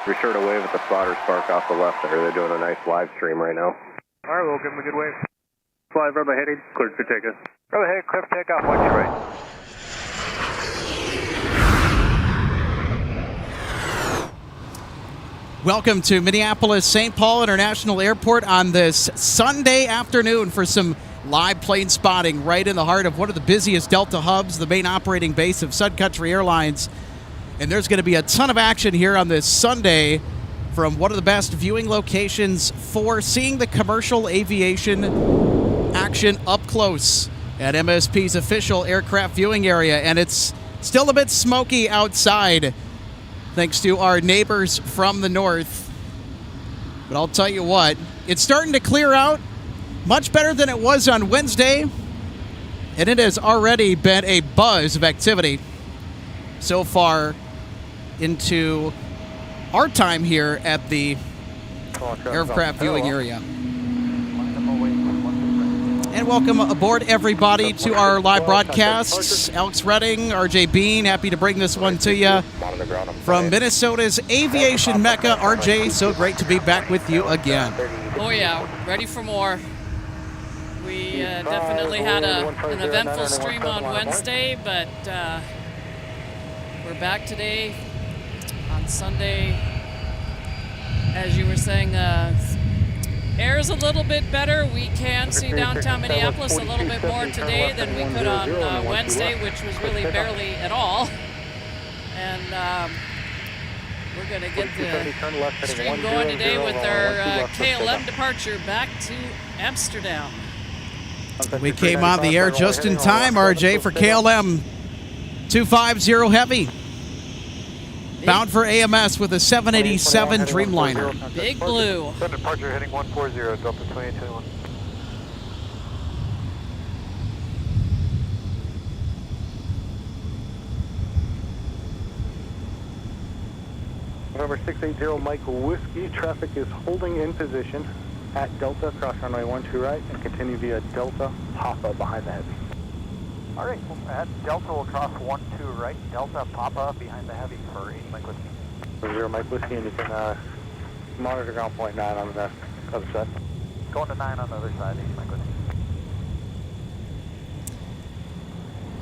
Be sure to wave at the spotter spark off the left there. They're doing a nice live stream right now. All right, we'll give them a good wave. Fly Bravo heading, cleared for takeoff. Bravo heading, clear for takeoff, watch your right. Welcome to Minneapolis St. Paul International Airport on this Sunday afternoon for some live plane spotting right in the heart of one of the busiest Delta hubs, the main operating base of Sun Country Airlines. And there's going to be a ton of action here on this Sunday from one of the best viewing locations for seeing the commercial aviation action up close at MSP's official aircraft viewing area. And it's still a bit smoky outside, thanks to our neighbors from the north. But I'll tell you what, it's starting to clear out much better than it was on Wednesday, and it has already been a buzz of activity so far into our time here at the aircraft viewing area. And welcome aboard, everybody, to our live broadcasts. Alex Redding, RJ Bean, happy to bring this one to you from Minnesota's aviation mecca. RJ, so great to be back with you again. Oh yeah, ready for more. We definitely had an eventful stream on Wednesday, but we're back today on Sunday. As you were saying, air is a little bit better. We can see downtown Minneapolis a little bit more today than we could on Wednesday, which was really barely at all. And we're going to get the stream going today with our KLM departure back to Amsterdam. We came on the air just in time, RJ, for KLM 250 Heavy. Bound for AMS with a 787 Dreamliner. Big Blue. Departure heading 140, Delta 2021. November 680 Mike Whiskey, traffic is holding in position at Delta, cross runway 12 right, and continue via Delta Papa behind the Heavy. All right, at Delta we'll cross 12 right, Delta Papa behind the Heavy for 80 Mike Whiskey. 0 Mike Whiskey, and you can monitor ground point 9 on the other side. Going to 9 on the other side, 80 Mike Whiskey.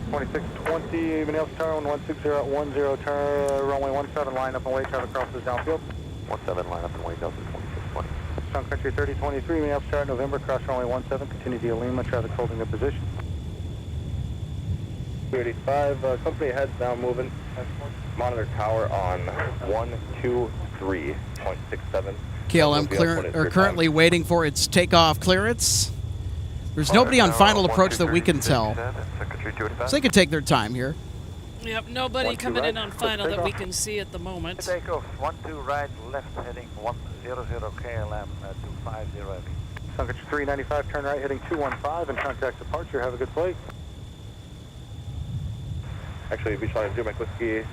2620, Minneapolis Tower, 160 turn, runway 17, line up and wait, traffic crosses downfield. 17, line up and wait, Delta 2620. Sun Country 3023, Minneapolis Tower, November, cross runway 17, continue via Lima, traffic holding their position. 35, company heads now moving. Monitor tower on 123.67. KLM currently waiting for its takeoff clearance. There's nobody on final approach that we can tell, so they can take their time here. Yep, nobody coming in on final that we can see at the moment. Takeoff 12 right, left heading 100 KLM 250 Heavy. Sun Country 395, turn right heading 215 and contact departure. Have a good flight. Actually, Beach Line 0 Mike Whiskey,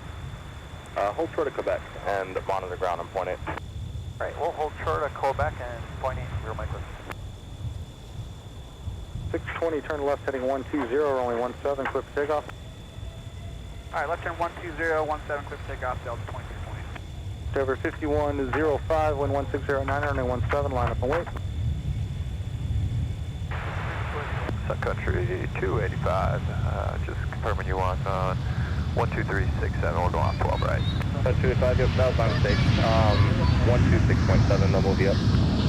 hold short of Quebec and monitor ground on point 8. Right, we'll hold short of Quebec and point 8, 0 Mike Whiskey. 620, turn left heading 120, runway 17, clear for takeoff. All right, left turn 120, 17, clear for takeoff, Delta 2220. Over 5105, wind 1609, runway 17, line up and wait. Sun Country 285, just confirming you want on 12367, we're going off 12 right. Sun 285, yep, that was my mistake. 126.7, no move you up.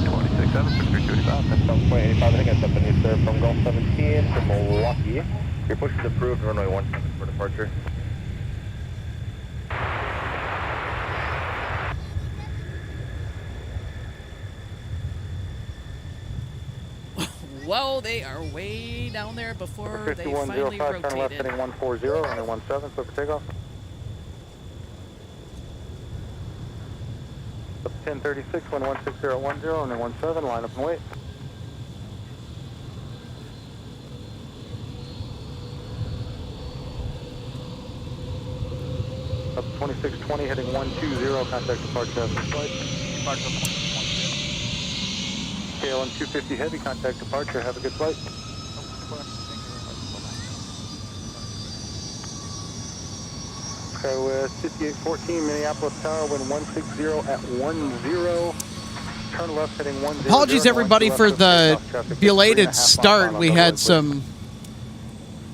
267, Sun Country 285. That's 7.85, I think I stepped in you, sir, from Gulf 17 to Milwaukee. Your push is approved, runway 17 for departure. Whoa, they are way down there before they finally rotated. Turn left heading 140, runway 17, clear for takeoff. 1036, wind 16010, runway 17, line up and wait. Up 2620, heading 120, contact departure after flight. KLM 250 Heavy, contact departure, have a good flight. Skywest 5814, Minneapolis Tower, wind 160 at 10. Turn left heading 10. Apologies, everybody, for the belated start. We had some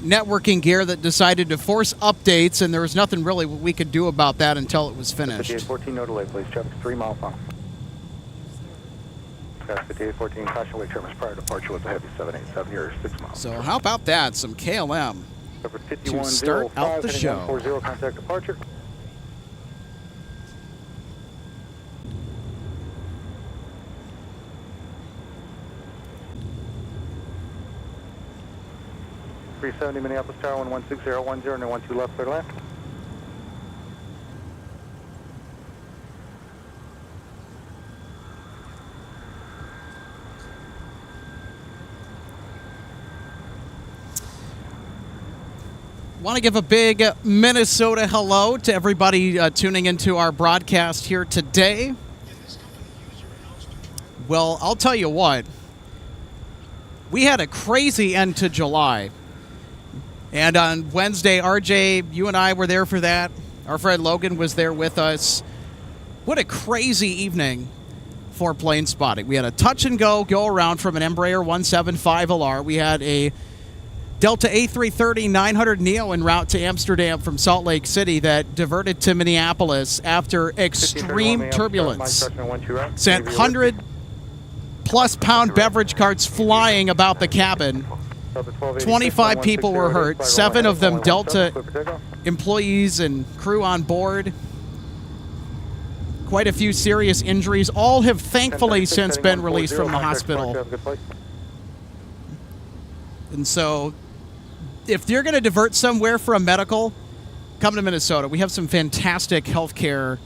networking gear that decided to force updates, and there was nothing really we could do about that until it was finished. 5814, no delay, please. Traffic 3 mile final. 5814, caution wake terminus prior departure with a heavy 787 here, 6 miles. So how about that? Some KLM to start out the show. 140, contact departure. .370 Minneapolis Tower, 16010, and 12 left, clear to land. Want to give a big Minnesota hello to everybody tuning into our broadcast here today. Well, I'll tell you what. We had a crazy end to July. And on Wednesday, RJ, you and I were there for that. Our friend Logan was there with us. What a crazy evening for plane spotting. We had a touch and go around from an Embraer 175LR. We had a Delta A330-900 Neo en route to Amsterdam from Salt Lake City that diverted to Minneapolis after extreme turbulence. Sent 100-plus pound beverage carts flying about the cabin. 25 people were hurt, 7 of them Delta employees and crew on board. Quite a few serious injuries. All have thankfully since been released from the hospital. And so, if you're going to divert somewhere for a medical, come to Minnesota. We have some fantastic health care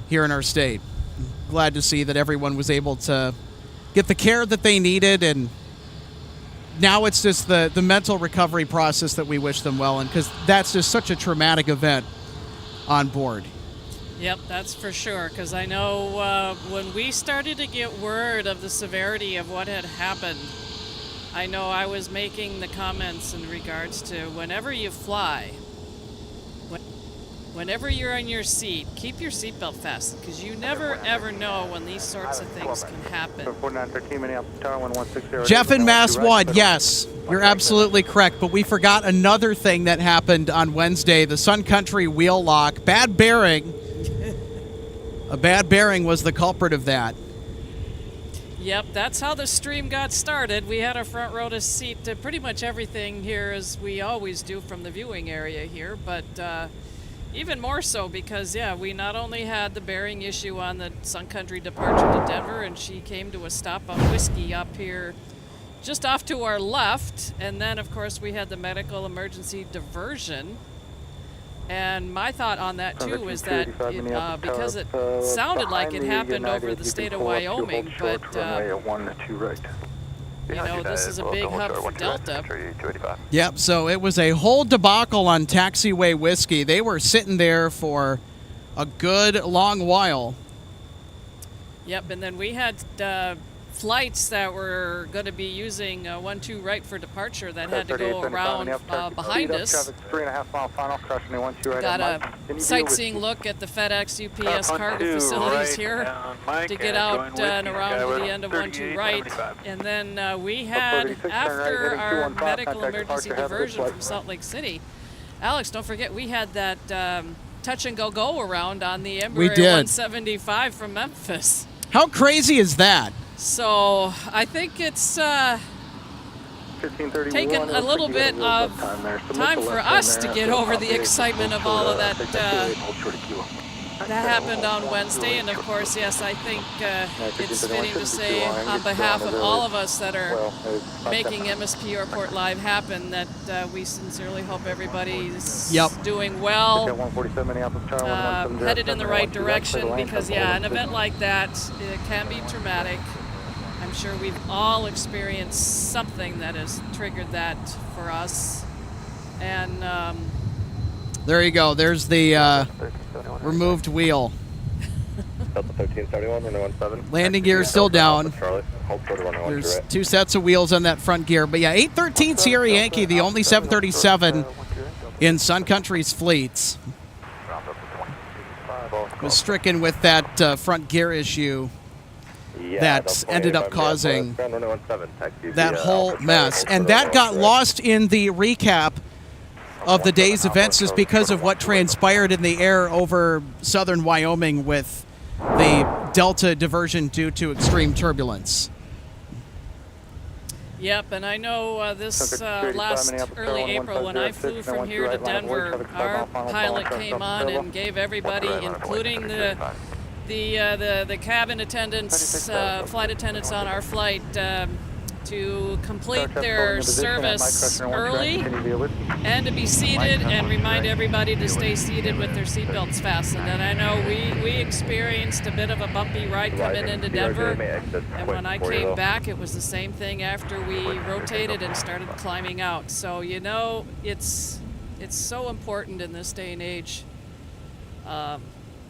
here in our state. Glad to see that everyone was able to get the care that they needed, and now it's just the mental recovery process that we wish them well in, because that's just such a traumatic event on board. Yep, that's for sure, because I know when we started to get word of the severity of what had happened, I know I was making the comments in regards to whenever you fly, whenever you're in your seat, keep your seatbelt fastened, because you never ever know when these sorts of things can happen. Jeff in Mass 1, yes, you're absolutely correct, but we forgot another thing that happened on Wednesday, the Sun Country wheel lock. Bad bearing. A bad bearing was the culprit of that. Yep, that's how the stream got started. We had a front row to seat to pretty much everything here, as we always do from the viewing area here, but even more so because, yeah, we not only had the bearing issue on the Sun Country departure to Denver, and she came to a stop on Whiskey up here just off to our left, and then, of course, we had the medical emergency diversion. And my thought on that, too, is that because it sounded like it happened over the state of Wyoming, but, you know, this is a big hub for Delta. Yep, so it was a whole debacle on Taxiway Whiskey. They were sitting there for a good long while. Yep, and then we had flights that were going to be using 12 right for departure that had to go around behind us. Got a sightseeing look at the FedEx UPS cargo facilities here to get out and around to the end of 12 right. And then we had, after our medical emergency diversion from Salt Lake City, Alex, don't forget, we had that touch and go around on the Embraer 175 from Memphis. How crazy is that? So I think it's taken a little bit of time for us to get over the excitement of all of that that happened on Wednesday. And of course, yes, I think it's fitting to say on behalf of all of us that are making MSP Airport Live happen that we sincerely hope everybody's doing well, headed in the right direction, because, yeah, an event like that, it can be traumatic. I'm sure we've all experienced something that has triggered that for us. And there you go. There's the removed wheel. Delta 1371, landing gear still down. There's 2 sets of wheels on that front gear. But yeah, 813 Sierra Yankee, the only 737 in Sun Country's fleets. was stricken with that front gear issue that ended up causing that whole mess. And that got lost in the recap of the day's events just because of what transpired in the air over southern Wyoming with the Delta diversion due to extreme turbulence. Yep, and I know this last early April when I flew from here to Denver, our pilot came on and gave everybody, including the cabin attendants, flight attendants on our flight, to complete their service early and to be seated and remind everybody to stay seated with their seatbelts fastened. And I know we experienced a bit of a bumpy ride coming into Denver, and when I came back it was the same thing after we rotated and started climbing out. So you know, it's so important in this day and age,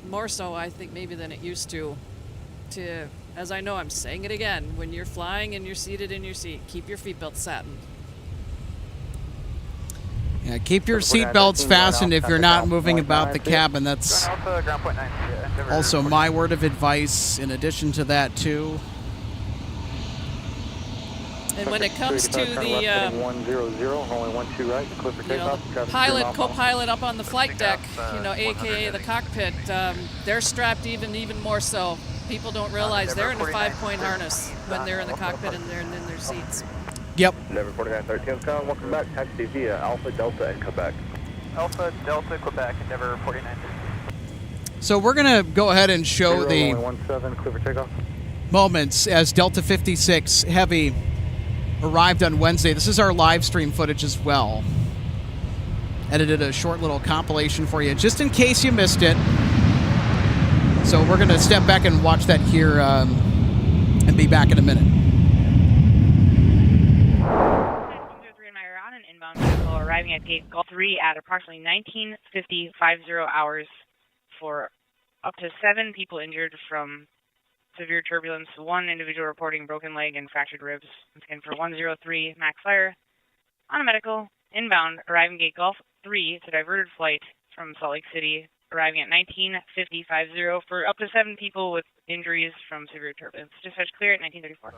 more so I think maybe than it used to, as I know I'm saying it again, when you're flying and you're seated in your seat, keep your seatbelts fastened. Yeah, keep your seatbelts fastened if you're not moving about the cabin. That's also my word of advice in addition to that too. And when it comes to the pilot, co-pilot up on the flight deck, aka the cockpit, they're strapped even more so. People don't realize they're in a 5-point harness when they're in the cockpit and they're in their seats. Yep. Denver 4913, welcome back. Taxi via Alpha, Delta, and Quebec. Alpha, Delta, Quebec, Denver 4913. So we're going to go ahead and show the moments as Delta 56 Heavy arrived on Wednesday. This is our live stream footage as well. Edited a short little compilation for you just in case you missed it. So we're going to step back and watch that here and be back in a minute. On an inbound vehicle arriving at gate Gulf 3 at approximately 19:50 hours for up to 7 people injured from severe turbulence, 1 individual reporting broken leg and fractured ribs. And for 103 MAX Fire on a medical inbound arriving gate Gulf 3 to diverted flight from Salt Lake City arriving at 19:50 for up to 7 people with injuries from severe turbulence. Dispatch clear at 1934.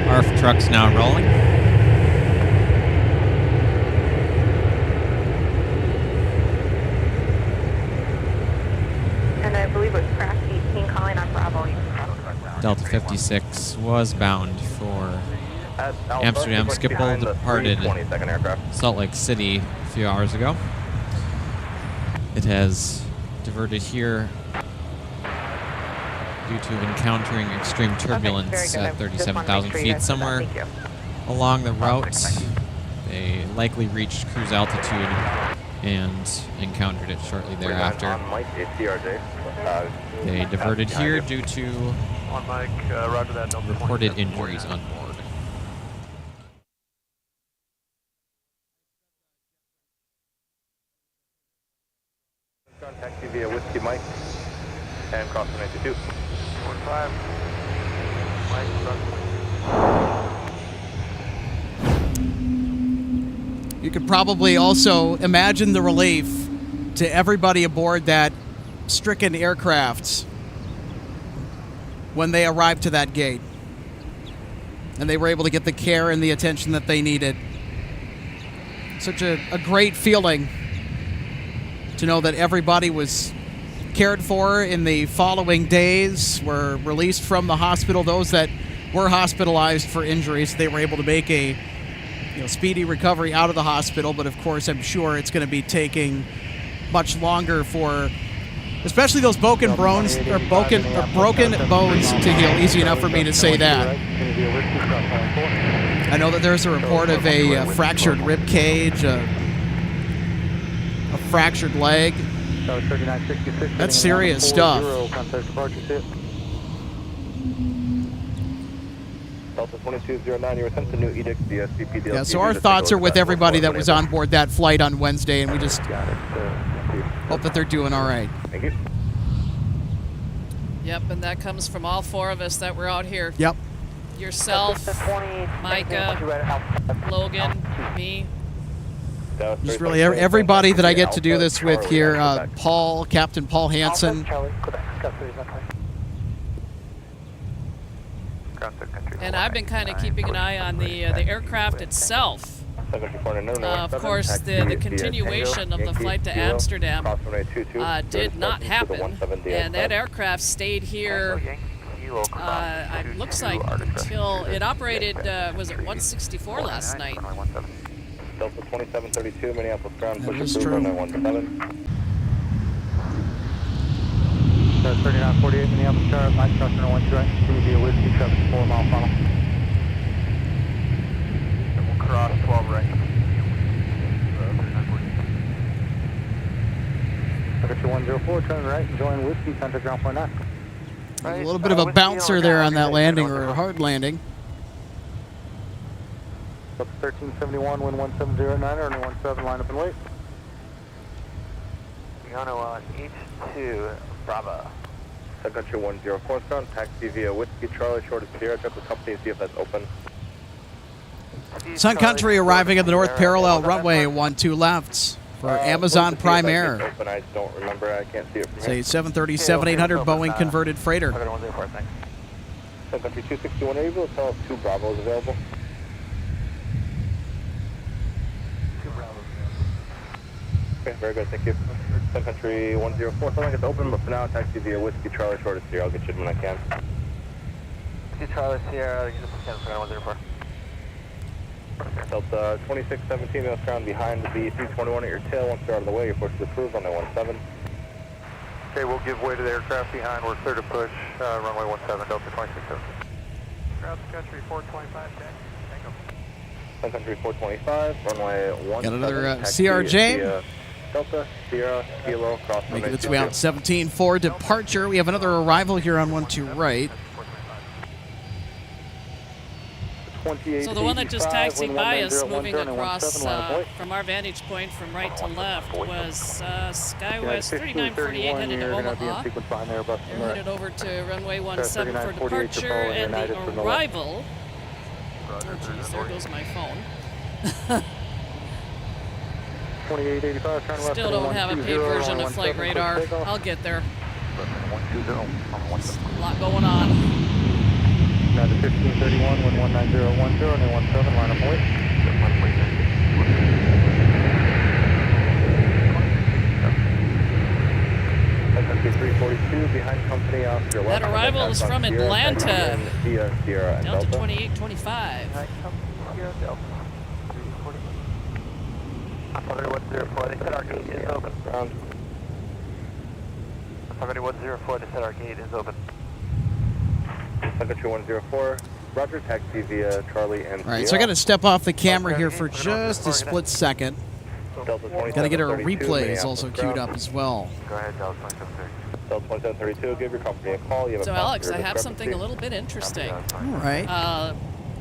ARF truck's now rolling. And I believe it was Crash 18 calling on Bravo. Delta 56 was bound for Amsterdam. Schiphol departed Salt Lake City a few hours ago. It has diverted here due to encountering extreme turbulence at 37,000 feet. Somewhere along the route, they likely reached cruise altitude and encountered it shortly thereafter. They diverted here due to reported injuries on board. Taxi via Whiskey Mike and cross 92. 15. You could probably also imagine the relief to everybody aboard that stricken aircraft when they arrived to that gate and they were able to get the care and the attention that they needed. Such a great feeling to know that everybody was cared for in the following days, were released from the hospital. Those that were hospitalized for injuries, they were able to make a speedy recovery out of the hospital. But of course, I'm sure it's going to be taking much longer for especially those broken bones to heal. Easy enough for me to say that. I know that there's a report of a fractured rib cage, a fractured leg. Tower 3966. That's serious stuff. Contact departure, see it. Delta 2209, you were sent the new edict, the SCP Yeah, so our thoughts are with everybody that was on board that flight on Wednesday, and we just hope that they're doing all right. Thank you. Yep, and that comes from all four of us that were out here. Yep. Yourself, Micah, Logan, me. Just really everybody that I get to do this with here. Paul, Captain Paul Hansen. And I've been kind of keeping an eye on the aircraft itself. Of course, the continuation of the flight to Amsterdam did not happen, and that aircraft stayed here, looks like, until it operated, was it 164 last night? Delta 2732, Minneapolis ground, push is approval, true. 917. Delta 3948, Minneapolis Tower, Mike Customer 12 right, TV Whiskey, traffic 4 mile funnel. And we'll cross 12 right. Temperature 104, turn right and join Whiskey, contact ground point 9. A little bit of a bouncer there on that landing, or a hard landing. Delta 1371, wind 1709, or 17, line up and wait. Fiona on H2, Bravo. Sun Country 104 ground, taxi via Whiskey Charlie, short of Sierra, check the company, see if that's open. Sun Country arriving at the north parallel runway 12 left for Amazon Prime Air. Open, I don't remember, I can't see it from It's a here. 737-800 Boeing converted freighter. Sun Country 261, are you able to tell us 2 Bravos available? Okay, very good, thank you. Sun Country 104, something like it's open, but for now, taxi via Whiskey Charlie, short of Sierra, I'll get you when I can. Whiskey Charlie, Sierra, you just can for 104. Delta 2617, you'll ground behind the 321 at your tail. Once they're out of the way, you're pushed to approve on the 17. Okay, we'll give way to the aircraft behind. We're clear to push runway 17, Delta 2617. Ground Country 425, Jack. Thank you. Sun Country 425, runway 17. Got another taxi CRJ. via Delta, Sierra, Kilo, cross Making its way out 17 for departure. We have another arrival here on 12 right. So the one that just taxied by us, moving across from our vantage point from right to left, was SkyWest 3948 headed to Omaha. They're headed over to runway 17 for departure, and the arrival. Oh geez, there goes my phone. 2885, turn left. Still don't have a paid version of Flight Radar. I'll get there. A lot going on. Now to 1531, wind 19010, and 17, line up and wait. Sun Country 342, behind company off your left. That arrival is from Atlanta. Sierra and Delta Delta. 2825. They said our gate is open. Ground. 104, they said our gate is open. Sun Country 104, Roger, taxi via Charlie and All right, so I got to step off the camera here for just a split second. Delta Got to get our 2732, replays also Minneapolis queued ground. up as well. Go ahead, Delta 2730. Delta 2732, give your company a call. You have So a Alex, I passenger have something a discrepancy. little bit interesting. All right.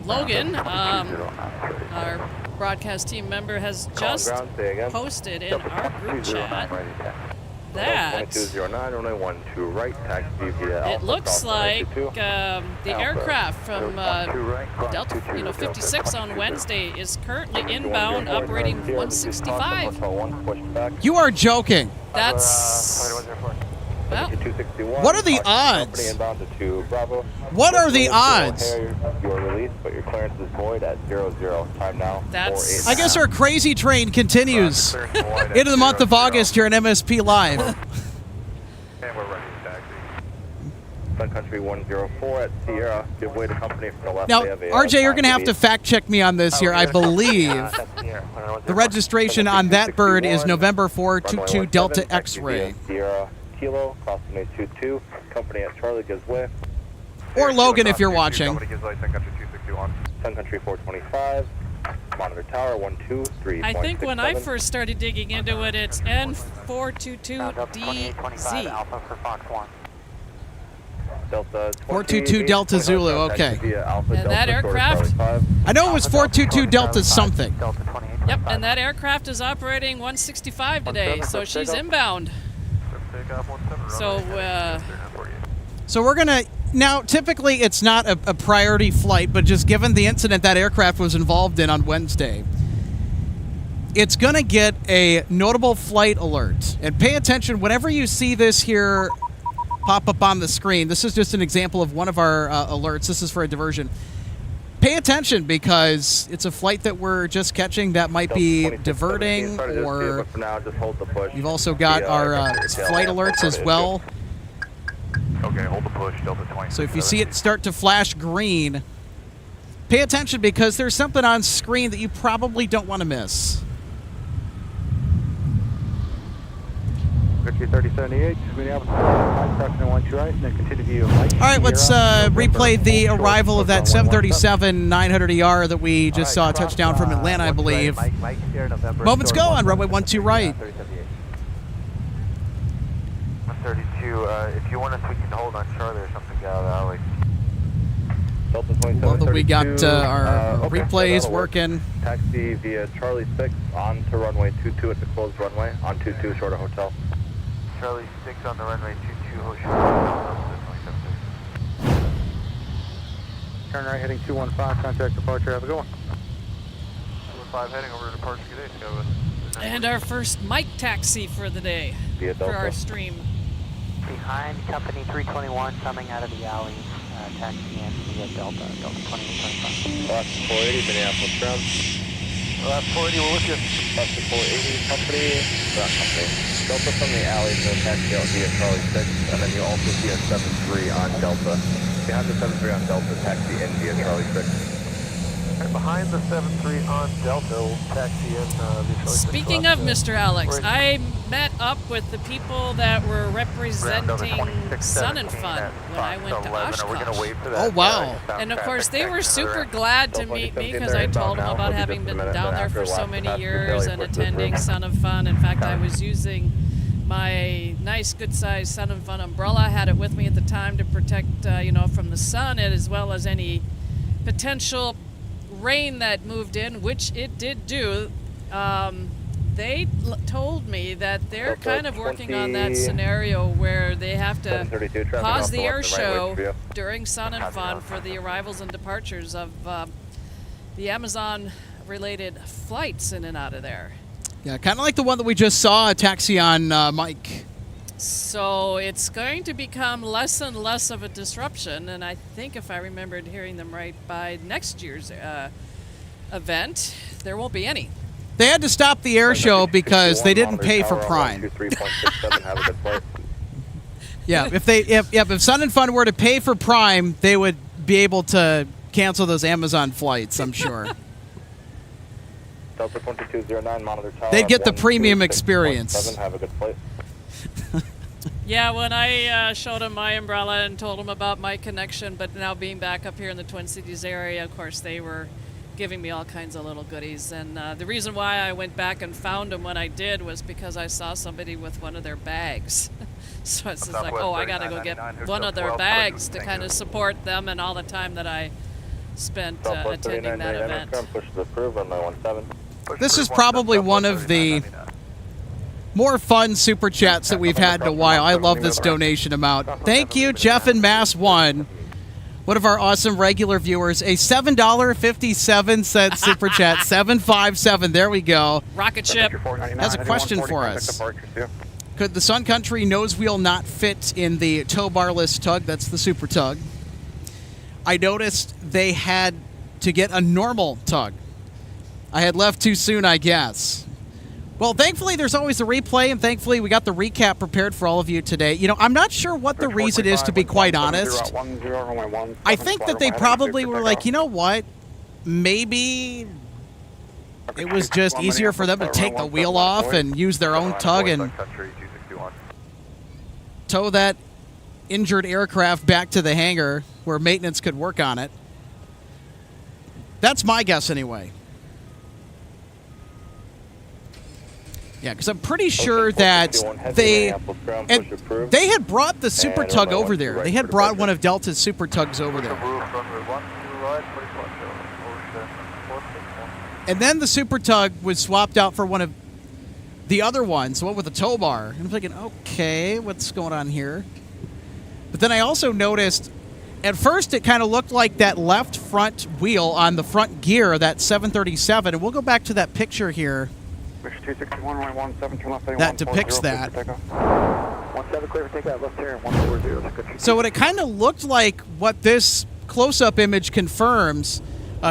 Logan, our broadcast team member, has just Ground, say again. posted in our group chat that 2209, runway 12 right, taxi via it Alpha, looks cross like 922. the aircraft from Delta 56 on Wednesday is currently inbound, operating 165. You are joking. That's well, 261. What are the Company odds? inbound to 2 Bravo. What are the Your odds? release, but your clearance is void at 00. Time now. That's- 48. I guess our crazy train continues into the month of August here at MSP Live. And we're ready to taxi. Sun Country 104 at Sierra. Give way to company for the left. Now, They have a, RJ, you're going to have to fact check me on this here. I believe That's Sierra. the registration on that bird is November 422 Runway Delta 17, taxi via X-ray. Sierra Kilo, crossing 822. Company at Charlie gives way. Or Logan if you're watching. Somebody gives way, Sun Country 261. Sun Country 425. monitor tower 123. I think when I first started digging into it, it's N422DZ. Alpha for Fox 1. Delta 422 Delta Zulu, okay. And that aircraft? I know it was 422 Delta something. Delta 28. Yep, and that aircraft is operating 165 today, so she's inbound. So we're going to... Now, typically it's not a priority flight, but just given the incident that aircraft was involved in on Wednesday, it's going to get a notable flight alert. And pay attention whenever you see this here pop up on the screen. This is just an example of one of our alerts. This is for a diversion. Pay attention because it's a flight that we're just catching that might be diverting, or we've also got our flight alerts as well. Okay, hold the push, Delta 20. So if you see it start to flash green, pay attention because there's something on screen that you probably don't want to miss. 3078, Minneapolis, crossing 12 right, and then continue view of Mike. All right, let's replay the arrival of that 737 900ER that we just saw a touchdown from Atlanta, I believe. Moments ago on runway 12 right. 132, if you want us, we can hold on Charlie or something, get out of the alley. Love that we got our replays working. Taxi via Charlie 6 on to runway 22 at the closed runway, on 22 short of hotel. Charlie 6 on the runway 22, hold short hotel. Turn right heading 215, contact departure, have a good one. 215 heading over to departure, good day, Scott. And our first mic taxi for the day, for our stream. Behind company 321 coming out of the alley, taxi in via Delta 2825. Last 480, Minneapolis ground. Last 480, we're with you. Last 480, company, Delta from the alley to taxi out via Charlie 6, and then you also see a 73 on Delta. Behind the 73 on Delta, taxi in via Charlie 6. Behind the 73 on Delta, we'll taxi in via Charlie 6. Speaking of Mr. Alex, I met up with the people that were representing Sun and Fun when I went to Oshkosh. Oh, wow. And of course, they were super glad to meet me because I told them about having been down there for so many years and attending Sun and Fun. In fact, I was using my nice, good-sized Sun and Fun umbrella. I had it with me at the time to protect, from the sun as well as any potential rain that moved in, which it did do. They told me that they're kind of working on that scenario where they have to pause the air show during Sun and Fun for the arrivals and departures of the Amazon-related flights in and out of there. Yeah, kind of like the one that we just saw, a taxi on Mike. So it's going to become less and less of a disruption, and I think if I remembered hearing them right, by next year's event, there won't be any. They had to stop the air show because they didn't pay for Prime. Yeah, if Sun and Fun were to pay for Prime, they would be able to cancel those Amazon flights, I'm sure. Delta 2209 monitor tower. They'd get the premium experience. Have a good flight. Yeah, when I showed them my umbrella and told them about my connection, but now being back up here in the Twin Cities area, of course, they were giving me all kinds of little goodies. And the reason why I went back and found them when I did was because I saw somebody with one of their bags. So it's just like, oh, I got to go get one of their bags to kind of support them and all the time that I spent attending that event. This is probably one of the more fun super chats that we've had in a while. I love this donation amount. Thank you, Jeff and Mass 1, one of our awesome regular viewers. A $7.57 super chat, 757. There we go. Rocket ship has a question for us. Could the Sun Country nose wheel not fit in the tow barless tug? That's the super tug. I noticed they had to get a normal tug. I had left too soon, I guess. Well, thankfully, there's always a replay, and thankfully, we got the recap prepared for all of you today. You know, I'm not sure what the reason is, to be quite honest. I think that they probably were like, you know what? Maybe it was just easier for them to take the wheel off and use their own tug and tow that injured aircraft back to the hangar where maintenance could work on it. That's my guess, anyway. Yeah, because I'm pretty sure that they had brought the super tug over there. They had brought one of Delta's super tugs over there. And then the super tug was swapped out for one of the other ones, the one with the tow bar. And I'm thinking, okay, what's going on here? But then I also noticed, at first it kind of looked like that left front wheel on the front gear of that 737. And we'll go back to that picture here. That depicts that. 17 clear for takeoff, left turn, 140. So what it kind of looked like, what this close-up image confirms,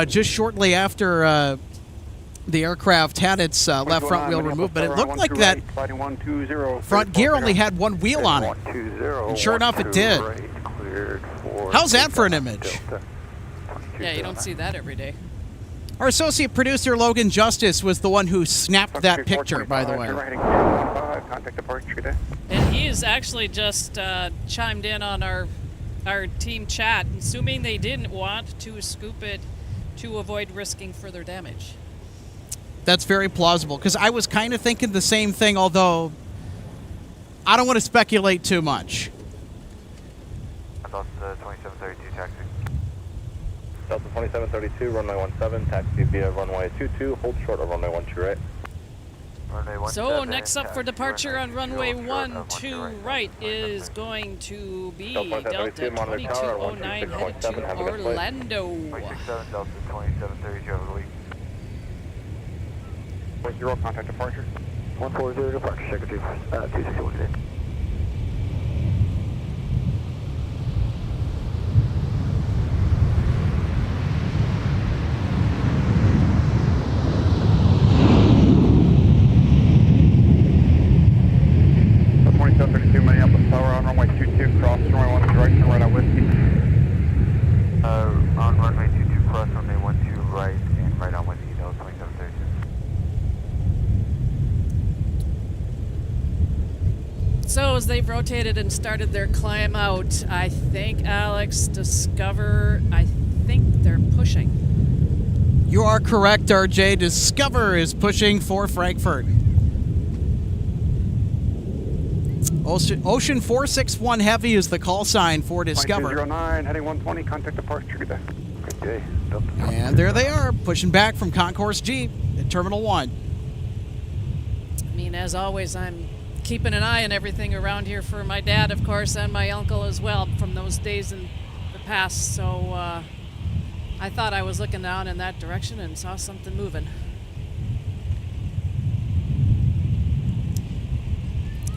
just shortly after the aircraft had its left front wheel removed, but it looked like that front gear only had one wheel on it. And sure enough, it did. How's that for an image? Yeah, you don't see that every day. Our associate producer, Logan Justice, was the one who snapped that picture, by the way. And he's actually just chimed in on our team chat, assuming they didn't want to scoop it to avoid risking further damage. That's very plausible, because I was kind of thinking the same thing, although I don't want to speculate too much. Delta 2732 taxi. Delta 2732, runway 17, taxi via runway 22, hold short of runway 12 right. So next up for departure on runway 12 right is going to be Delta 2209 headed to Orlando. 167 Delta 2732 over the week. 0 contact departure. 140 departure, secretary, 261 today. Minneapolis Tower on runway 22, cross runway 1 direction, right on Whiskey. On runway 22, cross runway 12 right, and right on Whiskey, Delta 2732. So as they've rotated and started their climb out, I think, Alex, Discover, I think they're pushing. You are correct, RJ. Discover is pushing for Frankfurt. Ocean 461 Heavy is the call sign for Discover. 2209, heading 120, contact departure. Good day. And there they are, pushing back from Concourse G at Terminal 1. I mean, as always, I'm keeping an eye on everything around here for my dad, of course, and my uncle as well from those days in the past. So I thought I was looking down in that direction and saw something moving.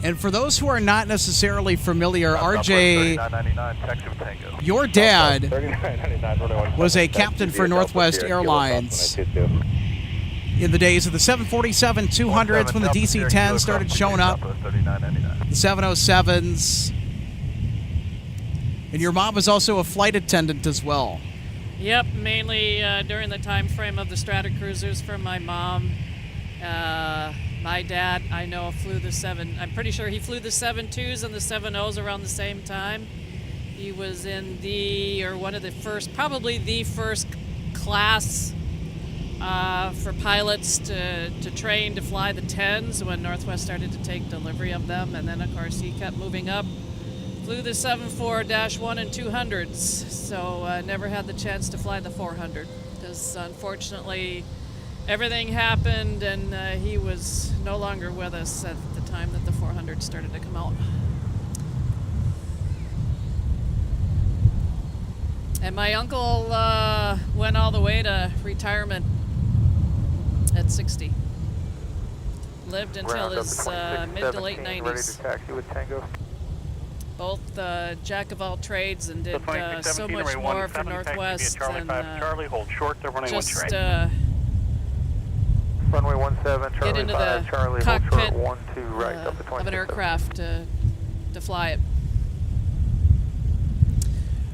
And for those who are not necessarily familiar, RJ, your dad was a captain for Northwest Airlines in the days of the 747-200s when the DC-10s started showing up, the 707s. And your mom was also a flight attendant as well. Yep, mainly during the time frame of the Stratocruisers from my mom. My dad, I know, flew the I'm pretty sure he flew the 72s and the 70s around the same time. He was in one of the first, probably the first class for pilots to train to fly the 10s when Northwest started to take delivery of them. And then, of course, he kept moving up. Flew the 74-1 and 200s, so never had the chance to fly the 400 because, unfortunately, everything happened, and he was no longer with us at the time that the 400 started to come out. And my uncle went all the way to retirement at 60. Lived until his mid to late 90s. Taxi with Tango. Both jack of all trades and did so much more for Northwest than Charlie, hold short there, runway just runway 17, Charlie get into 5, the Charlie, cockpit hold short, 1, 2, right, up to 26. of an aircraft to fly it.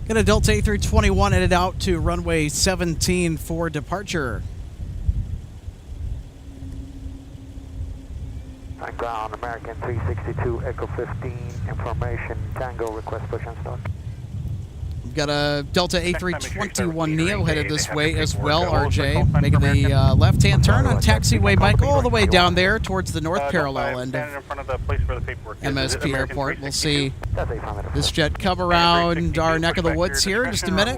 Got a Delta A321 headed out to runway 17 for departure. Ground, American 362, Echo 15, information, Tango, request push and start. We've got a Delta A321neo headed this way as well, RJ, making the left-hand turn on taxiway Mike all the way down there towards the north parallel end of MSP Airport. We'll see this jet come around our neck of the woods here in just a minute.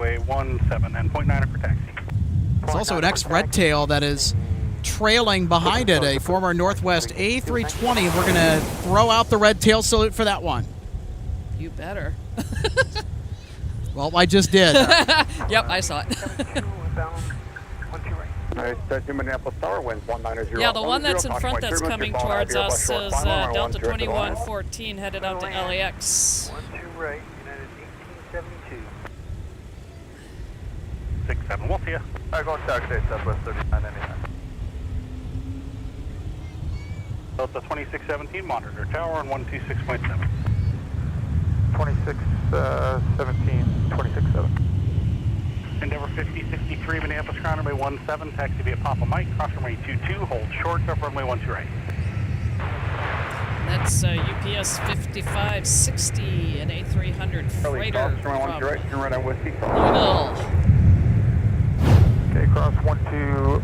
It's also an ex-red tail that is trailing behind it, a former Northwest A320. We're going to throw out the red tail salute for that one. You better. Well, I just did. Yep, I saw it. Minneapolis Tower, winds 190. Yeah, the one that's in front that's coming towards us is Delta 2114 headed out to LAX. 12 right, United 1872. 67, we'll see ya. Alright, going taxi, Southwest 3999. Delta 2617, monitor tower on 126.7. 2617, 26.7. Endeavor 5063, Minneapolis, ground runway 17, taxi via Papa Mike, cross runway 22, hold short, up runway 12 right. That's UPS 5560, an A300 freighter from Louisville. Okay, cross 12.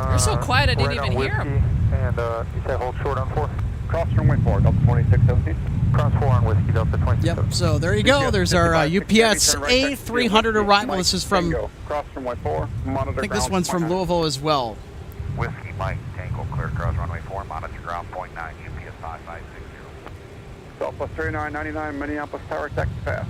You're so quiet I didn't even hear him. And you say hold short on 4. Cross runway 4, Delta 2617. Cross 4 on Whiskey, Delta 2617. Yep, so there you go. There's our UPS A300 arrival. This is from, cross runway 4, I think this one's from Louisville as well. Whiskey Mike, Tango clear, cross runway 4, monitor ground point 9, UPS 5560. Southwest 3999, Minneapolis Tower, taxi fast.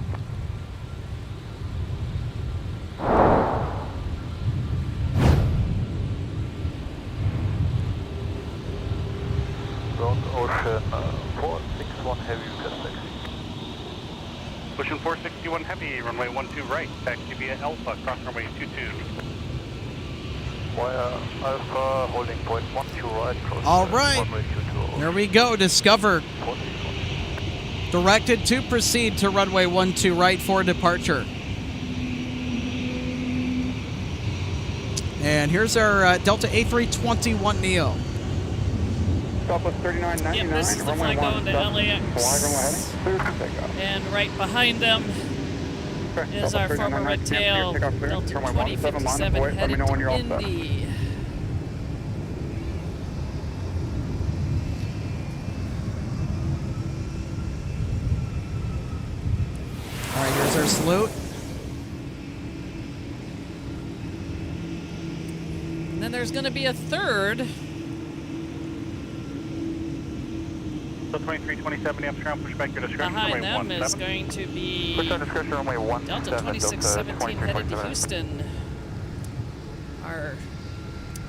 Ground Ocean 461 Heavy, request taxi. Ocean 461 Heavy, runway 12 right, taxi via Alpha, cross runway 22. Via Alpha, holding point 12 right, cross All right, runway 22. there we go. Discover directed to proceed to runway 12 right for departure. And here's our Delta A321neo. Southwest 3999. Yep, this is the flight going to LAX. And right behind them is our former red tail, Delta 2057 headed to Indy. All right, here's our salute. And then there's going to be a third. So 2327, Amsterdam, push back your discretion. Behind them is going to be Delta 2617 headed to Houston. Our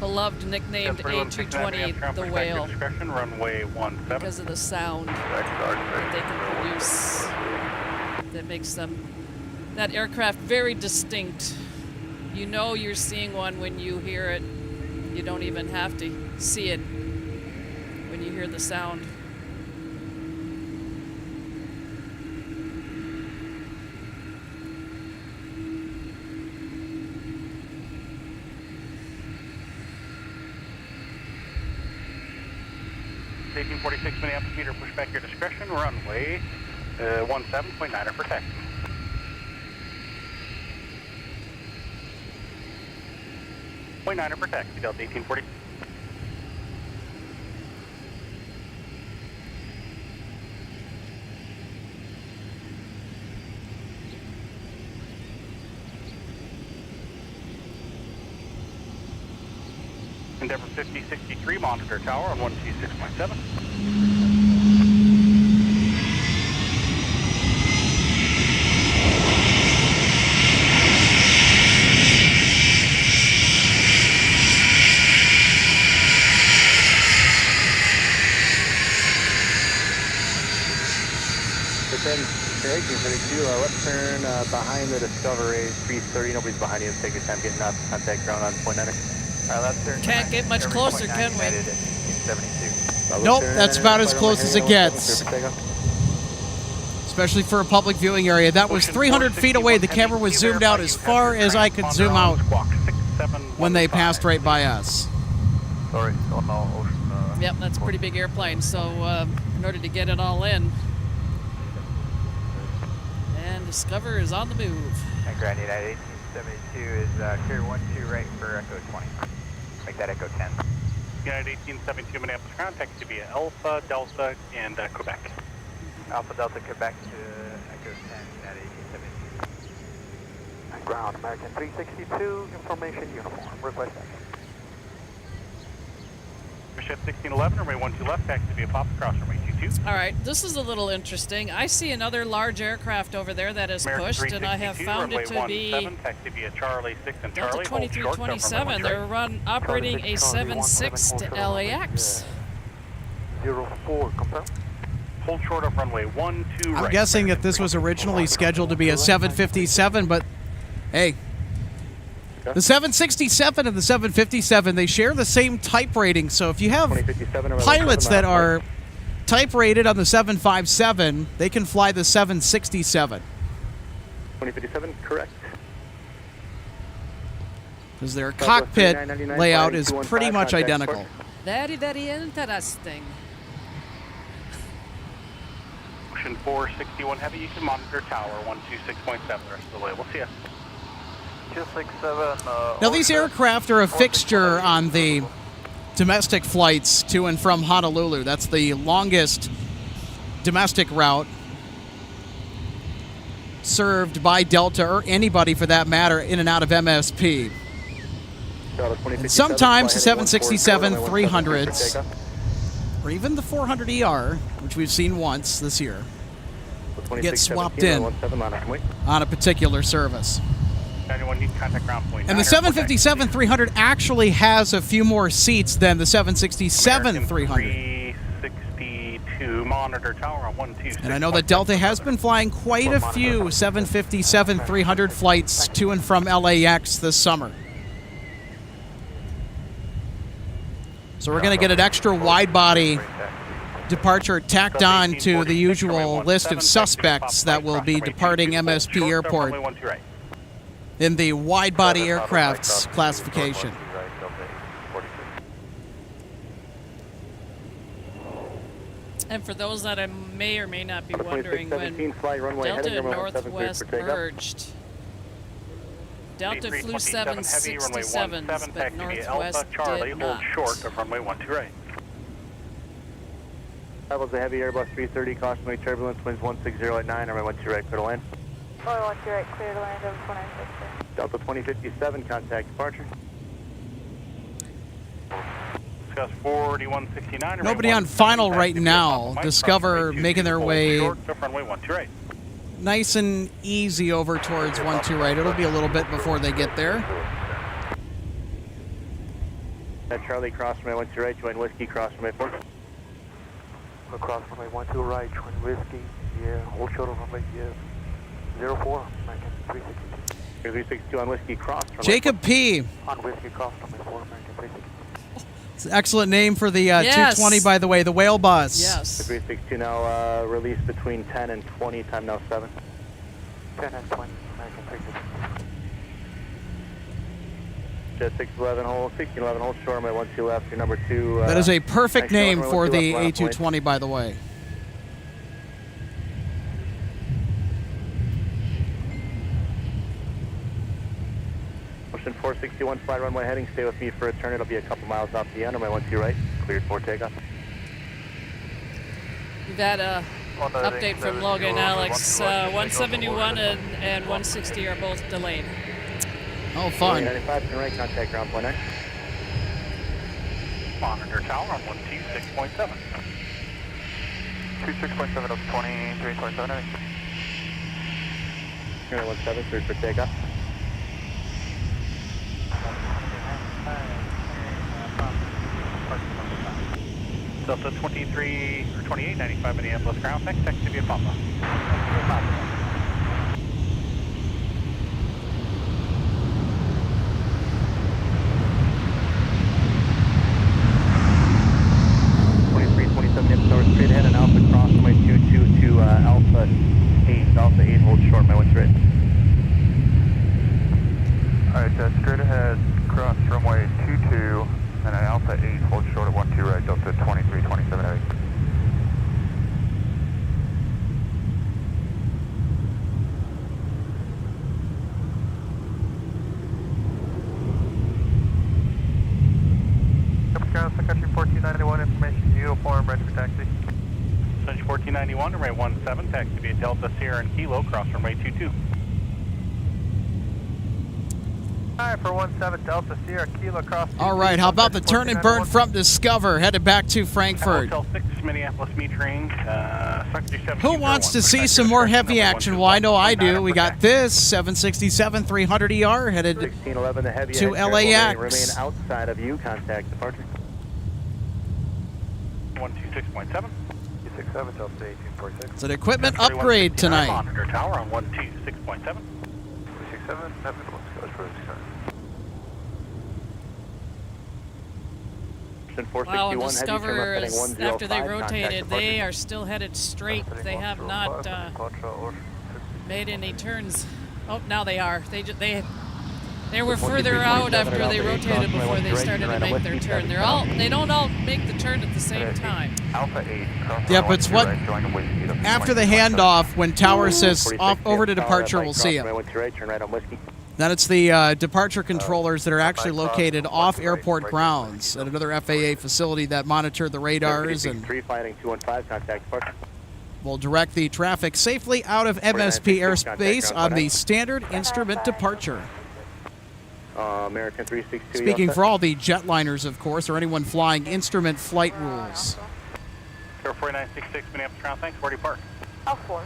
beloved nicknamed A220, the whale, because of the sound that they can produce that makes that aircraft very distinct. You know you're seeing one when you hear it. You don't even have to see it when you hear the sound. It's 1846 Minneapolis meter, push back your discretion, runway 17.9 for taxi. .9 for taxi, Delta 1840. Endeavor 5063, monitor tower on 126.7. Left turn behind the Discovery 330. Nobody's behind you. Take your time getting up. Contact ground on point 9. Can't get much closer, can we? Nope, that's about as close as it gets. Especially for a public viewing area. That was 300 feet away. The camera was zoomed out as far as I could zoom out when they passed right by us. Sorry, Yep, that's a pretty big airplane. So in order to get it all in, and Discover is on the move. And Grand United 1872 is clear 12 right for Echo 20. Make that Echo 10. United 1872 Minneapolis ground, taxi via Alpha, Delta, and Quebec. Alpha Delta Quebec to Echo 10, United 1872. Ground, American 362, information uniform. Request action. Shed 1611, runway 12 left, taxi via Pop, cross runway 22. All right, this is a little interesting. I see another large aircraft over there that is American pushed, and I have 362, found it to runway be 17, taxi via Charlie 6 and Delta Charlie. 2327. They're operating a 76 to LAX. 04, confirm. Hold short of runway 12 right. I'm guessing that this was originally scheduled to be a 757, but hey, the 767 and the 757, they share the same type rating. So if you have pilots that are type rated on the 757, they can fly the 767. 2057, correct. Because their cockpit layout is pretty much identical. Very, very interesting. Ocean 461 heavy, you can monitor tower 126.7 the rest of the way. We'll see you. 267. Now these aircraft are a fixture on the domestic flights to and from Honolulu. That's the longest domestic route served by Delta, or anybody for that matter, in and out of MSP. And sometimes the 767-300s, or even the 400ER, which we've seen once this year, get swapped in on a particular service. And the 757-300 actually has a few more seats than the 767-300. 362 monitor tower on 126. And I know that Delta has been flying quite a few 757-300 flights to and from LAX this summer. So we're going to get an extra wide-body departure tacked on to the usual list of suspects that will be departing MSP Airport in the wide-body aircraft's classification. And for those that I may or may not be wondering, when Delta and Northwest merged, Delta flew 767s, but Northwest did not. Short of runway 12 right. That was a heavy Airbus 330, cautionary turbulence, winds 160 at 9, runway 12 right, clear to land. Runway 12 right, clear to land, over 496. Delta 2057, contact departure. Discuss 4169. Nobody on final right now. Discover making their way Runway 12 right. nice and easy over towards 12 right. It'll be a little bit before they get there. That Charlie, cross runway 12 right, join whiskey, cross runway 4. Across runway 12 right, join whiskey, yeah, hold short of runway 04, American 362. 362 on whiskey, cross runway Jacob P. On whiskey, cross runway 4, American 362. It's an excellent name for the 220, by the way, the whale bus. Yes. 362 now released between 10 and 20, time now 7. 10 and 20, American 362. Jet 611 hold, 1611 hold, short runway 12 left, your number 2. That is a perfect name for the A220, by the way. Ocean 461, fly runway heading, stay with me for a turn, it'll be a couple miles off the end, runway 12 right, cleared for takeoff. We've had a update from Logan, Alex. 171 and 160 are both delayed. Oh, fun. 95, turn right, contact ground point 9. Monitor tower on 126.7. 26.7 of 23.7. Runway 17, cleared for takeoff. Delta 23 or 2895 Minneapolis ground, next taxi via Papa. Straight ahead and Alpha cross runway 22 to Alpha 8 hold short, my what's right. Alright, straight ahead, cross runway 22 and an Alpha 8 hold short at 12 right, Delta 2327 heavy. Country 1491, information uniform, ready for taxi. Sun Country 1491, runway 17, taxi via Delta Sierra and Kilo, cross runway 22. Hi, for 17 Delta Sierra, Kilo, cross. All right, how about the turn and burn from Discover, headed back to Frankfurt. Hotel 6, Minneapolis metering, Sun Country 7. Who wants to see some more heavy action? Well, I know I do. We got this 767 300ER headed 1611, the heavy to ahead, LAX. Remain outside of you. Contact departure. 126.7. 267 Delta 1846. It's an equipment upgrade tonight. Monitor tower on 126.7. 267, let's go for Wow, and Discover, after they rotated, they are still headed straight. They have not made any turns. Oh, now they are. They were further out after they rotated before they started to make their turn. They don't all make the turn at the same time. Yeah, but it's what after the handoff when tower says off over to departure, we'll see him. Then it's the departure controllers that are actually located off airport grounds at another FAA facility that monitor the radars and will direct the traffic safely out of MSP airspace on the standard instrument departure. American 362. Speaking for all the jetliners, of course, or anyone flying instrument flight rules. Air 4966, Minneapolis ground, thanks. Where do you park? L4.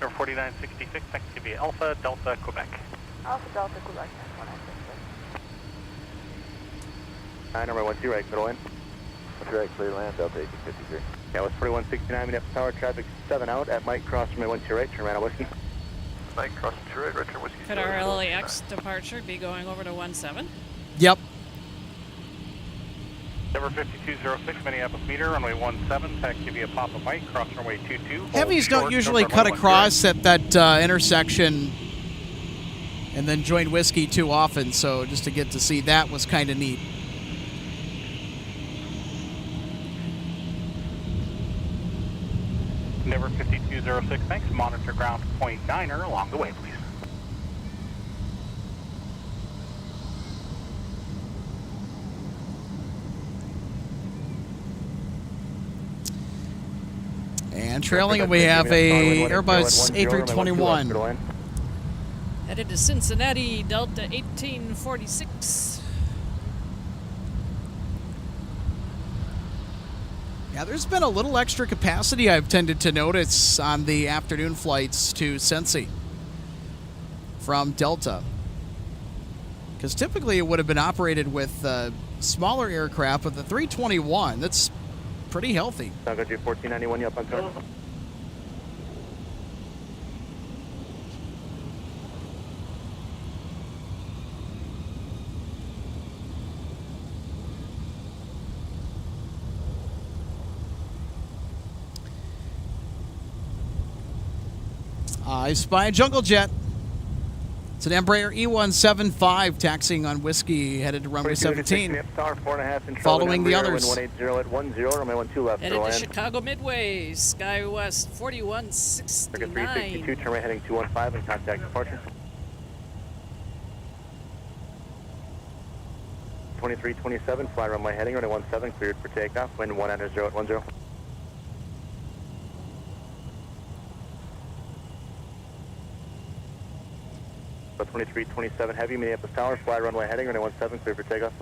Air 4966, thanks to via Alpha, Delta, Quebec. Alpha Delta, Quebec, 1966. Number 12, right, clear land. 12 right, clear land, Delta 1853. Yeah, was 4169, Minneapolis Tower, traffic 7 out at Mike Cross, runway 12 right, turn right on whiskey. Mike Cross, 2 right, return whiskey. Could our LAX departure be going over to 17? Yep. Number 5206, Minneapolis meter, runway 17, taxi via Papa Mike, cross runway 22. Heavies don't usually cut across at that intersection and then join whiskey too often, so just to get to see that was kind of neat. Number 5206, thanks. Monitor ground .9er along the way, please. And trailing, we have a Airbus A321. Headed to Cincinnati, Delta 1846. Yeah, there's been a little extra capacity I've tended to notice on the afternoon flights to Cincy from Delta. Because typically it would have been operated with smaller aircraft, but the 321, that's pretty healthy. Sun Country 1491, you up on card? I spy a jungle jet. It's an Embraer E175 taxiing on whiskey, headed to runway 17. Following the others. Headed to Chicago Midway, SkyWest 4169. 362, turn right heading 215 and contact departure. 2327, fly runway heading, runway 17, cleared for takeoff, wind 1 under 0 at 10. About 2327 heavy, Minneapolis Tower, fly runway heading, runway 17, clear for takeoff.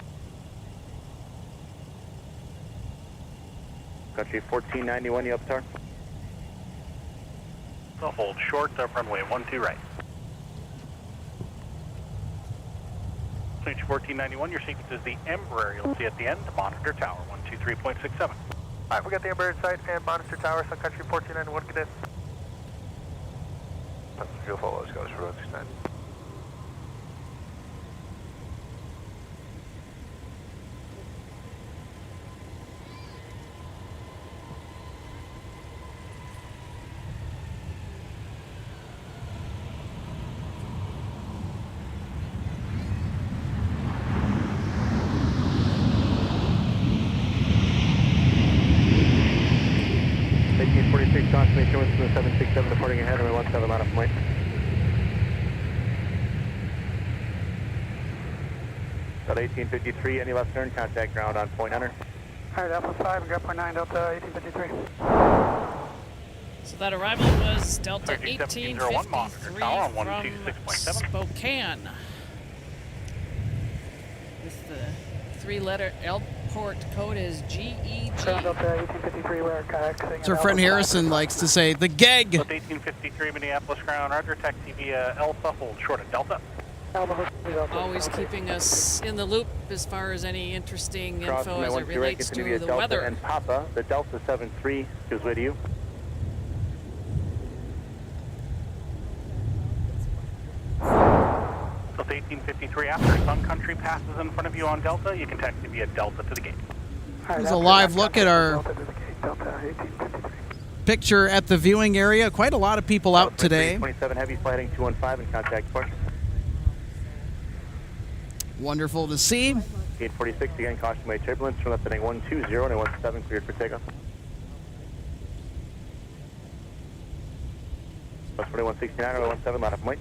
Country 1491, you up tower? So hold short, up runway 12 right. Country 1491, your sequence is the Embraer, you'll see at the end, monitor tower 123.67. All right, we got the Embraer site and monitor tower, Sun Country 1491, good day. Fuel follows, goes for 169. Constantly insurance from the 767 departing ahead, runway 17 out of point. About 1853, any left turn, contact ground on point hunter. Alright, Alpha 5, grab point 9, Delta 1853. So that arrival was Delta 1701, monitor tower on from 126.7. Spokane. With the three-letter airport code is GEG. Delta 1853, we're kayaking. As our friend Harrison likes to say, the geg. Delta 1853, Minneapolis ground, roger, taxi via Alpha, hold short at Delta. Always keeping us in the loop as far as any interesting Cross info as it relates to the Delta weather. And Papa, the Delta 73 is with you. Delta 1853, after Sun Country passes in front of you on Delta, you can taxi via Delta to the gate. There's a live look at our picture at the viewing area. Quite a lot of people out today. 27 heavy flighting 215 in contact point. Wonderful to see. 846 again, caution turbulence from left heading 120 and 17 cleared for takeoff. Plus 2169 or 17 line up point.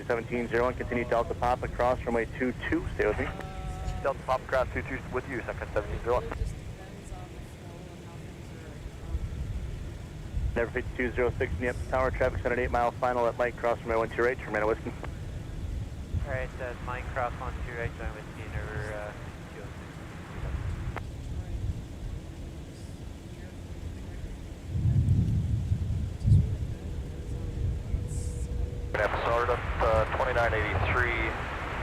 1701, continue Delta Pop across runway 22, stay with me. Delta Pop across 22 with you, second 1701. Never 5206 in the upper tower, traffic center 8 mile final at Mike cross runway 128, Terminal Whiskey. Alright, Mike cross 128, join with you over Minneapolis up 2983,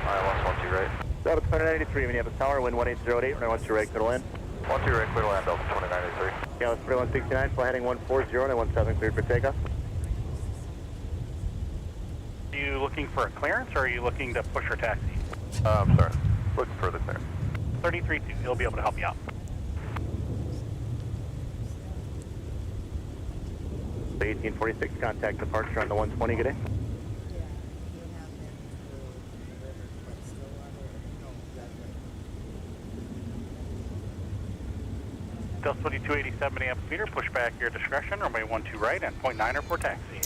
mile 112 right. Delta 2983, Minneapolis Tower, wind 1808, runway 12 right, clear to land. 12 right, clear to land, Delta 2983. Yeah, let's 3169, fly heading 140 and 17 cleared for takeoff. Are you looking for a clearance or are you looking to push or taxi? I'm sorry, looking for the clearance. 33-2, he'll be able to help you out. The 1846, contact departure on the 120, good day. Delta 2287 Minneapolis meter, push back your discretion, runway 12 right and point 9 for taxi.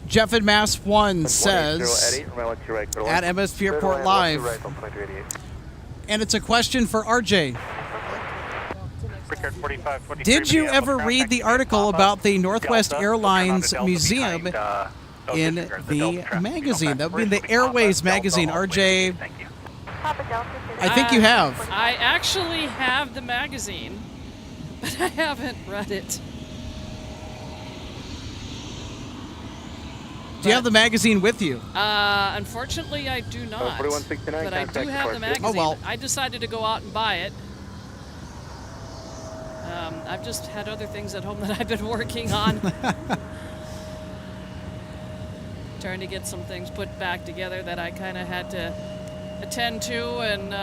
Jeff in Mass 1 says Eddie, runway 12 right, clear to at land. MSP Airport Live, Right, on 2388. and it's a question for RJ. Ricard 4523 Did you Minneapolis ever ground, read the taxi via article Papa, about the Northwest Delta, Airlines Delta Museum behind, in disregard the Delta traffic. magazine? That would be the Papa, Airways Delta, magazine, Delta, RJ. Thank you. Papa Delta. I think you have. I actually have the magazine, but I haven't read it. Do you have the magazine with you? Unfortunately, I do not. 4169, But I do contact have the departure. magazine. Oh, well. I decided to go out and buy it. I've just had other things at home that I've been working on. Trying to get some things put back together that I kind of had to attend to and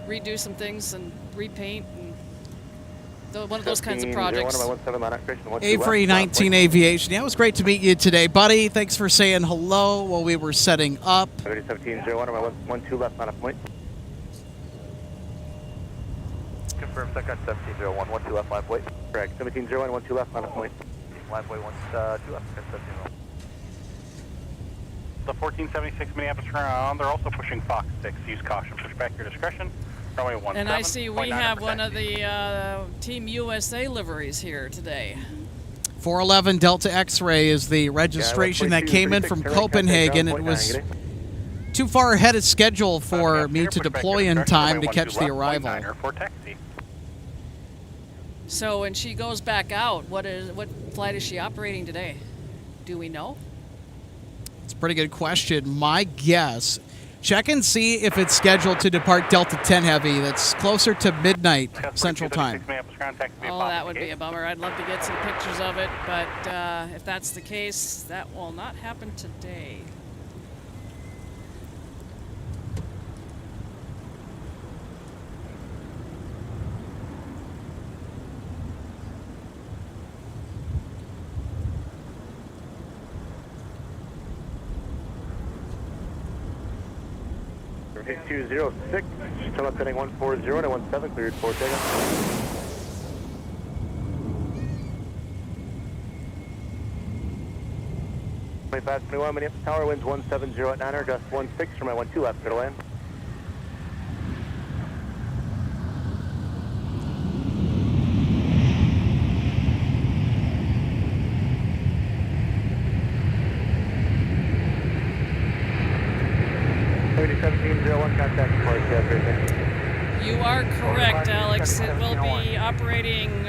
redo some things and repaint and one of those kinds of projects. Avery 19 Aviation. Yeah, it was great to meet you today, buddy. Thanks for saying hello while we were setting up. 1701, runway 12 left on a point. Confirm second 1701, 12 left, live weight. Correct, 1701, 12 left on a point. Live weight 2 left, 1701. The 1476 Minneapolis ground, they're also pushing Fox 6. Use caution, push back your discretion. Runway 17. And I see we 0.9 have for one of taxi. the Team USA liveries here today. 411 Delta X-Ray is the registration that came in from Copenhagen. It was too far ahead of schedule for me to deploy in time to catch the arrival. For taxi. So when she goes back out, what flight is she operating today? Do we know? It's a pretty good question. My guess, check and see if it's scheduled to depart Delta 10 Heavy. That's closer to midnight Central Time. Oh, that would be a bummer. I'd love to get some pictures of it, but if that's the case, that will not happen today. Hit 206, still up heading 140 and 17 cleared for takeoff. Fast 21, Minneapolis Tower, winds 170 at 9er, gust 16 from my 12 left, clear to land. 1701, contact forecast right there. You are correct, Alex. It will be operating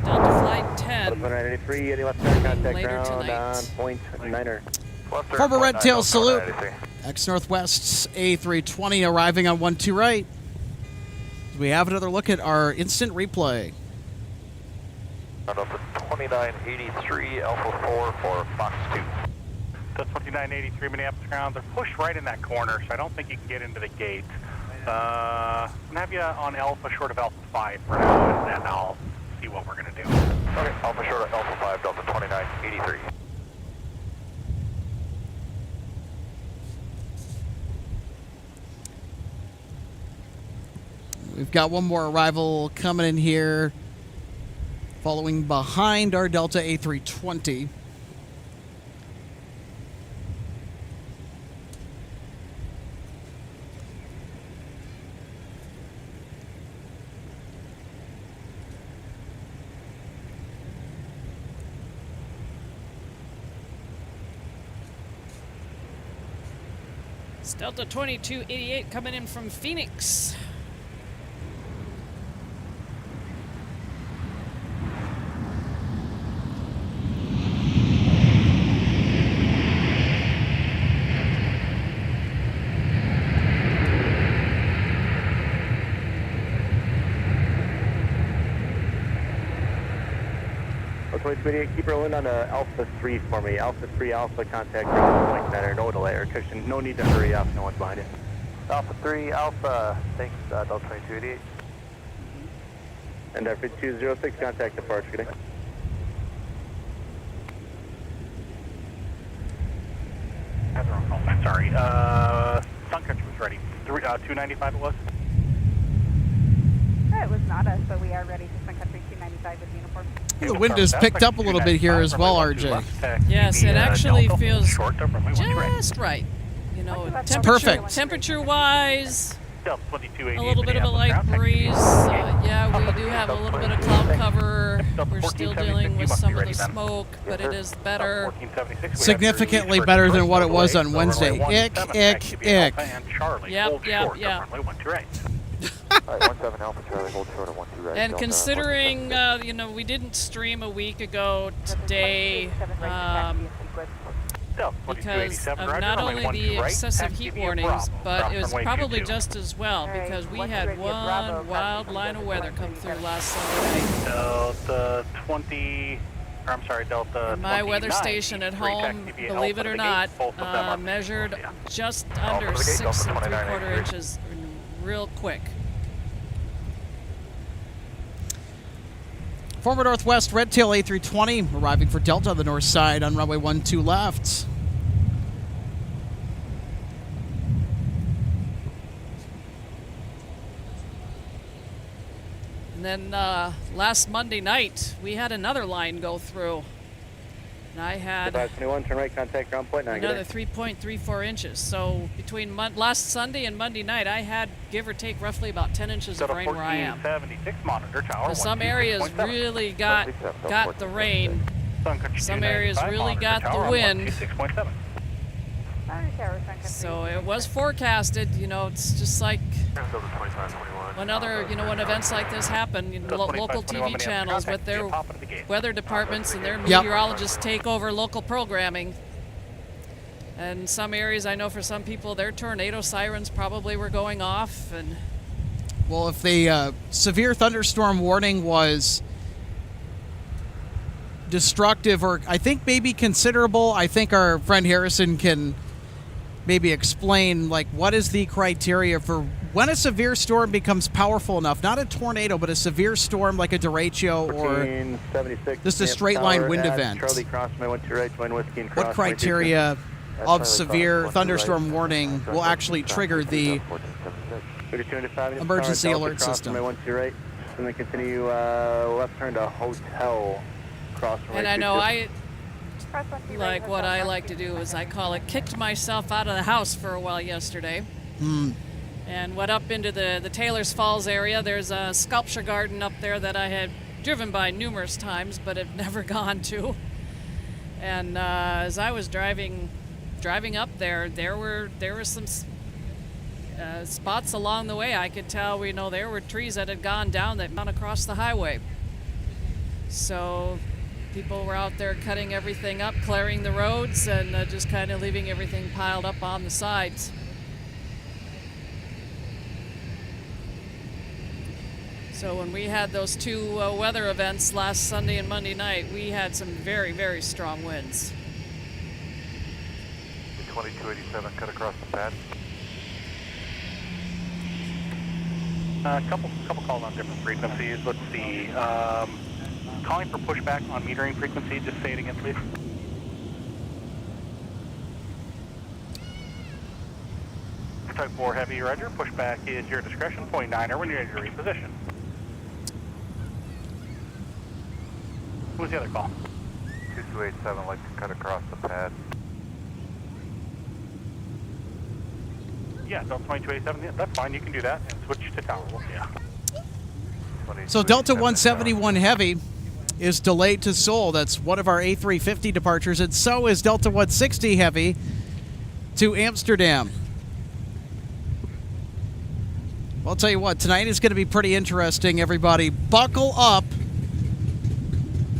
Delta Flight 10 983, any left turn, contact later ground tonight. on point 9er. Former Red Tail salute. Ex-Northwest's A320 arriving on 12 right. We have another look at our instant replay. Alpha 2983, Alpha 4 for Fox 2. The 2983 Minneapolis ground, they're pushed right in that corner, so I don't think you can get into the gate. I'm going to have you on Alpha short of Alpha 5 for now, and then I'll see what we're going to do. Okay, Alpha short of Alpha 5, Delta 2983. We've got one more arrival coming in here, following behind our Delta A320. It's Delta 2288 coming in from Phoenix. Keep rolling on Alpha 3 for me. Alpha 3 Alpha, contact ground point 9er. No delay or cushion. No need to hurry up. No one's behind you. Alpha 3 Alpha, thanks, Delta 2288. And Airfield 206, contact departure. Good day. Oh, sorry. Sun Country was ready. 295 it was? It was not us, but we are ready for Sun Country 295 with uniform. The wind has picked up a little bit here as well, RJ. Yes, it actually feels just right. You know, perfect. Temperature-wise, a a little bit of a light breeze. Yeah, we do have a little bit of cloud cover. We're still dealing with some of the smoke, but it is better. Significantly better than what it was on Wednesday. Ick, ick, ick. Yep. And considering, you know, we didn't stream a week ago today because of not only the excessive heat warnings, but it was probably just as well because we had one wild line of weather come through last Sunday night. Delta 20, or I'm sorry, Delta And my weather station at home, believe it or not, measured just under 6 3/4 inches real quick. Former Northwest Red Tail A320 arriving for Delta on the north side on runway 12 left. And then last Monday night, we had another line go through. And I had 21, turn right, contact ground point 9. another 3.34 inches. So between last Sunday and Monday night, I had, give or take, roughly about 10 inches of rain where I am. So some areas really got the rain. Some areas really got the wind. So it was forecasted. You know, it's just like when events like this happen, you know, local TV channels with their weather departments and their meteorologists take over local programming. And some areas, I know for some people, their tornado sirens probably were going off. And well, if the severe thunderstorm warning was destructive or I think maybe considerable, I think our friend Harrison can maybe explain, like, what is the criteria for when a severe storm becomes powerful enough, not a tornado, but a severe storm like a derecho or just a straight line wind event. What criteria of severe thunderstorm warning will actually trigger the emergency alert system? And then continue left turn to hotel. And I know like what I like to do is I call it kicked myself out of the house for a while yesterday. And went up into the Taylor's Falls area. There's a sculpture garden up there that I had driven by numerous times but have never gone to. And as I was driving up there were some spots along the way. I could tell, there were trees that had gone down across the highway. So people were out there cutting everything up, clearing the roads, and just kind of leaving everything piled up on the sides. So when we had those two weather events last Sunday and Monday night, we had some very, very strong winds. 2287, cut across the pad. A couple calls on different frequencies. Let's see. Calling for pushback on metering frequency. Just say it again, please. Type 4 Heavy, Roger. Pushback is your discretion. 0.9er when you're ready to reposition. Who's the other call? 2287, like to cut across the pad. Yeah, Delta 2287, yeah, that's fine. You can do that and switch to tower. Yeah. So Delta 171 Heavy is delayed to Seoul. That's one of our A350 departures, and so is Delta 160 Heavy to Amsterdam. Well, I'll tell you what, tonight is going to be pretty interesting, everybody. Buckle up.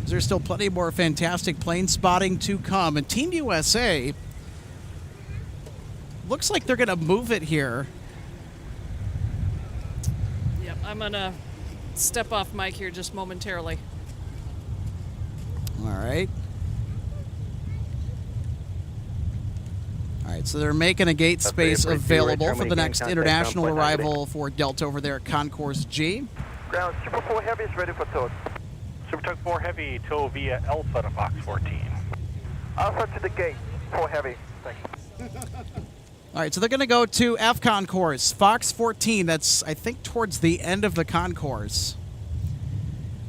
There's still plenty more fantastic plane spotting to come. And Team USA looks like they're going to move it here. Yep, I'm going to step off mic here just momentarily. All right. All right, so they're making a gate space available for the next international arrival for Delta over there at Concourse G. Ground Super 4 Heavy is ready for tow. Super Tug 4 Heavy, tow via Alpha to Fox 14. Alpha to the gate, 4 Heavy. Thank you. All right, so they're going to go to F Concourse, Fox 14. That's, I think, towards the end of the concourse.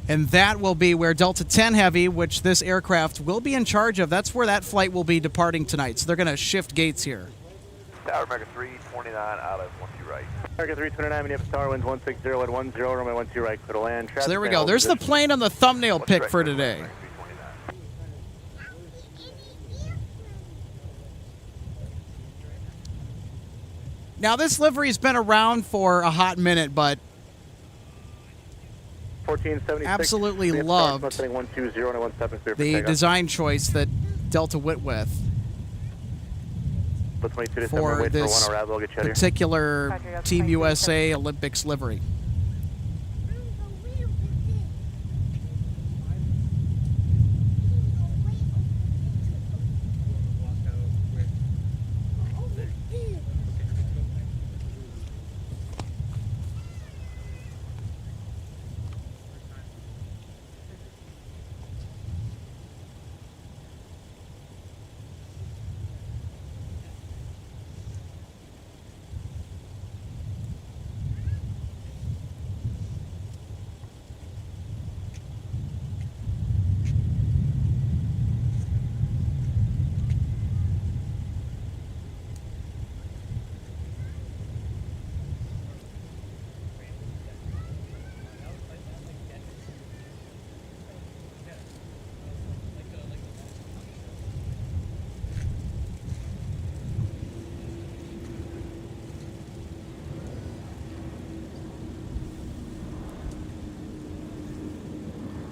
And that will be where Delta 10 Heavy, which this aircraft will be in charge of, that's where that flight will be departing tonight. So they're going to shift gates here. Tower America 329 out of 12 right. America 329, Minneapolis Tower, winds 160 at 10, runway 12 right, clear to land. So there we go. There's the plane on the thumbnail pic for today. Now, this livery's been around for a hot minute, but absolutely loved the design choice that Delta went with for this particular Team USA Olympics livery.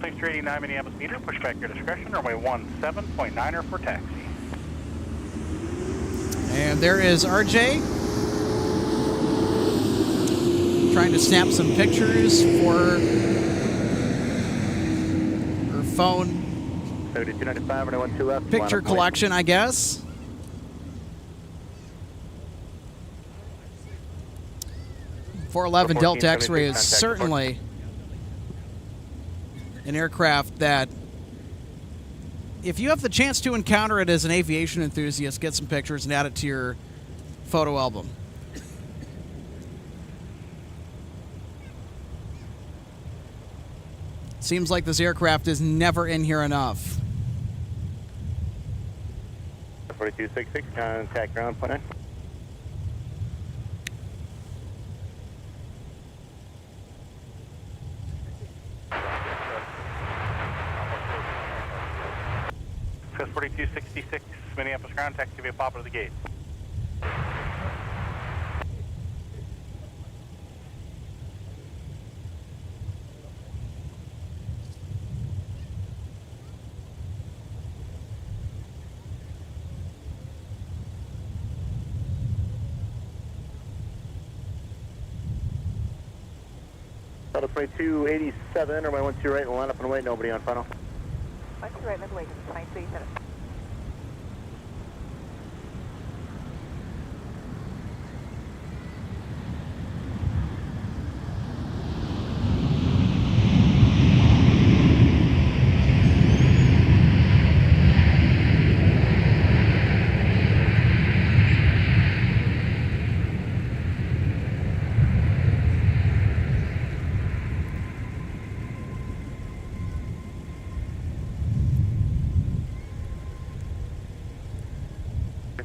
Thanks to 89 Minneapolis meter, push back your discretion, runway 17.9er for taxi. And there is RJ trying to snap some pictures for her phone 7295, runway 12 left. picture collection, I guess. .411 Delta X-Ray is certainly an aircraft that, if you have the chance to encounter it as an aviation enthusiast, get some pictures and add it to your photo album. Seems like this aircraft is never in here enough. 4266, contact ground point 9. Fifth 4266, Minneapolis ground, taxi via Papa to the gate. Delta 2287, or my 12 right, and line up and wait, nobody on final. 12 right, let's wait, 2287.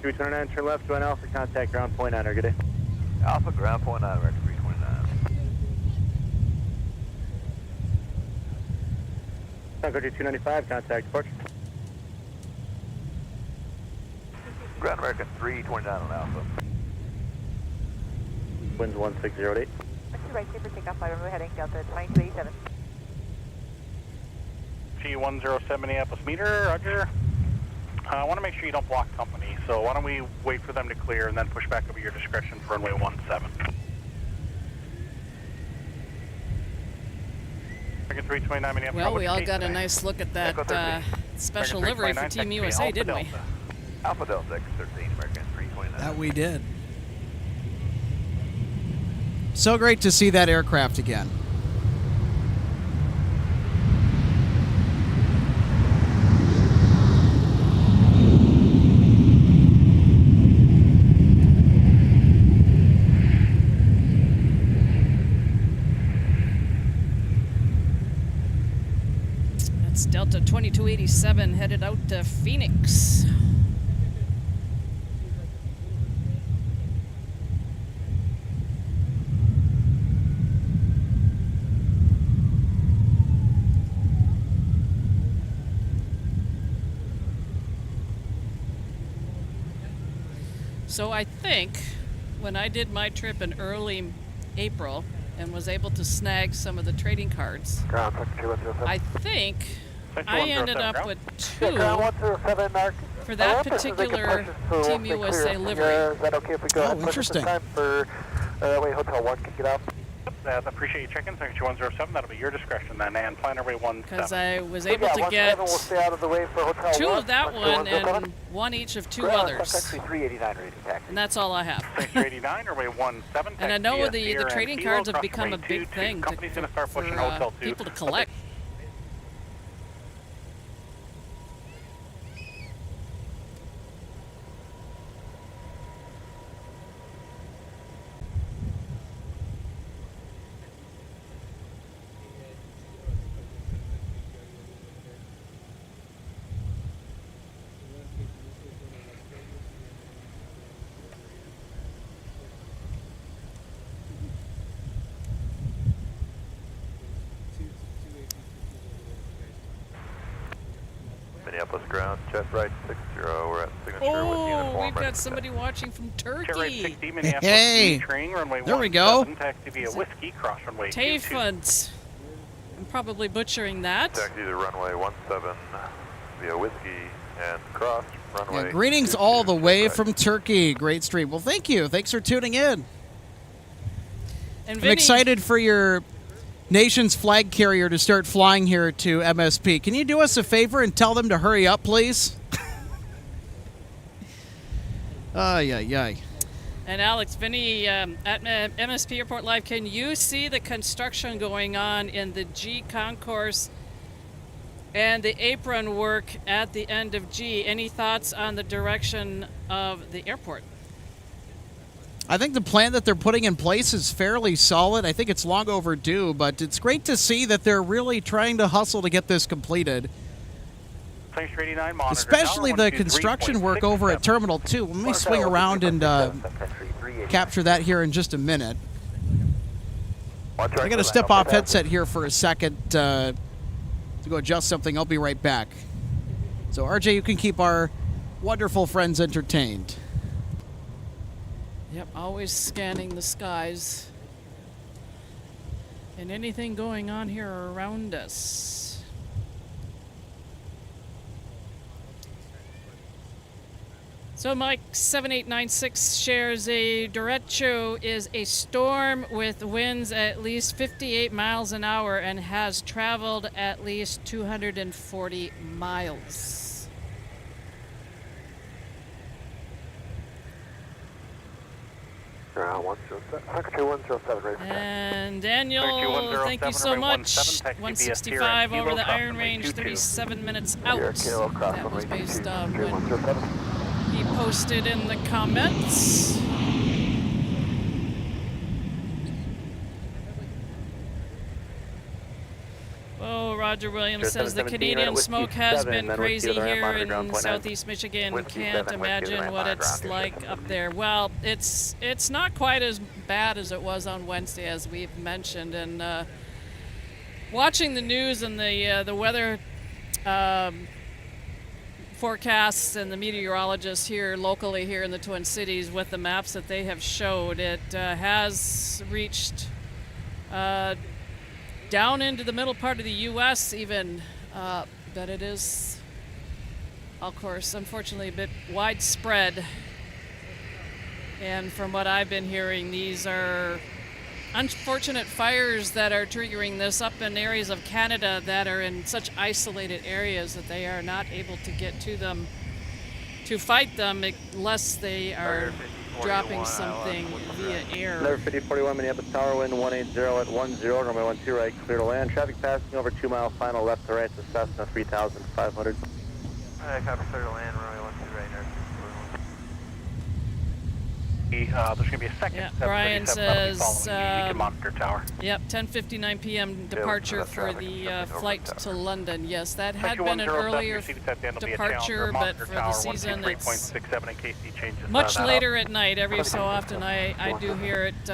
Three 29, turn left, join Alpha, contact ground point 9, good day. Alpha, ground point 9, record 329. Sun Country 295, contact departure. Ground American 329 on Alpha. Winds 1608. 12 right, super takeoff, 5, we're heading Delta 2287. G107 Minneapolis meter, roger. I want to make sure you don't block company, so why don't we wait for them to clear and then push back over your discretion for runway 17. Well, we all got a nice look at that special livery for Team USA, didn't we? Alpha Delta X13, American 329. That we did. So great to see that aircraft again. That's Delta 2287 headed out to Phoenix. So I think when I did my trip in early April and was able to snag some of the trading cards, I think I ended up with 2 for that particular Team USA livery. Is that okay if we go ahead and push interesting. this time for wait, Hotel 1 can get out? I appreciate you checking. Section 107, that'll be your discretion then, and plan our way 17. Because I was able to get 2 of that one and 1 each of 2 others. And that's all I have. Section 89, runway 17. And I know the trading cards have become a big thing for people to collect. Minneapolis ground, jet right 60, we're at signature with uniform. Oh, we've got somebody watching from Turkey. Hey, there we go. Taxi via Whiskey, cross runway Tafant. I'm probably butchering that. Taxi to runway 17 via Whiskey and cross runway. Yeah, greetings all the way from Turkey. Great stream. Well, thank you. Thanks for tuning in. And I'm Vinny, excited for your nation's flag carrier to start flying here to MSP. Can you do us a favor and tell them to hurry up, please? Ay. And Alex, Vinny, at MSP Airport Live, can you see the construction going on in the G concourse and the apron work at the end of G? Any thoughts on the direction of the airport? I think the plan that they're putting in place is fairly solid. I think it's long overdue, but it's great to see that they're really trying to hustle to get this completed. Especially the construction work over at Terminal 2. Let me swing around and capture that here in just a minute. I got to step off headset here for a second to go adjust something. I'll be right back. So, RJ, you can keep our wonderful friends entertained. Yep, always scanning the skies and anything going on here around us. So Mike 7896 shares a derecho is a storm with winds at least 58 miles an hour and has traveled at least 240 miles. And Daniel, thank you so much. 165 over the Iron Range, 37 minutes out. That was based on when he posted in the comments. Oh, Roger Williams says the Canadian smoke has been crazy here in southeast Michigan. Can't imagine what it's like up there. Well, it's not quite as bad as it was on Wednesday, as we've mentioned. And watching the news and the weather forecasts and the meteorologists here locally here in the Twin Cities with the maps that they have showed, it has reached down into the middle part of the U.S. even, but it is, of course, unfortunately a bit widespread. And from what I've been hearing, these are unfortunate fires that are triggering this up in areas of Canada that are in such isolated areas that they are not able to get to them to fight them unless they are dropping something via air. Number 5041 Minneapolis Tower, wind 180 at 10, runway 12 right, clear to land. Traffic passing over 2 mile final left to right to Cessna 3500. Alright, copy, clear to land, runway 12 right, nurse. There's going to be a second. Yeah, Brian says, monitor tower. Yep, 10:59 p.m. departure for the flight to London. Yes, that had been an earlier departure, but for the season it's much later at night. Every so often I do hear it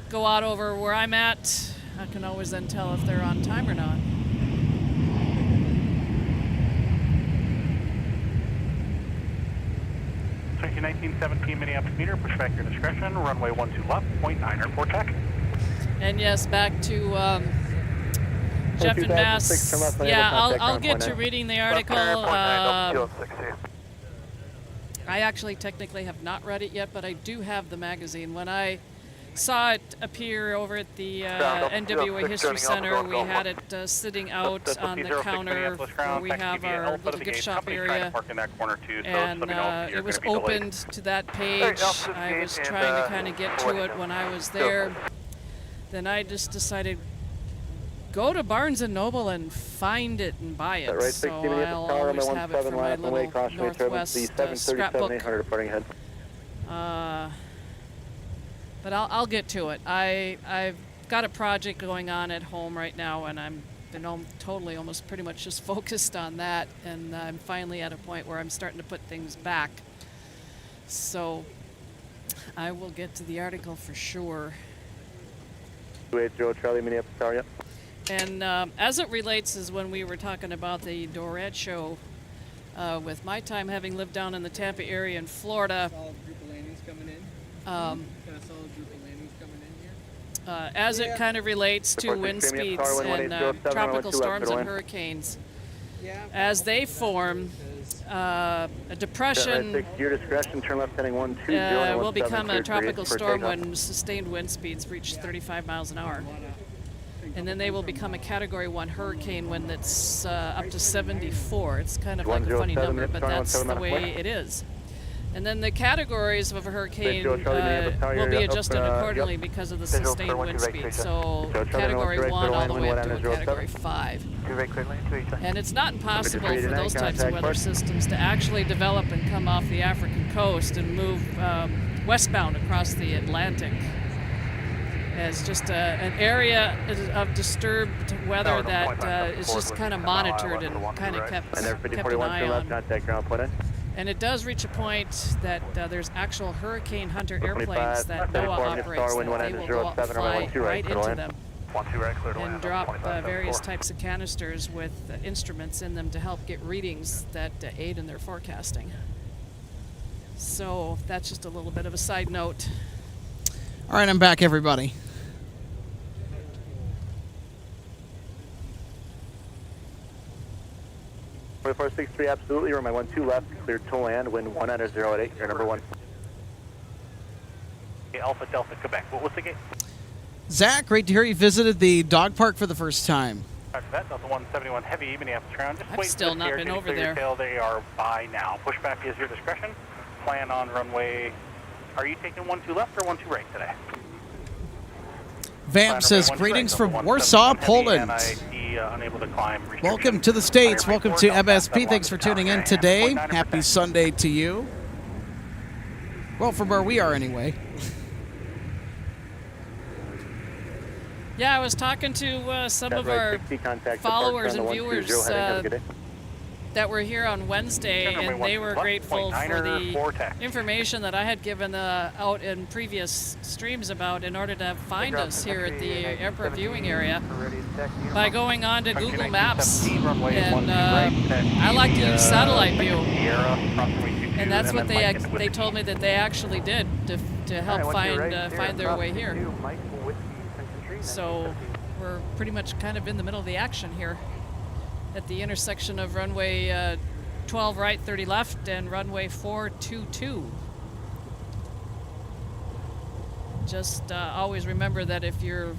go out over where I'm at. I can always then tell if they're on time or not. So 1917 Minneapolis meter, push back your discretion, runway 12 left, 0.9 airport check. And yes, back to Jeff and Mass. Yeah, I'll get to reading the article. I actually technically have not read it yet, but I do have the magazine. When I saw it appear over at the NWA History Center, we had it sitting out on the counter where we have our little gift shop area, and it was opened to that page. I was trying to kind of get to it when I was there. Then I just decided, go to Barnes & Noble and find it and buy it. So I'll always have it for my little Northwest scrapbook. But I'll get to it. I've got a project going on at home right now, and I'm been totally almost pretty much just focused on that, and I'm finally at a point where I'm starting to put things back. So I will get to the article for sure. 280 Charlie, Minneapolis Tower, yep. And as it relates is when we were talking about the Dorad show, with my time having lived down in the Tampa area in Florida. Solid group of landings coming in. Got a solid group of landings coming in here. As it kind of relates to wind speeds and tropical storms and hurricanes, as they form, a depression will become a tropical storm when sustained wind speeds reach 35 miles an hour. And then they will become a Category 1 hurricane when it's up to 74. It's kind of like a funny number, but that's the way it is. And then the categories of a hurricane will be adjusted accordingly because of the sustained wind speed. So Category 1 all the way up to a Category 5. And it's not impossible for those types of weather systems to actually develop and come off the African coast and move westbound across the Atlantic as just an area of disturbed weather that is just kind of monitored and kind of kept an eye on. And it does reach a point that there's actual hurricane hunter airplanes that NOAA operates, that they will go up and fly right into them and drop various types of canisters with instruments in them to help get readings that aid in their forecasting. So that's just a little bit of a side note. All right, I'm back, everybody. 2463, absolutely. Runway 12 left, cleared to land. Wind 190 at 8. You're number 1. Alpha Delta Quebec. What was the gate? Zach, great to hear you visited the dog park for the first time. After that, Delta 171 Heavy, Minneapolis ground. Just I've wait still for the not air been to over clear your there. tail. They are by now. Pushback is your discretion. Plan on runway. Are you taking 12 left or 12 right today? Vamp says, greetings from Warsaw, Poland. Unable to climb. Welcome to the States. Welcome to MSP. Thanks for tuning in today. Happy Sunday to you. Well, from where we are anyway. Yeah, I was talking to some of our followers and viewers that were here on Wednesday, and they were grateful for the information that I had given out in previous streams about in order to find us here at the airport viewing area by going on to Google Maps. And I like to use satellite view. And that's what they told me that they actually did to help find their way here. So we're pretty much kind of in the middle of the action here at the intersection of runway 12 right, 30 left, and runway 422. Just always remember that if you're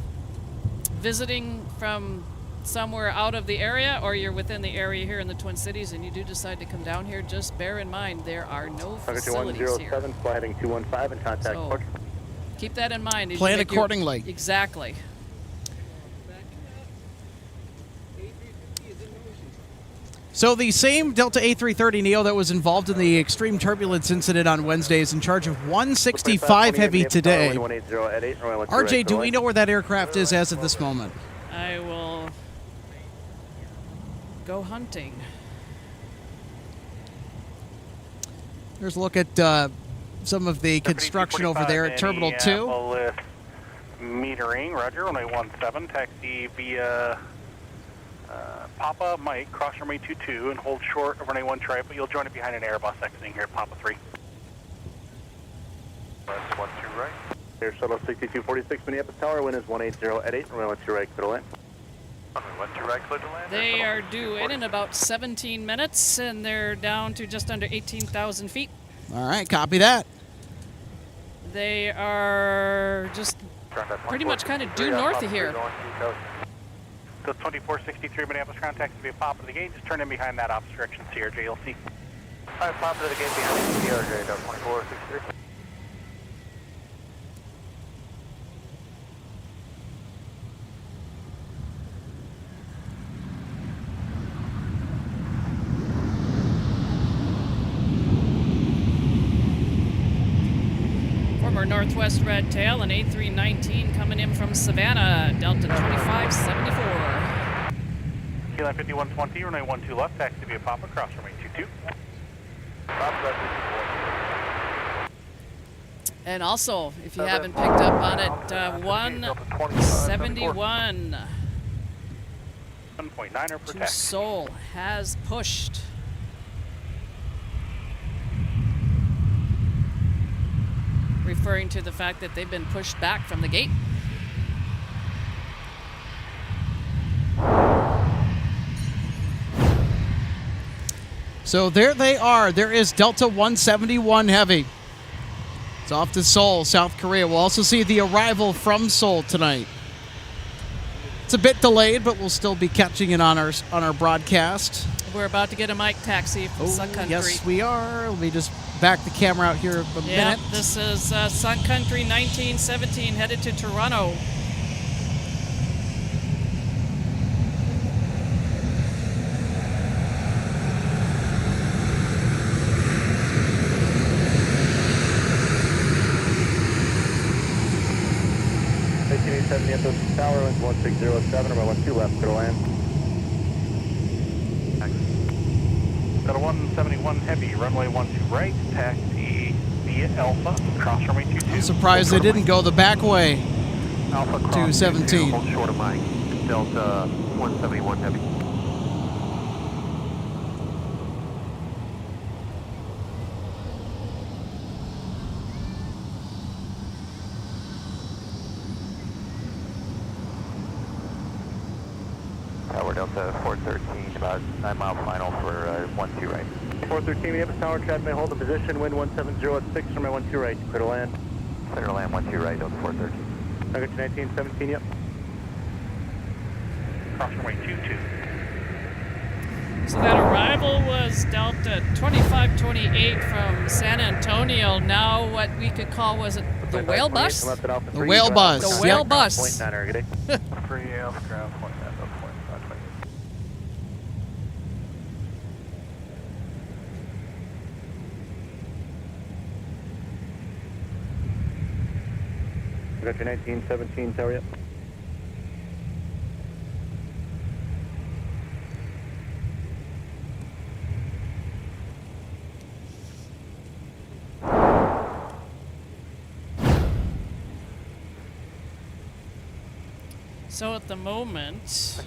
visiting from somewhere out of the area or you're within the area here in the Twin Cities and you do decide to come down here, just bear in mind there are no facilities here. Fly heading 215 and contact so keep that in mind. Plan accordingly. Exactly. So the same Delta A330 Neo that was involved in the extreme turbulence incident on Wednesday is in charge of 165 Heavy today. RJ, do we know where that aircraft is as of this moment? I will go hunting. Here's a look at some of the construction over there at Terminal 2. Metering, roger, runway 17, taxi via Papa Mike, cross runway 22 and hold short of runway 1 try, but you'll join it behind an Airbus exiting here at Papa 3. That's 12 right. Air Shuttle 6246 Minneapolis Tower, wind is 180 at 8, runway 12 right, clear to land. Runway 12 right, clear to land. They are due in about 17 minutes, and they're down to just under 18,000 feet. All right, copy that. They are just pretty much kind of due north of here. So 2463 Minneapolis ground, taxi via Papa to the gate. Just turn in behind that opposite direction, CRJ, you'll see. All right, Papa to the gate behind CRJ, 2463. Former Northwest Red Tail, an A319 coming in from Savannah, Delta 2574. Line 5120, runway 12 left, taxi via Papa, cross runway 22. And also, if you haven't picked up on it, 171 to Seoul has pushed. Referring to the fact that they've been pushed back from the gate. So there they are. There is Delta 171 Heavy. It's off to Seoul, South Korea. We'll also see the arrival from Seoul tonight. It's a bit delayed, but we'll still be catching it on our broadcast. We're about to get a mic taxi from Sun Country. Yes, we are. Let me just back the camera out here a minute. This is Sun Country 1917 headed to Toronto. Minneapolis Tower, wind 1607, runway 12 left, clear to land. Got a 171 Heavy, runway 12 right, taxi via Alpha, cross runway 22. I'm surprised they didn't go the back way. Alpha cross 217. Hold short of Mike, Delta 171 Heavy. We're Delta 413, about 9 mile final for 12 right. 413 Minneapolis Tower, traffic may hold in position, wind 170 at 6, runway 12 right, clear to land. Clear to land 12 right, Delta 413. I got you 1917, yep. Cross runway 22. So that arrival was Delta 2528 from San Antonio. Now what we could call, was it the whale bus? The whale bus. The whale Yep. bus. Point 9, good day. Free Alpha ground, point 9, point 5. I got you 1917, tower, yep. So at the moment,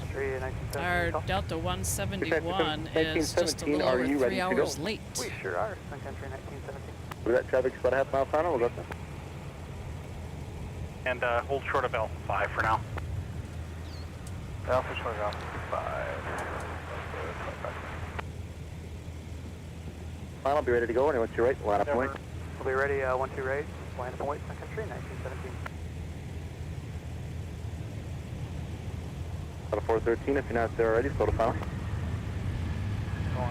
our Delta 171 is just a little over 3 hours late. We sure are, Sun Country 1917. We got traffic about a half mile final, we'll go there. And hold short of Alpha 5 for now. Alpha short of Alpha 5. Final, be ready to go, anyone to your right, line up point. We'll be ready, 12 right, land up and wait, Sun Country 1917. Out of 413, if you're not there already, slow to final. Go on.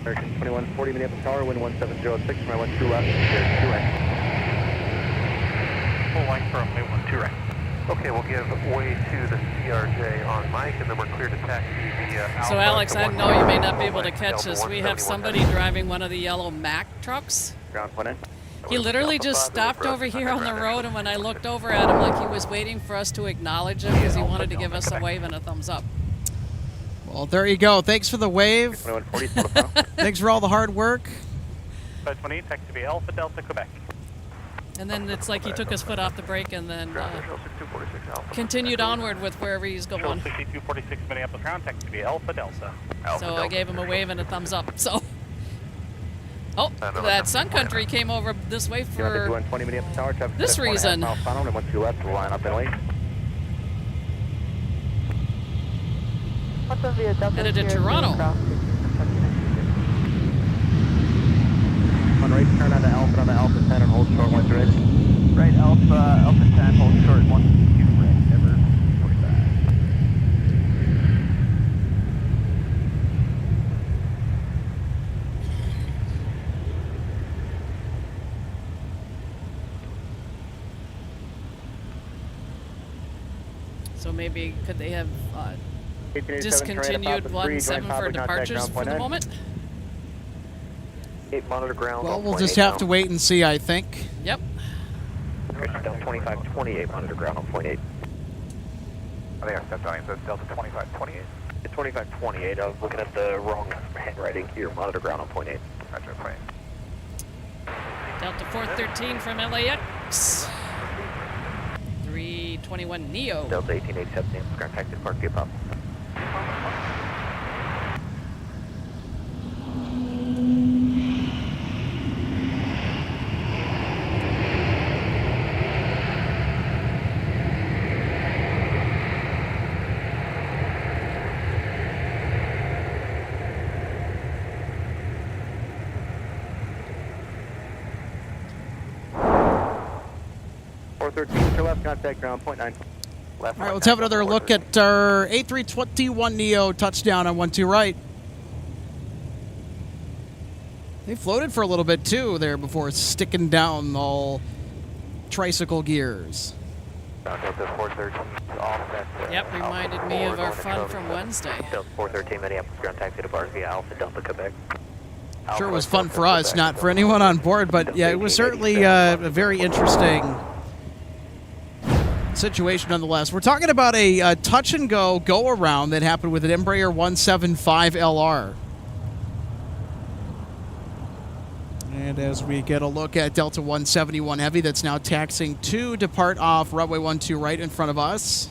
American 2140 Minneapolis Tower, wind 170 at 6, runway 12 left, clear to right. Full line for runway 12 right. Okay, we'll give way to the CRJ on Mike, and then we're clear to taxi via Alpha. So Alex, I know you may not be able to catch Delta this. We have 171. somebody driving one of the yellow Mack trucks. Ground point in. He literally just stopped over here on the road, and when I looked over at him, like he was waiting for us to acknowledge him because he wanted to give us a wave and a thumbs up. Well, there you go. Thanks for the wave. 2140, slow to final. Thanks for all the hard work. 528, taxi via Alpha Delta Quebec. And then it's like he took his foot off the brake and then continued onward with wherever he's Show going. 6246 Minneapolis ground, taxi via Alpha Delta. So I gave him a wave and a thumbs up. So, oh, that Sun Country came over this way for 120 Minneapolis Tower, traffic this reason. mile final, and 12 left, we'll line up and wait. Headed to Toronto. On right, turn on the Alpha 10 and hold short 1 right. Right, Alpha 10, hold short 1 2 right, ever 45. So maybe could they have 1887, discontinued 1-7 for departures for the moment? 8 monitor ground. Well, we'll just have to wait and see, I think. Yep. Delta 2528 monitor ground on point 8. I think I stepped on it, so it's Delta 2528. It's 2528, I was looking at the wrong handwriting here, monitor ground on point 8. Roger, point 8. Delta 413 from LAX. 321 Neo. Delta 1887, ground taxi park, get up. to left, contact ground, point 9. All right, let's have another look at our A321 Neo touchdown on 12 right. They floated for a little bit too there before sticking down all tricycle gears. Yep, reminded me of our fun from Wednesday. 413 Minneapolis ground taxi to bars via Alpha Delta Quebec. Sure, it was fun for us, not for anyone on board, but yeah, it was certainly a very interesting situation nonetheless. We're talking about a touch and go around that happened with an Embraer 175 LR. And as we get a look at Delta 171 Heavy, that's now taxiing to depart off runway 12 right in front of us.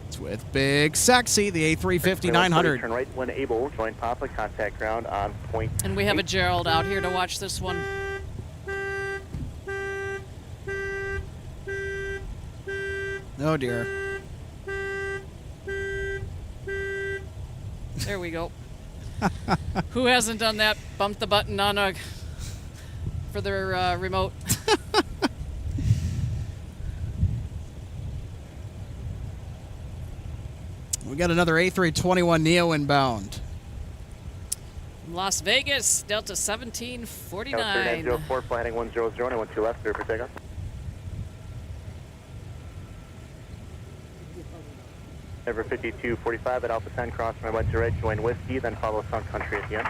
It's with Big Sexy, the A350-900. Turn right when able, join Papa, contact ground on point. And we have a Gerald out here to watch this one. Oh, dear. There we go. Who hasn't done that? Bump the button on for their remote. We got another A321neo inbound. Las Vegas, Delta 1749. 3904, flight heading 100, and 12 left, clear for takeoff. Ever 5245 at Alpha 10, cross runway 12 right, join Whiskey, then follow Sun Country at the end.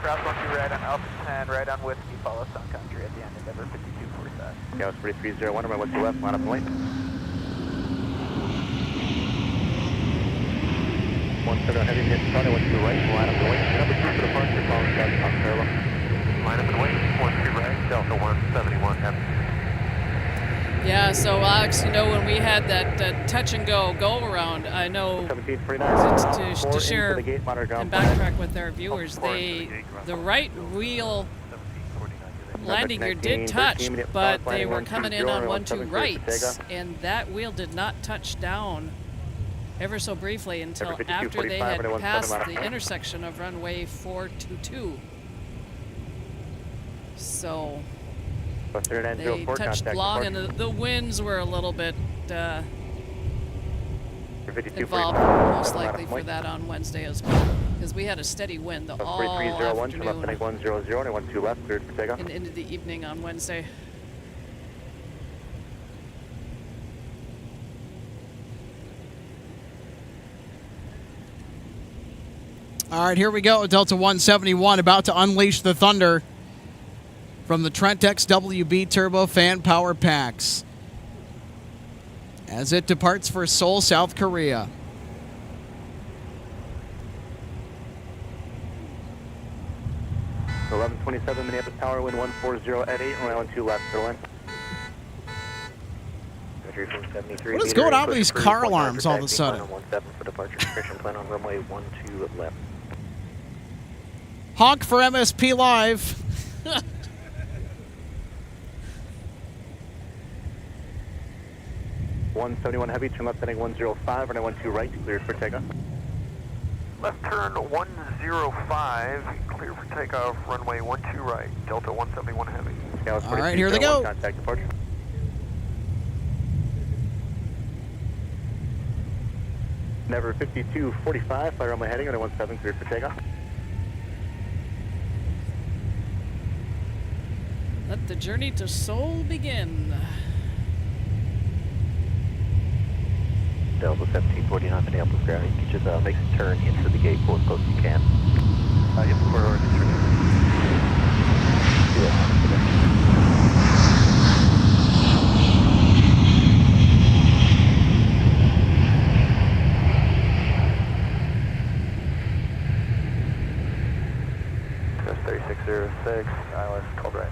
Cross 12 right on Alpha 10, right on Whiskey, follow Sun Country at the end, Endeavor 5245. Gauss 4301, runway 12 left, line up and wait. 17 heavy, hit front, 12 right, line up and wait. Number 2 for departure, following south on parallel. Line up and wait, 12 right, Delta 171 heavy. Yeah, so Alex, you know, when we had that touch and go around, I know to share and backtrack with our viewers, the right wheel landing gear did touch, but they were coming in on 1-2 rights, and that wheel did not touch down ever so briefly until after they had passed the intersection of runway 422. So they touched long, and the winds were a little bit involved, most likely for that on Wednesday as well, because we had a steady wind all afternoon and into the evening on Wednesday. All right, here we go. Delta 171 about to unleash the thunder from the Trent XWB Turbofan Power Packs as it departs for Seoul, South Korea. So 1127 Minneapolis Tower, wind 140 at 8, runway 12 left, clear line. What is going on with these car alarms all of a sudden? For departure, plan on runway 12 left. Honk for MSP Live. 171 heavy, turn left heading 105, runway 12 right, cleared for takeoff. Left turn 105, clear for takeoff, runway 12 right, Delta 171 heavy. All right, here they go. Contact departure. Never 5245, fly runway heading, runway 17, cleared for takeoff. Let the journey to Seoul begin. Delta 1749 Minneapolis ground. You can just make a turn into the gate, pull as close as you can. Yep, corridor turn. That's 3606, ILS called right.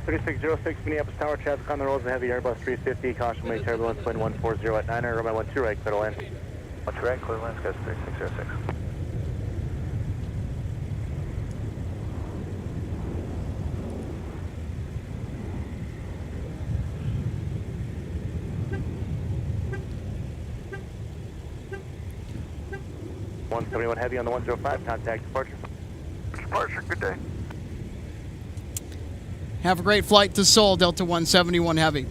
3606 Minneapolis Tower, traffic on the rolls, and heavy Airbus 350, caution wind turbulence, wind 140 at 9, runway 12 right, clear to land. 12 right, clear to land, skies 3606. .171 heavy on the 105, contact departure. Departure, good day. Have a great flight to Seoul, Delta 171 Heavy.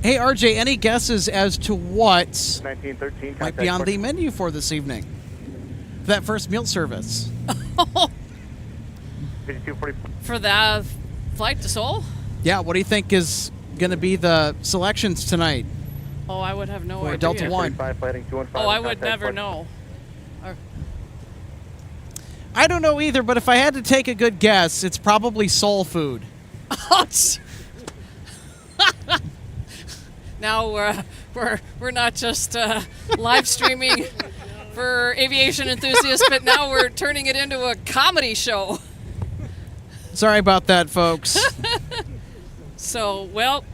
Hey, RJ, any guesses as to what 1913, might be on the menu for this evening? That first meal service. 5240. For the flight to Seoul? Yeah, what do you think is going to be the selections tonight? Oh, I would have no For idea. Delta 1. Oh, I would never know. I don't know either, but if I had to take a good guess, it's probably soul food. Now we're not just live streaming for aviation enthusiasts, but now we're turning it into a comedy show. Sorry about that, folks. So, well,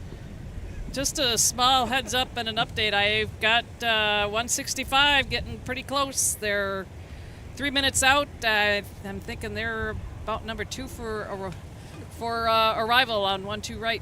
just a small heads up and an update. I've got 165 getting pretty close. They're 3 minutes out. I'm thinking they're about number 2 for arrival on 12 right.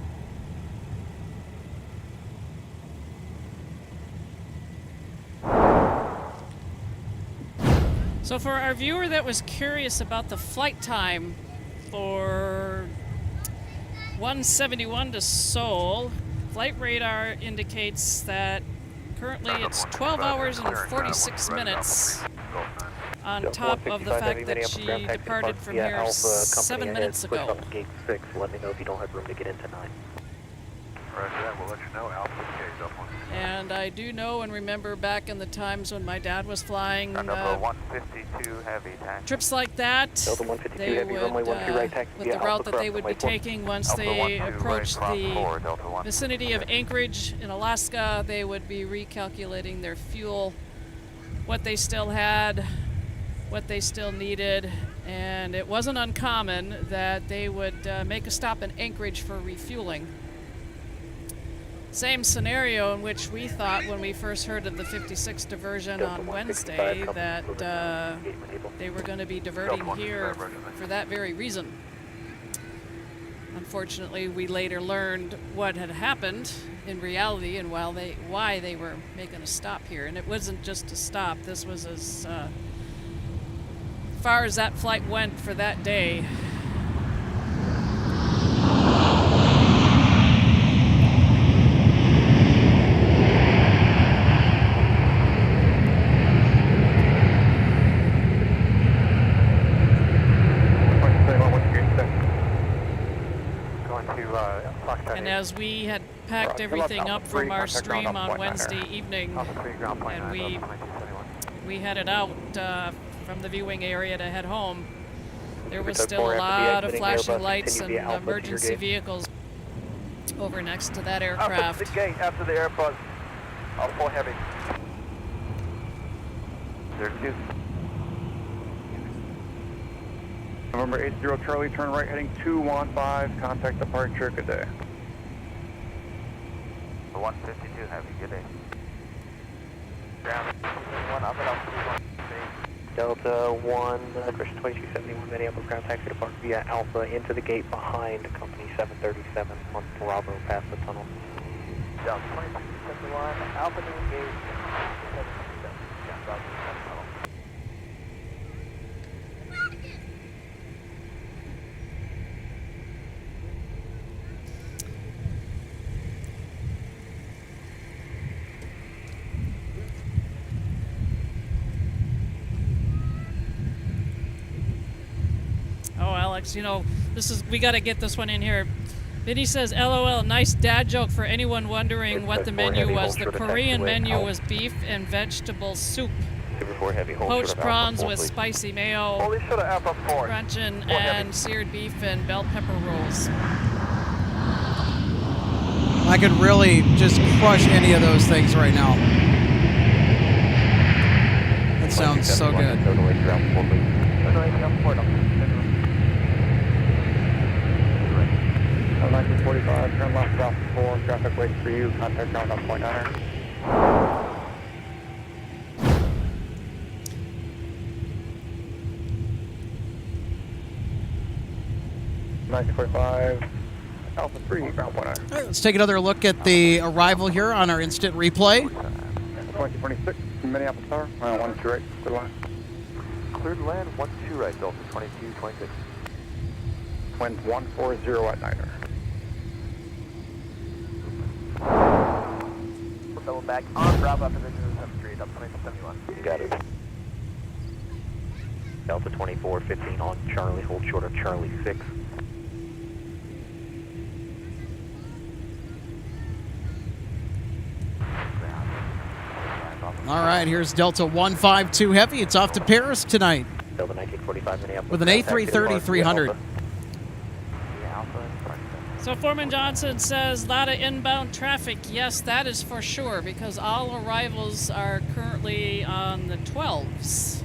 So for our viewer that was curious about the flight time for 171 to Seoul, flight radar indicates that currently it's 12 hours and 46 minutes on top of the fact that she departed from here 7 minutes ago. Gate 6, let me know if you don't have room to get into 9. Roger that, we'll let you know. Alpha gate up 1. And I do know and remember back in the times when my dad was flying Number 152 heavy taxi. trips like that, Delta 152 they heavy, runway would, 12 right taxi with via the route Alpha that they cross would be runway 4. taking once Alpha they 12 right approached cross the 4, Delta 1. vicinity of Anchorage in Alaska, they would be recalculating their fuel, what they still had, what they still needed, and it wasn't uncommon that they would make a stop in Anchorage for refueling. Same scenario in which we thought when we first heard of the 56 diversion on Wednesday that they were going to be diverting here for that very reason. Unfortunately, we later learned what had happened in reality and why they were making a stop here. And it wasn't just a stop. This was as far as that flight went for that day. And as we had packed everything up from our stream on Wednesday evening, and we headed out from the viewing area to head home, there was still a lot of flashing lights and emergency vehicles over next to that aircraft. After the gate, after the Airbus, Alpha heavy. There's 2. November 80 Charlie, turn right heading 215, contact departure, good day. 152 heavy, good day. Ground 1 up and up, Delta 1, Christian 2271, Minneapolis ground taxi depart via Alpha into the gate behind company 737 on Bravo past the tunnel. Delta 2271, Alpha to engage 737, yeah, Bravo past the tunnel. Oh, Alex, you know, we got to get this one in here. Vinny says, LOL, nice dad joke for anyone wondering what the menu was. The Korean menu was beef and vegetable soup. Poached prawns with spicy mayo, crunchin', and seared beef and bell pepper rolls. I could really just crush any of those things right now. That sounds so good. 1945, turn left south 4, traffic waits for you, contact ground on point 9er. 1945, Alpha 3, ground point 9. All right, let's take another look at the arrival here on our instant replay. 2026, Minneapolis Tower, 12 right, clear line. Cleared land, 12 right, Delta 2226. Wind 140 at 9er. We're double back on Bravo after the news, 73, Delta 2271. Got it. Delta 2415 on Charlie, hold short of Charlie 6. All right, here's Delta 152 Heavy. It's off to Paris tonight Delta 1945 Minneapolis. with an A330-300. So Foreman Johnson says, a lot of inbound traffic. Yes, that is for sure, because all arrivals are currently on the 12s.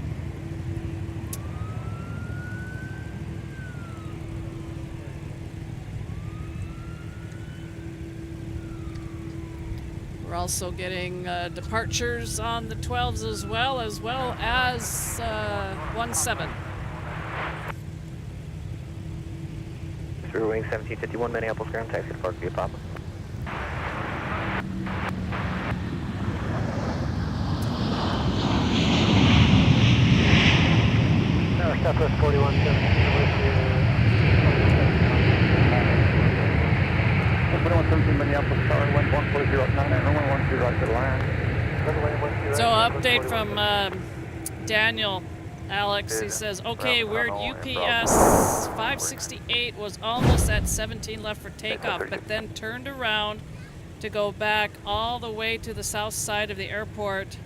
We're also getting departures on the 12s as well as 17. Through wing 1751, Minneapolis ground taxi to Park via Papa. Southwest 4117 Minneapolis, tower, wind 140 up 99, runway 12 right to the line. So update from Daniel, Alex. He says, okay, weird. UPS 568 was almost at 17 left for takeoff, but then turned around to go back all the way to the south side of the airport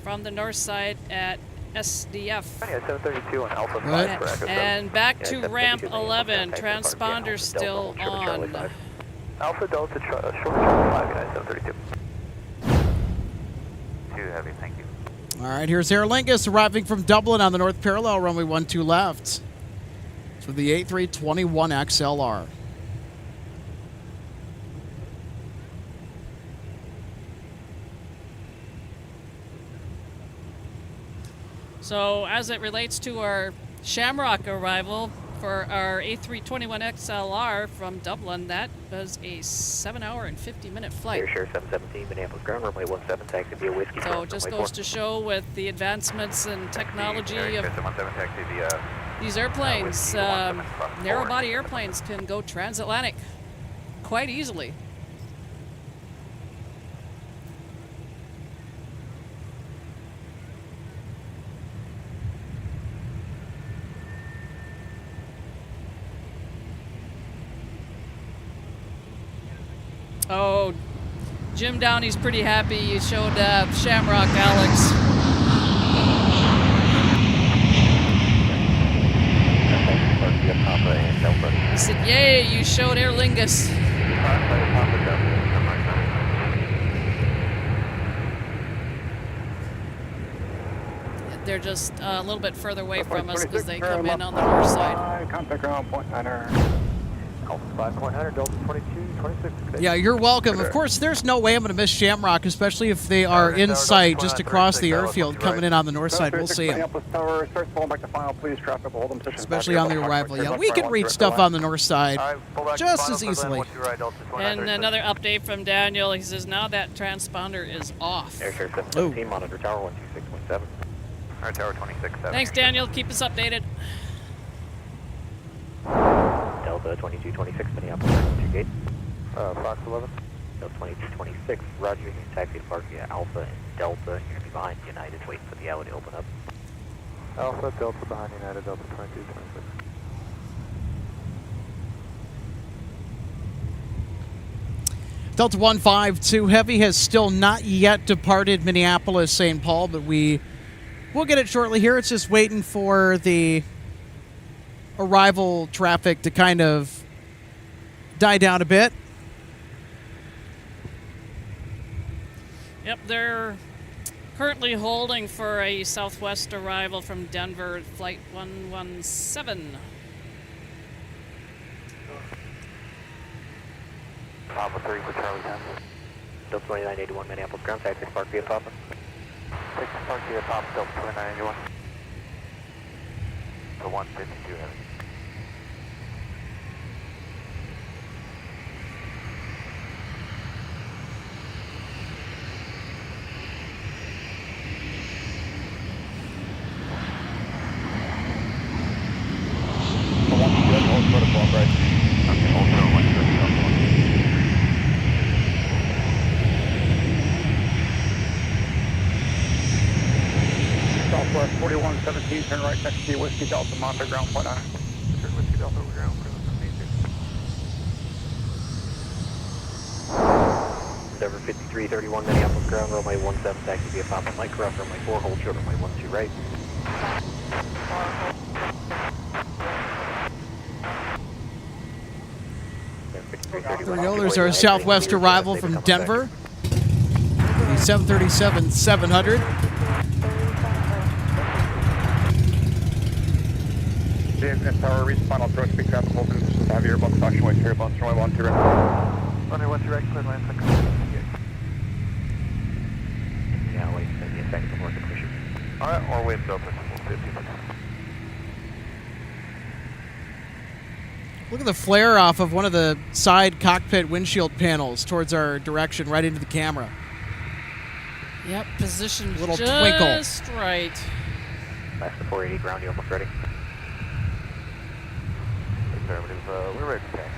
from the north side at SDF. 732 on Alpha 5. And back to ramp 11. Transponder still on. Alpha Delta short Charlie 5, United 732. Too heavy, thank you. All right, here's Aer Lingus arriving from Dublin on the north parallel, runway 12 left. For the A321XLR. So as it relates to our Shamrock arrival for our A321XLR from Dublin, that was a 7-hour and 50-minute flight. Air 717, Minneapolis ground, runway 17, taxi via whiskey. So it just goes to show with the advancements and technology of these airplanes, narrow-body airplanes can go transatlantic quite easily. Oh, Jim Downey's pretty happy you showed Shamrock, Alex. He said, yay, you showed Aer Lingus. They're just a little bit further away from us because they come in on the north side. Contact ground, point 9er. 5.9, Delta 22, 26. Yeah, you're welcome. Of course, there's no way I'm going to miss Shamrock, especially if they are in sight just across the airfield coming in on the north side. We'll see them. Especially on the arrival. Yeah, we can reach stuff on the north side just as easily. And another update from Daniel. He says now that transponder is off. Air 717, monitor tower 126.7. Our tower 26.7. Thanks, Daniel. Keep us updated. Delta 2226, Minneapolis, 2 gate. Fox 11. Delta 2226, roger, you can taxi to park via Alpha and Delta. You're going to be behind United, waiting for the alley to open up. Alpha, Delta behind United, Delta 2226. Delta 152 Heavy has still not yet departed Minneapolis, St. Paul, but we'll get it shortly here. It's just waiting for the arrival traffic to kind of die down a bit. Yep, they're currently holding for a Southwest arrival from Denver, flight 117. Papa 3 for Charlie 10. Delta 2981, Minneapolis ground, taxi to park via Papa. Taxi to park via Papa, Delta 2981. The 152 heavy. Southwest 4117, turn right next to Whiskey Delta, monitor ground point 9. Turn Whiskey Delta over ground, 4117. Denver 5331, Minneapolis ground, runway 17, taxi via Papa Mike, runway 4, hold short, runway 12 right. There we go. There's our Southwest arrival from Denver. The 737-700. And tower reach final approach, big traffic open, have your bus function with your bus, runway 12 right. Runway 12 right, clear line, second. Yeah, wait, maybe a second before the pusher. Alright, or wait, Delta 50. Look at the flare off of one of the side cockpit windshield panels towards our direction, right into the camera. Yep, position Little just twinkle. right. Back to 480 ground, you almost ready? affirmative. We're ready to taxi.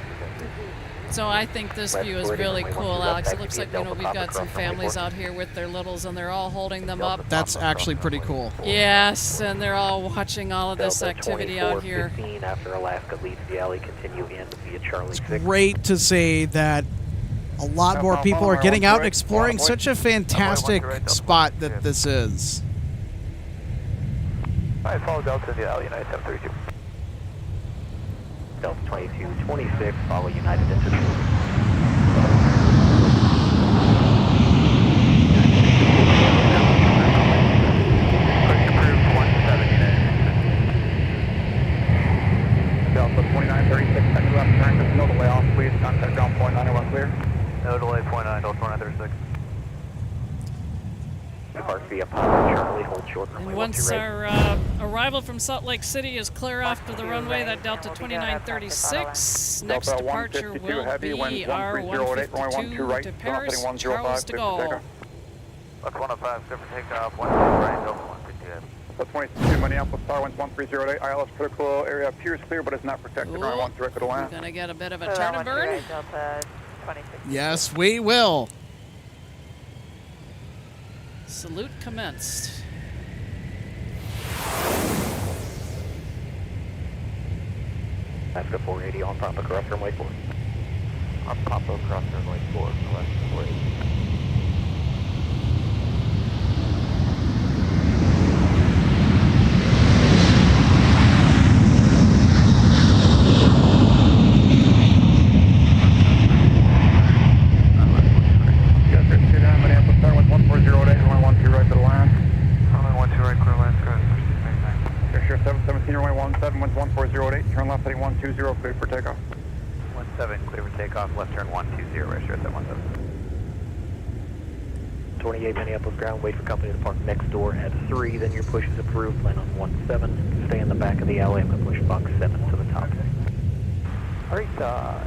So I think this view is really cool, Alex. It looks like, you know, we've got some families out here with their littles, and they're all holding them up. That's actually pretty cool. Yes, and they're all watching all of this Delta activity out here. 2415 after Alaska leads the alley, continue in via Charlie It's 6. great to see that a lot more people are getting out and exploring such a fantastic spot that this is. Alright, follow Delta in the alley, United 732. Delta 2226, follow United into the Push approved 17 United. Delta 2936, second left turn, just no delay off, please. Contact ground point 901 clear. No delay, point 9, Delta 2936. Depart via Papa Charlie, hold short runway. And once our arrival from Salt Lake City is clear off to the runway, that Delta 2936, next departure will be our 152 to Paris, Charles de Gaulle. Left 105, clear for takeoff, 1 right, Delta 150. Delta 22, Minneapolis, star winds 1308, ILS critical area appears clear but is not protected. Runway 1 direct to the We're land. going to get a bit of a turn and burn. Yes, we will. Salute commenced. Alaska 480 on Papa cross runway 4. On Papa cross runway 4, Alaska 480. Minneapolis, star winds 1408, runway 12 right to the land. Runway 12 right, clear land, sky. Airshare 717, runway 17, winds 1408, turn left heading 120, clear for takeoff. 17, clear for takeoff, left turn 120, airshare 717. 28 Minneapolis ground, wait for company to park next door at 3, then your push is approved, land on 17, stay in the back of the alley, I'm going to push Fox 7 to the top. Alright,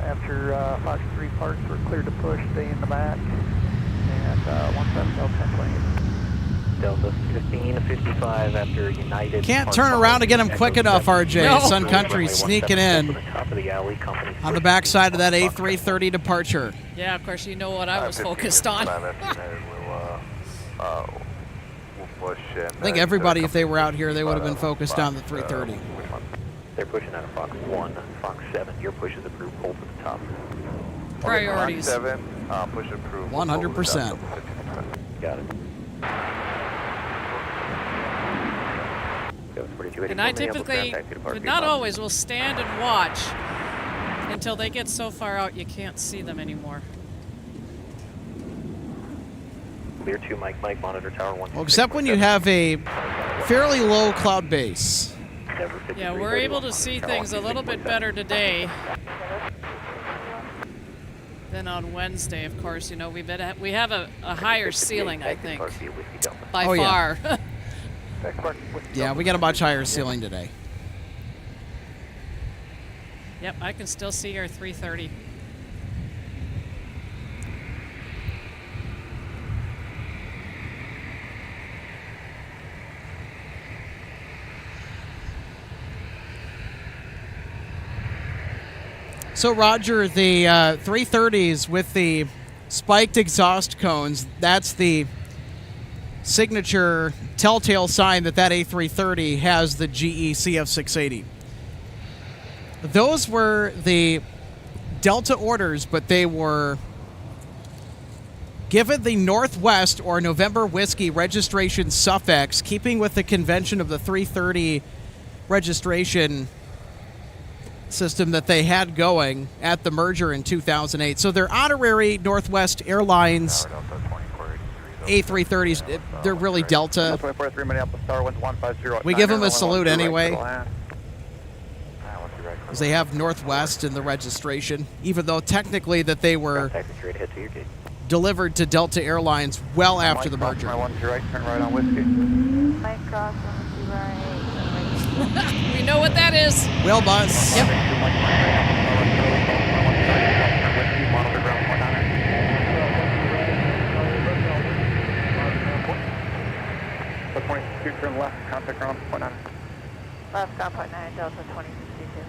after Fox 3 parks, we're cleared to push, stay in the back, and 17, Delta 1028. Delta 1555 after United. Can't turn around to get him quick enough, RJ. No. Sun Country sneaking in Top of the alley, company on the backside of that A330 departure. Yeah, of course, you know what I was focused on. We'll push I think everybody, if they were out here, they would have been focused on the 330. They're pushing out of Fox 1, Fox 7. Your push is approved, hold to the top. Priorities. Fox 7, push approved. 100%. Got it. And I typically, but not always, will stand and watch until they get so far out you can't see them anymore. Clear 2, Mike, monitor tower 1. Well, except when you have a fairly low cloud base. Yeah, we're able to see things a little bit better today than on Wednesday, of course. You know, we have a higher ceiling, I think, by far. Yeah. Yeah, we got a much higher ceiling today. Yep, I can still see our 330. So, Roger, the 330s with the spiked exhaust cones, that's the signature telltale sign that that A330 has the GE CF680. Those were the Delta orders, but they were given the Northwest or November Whiskey registration suffix, keeping with the convention of the 330 registration system that they had going at the merger in 2008. So they're honorary Northwest Airlines A330s. They're really Delta. We give them a salute anyway, because they have Northwest in the registration, even though technically that they were delivered to Delta Airlines well after the merger. Turn right on Whiskey. Mike cross, 1 right. We know what that is. Whale bus. Yep. So 22, turn left, contact ground point 9. Left, ground point 9, Delta 2062.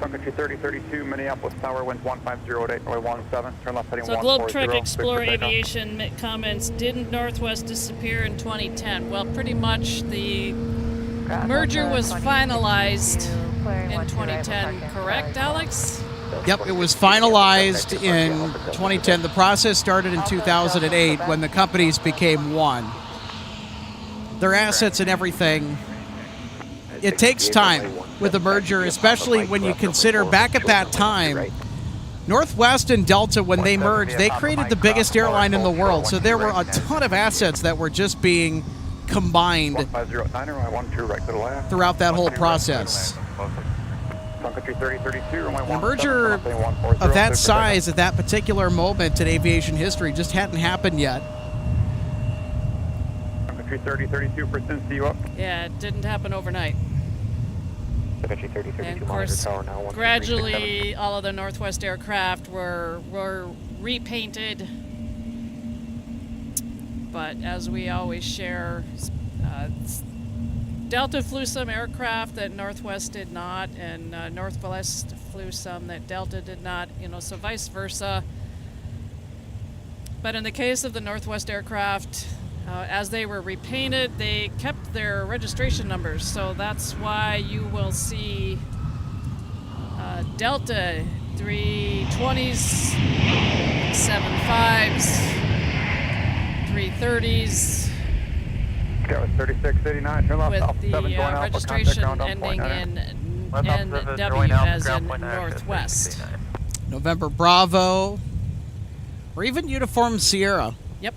Sun Country 3032, Minneapolis Tower, winds 1508, runway 17, turn left heading So 140. Globe Trek Explorer Victor takeoff. Aviation comments, didn't Northwest disappear in 2010? Well, pretty much the merger was finalized in 2010, correct, Alex? Yep, it was finalized in 2010. The process started in 2008 when the companies became one. Their assets and everything. It takes time with a merger, especially when you consider back at that time, Northwest and Delta, when they merged, they created the biggest airline in the world. So there were a ton of assets that were just being combined throughout that whole process. A merger of that size at that particular moment in aviation history just hadn't happened yet. 3032 for Cincy, up. Yeah, it didn't happen overnight. And of course, now, gradually all of the Northwest aircraft were repainted. But as we always share, Delta flew some aircraft that Northwest did not, and Northwest flew some that Delta did not, you know, so vice versa. But in the case of the Northwest aircraft, as they were repainted, they kept their registration numbers, so that's why you will see Delta 320s, 75s, 330s, That was 3689, turn left, with Alpha 7, the join Alpha, registration contact ground ending 1.9. in NW as in Northwest. November Bravo, or even Uniform Sierra. Yep.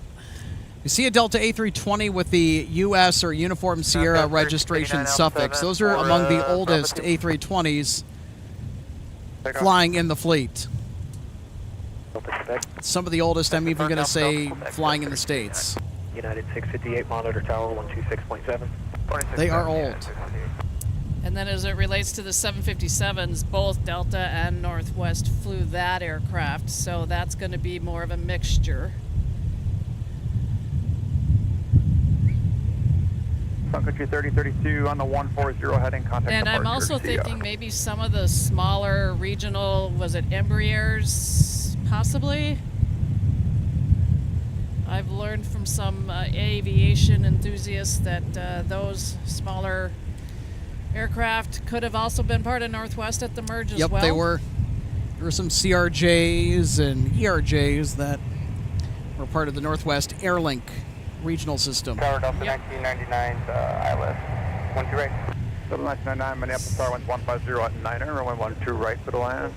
You see a Delta A320 with the US or Uniform Sierra registration suffix. Those are among the oldest A320s flying in the fleet. Some of the oldest, I'm even going to say, flying in the States. United 658, monitor tower 126.7. They are old. And then as it relates to the 757s, both Delta and Northwest flew that aircraft, so that's going to be more of a mixture. Sun Country 3032 on the 140 heading, contact And I'm departure, also see ya. thinking maybe some of the smaller regional, was it Embraers, possibly? I've learned from some aviation enthusiasts that those smaller aircraft could have also been part of Northwest at the merge as well. Yep, they were. There were some CRJs and ERJs that were part of the Northwest Airlink regional system. Tower Delta 1999, ILS. 1 2 right. Delta 1999, Minneapolis Tower winds 150 at 9er, runway 12 right for the land.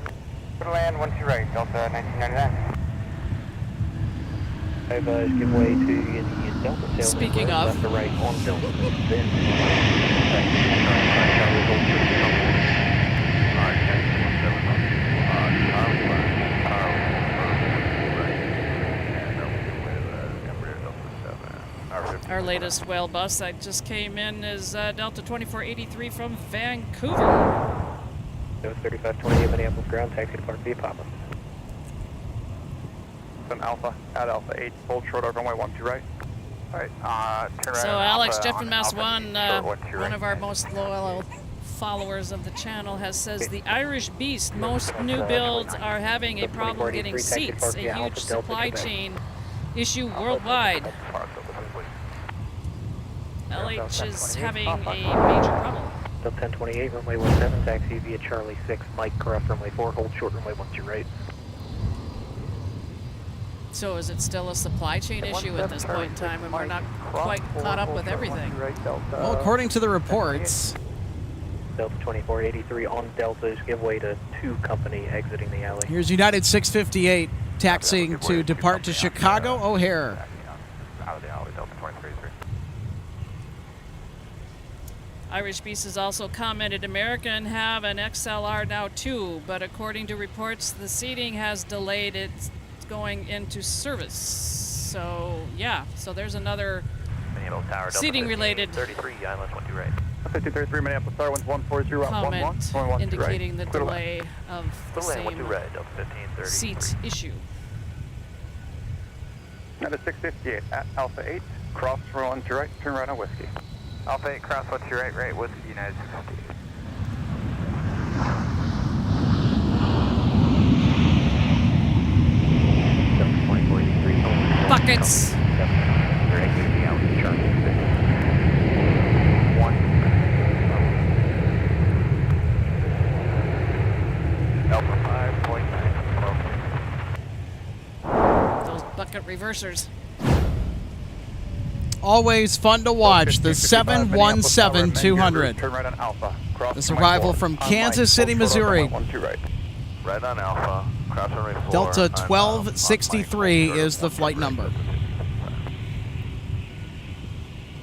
For the land, 1 2 right, Delta 1999. I've give way to the Delta sail. Speaking of. Left to right on Delta. Then Our latest whale bus that just came in is Delta 2483 from Vancouver. That was 3528 Minneapolis ground, taxi to Park via Papa. Sun Alpha, at Alpha 8, hold short over runway 12 right. Alright, turn right. So on Alex, Alpha, Jeff and Mass Alpha, One, short 12 one right. of our most loyal followers of the channel, says the Irish Beast, most new builds are having a problem getting seats, a huge supply chain issue worldwide. LH is having a major problem. Delta 1028, runway 17, taxi via Charlie 6, Mike, cross runway 4, hold short runway 12 right. So is it still a supply chain issue at this point in time, and we're not quite caught up with everything? Well, according to the reports, Delta 2483 on Deltas, give way to 2 company exiting the alley. here's United 658 taxiing to depart to Chicago O'Hare. Out of the alley, Delta 2333. Irish Beast has also commented, American have an XLR now too, but according to reports, the seating has delayed its going into service. So yeah, so there's another seating related 33, ILS 12 right. 1533 Minneapolis Tower winds 140 at 11, comment runway 12 indicating the right. Clear to delay of the same right, Delta 1533. seat issue. United 658 at Alpha 8, cross runway 12 right, turn right on Whiskey. Alpha 8, cross 12 right, right, Whiskey, United 658. rockets. Alpha 5.9. Those bucket reversers. Always fun to watch, the 717-200. Turn right on Alpha. This arrival from Kansas City, Missouri. Right on Alpha. Cross runway 4. Delta 1263 is the flight number.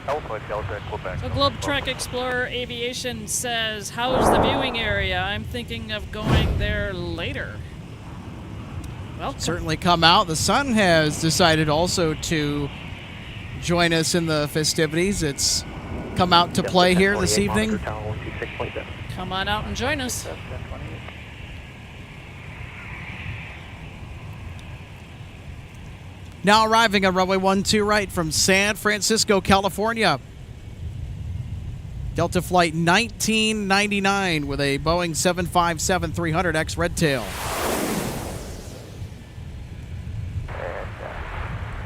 Alpha Delta Quebec. So Globe Trek Explorer Aviation says, how's the viewing area? I'm thinking of going there later. Well, Certainly come out. The sun has decided also to join us in the festivities. It's come out to play here this evening. come on out and join us. Now arriving on runway 12 right from San Francisco, California. Delta Flight 1999 with a Boeing 757-300X Red Tail.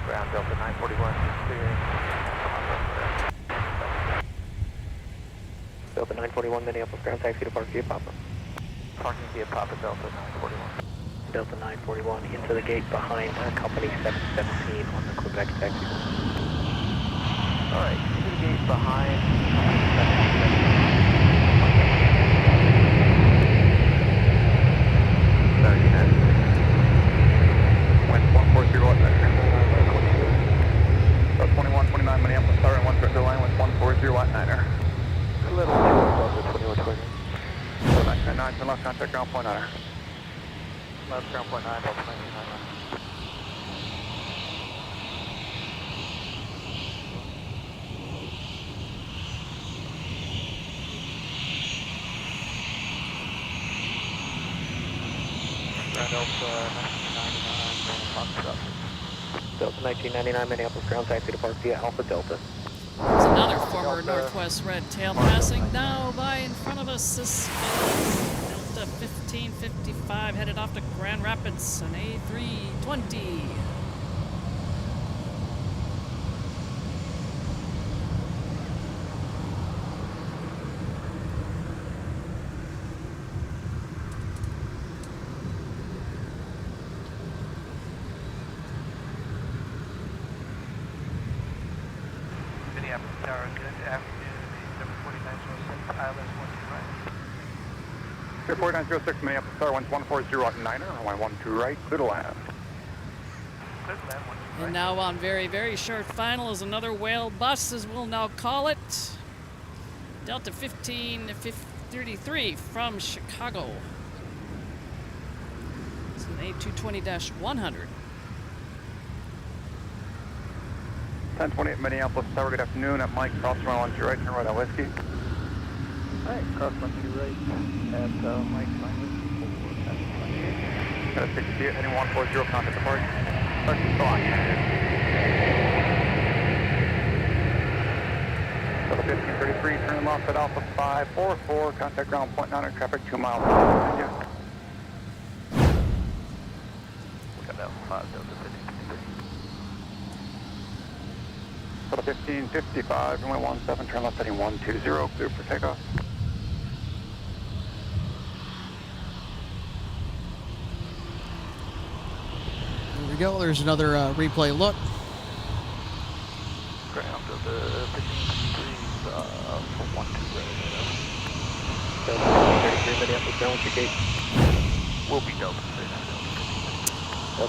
Ground Delta 941 clear. Delta 941 Minneapolis ground taxi to park via Papa. Parking via Papa Delta 941. Delta 941 into the gate behind company 717 on the Quebec taxi. All right, into the gate behind 717. Wind 140 at 2129 Minneapolis, Tower 1 Director line with 140 at 9er. A little above the 2120. 9, turn left, contact ground point 9er. Left ground point 9, Delta 999. Ground Delta 1999 Minneapolis ground taxi to park via Alpha Delta. There's another former Northwest Red Tail passing now by in front of us. This is Delta 1555 headed off to Grand Rapids, an A320. Minneapolis Tower, good afternoon. 74906, ILS 12 right. 4906 Minneapolis Tower, 140 at 9er, runway 12 right, clear to land. Clear to land, 12 right. And now on very, very short final is another whale bus, as we'll now call it. Delta 1533 from Chicago. It's an A220-100. 1028 Minneapolis Tower, good afternoon. I'm Mike, cross runway 12 right, turn right on Whiskey. Alright, cross 12 right at Mike, Got a 60 heading 140, contact the park. Start to fly. Delta 1533, turn them off at Alpha 544, contact ground point 9er, traffic 2 miles. Continue. We got Alpha 5 Delta 1533. Delta 1555, runway 17, turn left heading 120, clear for takeoff. There we go. There's another replay look. Ground Delta 1533 for 12 right. Delta 1533 Minneapolis, ground your gate. Will be Delta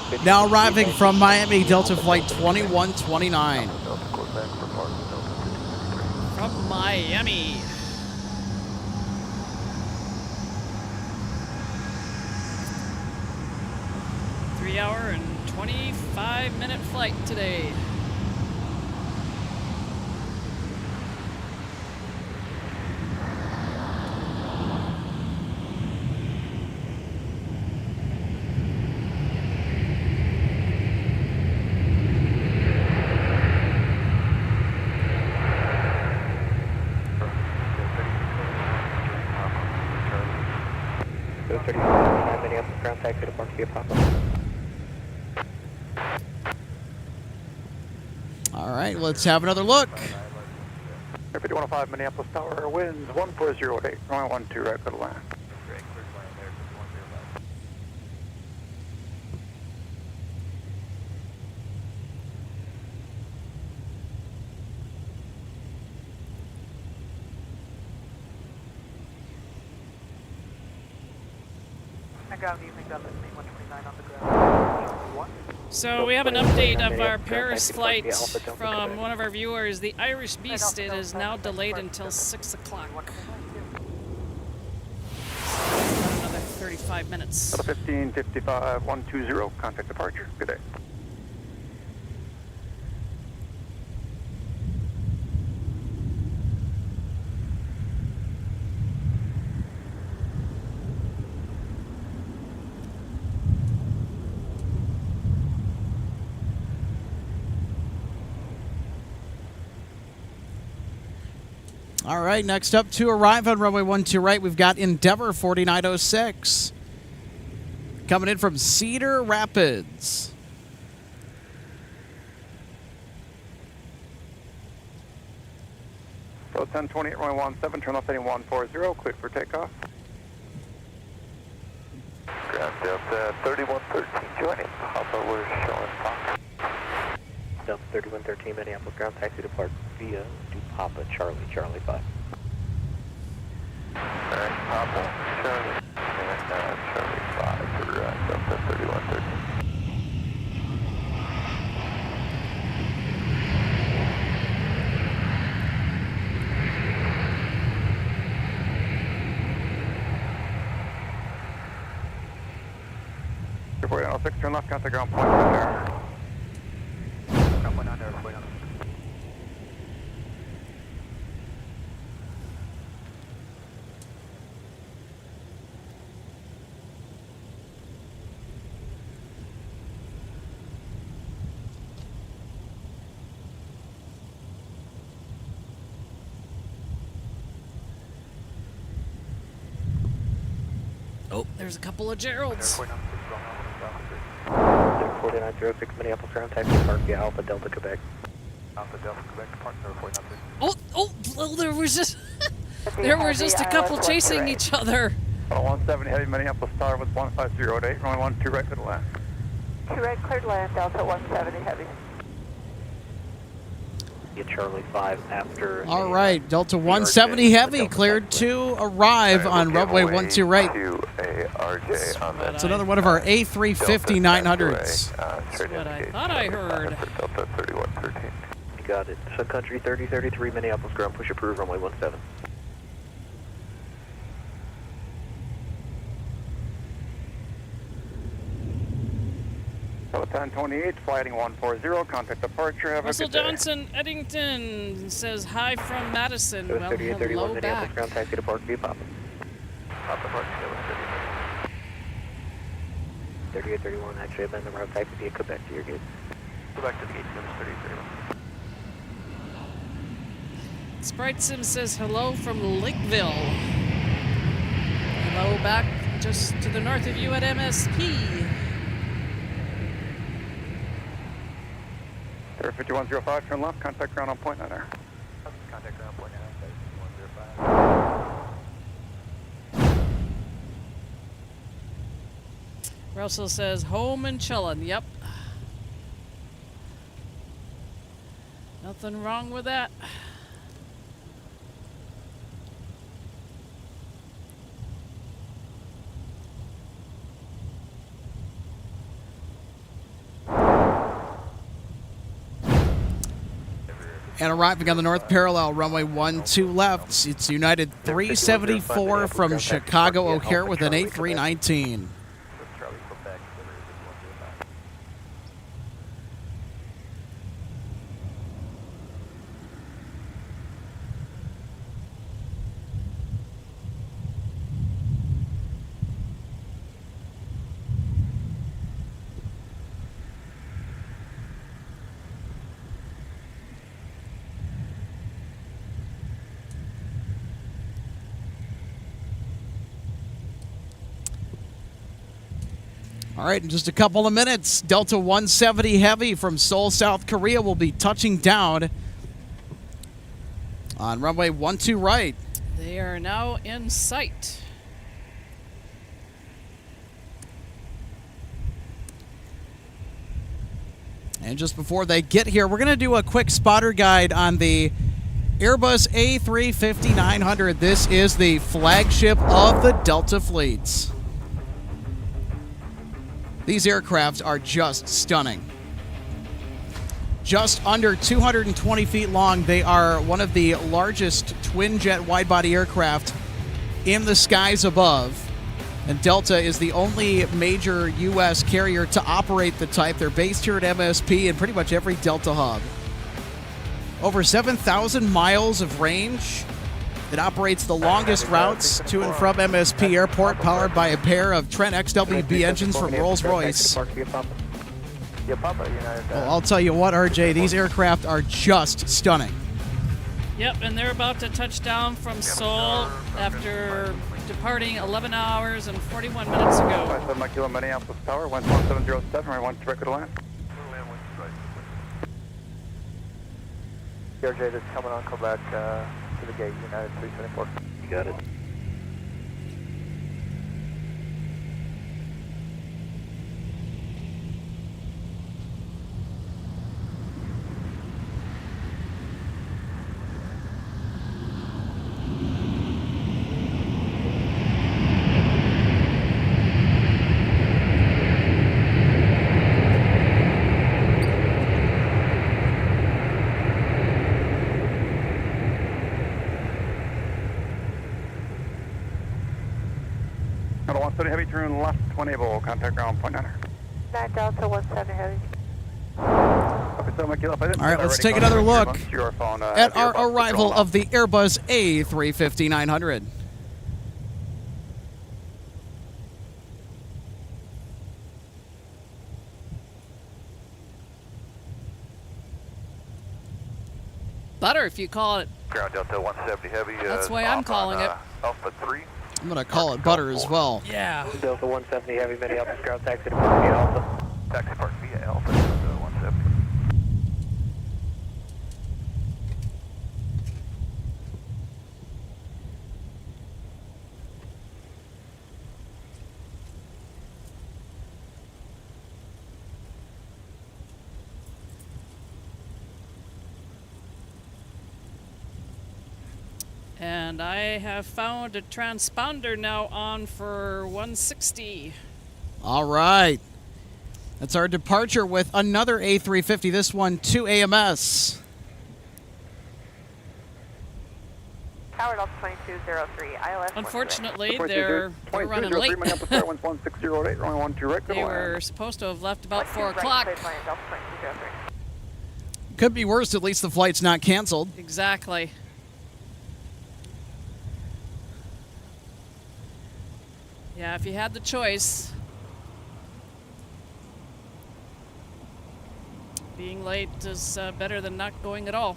39. Now arriving from Miami, Delta Flight 2129. Delta Quebec for park Delta 1533. From Miami. Three-hour and 25-minute flight today. Delta 3029 Minneapolis ground taxi to park via Papa. All right, let's have another look. Air 5105 Minneapolis Tower, winds 1408, runway 12 right for the land. So we have an update of our Paris flight from one of our viewers. The Irish Beast, it is now delayed until 6 o'clock. Another 35 minutes. 1555 120, contact departure. Good day. All right, next up to arrive on runway 12 right, we've got Endeavor 4906. Coming in from Cedar Rapids. So 1028, runway 17, turn left heading 140, clear for takeoff. Ground Delta 3113 joining. Papa, we're showing Papa. Delta 3113 Minneapolis ground taxi depart via to Papa Charlie 5. Alright, Papa Charlie and Charlie 5 for Delta 3113. Airport 106, turn left, contact ground point on there. Ground point on there, point on there. Oh, there's a couple of Geralds. 4906 Minneapolis ground taxi park via Alpha Delta Quebec. Alpha Delta Quebec depart 4906. Oh, there was just there was just a couple chasing each other. 170 heavy Minneapolis Tower with 15008, runway 12 right for the land. 2 right, cleared land, Delta 170 heavy. Get Charlie 5 after. All right, Delta 170 heavy cleared to arrive on runway 12 right. It's another one of our A350-900s. That's what I thought I heard. Delta 3113. You got it. Sun Country 3033 Minneapolis ground push approved runway 17. So 1028, flighting 140, contact departure, have Russell a good day. Johnson, Eddington says hi from Madison. Well, 3831 hello Minneapolis back. ground taxi depart via Papa. Papa depart 3831, actually I've been the route taxi via Quebec to your gate. Go back to the gate, 3831. Sprite Sim says hello from Lakeville. Hello back just to the north of you at MSP. Air 5105, turn left, contact ground on point 9 there. Contact ground point 105. Russell says home and chillin'. Yep. Nothing wrong with that. And arriving on the north parallel, runway 12 left. It's United 374 from Chicago O'Hare with an A319. All right, in just a couple of minutes, Delta 170 Heavy from Seoul, South Korea will be touching down on runway 12 right. They are now in sight. And just before they get here, we're going to do a quick spotter guide on the Airbus A350-900. This is the flagship of the Delta fleets. These aircraft are just stunning. Just under 220 feet long, they are one of the largest twin-jet wide-body aircraft in the skies above. And Delta is the only major U.S. carrier to operate the type. They're based here at MSP and pretty much every Delta hub. Over 7,000 miles of range. It operates the longest routes to and from MSP Airport, powered by a pair of Trent XWB engines from Rolls-Royce. Well, I'll tell you what, RJ, these aircraft are just stunning. Yep, and they're about to touch down from Seoul after departing 11 hours and 41 minutes ago. 57 Mike Kilo Minneapolis Tower, 1707, I want direct to land. RJ, just coming on, come back to the gate, United 374. You got it. Delta 170 Heavy, turn left, 20 able, contact ground, point 9er. 9 Delta 170 Heavy. All right, let's take another look at our arrival of the Airbus A350-900. Butter, if you call it. Ground Delta 170 Heavy. That's the way I'm calling it. Alpha 3. I'm going to call it butter as well. Yeah. Delta 170 Heavy, Minneapolis ground taxi to Park via Alpha. Taxi Park via Alpha, Delta 170. And I have found a transponder now on for 160. All right. That's our departure with another A350, this one to AMS. Tower Delta 2203, ILS. Unfortunately, they're running late. They were supposed to have left about 4 o'clock. Could be worse, at least the flight's not canceled. Exactly. Yeah, if you had the choice, being late is better than not going at all.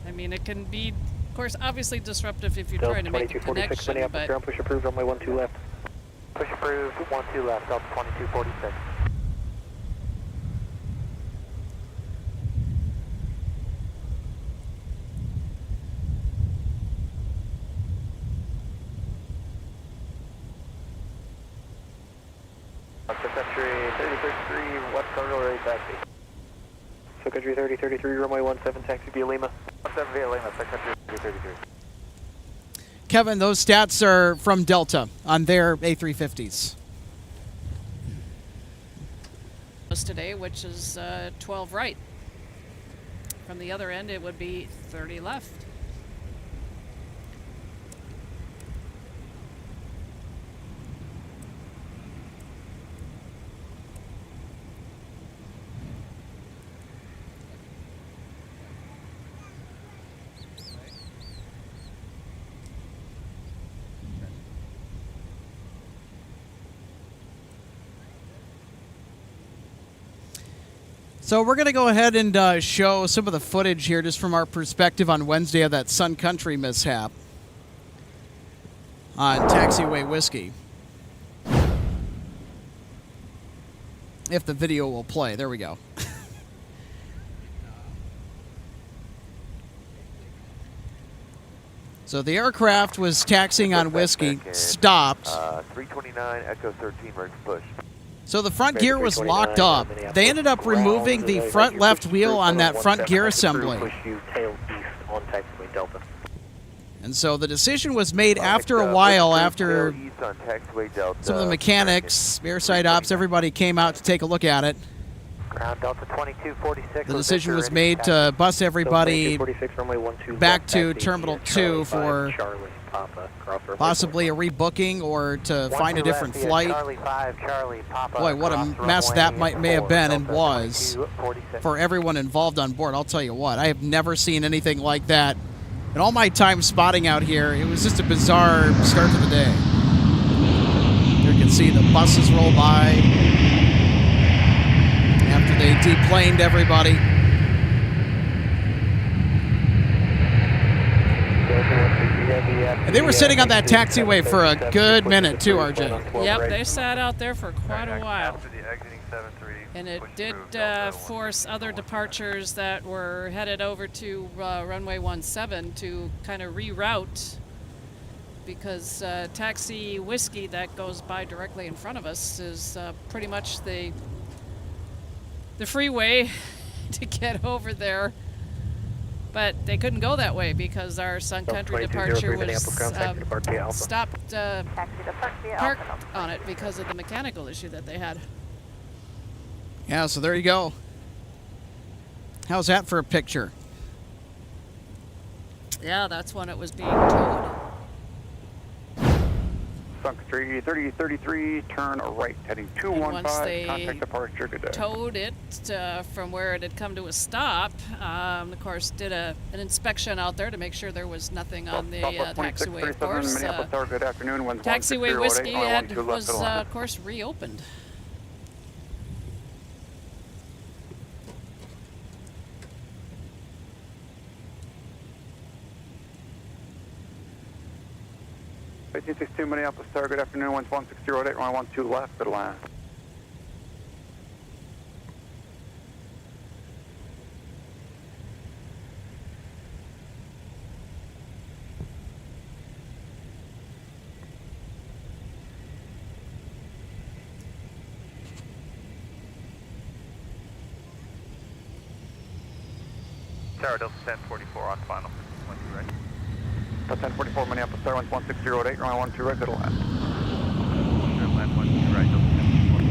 I mean, it can be, of course, obviously disruptive if you're trying to make a connection, but... Ground push approved, runway 12 left. Push approved, 12 left, Delta 2246. Sun Country 3033, West Cargo ready taxi. Sun Country 3033, runway 17, taxi via Lima. 17 via Lima, Sun Country 3033. Kevin, those stats are from Delta on their A350s. Today, which is 12 right. From the other end, it would be 30 left. So we're going to go ahead and show some of the footage here just from our perspective on Wednesday of that Sun Country mishap on Taxiway Whiskey. If the video will play. There we go. So the aircraft was taxiing on Whiskey, stopped. 329, Echo 13, ready for push. So the front gear was locked up. They ended up removing the front left wheel on that front gear assembly. And so the decision was made after a while, after some of the mechanics, airside ops, everybody came out to take a look at it. Ground Delta 2246. The decision was made to bus everybody back to Terminal 2 for possibly a rebooking or to find a different flight. Boy, what a mess that may have been and was for everyone involved on board. I'll tell you what, I have never seen anything like that. In all my time spotting out here, it was just a bizarre start to the day. You can see the buses roll by after they deplaned everybody. And they were sitting on that taxiway for a good minute, too, RJ. Yep, they sat out there for quite a while. And it did force other departures that were headed over to runway 17 to kind of reroute, because Taxi Whiskey that goes by directly in front of us is pretty much the freeway to get over there. But they couldn't go that way because our Sun Country departure was stopped, parked on it because of the mechanical issue that they had. Yeah, so there you go. How's that for a picture? Yeah, that's when it was being towed. Sun Country 3033, turn right, heading 215, contact departure, good day. Towed it from where it had come to a stop. Of course, did an inspection out there to make sure there was nothing on the taxiway, of course. Good afternoon, Taxiway Whiskey was, of course, reopened. $1862 Minneapolis Tower, good afternoon, 11608, runway 12 left, good line. Tower Delta 1044 on final, 12 right. 1044 Minneapolis Tower, 11608, runway 12 right, good line. Good line, 12 right, Delta 1044.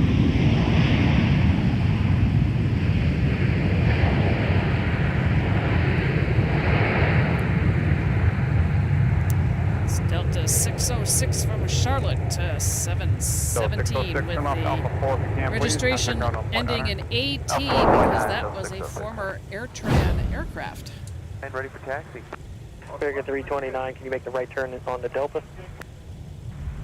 It's Delta 606 from Charlotte to 717 with the registration ending in AT because that was a former AirTran aircraft. And ready for taxi. Figure 329, can you make the right turn on the Delta?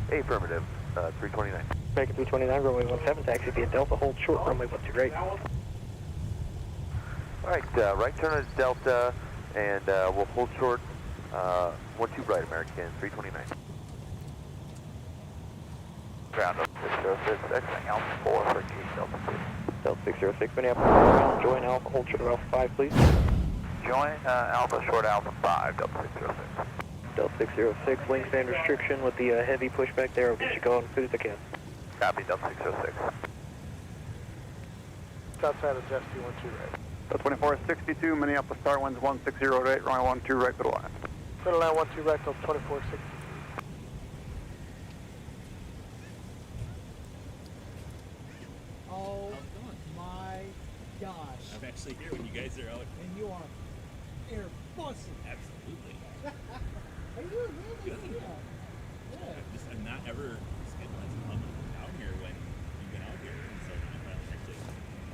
Affirmative, 329. Make it 329, runway 17, taxi via Delta, hold short, runway 12 right. Alright, right turn is Delta, and we'll hold short, 12 right, American, 329. Ground up 606, exiting Alpha 4 for gate Delta 6. Delta 606, Minneapolis, ground, join Alpha, hold short of Alpha 5, please. Join Alpha short Alpha 5, Delta 606. Delta 606, wingspan restriction with the heavy pushback there, will get you going as soon as I can. Copy, Delta 606. Outside of Jesse, 12 right. Delta 2462, Minneapolis Tower, winds 1608, runway 12 right, good line. Good line, 12 right, Delta 2462. Oh my gosh. I'm actually here when you guys are out. And you are air bussing. Absolutely. Are you really? Yeah. I'm not ever scheduled to come down here when you've been out here. And so I'm actually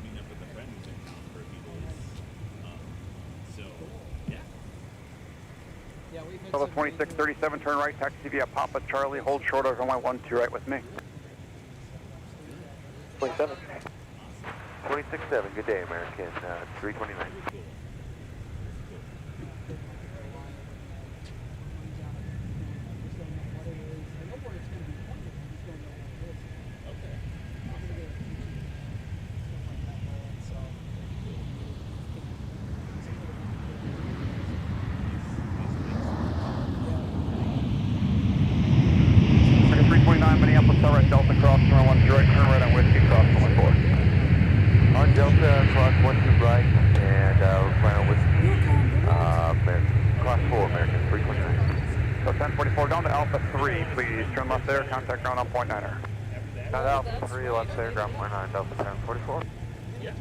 meeting up with a friend who's in town for a few days. So, yeah. Yeah, we've been Delta 2637, turn right, taxi via Papa Charlie, hold short of runway 12 right with me. 27. 267, good day, American, 329. turn left there, contact ground on point 9er. Alpha 3 left there, ground point 9, Delta 1044. Yeah. Are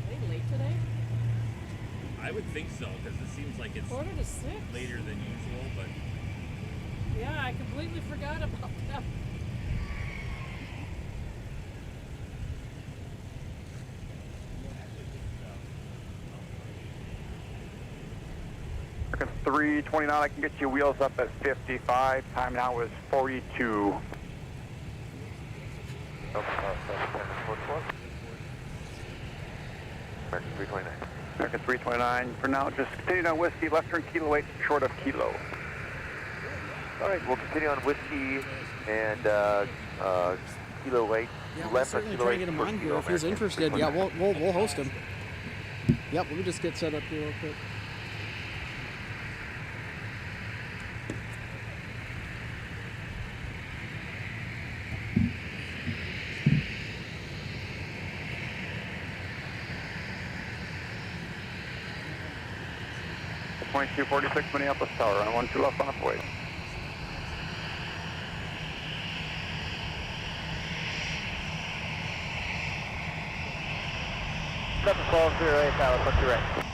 they late today? I would think so, because it seems like it's 5:45. later than usual, but Yeah, I completely forgot about that. American 329, I can get you wheels up at 55. Time now is 42. Delta 1044. American 329. American 329, for now, just continue on whiskey, left turn kilo 8, short of kilo. All right, we'll continue on whiskey and kilo 8. Yeah, we'll left certainly kilo try 8 to get him for on here kilo if he's American interested. 329. Yeah, we'll host him. Yep, let me just get set up here real quick. Point 246 Minneapolis Tower, on 12 left on the way. Seven 1208 Dallas, what's your right?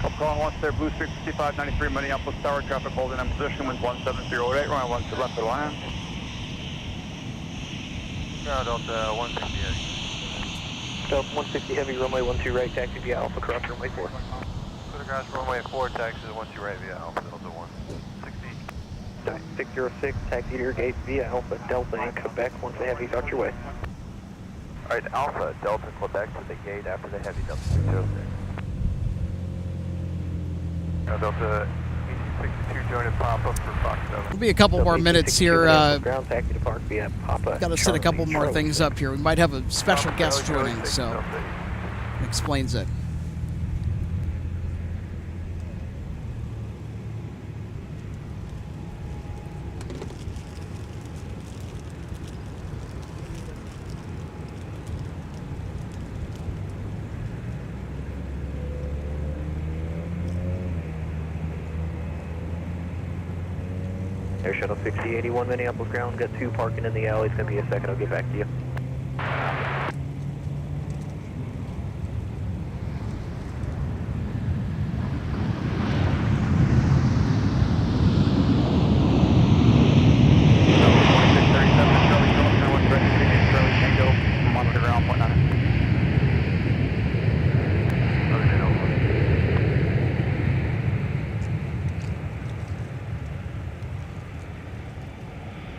Couple calling once there, Blue Street 5593 Minneapolis Tower, traffic holding in position, wind 17008, runway 1 to left of the line. Delta 160. Delta 160 heavy, runway 12 right, taxi via Alpha, cross runway 4. Crash runway 4, taxi to 12 right via Alpha, Delta 160. 606, taxi to your gate via Alpha, Delta in Quebec, once the heavy's out your way. Alright, Alpha, Delta, Quebec to the gate after the heavy, Delta 606. Delta 1862, join and pop up for Fox 7. We'll be a couple more minutes here. Ground taxi to Park via Papa. Got to set a couple more things up here. We might have a special guest joining, so explains it. Air Shuttle 6081 Minneapolis ground, got 2 parking in the alley. It's going to be a second, I'll get back to you.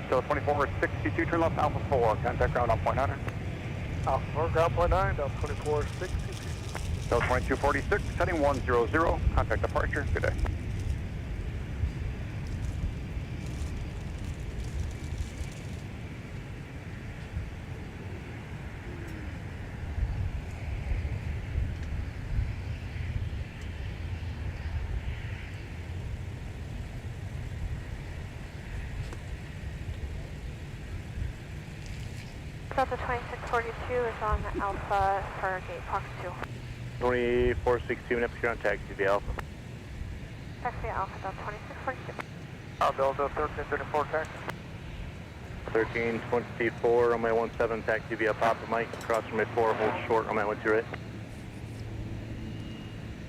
So 2462, turn left, Alpha 4, contact ground on point 9. Alpha 4, ground point 9, Delta 2462. Delta 2246, heading 100, contact departure, good day. Delta 2642 is on Alpha for gate box 2. 2462, Minneapolis ground, taxi via Alpha. Taxi Alpha, Delta 2642. Delta 1334, taxi. 1324, runway 17, taxi via Papa Mike, cross runway 4, hold short, runway 12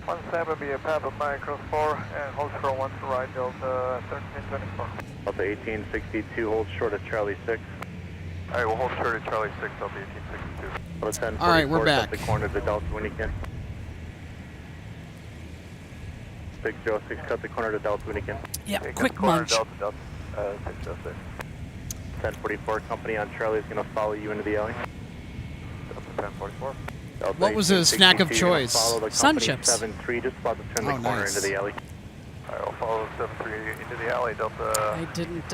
right. 17 via Papa Mike, cross 4, and hold short 1 to right, Delta 1324. Delta 1862, hold short at Charlie 6. Alright, we'll hold short at Charlie 6, Delta 1862. Delta 10, All right, we're back. The corner of the Delta when you can. 606, cut the corner to Delta when you can. Yeah, Okay, quick corner munch. Delta, 606. 1044 company on Charlie is going to follow you into the alley. Delta 1044. Delta What was his snack of 1862, you're gonna choice? follow the Sun company chips. 7-3, just about to turn Oh, the corner nice. into the alley. Alright, we'll follow 73 into the alley, Delta. I didn't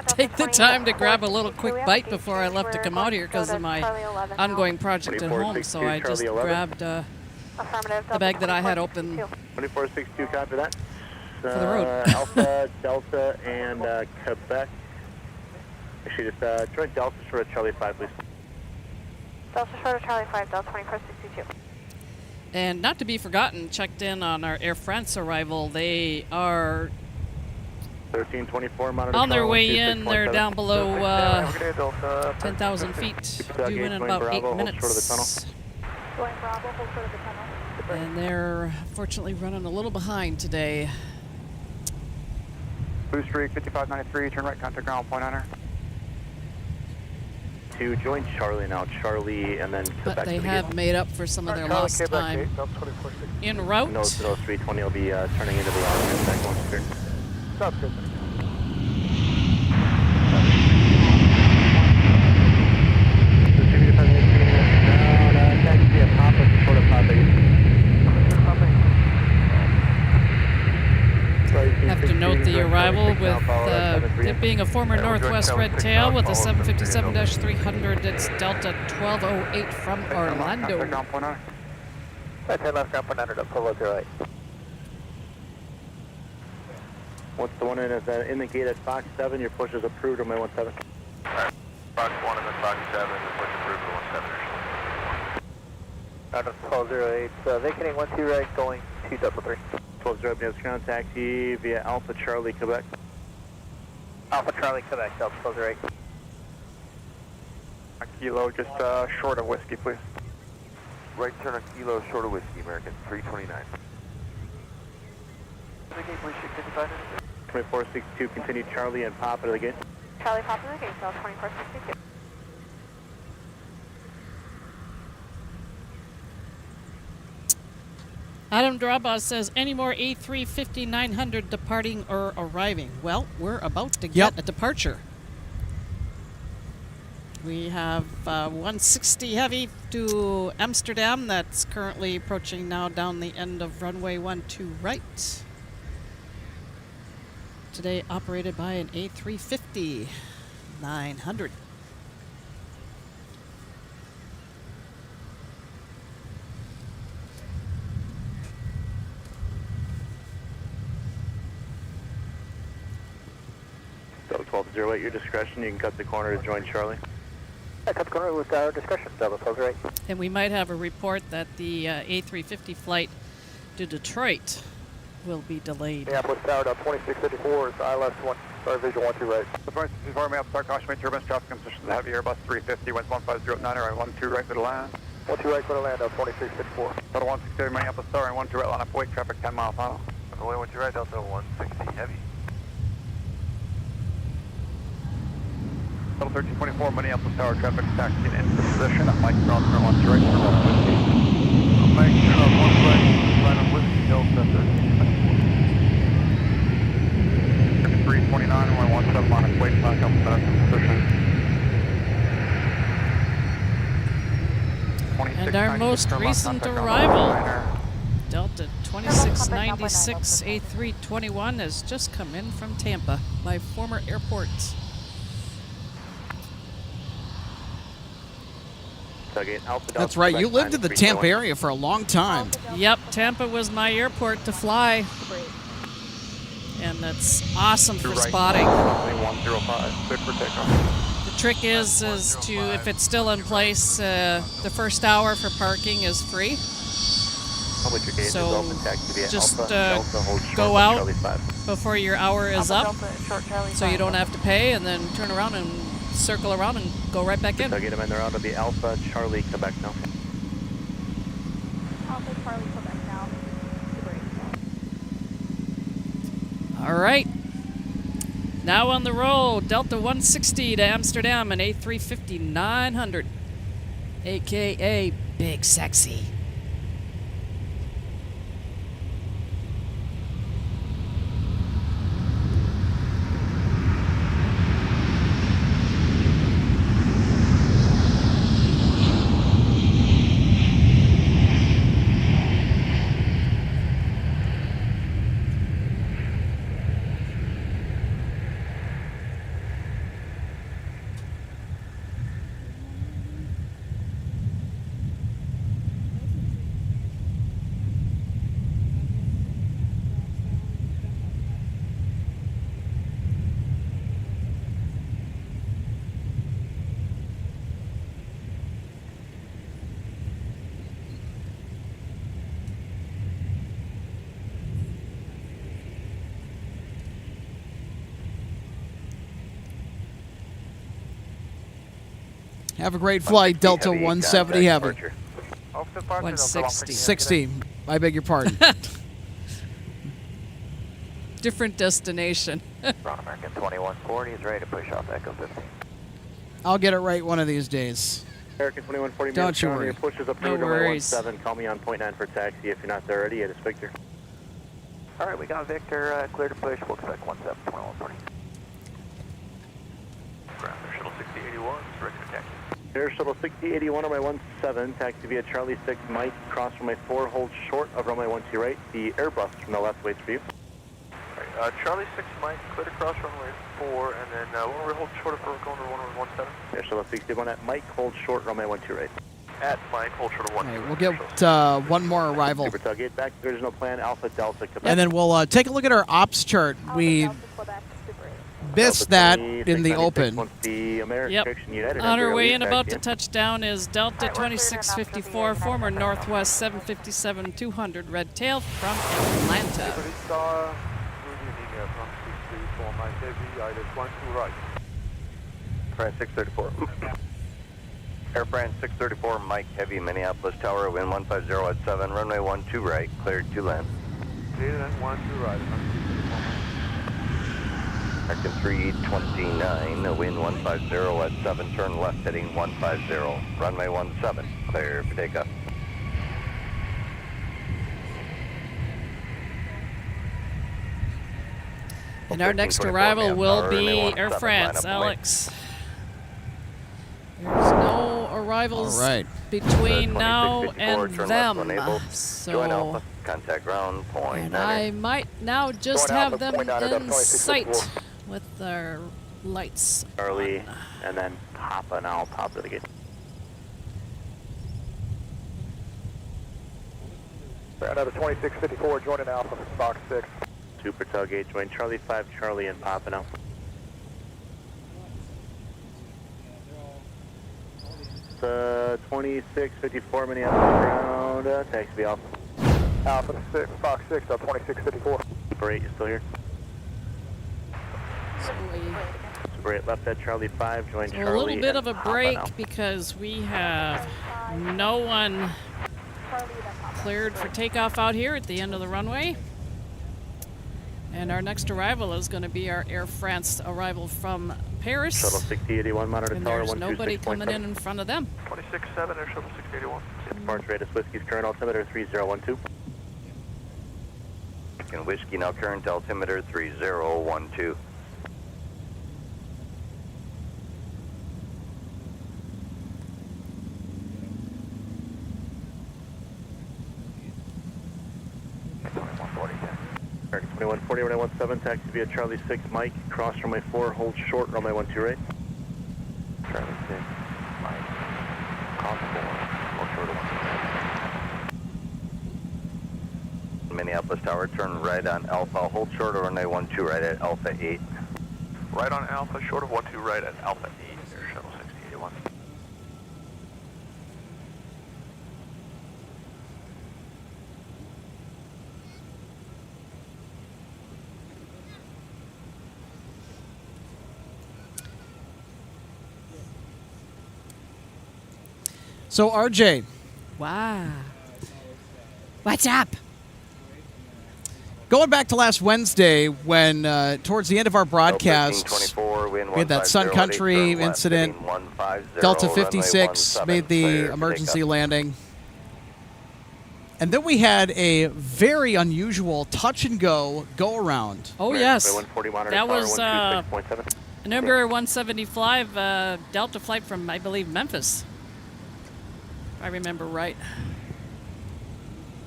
take the time to grab a little quick bite before I left to come out here because of my ongoing project at home, so I just grabbed the bag that I had open 2462, copy that. for the road. Alpha, Delta, and Quebec. Actually, just join Delta short of Charlie 5, please. Delta short of Charlie 5, Delta 2462. And not to be forgotten, checked in on our Air France arrival. They are 1324, monitor. On their Charlie, way in, they're 2627. down below Have a good day, Delta. 10,000 feet, due in about 8 Bravo, hold minutes. short of the tunnel. Going Bravo, hold short of the tunnel. And they're fortunately running a little behind today. Boost Streak 5593, turn right, contact ground, point honor. To join Charlie now, Charlie, and then But back they to the have gate. made up for some of their lost time. En route. Nose 320 will be turning into the arm back once clear. Sounds good. Taxi a Papa, short of Papa. Have to note the arrival with it being a former Northwest Red Tail with a 757-300. It's Delta 1208 from Orlando. 10 left, ground point under, pull up your right. What's the one in the gate at Fox 7? Your push is approved on my 17. Fox 1 and then Fox 7, the push approved for 17. Out of 1208, vacating 12 right, going 233. 12 0 ground taxi via Alpha Charlie, Quebec. Alpha Charlie, Quebec, Delta 1208. Kilo, just short of whiskey, please. Right turn on Kilo, short of whiskey, American 329. Vacate, please, 55. 2462, continue Charlie and Papa to the gate. Charlie Papa to the gate, Delta 2462. Adam Drabos says, any more A350-900 departing or arriving? Well, we're about to get a departure. We have 160 heavy to Amsterdam. That's currently approaching now down the end of runway 12 right. Today operated by an A350-900. So 1208, your discretion. You can cut the corner to join Charlie. I cut the corner with our discretion, Delta 1208. And we might have a report that the A350 flight to Detroit will be delayed. Minneapolis Tower, 2654, it's ILS 1, sorry, visual 12 right. 2654, may start caution, main turbines, traffic conditions, the heavy Airbus 350, winds 150 at 9, right 12 right for the land. 12 right for the land, 2654. Total 160, Minneapolis Tower, and 12 right line up, wake traffic 10 mile final. Runway 12 right, Delta 160, heavy. Total 1324, Minneapolis Tower, traffic taxiing into position at Mike Cross, turn 12 right, turn 1 whiskey. Mike, turn 1 right, line up whiskey, Delta 1329, 117 on its way, a couple minutes in position. And our most recent arrival, Delta 2696 A321, has just come in from Tampa, my former airport. That's right. You lived in the Tampa area for a long time. Yep, Tampa was my airport to fly. And that's awesome for spotting. 105, good for takeoff. The trick is to, if it's still in place, the first hour for parking is free. So just go out before your hour is up, so you don't have to pay, and then turn around and circle around and go right back in. So get them in there on to be Alpha Charlie, Quebec now. Alpha Charlie, Quebec now. All right. Now on the roll, Delta 160 to Amsterdam, an A350-900, a.k.a. Big Sexy. Have a great flight, Delta 170 Heavy. 160. 60. I beg your pardon. Different destination. Ron American 2140 is ready to push off Echo 15. I'll get it right one of these days. American 2140, Don't you worry. pushes up No to runway worries. 17. Call me on .9 for taxi. If you're not there already, it is Victor. All right, we got Victor clear to push. We'll expect 17, 2140. Ground Air Shuttle 6081 is ready for taxi. Air Shuttle 6081 runway 17, taxi via Charlie 6 Mike, cross runway 4, hold short of runway 12 right. The Airbus from the left waits for you. Right, Charlie 6 Mike, clear to cross runway 4, and then when we hold short if we're going to runway 17. Air Shuttle 6081 at Mike, hold short runway 12 right. At Mike, hold short of 1. All right, we'll get one more arrival. Super Tug 8 back, original plan, Alpha Delta, Quebec. And then we'll take a look at our ops chart. We missed that in the open. Yep. On our way in, about to touch down is Delta 2654, former Northwest 757-200 Red Tail from Atlanta. France 634. Air France 634, Mike Heavy, Minneapolis Tower, wind 150 at 7, runway 12 right, cleared to land. Cleared at 12 right. American 329, wind 150 at 7, turn left heading 150, runway 17, clear for takeoff. And our next arrival will be Air France, Alex. There's no arrivals between now and them. So, contact ground point. and I might now just have them in sight with their lights Charlie, on. and then Papa now, Papa to the gate. Ground out of 2654, joining Alpha, Fox 6. Super Tug 8, join Charlie 5, Charlie, and Papa now. It's 2654 Minneapolis ground, taxi Alpha. Alpha 6, Fox 6, 2654. Super 8, you still here? Super 8 left at Charlie 5, join Charlie. A little bit and of a Papa break now. because we have no one cleared for takeoff out here at the end of the runway. And our next arrival is going to be our Air France arrival from Paris. Shuttle 6081, monitor And tower there's nobody 126.7. coming in front of them. 267, Air Shuttle 681. Departure rate is Whiskey's current altimeter 3012. And Whiskey now current altimeter 3012. American 2140, runway 17, taxi via Charlie 6 Mike, cross runway 4, hold short, runway 12 right. Charlie 6, Mike, cross 4, hold short of 1. Minneapolis Tower, turn right on Alpha, hold short of runway 12 right at Alpha 8. Right on Alpha, short of 12 right at Alpha 8, Air Shuttle 6081. So, RJ. Wow. What's up? Going back to last Wednesday when, towards the end of our broadcast, we had that Sun Country incident. Delta 56 made the emergency landing. And then we had a very unusual touch-and-go go-around. Oh, yes. 140 monitor That tower, was 126.7. number 175 Delta flight from, I believe, Memphis. If I remember right.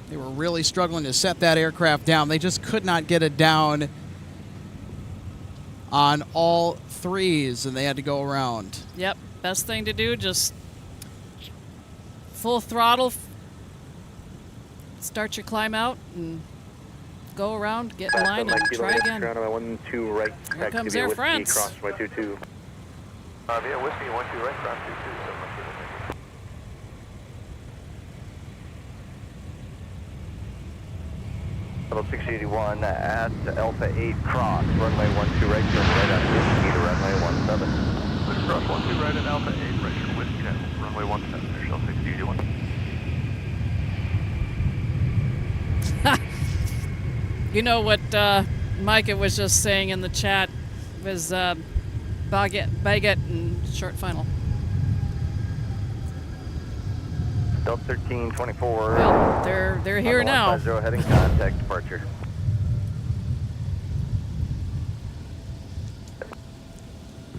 They were really struggling to set that aircraft down. They just could not get it down on all threes, and they had to go around. Yep. Best thing to do, just full throttle, start your climb out, and go around, get in line, and try again. Ground runway 12 right, Here taxi comes via Air Whiskey, France. cross runway 22. Via Whiskey, 12 right, cross 22, 7 Shuttle 681 at Alpha 8 cross, runway 12 right, turn right on Whiskey to runway 17. cross 12 right at Alpha 8, right your whiskey down, runway 17, Shell 6081. You know what Micah was just saying in the chat was baguette and short final. Delta 1324. Well, they're here now. 150 heading contact departure.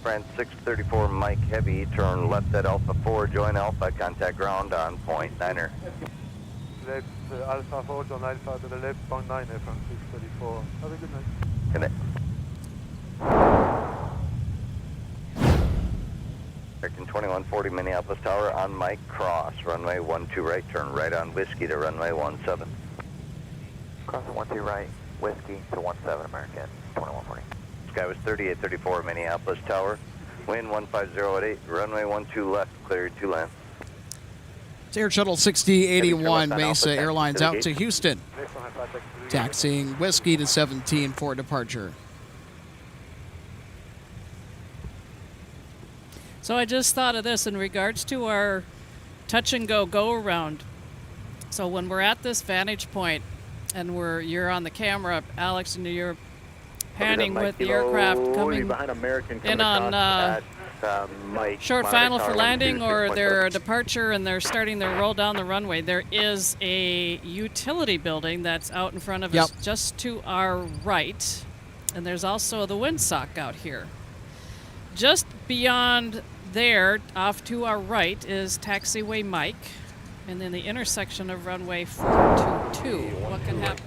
France 634 Mike Heavy, turn left at Alpha 4, join Alpha, contact ground on point 9er. Left Alpha 4, join Alpha to the left, point 9er from 634. Have a good night. Good night. American 2140 Minneapolis Tower on Mike, cross, runway 12 right, turn right on Whiskey to runway 17. Cross 12 right, Whiskey to 17, American 2140. Sky was 3834 Minneapolis Tower, wind 150 at 8, runway 12 left, cleared to land. It's Air Shuttle 6081 Mesa Airlines out to Houston, taxiing Whiskey to 17 for departure. So I just thought of this in regards to our touch and go around. So when we're at this vantage point and you're on the camera, Alex, and you're panning with the aircraft coming in on short final for landing or their departure, and they're starting their roll down the runway, there is a utility building that's out in front of us just to our right, and there's also the windsock out here. Just beyond there, off to our right, is taxiway Mike, and then the intersection of runway 422. What can happen?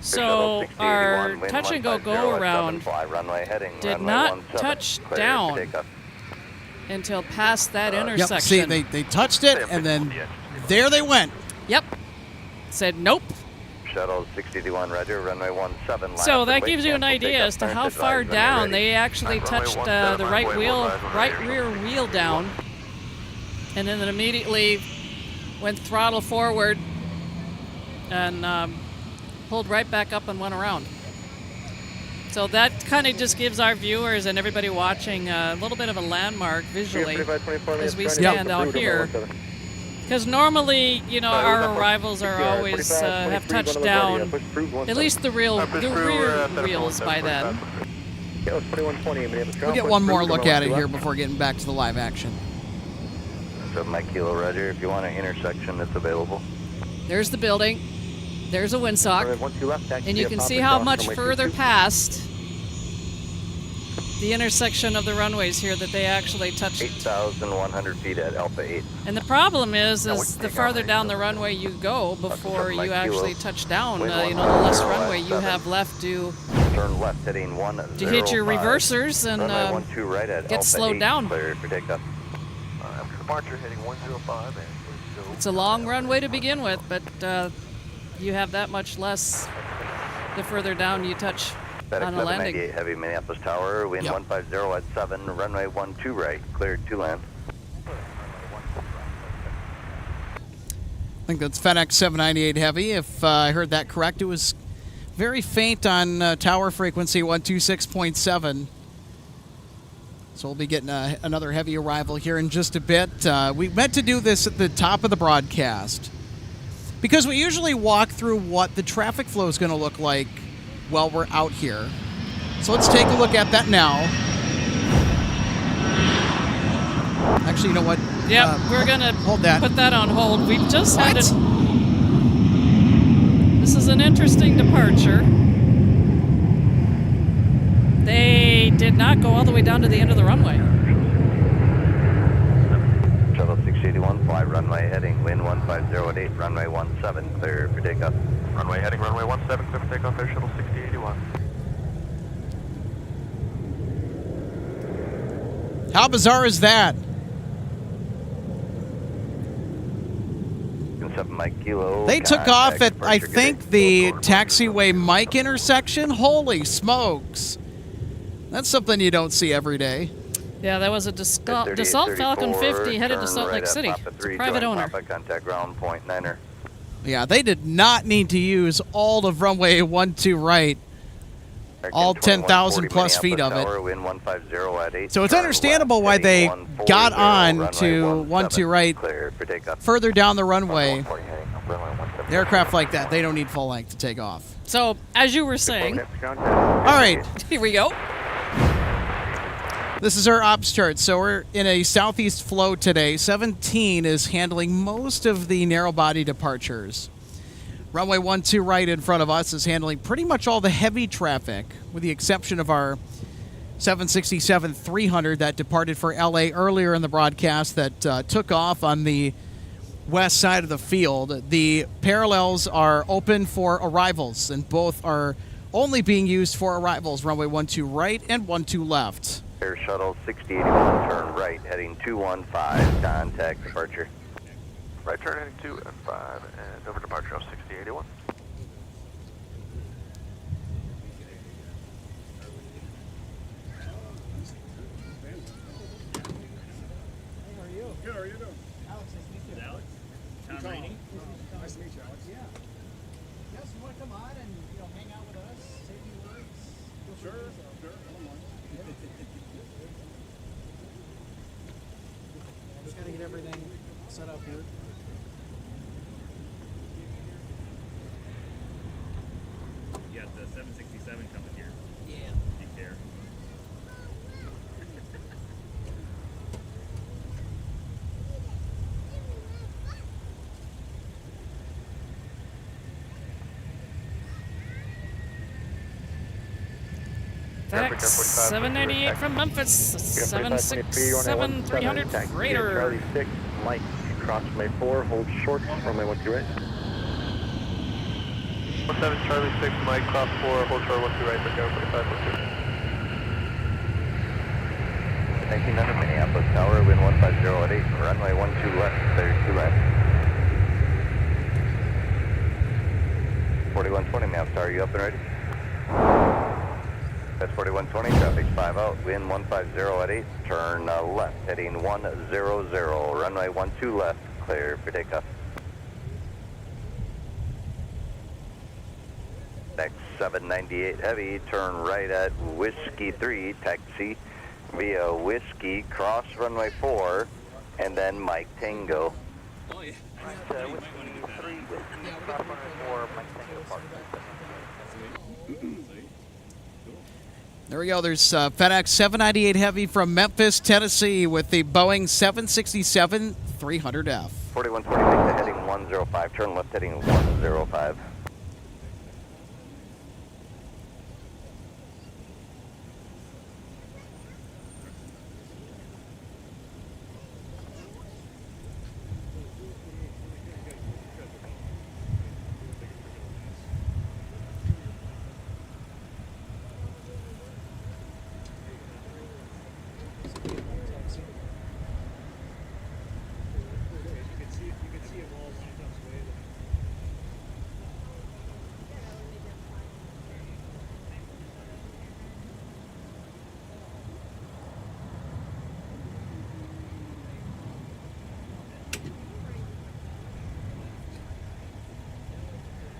So our touch and go around did not touch down until past that intersection. See, they touched it, and then there they went. Yep. Said nope. Shuttle 61 Roger, runway 17. So that gives you an idea as to how far down they actually touched the right rear wheel down, and then it immediately went throttle forward and pulled right back up and went around. So that kind of just gives our viewers and everybody watching a little bit of a landmark visually as we stand out here. Because normally, you know, our arrivals are always have touched down at least the rear wheels by then. We'll get one more look at it here before getting back to the live action. So Mike Kilo Roger, if you want an intersection that's available. There's the building. There's a windsock. And you can see how much further past the intersection of the runways here that they actually touched. 8,100 feet at Alpha 8. And the problem is the farther down the runway you go before you actually touch down, you know, the less runway you have left to turn left heading 105. To hit your reversers and right at get Alpha slowed 8, down. Clear for takeoff. After departure heading 105 and It's a long runway to begin with, but you have that much less the further down you touch on a landing. 798 Heavy Minneapolis Tower, wind 150 at 7, runway 12 right, cleared to land. I think that's FedEx 798 Heavy. If I heard that correct, it was very faint on tower frequency 126.7. So we'll be getting another heavy arrival here in just a bit. We meant to do this at the top of the broadcast because we usually walk through what the traffic flow is going to look like while we're out here. So let's take a look at that now. Actually, you know what? Yep, we're going to put that on hold. We've just had it. This is an interesting departure. They did not go all the way down to the end of the runway. Shuttle 681, fly runway heading, wind 150 at 8, runway 17, clear for takeoff. runway heading runway 17, clear for takeoff, Air Shuttle 6081. How bizarre is that? Mike Kilo, they took off at, I think, the taxiway Mike intersection. Holy smokes. That's something you don't see every day. Yeah, that was a Dassault Falcon 50 headed to Salt Lake City. It's a private owner. Contact ground point 9er. Yeah, they did not need to use all of runway 12 right all 10,000 plus feet of it. So it's understandable why they got on to 12 right further down the runway. Aircraft like that, they don't need full length to take off. So, as you were saying, all right, here we go. This is our ops chart. So we're in a southeast flow today. 17 is handling most of the narrow body departures. Runway 12 right in front of us is handling pretty much all the heavy traffic, with the exception of our 767-300 that departed for LA earlier in the broadcast that took off on the west side of the field. The parallels are open for arrivals, and both are only being used for arrivals. Runway 12 right and 12 left. Air Shuttle 6081, turn right, heading 215, contact departure. Right turn heading 215, and over departure of 6081. Good, how are you doing? Alex, nice to meet you. Alex? Tom Rainey? Nice to meet you, Alex. Yeah. Yes, you want to come on and hang out with us, say a few words? Sure. I don't mind. Just got to get everything set up here. You got the 767 coming here. Yeah. You care. FedEx 798 from Memphis, 767-300 freighter. Charlie 6, Mike, cross runway 4, hold short, runway 12 right. 17 Charlie 6, Mike, cross 4, hold short, 12 right, but go 45, 1900 Minneapolis Tower, wind 150 at 8, runway 12 left, clear 2 left. 4120 Minneapolis Tower, you up and ready? That's 4120, traffic 5 out, wind 150 at 8, turn left, heading 100, runway 12 left, clear for takeoff. Next 798 Heavy, turn right at Whiskey 3, taxi via Whiskey, cross runway 4, and then Mike Tango. Oh, yeah. Whiskey 3, Whiskey, cross runway 4, Mike Tango, park. There we go. There's FedEx 798 Heavy from Memphis, Tennessee with the Boeing 767-300F. 4120, make the heading 105, turn left heading 105.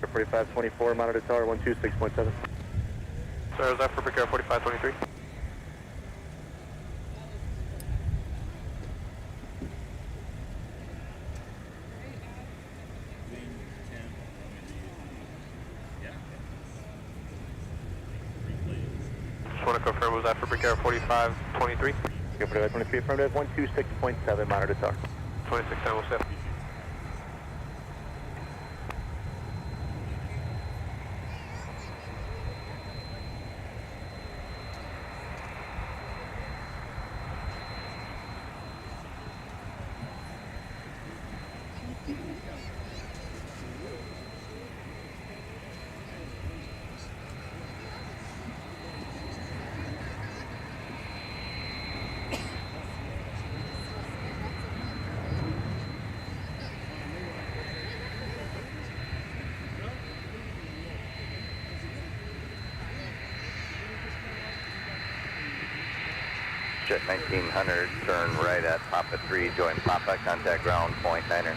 Air 4524, monitor tower 126.7. Sir, is that for Air 4523? Just want to confirm, was that for Air 4523? Air 4523, affirmative, 126.7, monitor tower. 26.707. Jet 1900, turn right at Papa 3, join Papa, contact ground, point 9er.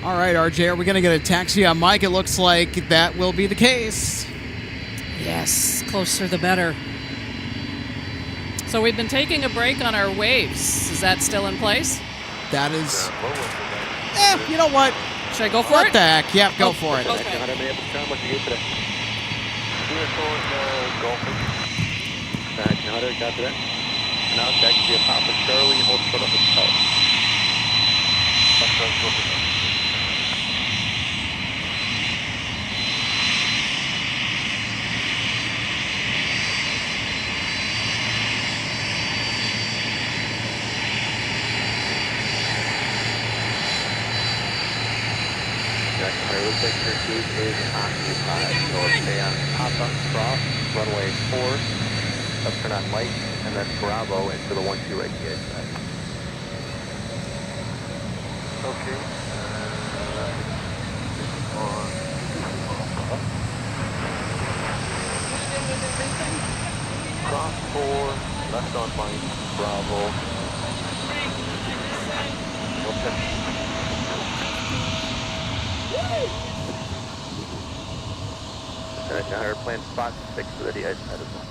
All right, RJ, are we going to get a taxi on Mike? It looks like that will be the case. Yes, closer the better. So we've been taking a break on our waves. Is that still in place? That is... you know what? Should I go for What it? the heck? Yep, go for it. Okay. Copy that. Now taxi a Papa Charlie, hold foot up at south. Looks like your gate is occupied, so stay on Papa Cross, runway 4, up turn on Mike, and then Bravo into the 1-2 right gate. Okay. Cross 4, left on Mike, Bravo. Okay. Airplane spot 6 for the DI's head as well.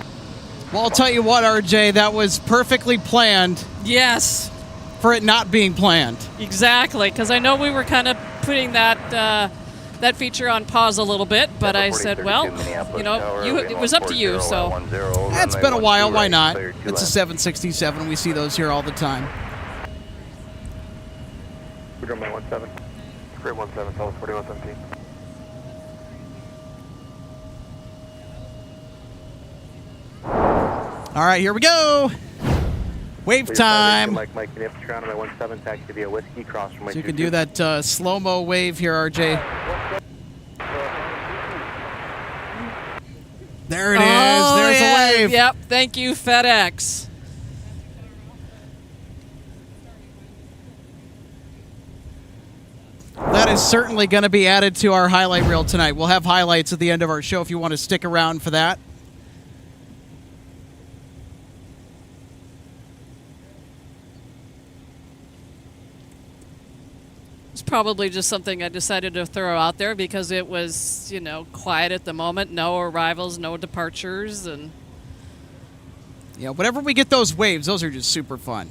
Well, I'll tell you what, RJ, that was perfectly planned Yes, for it not being planned. exactly. Because I know we were kind of putting that feature on pause a little bit, but I said, well, you know, it was up to you. So It's been a while. Why not? It's a 767. We see those here all the time. We're runway 17. Grade 17, South 4117. All right, here we go. Wave time. Mike, you have to turn on my 17 taxi via whiskey cross from my So you can do that slow-mo wave here, RJ. There it is. There's yeah, a wave. Yep. Thank you, FedEx. That is certainly going to be added to our highlight reel tonight. We'll have highlights at the end of our show if you want to stick around for that. It's probably just something I decided to throw out there because it was, you know, quiet at the moment. No arrivals, no departures, and Yeah, whenever we get those waves, those are just super fun.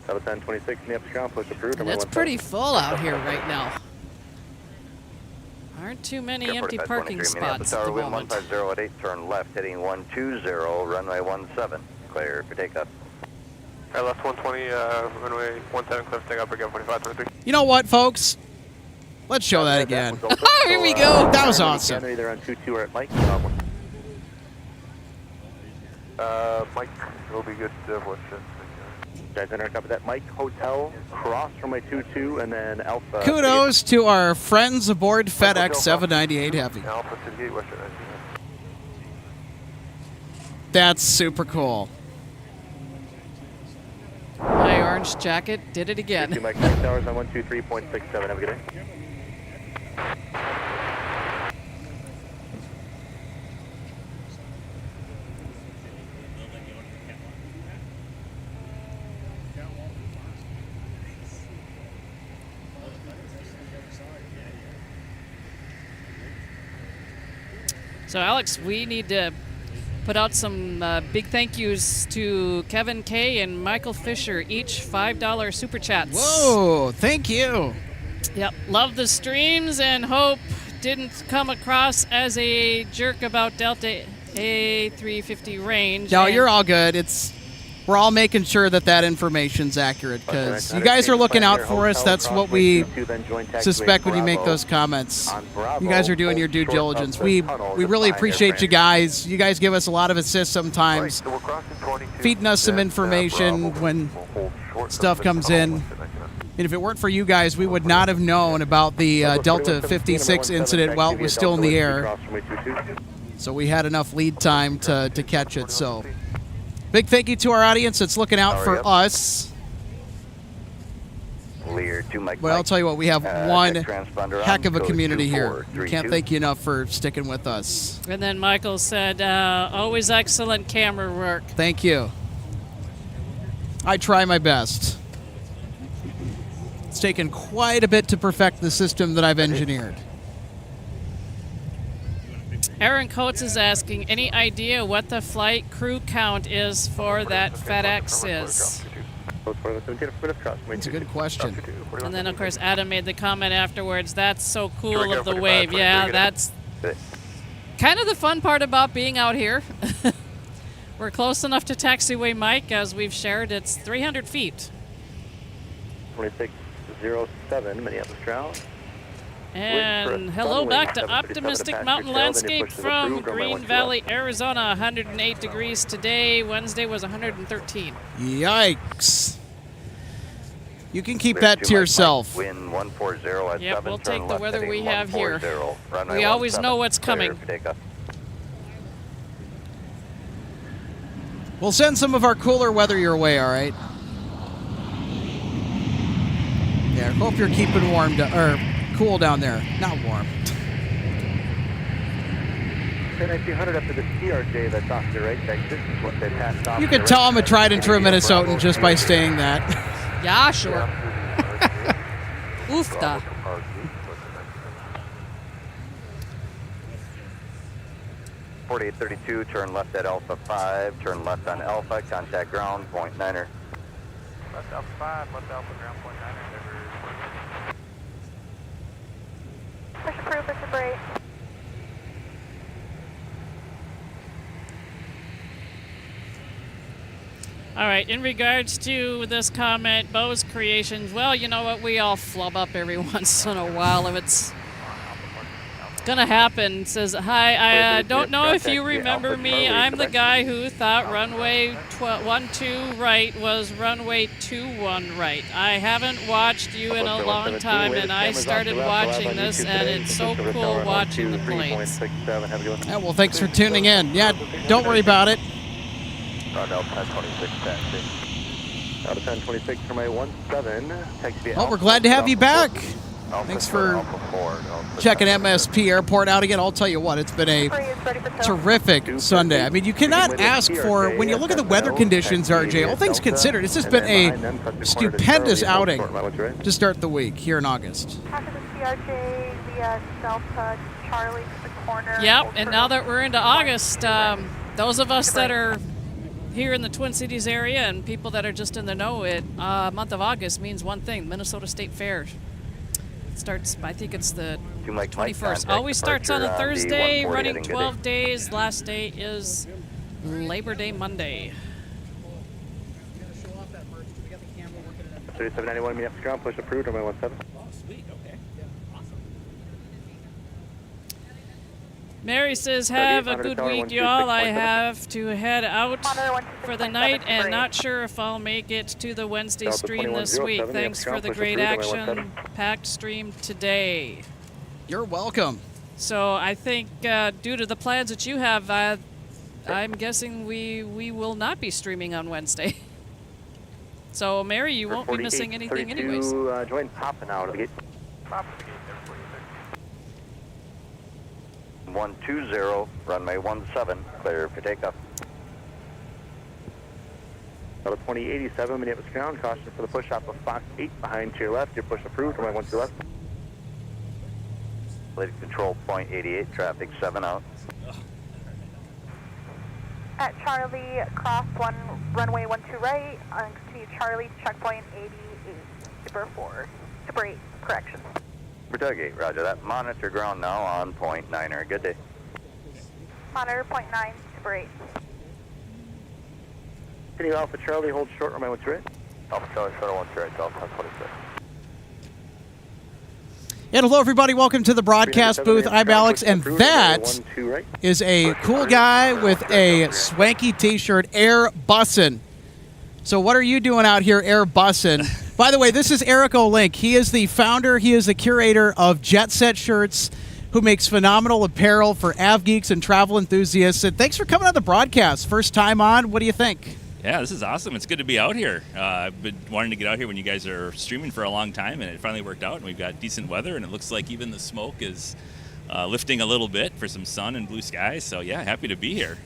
South 1026, Minneapolis ground, push approved. it's pretty full out here right now. Aren't too many empty parking spots at the moment. 150 at 8, turn left, heading 120, runway 17. Clear for takeoff. Alright, left 120, runway 17, clear for takeoff, again 4533. You know what, folks? Let's show that again. Here we go. That was awesome. Either on 22 or at Mike. Mike will be good for guys, enter copy that. Mike, hotel, cross from my 22, and then Alpha. Kudos to our friends aboard FedEx 798 Heavy. Alpha 58, Western. That's super cool. My orange jacket did it again. Mike, 6 hours on 123.67. Have a good day. So, Alex, we need to put out some big thank yous to Kevin K. and Michael Fisher, each $5 super chats. Whoa, thank you. Yep, love the streams and hope didn't come across as a jerk about Delta A350 range. No, you're all good. We're all making sure that information's accurate because you guys are looking out for us. That's what we suspect when you make those comments. You guys are doing your due diligence. We really appreciate you guys. You guys give us a lot of assist sometimes, feeding us some information when stuff comes in. And if it weren't for you guys, we would not have known about the Delta 56 incident while it was still in the air. So we had enough lead time to catch it. So big thank you to our audience that's looking out for us. clear. 2 Mike. Well, I'll tell you what, we have one transponder heck of a code community here. 2432. Can't thank you enough for sticking with us. And then Michael said, always excellent camera work. Thank you. I try my best. It's taken quite a bit to perfect the system that I've engineered. Aaron Coates is asking, any idea what the flight crew count is for that FedEx is? It's a good question. And then, of course, Adam made the comment afterwards, that's so cool of the wave. Yeah, that's kind of the fun part about being out here. We're close enough to taxiway Mike, as we've shared. It's 300 feet. 2607, Minneapolis ground. And hello back to optimistic mountain landscape from Green Valley, Arizona. 108 degrees today. Wednesday was 113. Yikes. You can keep that to yourself. Wind 140 at Yep, 7, we'll turn take the left weather heading we have here. 140, runway We always 17, know what's clear coming. for takeoff. We'll send some of our cooler weather your way, all right? Yeah, I hope you're keeping warm, or cool down there. Not warm. 1900 up to the CRJ that's off the right exit. This is what they passed off. You could tell I'm a tried and true Minnesotan just by saying that. Yeah, sure. Oofta. .4832, turn left at Alpha 5, turn left on Alpha, contact ground, point 9er. Left Alpha 5, left Alpha ground, point 9er. Push approved, push brake. All right, in regards to this comment, Bo's Creations, well, you know what? We all flub up every once in a while. If it's gonna happen, says, hi, I don't know if you remember me. I'm the guy who thought runway 12 right was runway 21 right. I haven't watched you in a long time, and I started watching this, and it's so cool watching the planes. Yeah, well, thanks for tuning in. Yeah, don't worry about it. Delta 1026, taxi. Delta 1026, runway 17, taxi. Well, we're glad to have you back. Thanks for checking MSP Airport out again. I'll tell you what, it's been a terrific Sunday. I mean, you cannot ask for, when you look at the weather conditions, RJ, all things considered, it's just been a stupendous outing to start the week here in August. After the CRJ via Delta Charlie to the corner. Yep, and now that we're into August, those of us that are here in the Twin Cities area and people that are just in the know, it month of August means one thing: Minnesota State Fair. Starts, I think it's the 21st. Always starts on a Thursday, running 12 days. Last day is Labor Day Monday. 3791, Minneapolis ground, push approved, runway 17. Oh, sweet. Okay. Awesome. Mary says, have a good week, y'all. I have to head out for the night and not sure if I'll make it to the Wednesday stream this week. Thanks for the great action packed stream today. You're welcome. So I think due to the plans that you have, I'm guessing we will not be streaming on Wednesday. So Mary, you won't be missing anything anyways. Join popping out of the gate. 120, runway 17, clear for takeoff. Delta 2087, Minneapolis ground, caution for the push off of Fox 8 behind to your left. Your push approved, runway 12 left. Lady control, point 88, traffic 7 out. At Charlie, cross 1, runway 12 right, continue Charlie, checkpoint 88, Super 4, Super 8, correction. Super 8, roger that. Monitor ground now on point 9er. Good day. Monitor point 9, Super 8. Continue Alpha Charlie, hold short, runway 12 right. Alpha Charlie, shuttle 1 right, Delta 1026. And hello, everybody. Welcome to the broadcast booth. I'm Alex, and that is a cool guy with a swanky T-shirt, Air Bussin'. So what are you doing out here, Air Bussin'? By the way, this is Eric O'Link. He is the founder, he is the curator of Jet Set Shirts, who makes phenomenal apparel for av geeks and travel enthusiasts. And thanks for coming on the broadcast. First time on. What do you think? Yeah, this is awesome. It's good to be out here. I've been wanting to get out here when you guys are streaming for a long time, and it finally worked out, and we've got decent weather, and it looks like even the smoke is lifting a little bit for some sun and blue skies. So, yeah, happy to be here.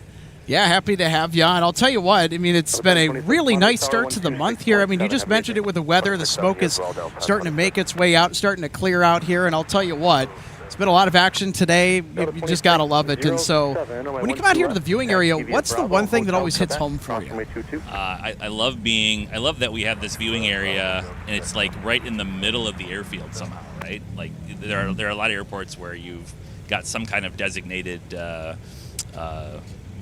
Yeah, happy to have you on. I'll tell you what, I mean, it's been a really nice start to the month here. I mean, you just mentioned it with the weather. The smoke is starting to make its way out, starting to clear out here, and I'll tell you what, it's been a lot of action today. You just got to love it. And so when you come out here to the viewing area, what's the one thing that always hits home for you? I love that we have this viewing area, and it's like right in the middle of the airfield somehow, right? Like there are a lot of airports where you've got some kind of designated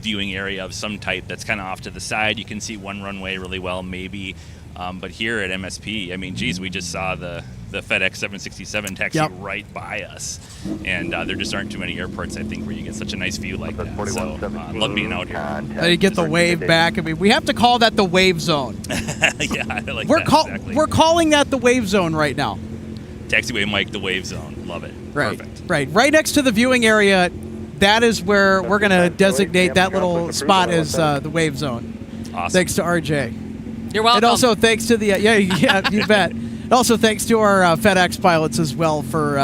viewing area of some type that's kind of off to the side. You can see one runway really well, maybe. But here at MSP, I mean, geez, we just saw the FedEx 767 taxi right by us. And there just aren't too many airports, I think, where you get such a nice view like that. So I love being out here. You get the wave back. I mean, we have to call that the wave zone. Yeah, I like that. Exactly. We're calling that the wave zone right now. Taxiway Mike, the wave zone. Love it. Right. Perfect. Right next to the viewing area. That is where we're going to designate that little spot as the wave zone. Awesome. Thanks to RJ. You're welcome. And also thanks to the yeah, you bet. And also thanks to our FedEx pilots as well for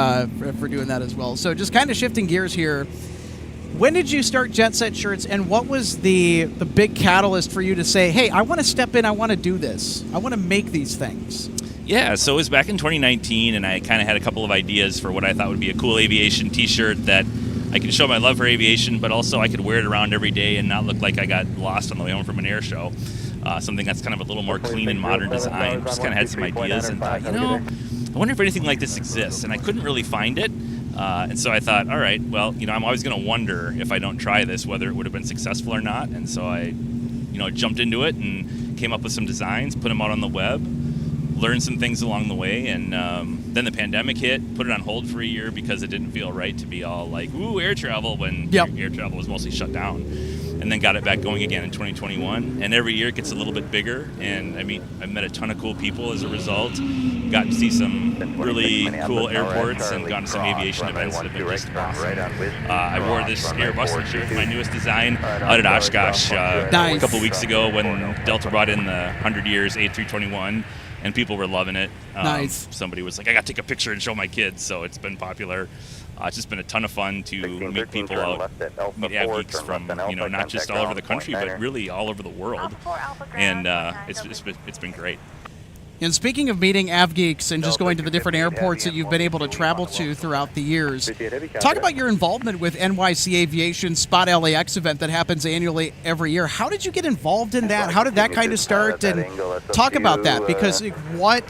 doing that as well. So just kind of shifting gears here. When did you start Jet Set Shirts, and what was the big catalyst for you to say, hey, I want to step in, I want to do this, I want to make these things? Yeah, so it was back in 2019, and I kind of had a couple of ideas for what I thought would be a cool aviation T-shirt that I could show my love for aviation, but also I could wear it around every day and not look like I got lost on the way home from an air show. Something that's kind of a little more clean and modern design. Just kind of had some ideas and thought, I wonder if anything like this exists. And I couldn't really find it. And so I thought, all right, well, I'm always going to wonder if I don't try this, whether it would have been successful or not. And so I, jumped into it and came up with some designs, put them out on the web, learned some things along the way, and then the pandemic hit, put it on hold for a year because it didn't feel right to be all like, ooh, air travel, when air travel was mostly shut down. And then got it back going again in 2021. And every year it gets a little bit bigger. And I mean, I've met a ton of cool people as a result. Got to see some really cool airports and gone to some aviation events that have been just awesome. I wore this Airbus shirt, my newest design, out at Oshkosh a couple weeks ago when Delta brought in the 100 years A321. And people were loving it. Nice. Somebody was like, I got to take a picture and show my kids. So it's been popular. It's just been a ton of fun to meet people out, meet av geeks from, not just all over the country, but really all over the world. And it's been great. And speaking of meeting av geeks and just going to the different airports that you've been able to travel to throughout the years, talk about your involvement with NYC Aviation Spot LAX event that happens annually every year. How did you get involved in that? How did that kind of start? And talk about that, because what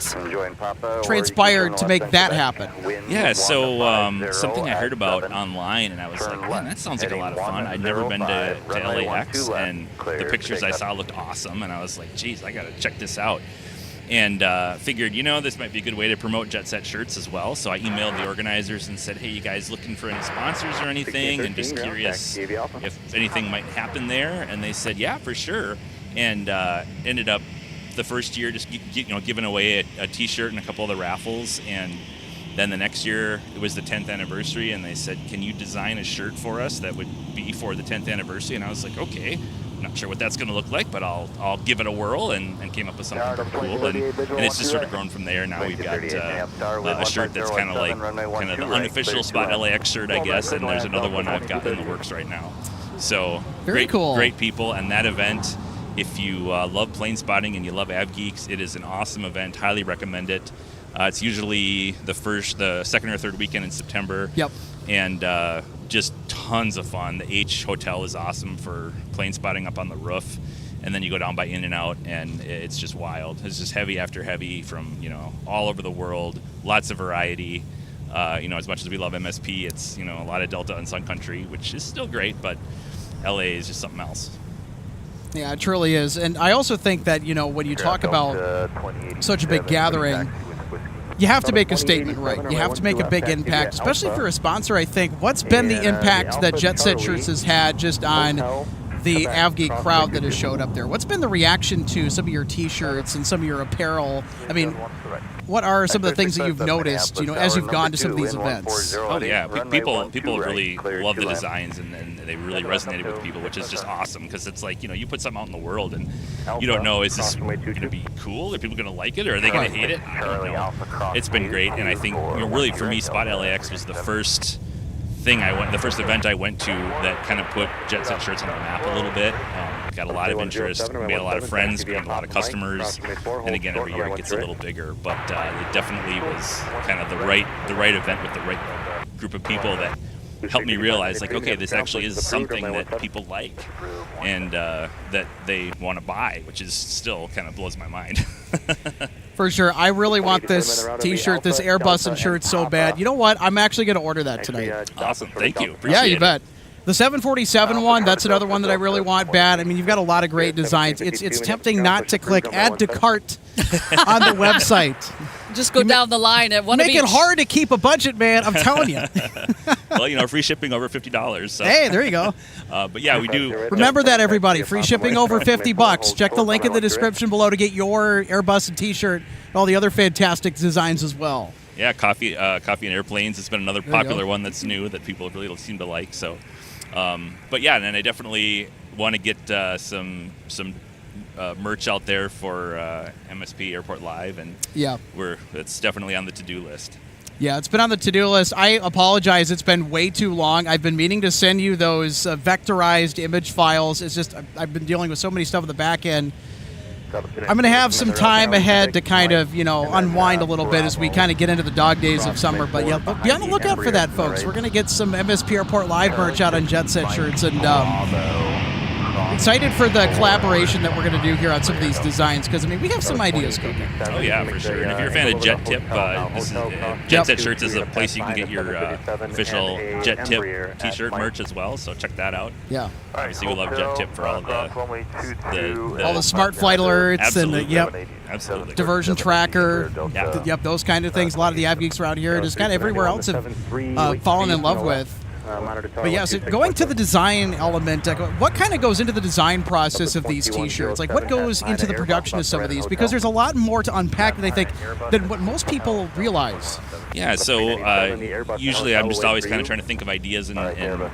transpired to make that happen? Yeah, so something I heard about online, and I was like, man, that sounds like a lot of fun. I'd never been to LAX, and the pictures I saw looked awesome, and I was like, geez, I got to check this out. And figured, this might be a good way to promote Jet Set Shirts as well. So I emailed the organizers and said, hey, you guys looking for any sponsors or anything? And just curious if anything might happen there. And they said, yeah, for sure. And ended up the first year just giving away a T-shirt and a couple of the raffles. And then the next year, it was the 10th anniversary. And they said, can you design a shirt for us that would be for the 10th anniversary? And I was like, okay. Not sure what that's going to look like, but I'll give it a whirl, and came up with something pretty cool, and it's just sort of grown from there. Now we've got a shirt that's kind of like the unofficial Spot LAX shirt, I guess, and there's another one I've got in the works right now. So very cool, great people, and that event. If you love plane spotting and you love av geeks, it is an awesome event. Highly recommend it. It's usually the second or third weekend in September. Yep. And just tons of fun. The H Hotel is awesome for plane spotting up on the roof. And then you go down by In-N-Out, and it's just wild. It's just heavy after heavy from, all over the world. Lots of variety. As much as we love MSP, it's, a lot of Delta and Sun Country, which is still great, but LA is just something else. Yeah, it truly is. And I also think that, when you talk about such a big gathering, you have to make a statement, right? You have to make a big impact, especially for a sponsor, I think. What's been the impact that Jet Set Shirts has had just on the av geek crowd that has showed up there? What's been the reaction to some of your T-shirts and some of your apparel? I mean, what are some of the things that you've noticed, as you've gone to some of these events? Oh yeah, people really love the designs, and they really resonated with people, which is just awesome, because it's like, you put something out in the world and you don't know, is this going to be cool? Are people going to like it, or are they going to hate it? I don't know. It's been great, and I think really for me, Spot LAX was the first event I went to that kind of put Jet Set Shirts on the map a little bit. Got a lot of interest, made a lot of friends, gained a lot of customers, and again, every year it gets a little bigger. But it definitely was kind of the right event with the right group of people that helped me realize, like, okay, this actually is something that people like and that they want to buy, which is still kind of blows my mind. For sure. I really want this T-shirt, this Airbus shirt so bad. You know what? I'm actually going to order that tonight. Awesome. Thank you. Appreciate Yeah, you bet. The 747 one, that's another one that I really want bad. I mean, you've got a lot of great designs. It's tempting not to click add to cart on the website. Just go down the line at one of each. Make it hard to keep a budget, man. I'm telling you. Well, free shipping over $50. So. Hey, there you go. But yeah, we do. Remember that, everybody. Free shipping over $50. Check the link in the description below to get your Airbus T-shirt and all the other fantastic designs as well. Yeah, coffee and airplanes has been another popular one that's new that people really seem to like. So, but yeah, and then I definitely want to get some merch out there for MSP Airport Live, and it's definitely on the to-do list. Yeah, it's been on the to-do list. I apologize. It's been way too long. I've been meaning to send you those vectorized image files. It's just I've been dealing with so many stuff at the back end. I'm going to have some time ahead to kind of, unwind a little bit as we kind of get into the dog days of summer. But yeah, be on the lookout for that, folks. We're going to get some MSP Airport Live merch out on Jet Set Shirts, and excited for the collaboration that we're going to do here on some of these designs, because, we have some ideas cooking. Oh, yeah, for sure. And if you're a fan of Jet Tip, Jet Set Shirts is a place you can get your official Jet Tip T-shirt merch as well, so check that out. Yeah. Obviously, we love Jet Tip for all the smart flight alerts. Absolutely. And absolutely. Diversion tracker. Yep, those kind of things. A lot of the av geeks around here, just kind of everywhere else have fallen in love with. But yeah, so going to the design element, what kind of goes into the design process of these T-shirts? Like, what goes into the production of some of these? Because there's a lot more to unpack than I think than what most people realize. Yeah, so usually I'm just always kind of trying to think of ideas, and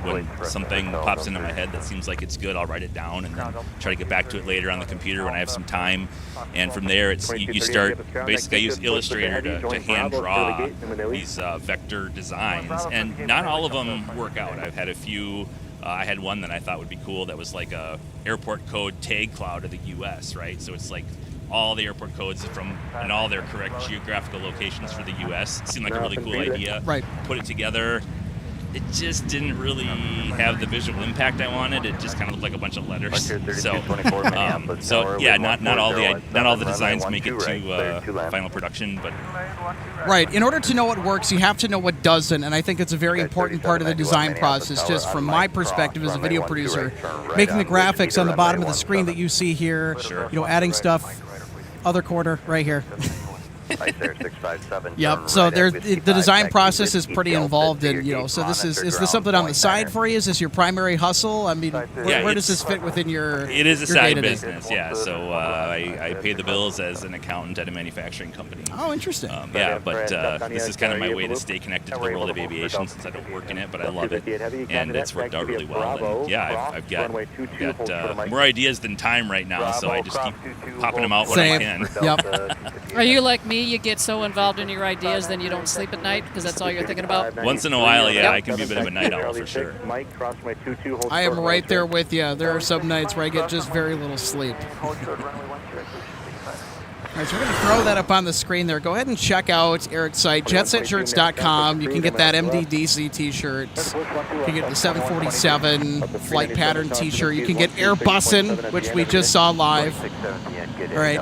when something pops into my head that seems like it's good, I'll write it down and then try to get back to it later on the computer when I have some time. And from there, you start, basically I use Illustrator to hand draw these vector designs, and not all of them work out. I've had a few. I had one that I thought would be cool that was like a airport code tag cloud of the U.S., right? So it's like all the airport codes and all their correct geographical locations for the U.S. It seemed like a really cool idea. Right. Put it together. It just didn't really have the visual impact I wanted. It just kind of looked like a bunch of letters. So yeah, not all the designs make it to final production, but right. In order to know what works, you have to know what doesn't, and I think it's a very important part of the design process. Just from my perspective as a video producer, making the graphics on the bottom of the screen that you see here, adding stuff. Other corner right here. Yep. So the design process is pretty involved in, so is this something on the side for you? Is this your primary hustle? Where does this fit within your It is a your side day-to-day? business, yeah. So I pay the bills as an accountant at a manufacturing company. Oh, interesting. But this is kind of my way to stay connected to the world of aviation, since I don't work in it, but I love it, and it's worked out really well. And yeah, I've got more ideas than time right now, so I just keep popping them out when I can. Yep. Are you like me? You get so involved in your ideas, then you don't sleep at night because that's all you're thinking about? Once in a while, yeah, I can be a bit of a night owl for sure. I am right there with you. There are some nights where I get just very little sleep. All right, so we're going to throw that up on the screen there. Go ahead and check out Eric's site, jetsetshirts.com. You can get that MDDC T-shirt. You can get the 747 flight pattern T-shirt. You can get Airbussin', which we just saw live. All right,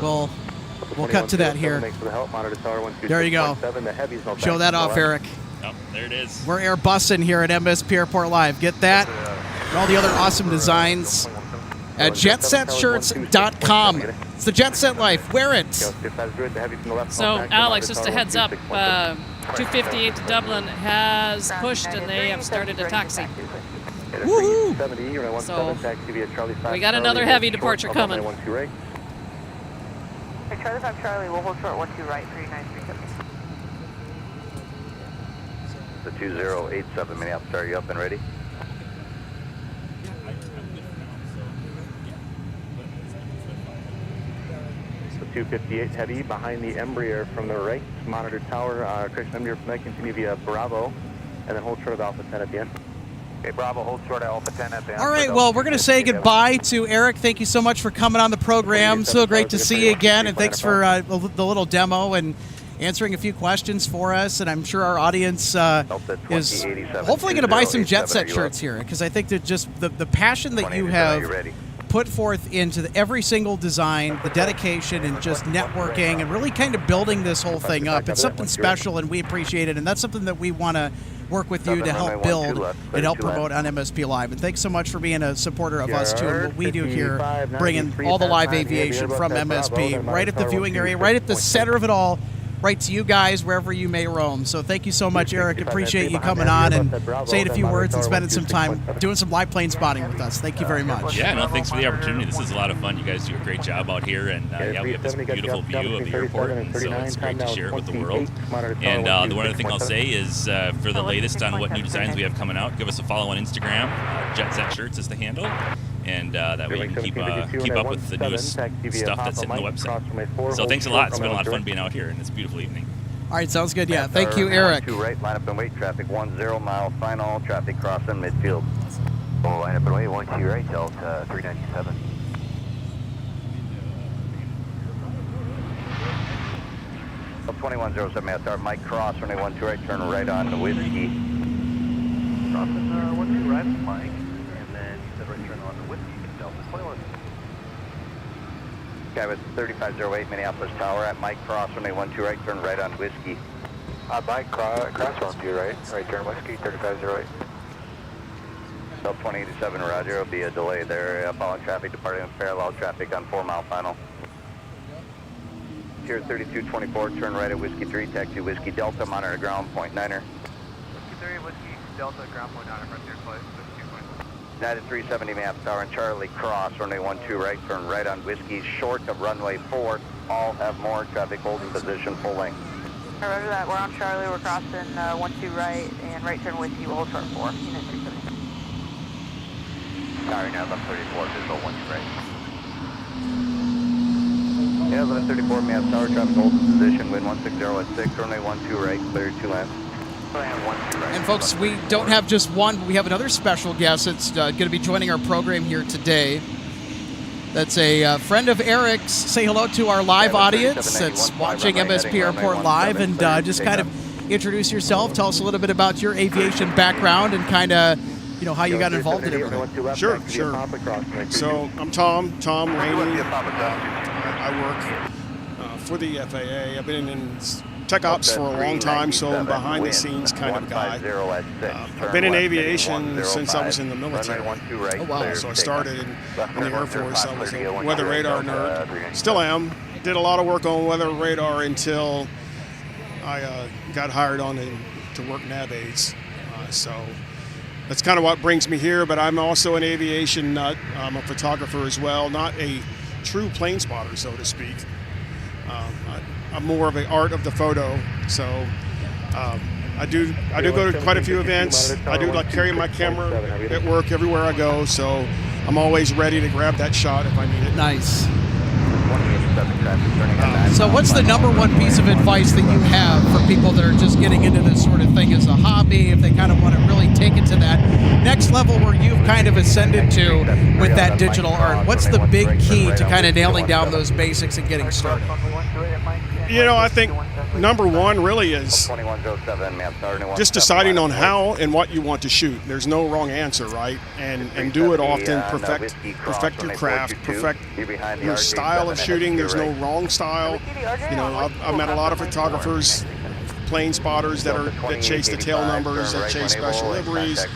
we'll cut to that here. There you go. Show that off, Eric. Oh, there it is. We're Airbussin' here at MSP Airport Live. Get that and all the other awesome designs at jetsetshirts.com. It's the Jet Set life. Wear it. So, Alex, just a heads up. 258 to Dublin has pushed, and they have started a taxi. Woohoo! So, we got another heavy departure coming. Charlie 5 Charlie, we'll hold short 12 right, 3937. The 2087 Minneapolis, are you up and ready? The 258 Heavy behind the Embraer from the right, monitor tower, correction Embraer from that, continue via Bravo, and then hold short of Alpha 10 at the end. Okay, Bravo, hold short of Alpha 10 at the end. All right, well, we're going to say goodbye to Eric. Thank you so much for coming on the program. So great to see you again, and thanks for the little demo and answering a few questions for us. And I'm sure our audience is hopefully going to buy some Jet Set shirts here, because I think that just the passion that you have put forth into every single design, the dedication, and just networking, and really kind of building this whole thing up. It's something special, and we appreciate it, and that's something that we want to work with you to help build and help promote on MSP Live. And thanks so much for being a supporter of us, too, and what we do here, bringing all the live aviation from MSP right at the viewing area, right at the center of it all, right to you guys wherever you may roam. So thank you so much, Eric. Appreciate you coming on and saying a few words and spending some time doing some live plane spotting with us. Thank you very much. Yeah, no, thanks for the opportunity. This is a lot of fun. You guys do a great job out here, and yeah, we have this beautiful view of the airport, and so it's great to share it with the world. And the one other thing I'll say is for the latest on what new designs we have coming out, give us a follow on Instagram. Jet Set Shirts is the handle. And that way you can keep up with the newest stuff that's hitting the website. So thanks a lot. It's been a lot of fun being out here in this beautiful evening. All right, sounds good. Yeah, thank you, Eric. 2 right, line up and wait, traffic 10 mile final, traffic crossing midfield. Oh, line up and wait, 12 right, Delta 397. Up 2107, start Mike Cross, runway 12 right, turn right on the Whiskey. Crossing 12 right, Mike. Guy with 3508 Minneapolis Tower at Mike Cross, runway 12 right, turn right on Whiskey. Mike Cross 12 right, right turn Whiskey, 3508. Delta 2087, roger, there'll be a delay there, following traffic departing in parallel traffic on 4 mile final. Here 3224, turn right at Whiskey 3, taxi Whiskey Delta, monitor ground, point 9er. Whiskey 3, Whiskey Delta, ground point 9er, frontier flight, 52.1. United 370 Minneapolis Tower and Charlie Cross, runway 12 right, turn right on Whiskey, short of runway 4. All have more traffic holding position, full length. Roger that, we're on Charlie, we're crossing 12 right, and right turn Whiskey, we'll hold short 4, unit 370. Sorry, now left 34, visual 12 right. Yeah, 1134 Minneapolis Tower, traffic holding position, wind 160 at 6, runway 12 right, clear 2 left. And folks, we don't have just one, but we have another special guest that's going to be joining our program here today. That's a friend of Eric's. Say hello to our live audience that's watching MSP Airport Live, and just kind of introduce yourself. Tell us a little bit about your aviation background and kind of, you know, how you got involved in everything. Sure. So I'm Tom Rainey. I work for the FAA. I've been in tech ops for a long time, so I'm behind the scenes kind of guy. I've been in aviation since I was in the military. Oh, wow. So I started in the Air Force. I was a weather radar nerd. Still am. Did a lot of work on weather radar until I got hired on to work nav aids. So that's kind of what brings me here, but I'm also an aviation nut. I'm a photographer as well, not a true plane spotter, so to speak. I'm more of an art of the photo, so I do go to quite a few events. I do like carry my camera at work everywhere I go, so I'm always ready to grab that shot if I need it. Nice. So what's the number one piece of advice that you have for people that are just getting into this sort of thing as a hobby, if they kind of want to really take it to that next level where you've kind of ascended to with that digital art? What's the big key to kind of nailing down those basics and getting started? You know, I think number one really is just deciding on how and what you want to shoot. There's no wrong answer, right? And do it often, perfect your craft, perfect your style of shooting. There's no wrong style. You know, I've met a lot of photographers, plane spotters that chase the tail numbers, that chase special liveries.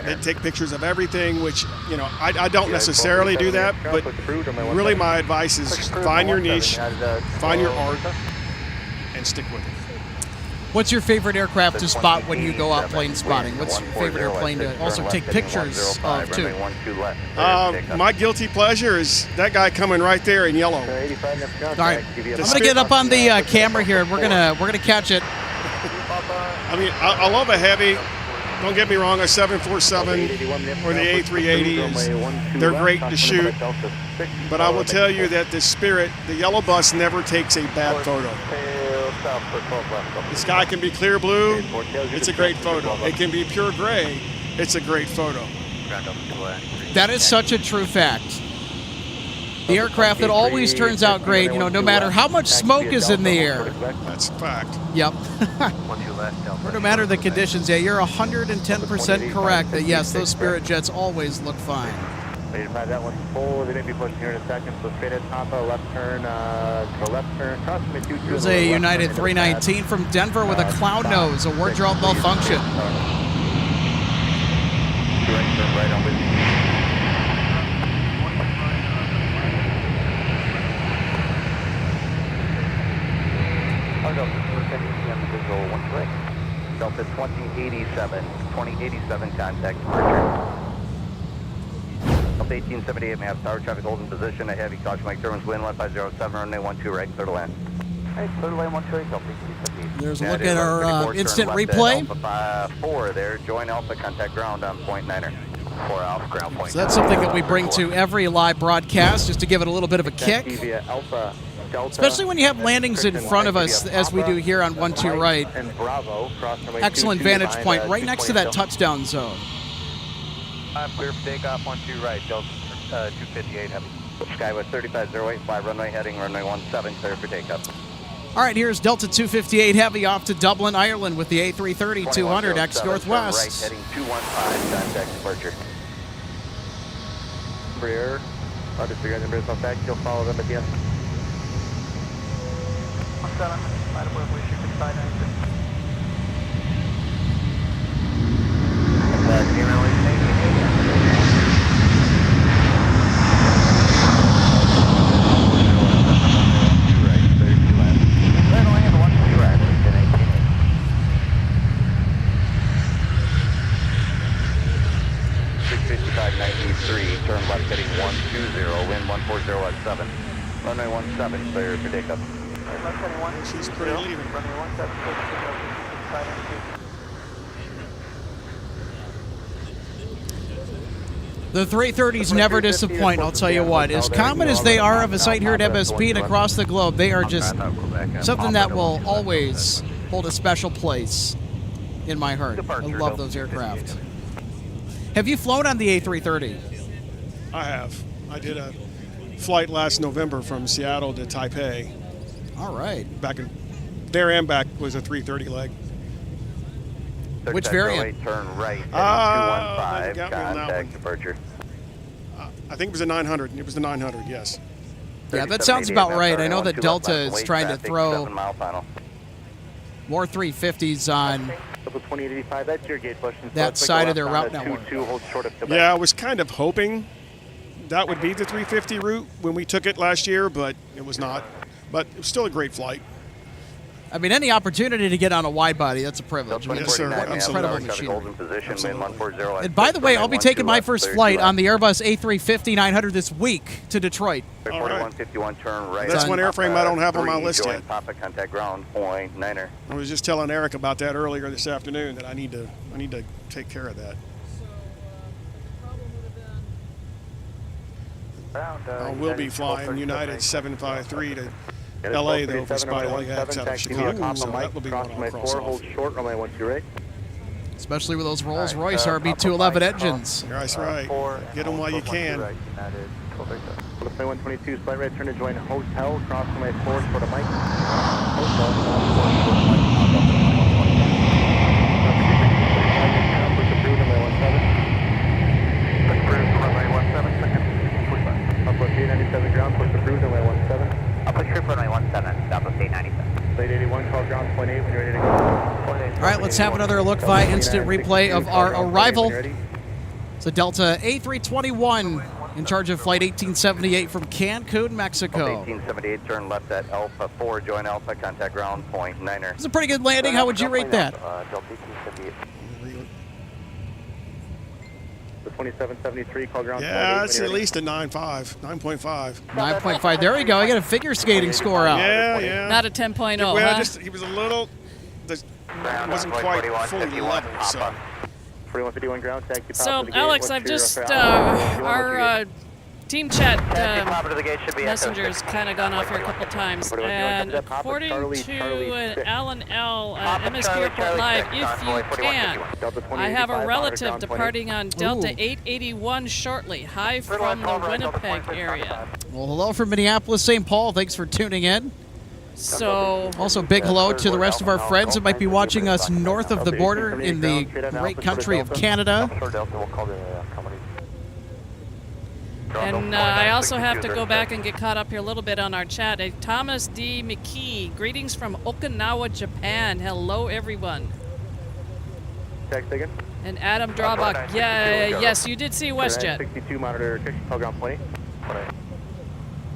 They take pictures of everything, which, you know, I don't necessarily do that, but really my advice is find your niche, find your art, and stick with it. What's your favorite aircraft to spot when you go out plane spotting? What's your favorite airplane to also take pictures of, too? My guilty pleasure is that guy coming right there in yellow. All right, I'm going to get up on the camera here, and we're gonna catch it. I mean, I love a heavy. Don't get me wrong, a 747 or the A380, they're great to shoot. But I will tell you that the Spirit, the yellow bus, never takes a bad photo. The sky can be clear blue, it's a great photo. It can be pure gray, it's a great photo. That is such a true fact. The aircraft that always turns out great, no matter how much smoke is in the air. That's a fact. Yep. Or no matter the conditions, you're 110% correct that yes, those Spirit jets always look fine. That one's full. They're going to be pushing here in a second. So straight at Tampa, left turn, to left turn. There's a United 319 from Denver with a cloud nose, a wardrobe malfunction. Right on with you. Delta 2087 contact departure. Delta 1878 may have tower traffic hold in position. A heavy caution Mike Sherman's wind 1507, runway 12 right, clear to land. Hey, clear to land 12 right, Delta 1878. There's a look at our instant replay. Alpha 4 there, join Alpha, contact ground on point 9er. 4 Alpha, ground point. So that's something that we bring to every live broadcast just to give it a little bit of a kick. Alpha. Especially when you have landings in front of us, as we do here on 12 right. Excellent vantage point right next to that touchdown zone. Clear for takeoff, 12 right, Delta 258 heavy. Skywest 3508, fly runway heading, runway 17, clear for takeoff. All right, here's Delta 258 heavy off to Dublin, Ireland with the A330-200 X Northwest. Right, heading 215, contact departure. Rear, I'll just figure out the numbers on back, you'll follow them at the end. 17, might have been wish you could sign in. Turn left heading 120, wind 140 at 7. Runway 17, clear for takeoff. She's pretty leaving. The 330s never disappoint, I'll tell you what. As common as they are of a site here at MSP and across the globe, they are just something that will always hold a special place in my heart. I love those aircraft. Have you flown on the A330? I have. I did a flight last November from Seattle to Taipei. All right. Back in there and back was a 330 leg. Which variant? Turn right, 215, contact departure. I think it was a 900. It was the 900, yes. Yeah, that sounds about right. I know that Delta is trying to throw more 350s on that side of their route network. Yeah, I was kind of hoping that would be the 350 route when we took it last year, but it was not. But it was still a great flight. I mean, any opportunity to get on a wide body, that's a privilege. Yes, sir. Incredible machinery. And by the way, I'll be taking my first flight on the Airbus A350-900 this week to Detroit. All right. That's one airframe I don't have on my list yet. I was just telling Eric about that earlier this afternoon that I need to take care of that. I will be flying United 753 to LA though for Spot LAX out of Chicago, so that will be one I'll cross off. Especially with those Rolls-Royce RB211 engines. That's right. Get them while you can. Play 122, flight right, turn to join hotel, cross runway 4, short of Mike. Uplift 897 ground, push approved, runway 17. Uplift trip runway 17, uplift 897. Flight 81, call ground, point 8 when you're ready to go. All right, let's have another look via instant replay of our arrival. It's a Delta A321 in charge of flight 1878 from Cancun, Mexico. 1878, turn left at Alpha 4, join Alpha, contact ground point 9er. It's a pretty good landing. How would you rate that? Delta 1878. The 2773, call ground. Yeah, it's at least a 9.5, 9.5. 9.5. There we go. I got a figure skating score out. Yeah. Not a 10.0, Well, huh? he was a little, wasn't quite fully level, so. 4151 ground, taxi. So, Alex, I've just, our team chat messengers kind of gone off here a couple times, and according to Alan L. MSP Airport Live, if you can, I have a relative departing on Delta 881 shortly. Hi from the Winnipeg area. Well, hello from Minneapolis, St. Paul. Thanks for tuning in. So, also big hello to the rest of our friends that might be watching us north of the border in the great country of Canada. And I also have to go back and get caught up here a little bit on our chat. Thomas D. McKee, greetings from Okinawa, Japan. Hello, everyone. And Adam Drawbach, yes, you did see WestJet. 62 monitor, call ground 20.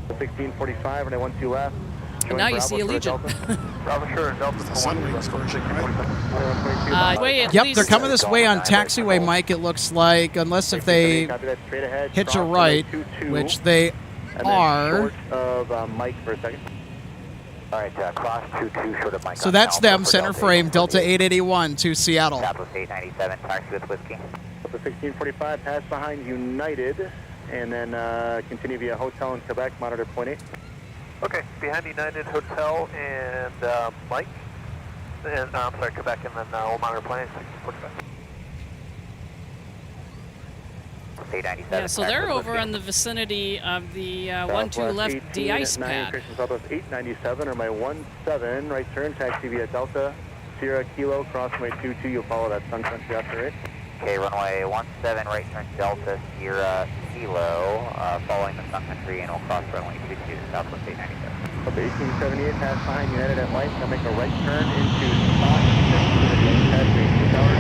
1645, and I 12 left. And now you see Allegiant. Yep, they're coming this way on taxiway, Mike, it looks like, unless if they hitch a right, which they are. Mike for a second. All right, cross 22 short of Mike. So that's them, center frame, Delta 881 to Seattle. Southwest 897, taxi with whiskey. Delta 1645, pass behind United, and then continue via hotel in Quebec, monitor point 8. Okay, behind United Hotel and Mike, and I'm sorry, Quebec, and then we'll monitor plane 645. Yeah, so they're over in the vicinity of the 1-2 left de-ice pad. Southwest 897 or my 17, right turn, taxi via Delta, Sierra Kilo, crossway 22, you'll follow that Sun Country after it. Okay, runway 17, right turn Delta, Sierra Kilo, following the Sun Country, and we'll cross runway 22 to Southwest 897. Okay, 1878, pass behind United at light, now make a right turn into spot 6 to the main pad, facing tower.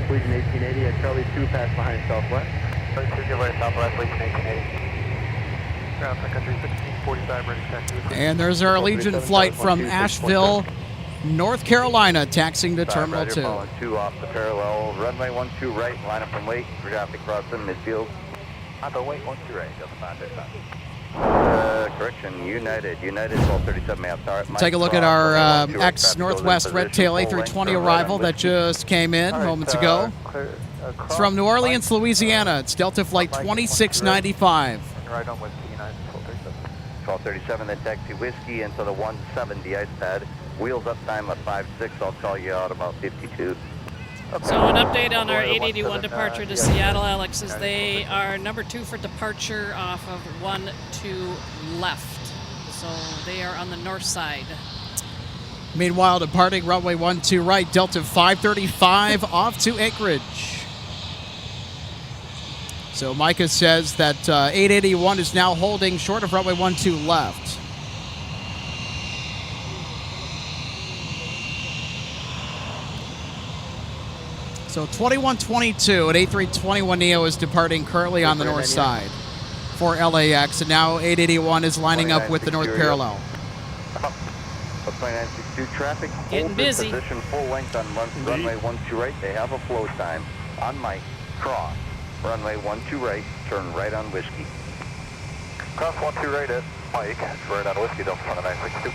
Legion 1880 at Charlie 2, pass behind Southwest. Charlie 2, give right Southwest, Legion 1880. Ground Sun Country 1645, ready to taxi. And there's our Allegiant flight from Asheville, North Carolina, taxiing to Terminal 2. 2 off the parallel, runway 12 right, line up and wait, for traffic crossing midfield. On the wait, 12 right, Delta 535. Correction, United 1237 may have tower. Take a look at our ex-Northwest Red Tail A320 arrival that just came in moments ago. It's from New Orleans, Louisiana. It's Delta Flight 2695. Right on Whiskey United 1237, then taxi Whiskey into the 170 ice pad. Wheels up time at 5-6. I'll call you out about 52. So an update on our 881 departure to Seattle, Alex, is they are number 2 for departure off of 1-2 left. So they are on the north side. Meanwhile, departing runway 12 right, Delta 535 off to Anchorage. So Micah says that 881 is now holding short of runway 12 left. So 2122 at A321neo is departing currently on the north side for LAX, and now 881 is lining up with the north parallel. 2962 traffic. Getting busy. Position full length on runway 12 right. They have a flow time. On Mike, cross. Runway 12 right, turn right on Whiskey. Cross 12 right at Mike, right on Whiskey, Delta 2962.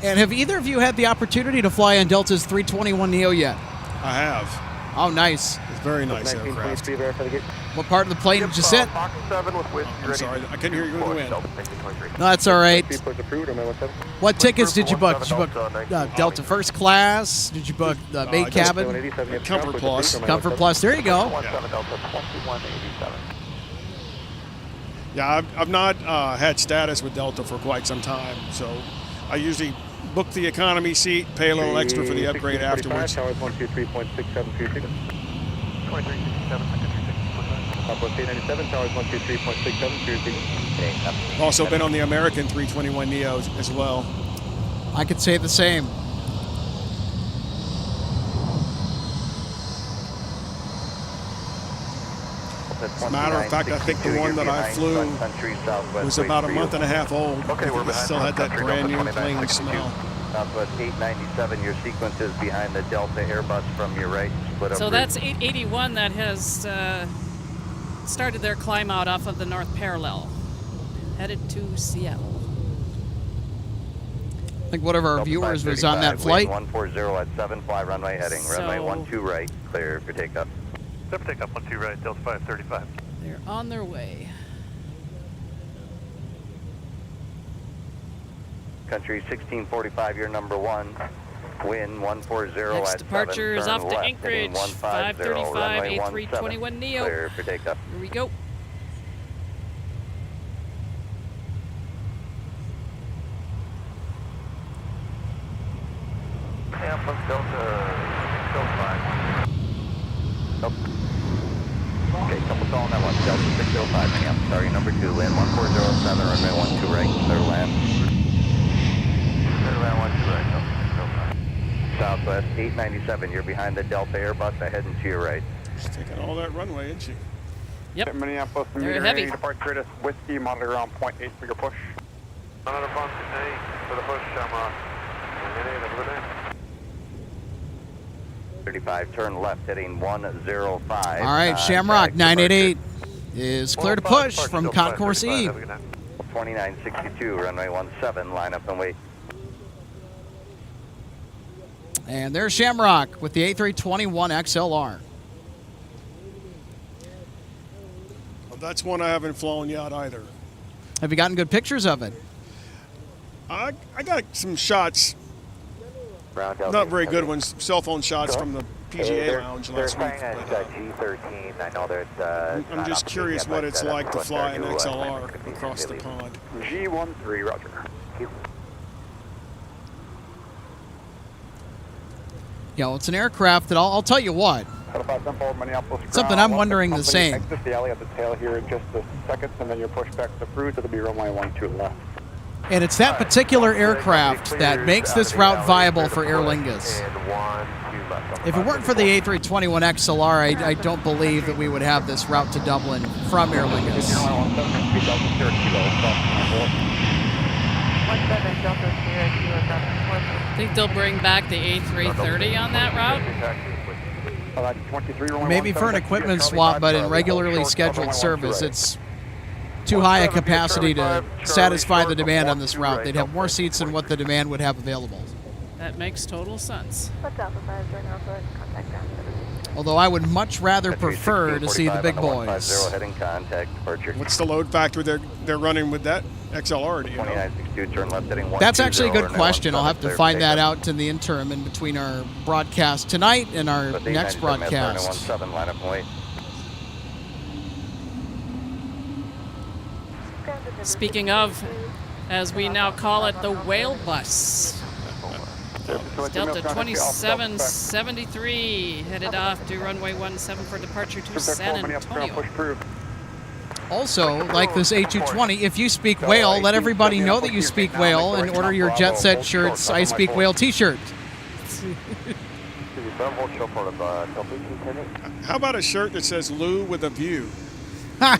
And have either of you had the opportunity to fly on Delta's 321neo yet? I have. Oh, nice. It's very nice aircraft. What part of the plane did you sit? Box 7 with Whiskey. I'm sorry, I couldn't hear you in the wind. No, that's all right. What tickets did you book? Did you book Delta First Class? Did you book the main cabin? Comfort Plus. Comfort Plus. There you go. Yeah, I've not had status with Delta for quite some time, so I usually book the economy seat, pay a little extra for the upgrade afterwards. Towers 123.6736. 2367, Southwest 897, towers 123.67, Also been on the American 321 Neo as well. I could say the same. As a matter of fact, I think the one that I flew was about a month and a half old. Okay, we're behind still had that Sun Country, brand new Delta clean 2962. smell. Southwest 897, your sequence is behind the Delta Airbus from your right. Split up So bridge. that's 881 that has started their climb out off of the north parallel, headed to Seattle. I think one of our Delta viewers was on that 535, flight. wind 140 at 7, fly runway heading. Runway So- 12 right, clear for takeoff. Step take up 12 right, Delta 535. They're on their way. Country 1645, your number 1. Wind 140 Next at departure 7, is turn off to left, Anchorage, heading 150, 535, runway A321 Neo. Clear for takeoff. Here we go. Minneapolis, Delta 5. Nope. Okay, couple call on that one. Delta 605, Minneapolis. Sorry, number 2, wind 1407, runway 12 right, clear land. Clear land 12 right, Delta 605. Southwest 897, you're behind the Delta Airbus, heading to your right. She's taking all that runway, isn't she? Yep. Minneapolis, They're meter heavy. A, departure radius whiskey, monitor around 0.8 for your push. Another bump today for the push, Shamrock. 35, turn left, heading 105. All right, Shamrock 988 is clear to push from Concourse E. 2962, runway 17, line up and wait. And there's Shamrock with the A321 XLR. Well, that's one I haven't flown yet either. Have you gotten good pictures of it? I got some shots, not very good ones, cell phone shots from the PGA lounge last week. But, G13. I know there's. I'm just curious what it's like to fly an XLR across the pond. G13, roger. You know, it's an aircraft that I'll tell you what. Something I'm wondering the same. Exit the alley at the tail here in just a second, and then you'll push back to the cruise. It'll be runway 12 left. And it's that particular aircraft that makes this route viable for Aer Lingus. If it weren't for the A321 XLR, I don't believe that we would have this route to Dublin from Aer Lingus. I think they'll bring back the A330 on that route. Maybe for an equipment swap, but in regularly scheduled service, it's too high a capacity to satisfy the demand on this route. They'd have more seats than what the demand would have available. That makes total sense. Although I would much rather prefer to see the big boys. Heading contact departure. what's the load factor they're running with that XLR? Do you know? 2962, turn left, heading 120. That's actually a good runway question. I'll have 17, to clear find for that takeoff. out in the interim in between our broadcast tonight and our Southwest next 897, broadcast. 17, line up and wait. Speaking of, as we now call it, the whale bus. Delta 2773 headed off to runway 17 for departure to San Antonio. Also, like this A220, if you speak whale, let everybody know that you speak whale and order your Jet Set shirts, I Speak Whale t-shirt. How about a shirt that says Lou with a view? Ha!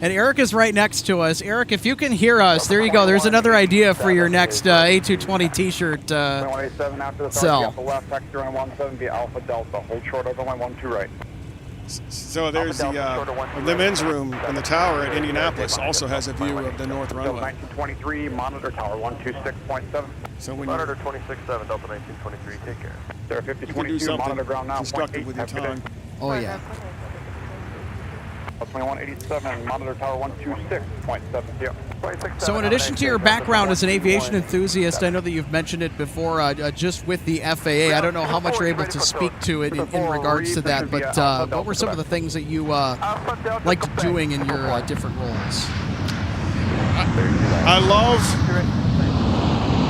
And Eric is right next to us. Eric, if you can hear us, there you go. There's another idea for your next A220 t-shirt sell. Left, taxi runway 17 via Alpha Delta. Hold short over runway 12 right. So there's the men's room in the tower at Indianapolis also has a view of the north runway. 1923, monitor tower 126.7. So when Monitor 26.7, Delta 1923, take care. Sir, you can do 5022, monitor ground now. constructive with your tongue. Oh, yeah. 2187, monitor tower 126.7. Yeah. So in addition to your background as an aviation enthusiast, I know that you've mentioned it before, just with the FAA. I don't know how much you're able to speak to it in regards to that, but what were some of the things that you liked doing in your different roles? I love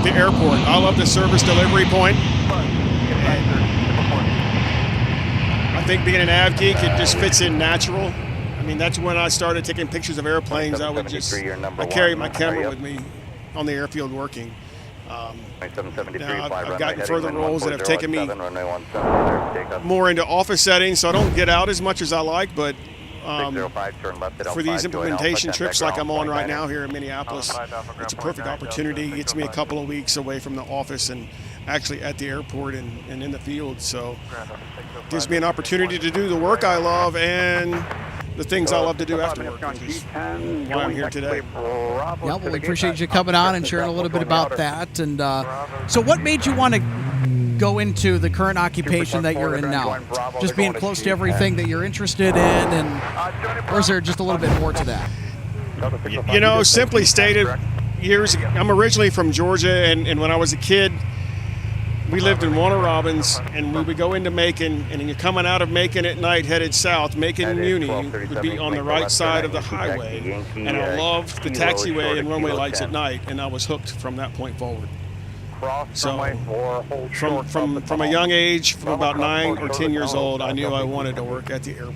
the airport. I love the service delivery point. I think being an av geek, it just fits in natural. I mean, that's when I started taking pictures of airplanes. I carried my camera with me on the airfield working. Now I've gotten further roles that have taken me more into office settings, so I don't get out as much as I like, but for these implementation trips like I'm on right now here in Minneapolis, it's a perfect opportunity. It gets me a couple of weeks away from the office and actually at the airport and in the field, so it gives me an opportunity to do the work I love and the things I love to do after work, which is why I'm here today. Yeah, well, we appreciate you coming on and sharing a little bit about that. And so what made you want to go into the current occupation that you're in now? Just being close to everything that you're interested in, or is there just a little bit more to that? You know, simply stated, I'm originally from Georgia, and when I was a kid, we lived in Warner Robins, and we would go into Macon, and you're coming out of Macon at night headed south. Macon and Muni would be on the right side of the highway, and I loved the taxiway and runway lights at night, and I was hooked from that point forward. So from a young age, from about 9 or 10 years old, I knew I wanted to work at the airport.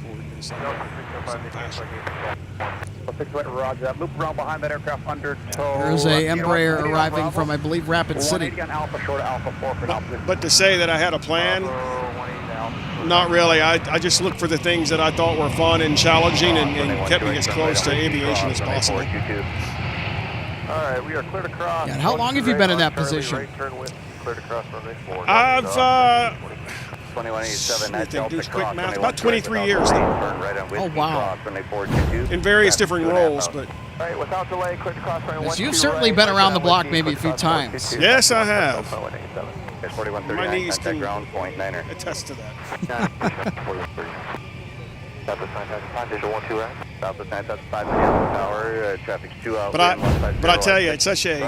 Loop around behind that aircraft under tow. There's a Embraer arriving from, I believe, Rapid City. But to say that I had a plan, not really. I just looked for the things that I thought were fun and challenging and kept me as close to aviation as possible. All right, we are cleared across. Yeah, and how long have you been in that position? I've quick math, about 23 years now. Oh, wow. In various different roles, but yes, you've certainly been around the block maybe a few times. Yes, I have. My knees can attest to that. But I tell you, it's such a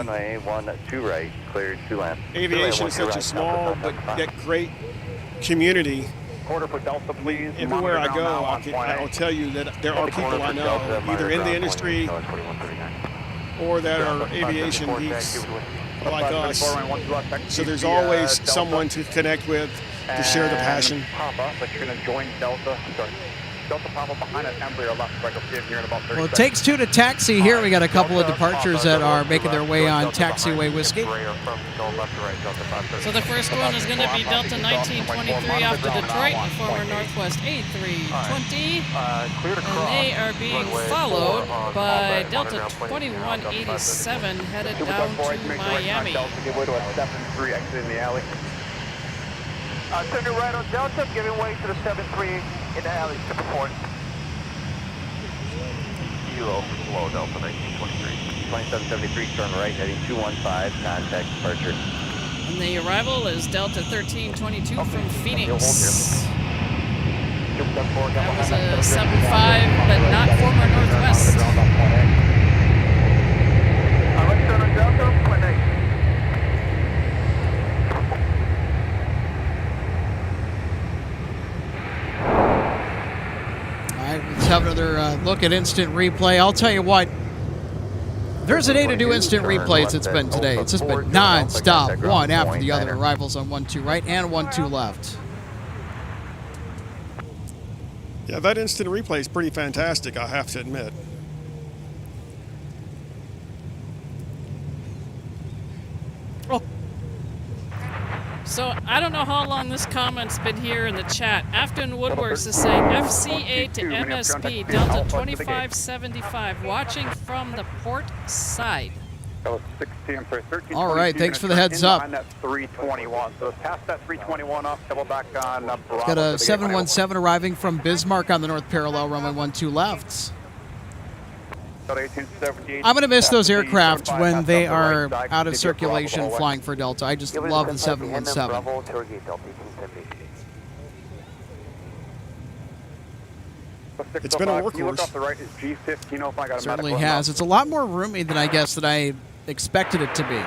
aviation is such a small but yet great community. Everywhere I go, I'll tell you that there are people I know either in the industry or that are aviation geeks like us. So there's always someone to connect with, to share the passion. But you're going to join Delta. Delta Papa behind us, Embraer left, so I can see him here in about 30 Well, it takes two to taxi here. We got a couple of departures that are making their way on taxiway whiskey. So the first one is going to be Delta 1923 off to Detroit, and former Northwest A320. And they are being followed by Delta 2187 headed down to Miami. Turn right on Delta, giving way to the 73 in the alley, support. Kilo, low Delta 1923. 2773, turn right, heading 215, contact departure. And the arrival is Delta 1322 from Phoenix. That was a 75, but not former Northwest. Let's turn on Delta, point 8. Let's have another look at instant replay. I'll tell you what, there's a day to do instant replays. It's been today. It's just been non-stop, one after the other. Arrivals on 1-2 right and 1-2 left. Yeah, that instant replay is pretty fantastic, I have to admit. So I don't know how long this comment's been here in the chat. Afton Woodworks is saying FCA to MSP, Delta 2575, watching from the port side. All right, thanks for the heads up. 321. So past that 321 up, double back on. Got a 717 arriving from Bismarck on the north parallel, runway 12 left. I'm going to miss those aircraft when they are out of circulation flying for Delta. I just love the 717. It's been a workhorse. Certainly has. It's a lot more roomy than I guess that I expected it to be.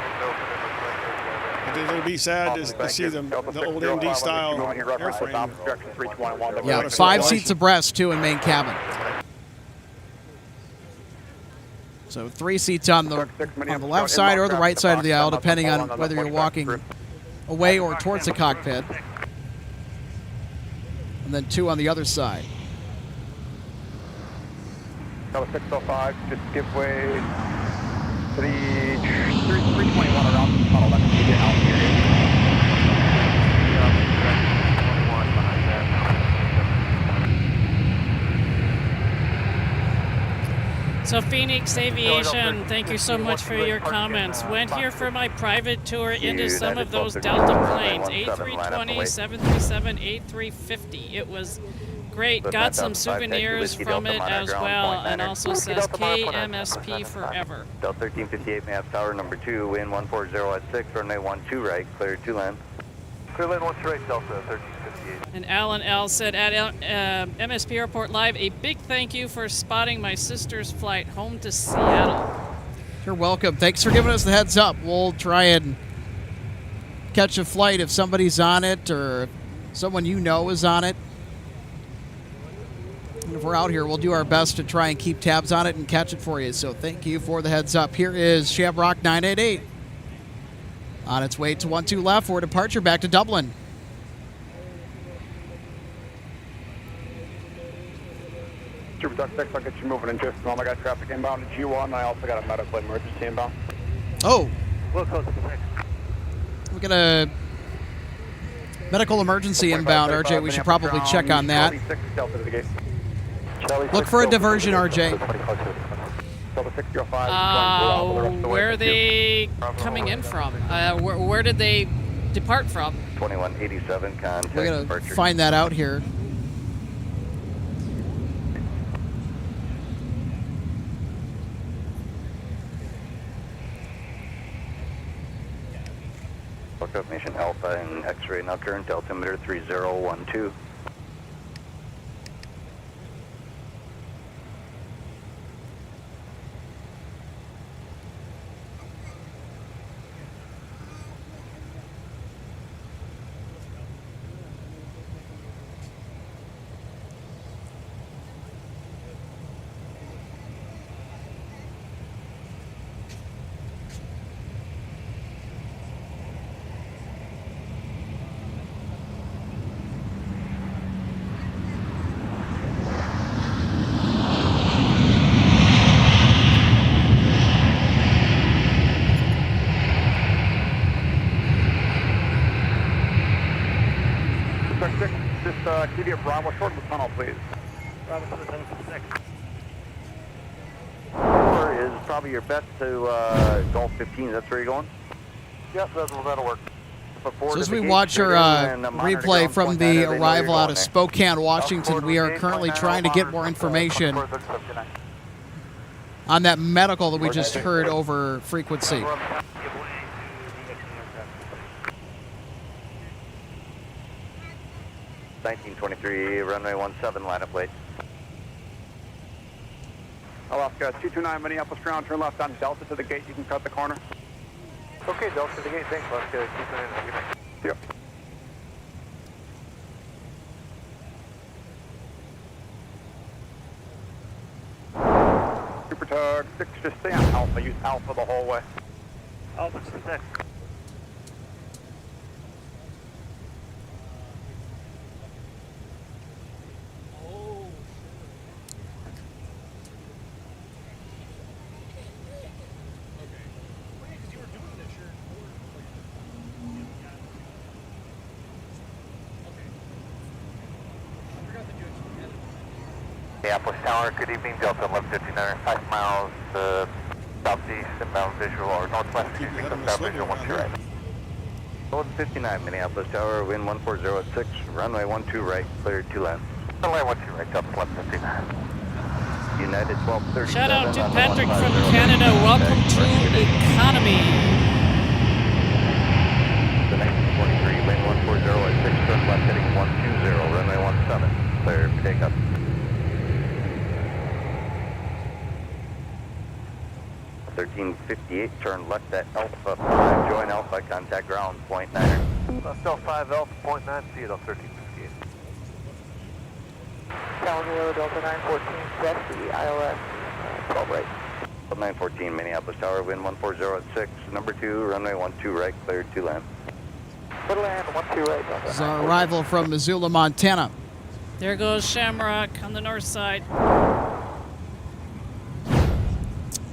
It'll be sad to see the old MD style airframe. Yeah, 5 seats abreast too in main cabin. So 3 seats on the left side or the right side of the aisle, depending on whether you're walking away or towards the cockpit. and then 2 on the other side. Delta 605, just give way to the 321 around the tunnel. That's to get out here. So Phoenix Aviation, thank you so much for your comments. Went here for my private tour into some of those Delta planes, A320, 737, A350. It was great. Got some souvenirs from it as well, and also says KMSP forever. Delta 1358, Mass Tower number 2, wind 140 at 6, runway 12 right, clear to land. Clear lane 12 right, Delta 1358. And Alan L. said, at MSP Airport Live, a big thank you for spotting my sister's flight home to Seattle. You're welcome. Thanks for giving us the heads up. We'll try and catch a flight if somebody's on it or someone you know is on it. And if we're out here, we'll do our best to try and keep tabs on it and catch it for you. So thank you for the heads up. Here is Shamrock 988 on its way to 12 left for departure back to Dublin. Trooper Duck 6, I'll get you moving in just a moment. I got traffic inbound to G1. I also got a medical emergency inbound. Oh. We'll close the 6. We got a medical emergency inbound, RJ. We should probably check on that. Look for a diversion, RJ. Where are they coming in from? Where did they depart from? 2187, contact We're going to departure. find that out here. Look up Mission Alpha and X-ray now current altimeter 3012. QD of Bravo, short of the tunnel, please. Bravo 776. 4 is probably your best to Gulf 15. That's where you're going? Yep, that'll work. So as we watch our replay from the arrival out of Spokane, Washington, we are currently trying to get more information on that medical that we just heard over frequency. 1923, runway 17, line up late. Alaska 229, Minneapolis ground, turn left on Delta to the gate, you can cut the corner. Okay, Delta to the gate, thanks, Alaska 229. Yep. Super Tug 6, just stay on Alpha, use Alpha the whole way. Alpha 6. Minneapolis Tower, good evening, Delta 1159, 5 miles southeast, inbound visual, or northwest, excuse me, southbound visual, 1 2 right. 1159, Minneapolis Tower, wind 140 at 6, runway 12 right, clear to land. Runway 12 right, Delta 1159. United 1237. Shout out to Patrick from Canada. Welcome to Economy. The 1943, wind 140 at 6, turn left heading 120, runway 17, clear for takeoff. 1358, turn left at Alpha 5, join Alpha, contact ground, point 9. Left Delta 5 Alpha, point 9, see it on 1358. Tower Zero, Delta 914, that's the ILS 12 right. 914, Minneapolis Tower, wind 140 at 6, number 2, runway 12 right, cleared to land. Clear to land, 12 right, Delta. This is our arrival from Missoula, Montana. There goes Shamrock on the north side.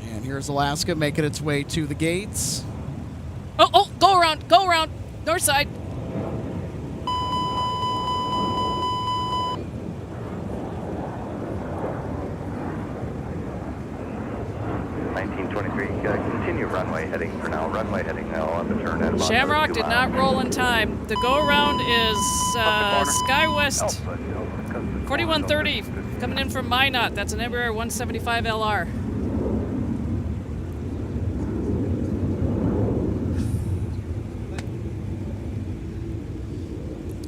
And here's Alaska making its way to the gates. Oh, go around, north side. 1923, continue runway heading for now. Runway heading now on the turn at about Shamrock did not roll in time. The go around is SkyWest 4130 coming in from Minot. That's an Embraer 175 LR.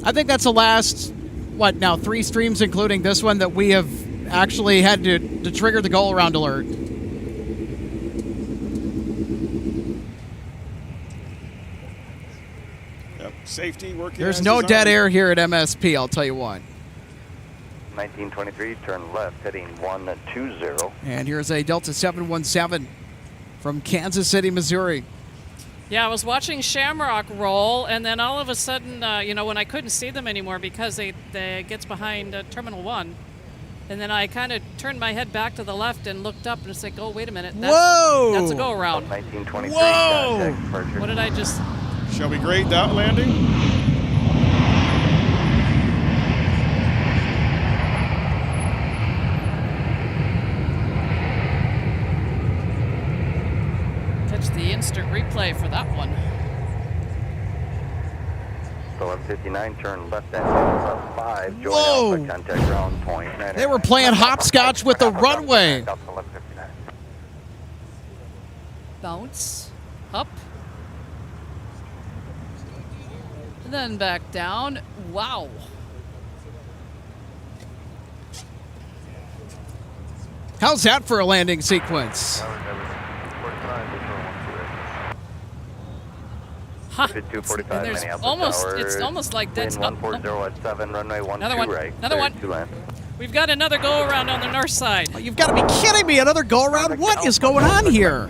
I think that's the last, what now, 3 streams, including this one, that we have actually had to trigger the go-around alert. Yep, safety working. There's no dead air here at MSP, I'll tell you what. 1923, turn left, heading 120. And here's a Delta 717 from Kansas City, Missouri. Yeah, I was watching Shamrock roll, and then all of a sudden, when I couldn't see them anymore because they gets behind Terminal 1, and then I kind of turned my head back to the left and looked up, and it's like, oh, wait a minute. That's a go-around. 1923, whoa! What did I just... Shall we grade that landing? The instant replay for that one. 1159, turn left at 5, join Alpha, contact ground point. They were playing hopscotch with the runway. Bounce, up, and then back down. Wow. How's that for a landing sequence? Huh. It's almost like that's up. 140 at 7, runway 12 right. Another one. We've got another go around on the north side. Oh, you've got to be kidding me! Another go around? What is going on here?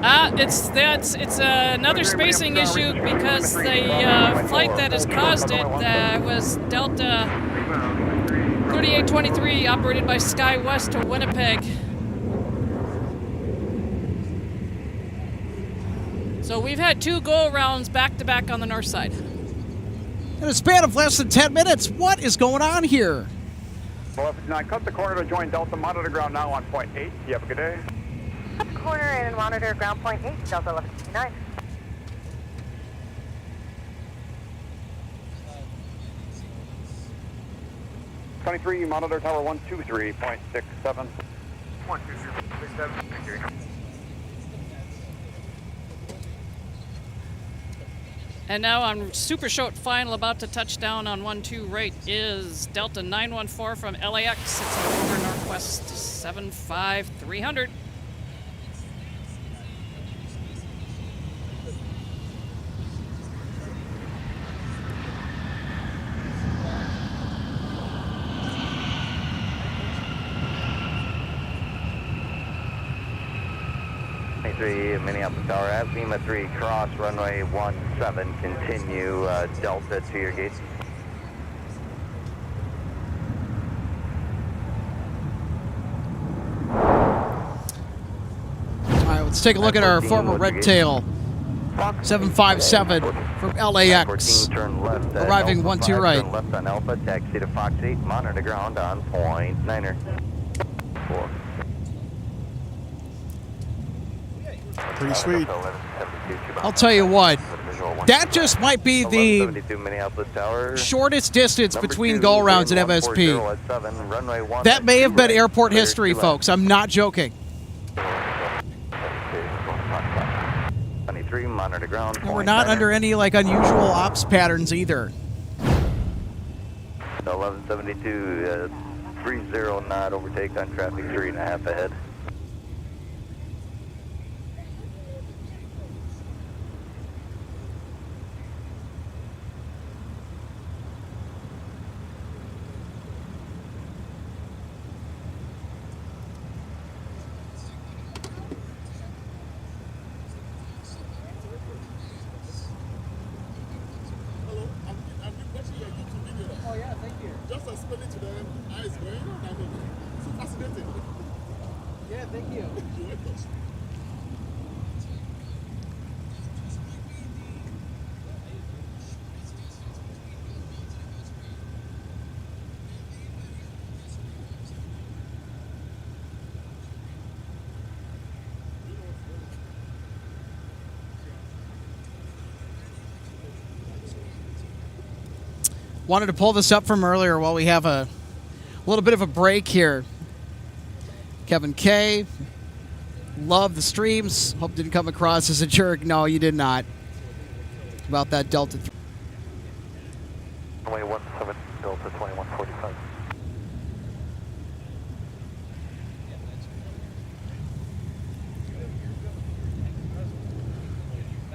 It's another spacing issue because the flight that has caused it was Delta 3823 operated by SkyWest to Winnipeg. So we've had 2 go-arounds back-to-back on the north side. In a span of less than 10 minutes, what is going on here? Well, if not, cut the corner to join Delta, monitor ground now on point 8. You have a good day. Cut the corner and monitor ground point 8, Delta 1159. '23, monitor tower 123.67. 123.67, thank you. And now on super short final, about to touch down on 12 right is Delta 914 from LAX. It's on over Northwest 75300. Minneapolis Tower at Lima 3, cross runway 17, continue Delta to your gate. All right, let's take a look at our former red tail 757 from LAX, turn left arriving 12 right. Turn left on Alpha, taxi to Fox 8, monitor ground on point 9er. 4. Pretty sweet. I'll tell you what, that just might be the shortest distance between go-arounds at MSP. That may have been airport history, folks. I'm not joking. And we're not under any unusual ops patterns either. 1172, 30 knot overtake on traffic 3.5 ahead. Yeah, thank you. Wanted to pull this up from earlier while we have a little bit of a break here. Kevin K. Love the streams. Hope didn't come across as a jerk. No, you did not. About that Delta 3. Runway 17, Delta 2145.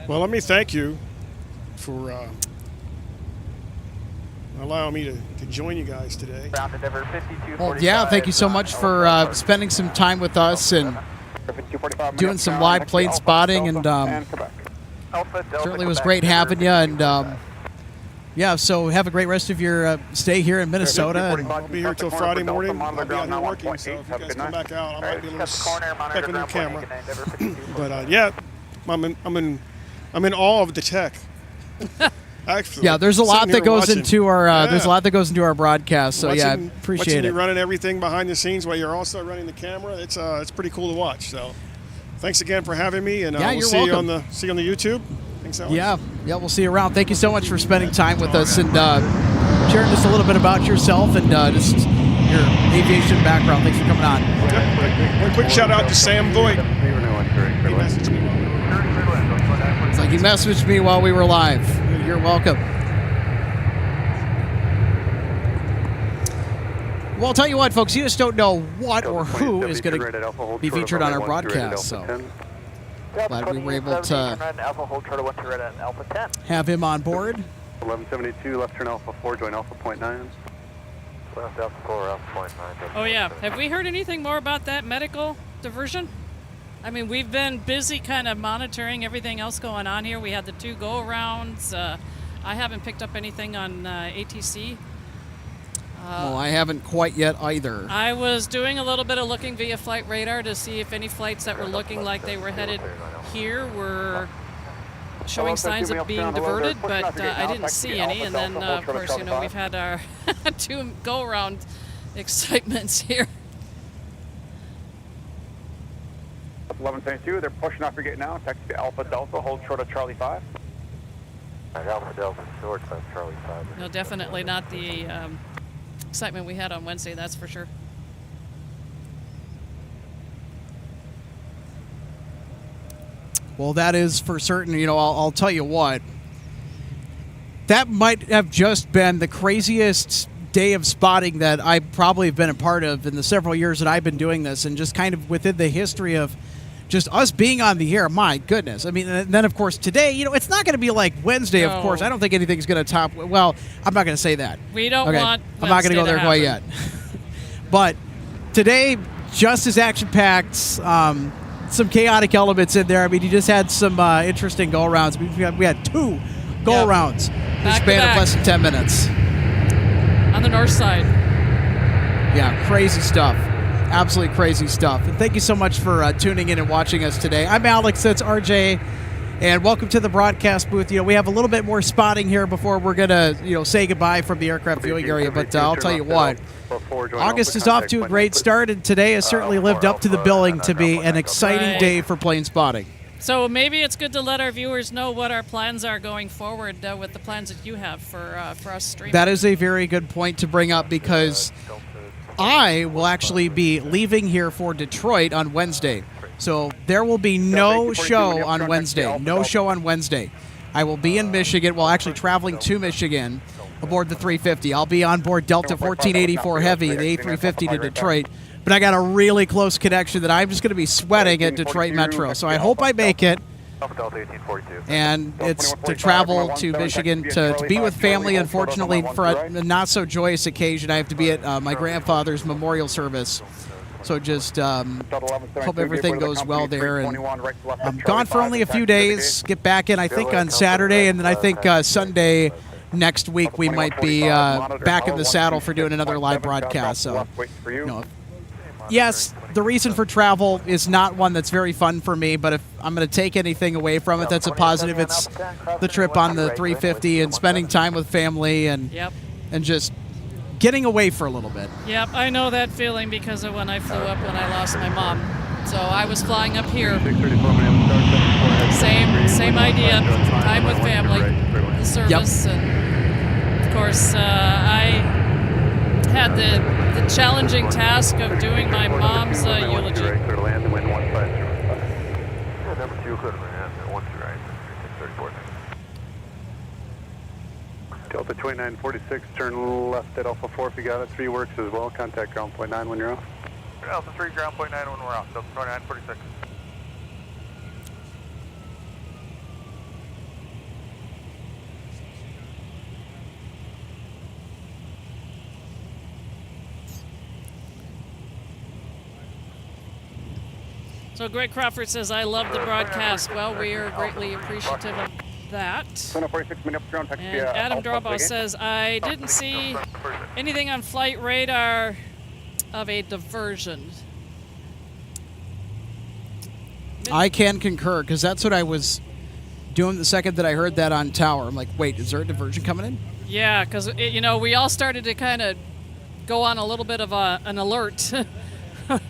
Well, let me thank you for allowing me to join you guys today. Well, yeah, thank you so much for spending some time with us and doing some live plane spotting, and certainly was great having you. And yeah, so have a great rest of your stay here in Minnesota. I'll be here till Friday morning. I'll be out here working, so if you guys come back out, I might be a little stuck on the camera. But yeah, I'm in awe of the tech. Actually, yeah, there's a lot that goes into our there's a lot that goes into our broadcast. So yeah, appreciate watching it. You running everything behind the scenes while you're also running the camera. It's pretty cool to watch. So thanks again for having me, and we'll see you on the YouTube. Thanks so much. Yeah, we'll see you around. Thank you so much for spending time with us and sharing just a little bit about yourself and just your aviation background. Thanks for coming on. Yep. One quick shout out to Sam Voigt. It's like he messaged me while we were live. You're welcome. Well, I'll tell you what, folks, you just don't know what or who is going to be featured on our broadcast. So glad we were able to have him on board. 1172, left turn Alpha 4, join Alpha 0.9. Left Alpha 4, Alpha 0.9. Oh, yeah. Have we heard anything more about that medical diversion? I mean, we've been busy kind of monitoring everything else going on here. We had the 2 go-arounds. I haven't picked up anything on ATC. Well, I haven't quite yet either. I was doing a little bit of looking via flight radar to see if any flights that were looking like they were headed here were showing signs of being diverted, but I didn't see any. And then, of course, you know, we've had our 2 go-around excitements here. 1172, they're pushing off your gate now. Taxi to Alpha Delta, hold short of Charlie 5. Alpha Delta, short of Charlie 5. No, definitely not the excitement we had on Wednesday, that's for sure. Well, that is for certain. You know, I'll tell you what. That might have just been the craziest day of spotting that I probably have been a part of in the several years that I've been doing this, and just kind of within the history of just us being on the air. My goodness. I mean, and then, of course, today, you know, it's not going to be like Wednesday, of course. I don't think anything's going to top. Well, I'm not going to say that. We don't want I'm not going to go there quite yet. But today, just as action-packed, some chaotic elements in there. I mean, you just had some interesting go-arounds. We had 2 go-arounds in a span of less than 10 minutes. On the north side. Yeah, crazy stuff. Absolutely crazy stuff. And thank you so much for tuning in and watching us today. I'm Alex, that's RJ, and welcome to the broadcast booth. You know, we have a little bit more spotting here before we're going to, you know, say goodbye from the aircraft viewing area, but I'll tell you what, August is off to a great start, and today has certainly lived up to the billing to be an exciting day for plane spotting. So maybe it's good to let our viewers know what our plans are going forward with the plans that you have for us streaming. That is a very good point to bring up, because I will actually be leaving here for Detroit on Wednesday. So there will be no show on Wednesday. No show on Wednesday. I will be in Michigan, well, actually traveling to Michigan aboard the 350. I'll be on board Delta 1484 Heavy, the A350 to Detroit. But I got a really close connection that I'm just going to be sweating at Detroit Metro. So I hope I make it. And it's to travel to Michigan to be with family. Unfortunately, for a not so joyous occasion, I have to be at my grandfather's memorial service. So just hope everything goes well there. And I'm gone for only a few days. Get back in, I think, on Saturday, and then I think Sunday next week we might be back in the saddle for doing another live broadcast. So, yes, the reason for travel is not one that's very fun for me, but if I'm going to take anything away from it that's a positive, it's the trip on the 350 and spending time with family and just getting away for a little bit. Yep, I know that feeling because of when I flew up when I lost my mom. So I was flying up here. Same idea, time with family, the service, and of course I had the challenging task of doing my mom's eulogy. Delta 2946, turn left at Alpha 4 if you got it. 3 works as well. Contact ground point 9 when you're off. Alpha 3, ground point 9 when we're off. Delta 2946. So Greg Crawford says, I love the broadcast. Well, we are greatly appreciative of that. And Adam Drobaugh says, I didn't see anything on flight radar of a diversion. I can concur, because that's what I was doing the second that I heard that on tower. I'm like, wait, is there a diversion coming in? Yeah, because, we all started to kind of go on a little bit of an alert.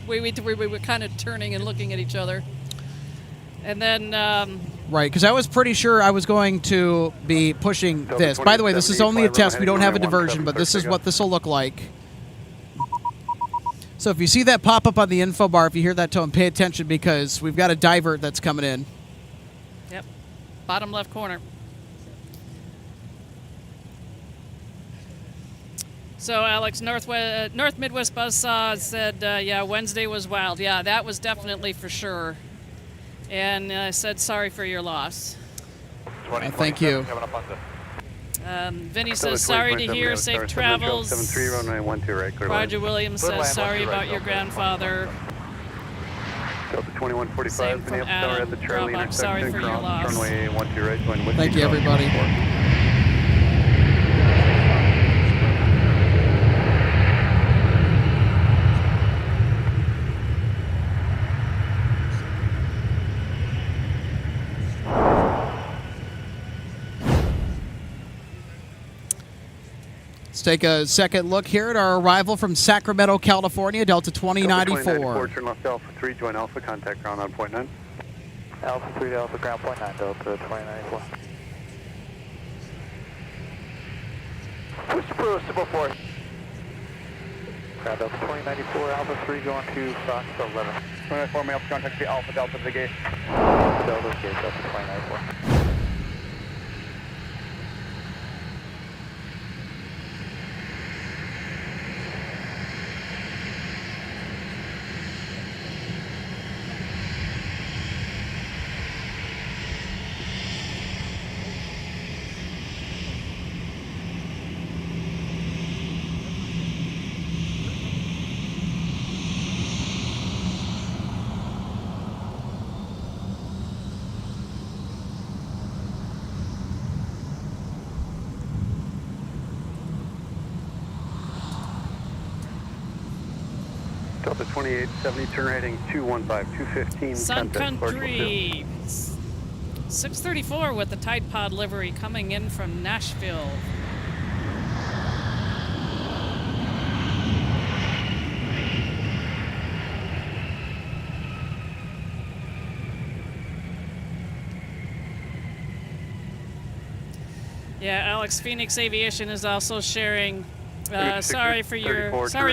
we were kind of turning and looking at each other. And then... right, because I was pretty sure I was going to be pushing this. By the way, this is only a test. We don't have a diversion, but this is what this will look like. So if you see that pop up on the info bar, if you hear that tone, pay attention because we've got a divert that's coming in. Yep, bottom left corner. So Alex, North Midwest Buzzsaw said, yeah, Wednesday was wild. Yeah, that was definitely for sure. And I said sorry for your loss. Thank you. Vinny says sorry to hear, safe travels. Roger Williams says sorry about your grandfather. Same from Adam. I'm sorry for your loss. Thank you, everybody. Let's take a second look here at our arrival from Sacramento, California, Delta 2094. Turn left Alpha 3, join Alpha, contact ground on point 9. Alpha 3 to Alpha, ground point 9, Delta 2094. Push to Super 4. Ground Delta 2094, Alpha 3 going to Fox 11. 24, may Alpha contact the Alpha Delta to the gate. Alpha Delta to the gate, Delta 2094. Delta 2870, turn rating 215, 215. Sun Country 634 with the Tide Pod livery coming in from Nashville. Yeah, Alex, Phoenix Aviation is also sharing. Sorry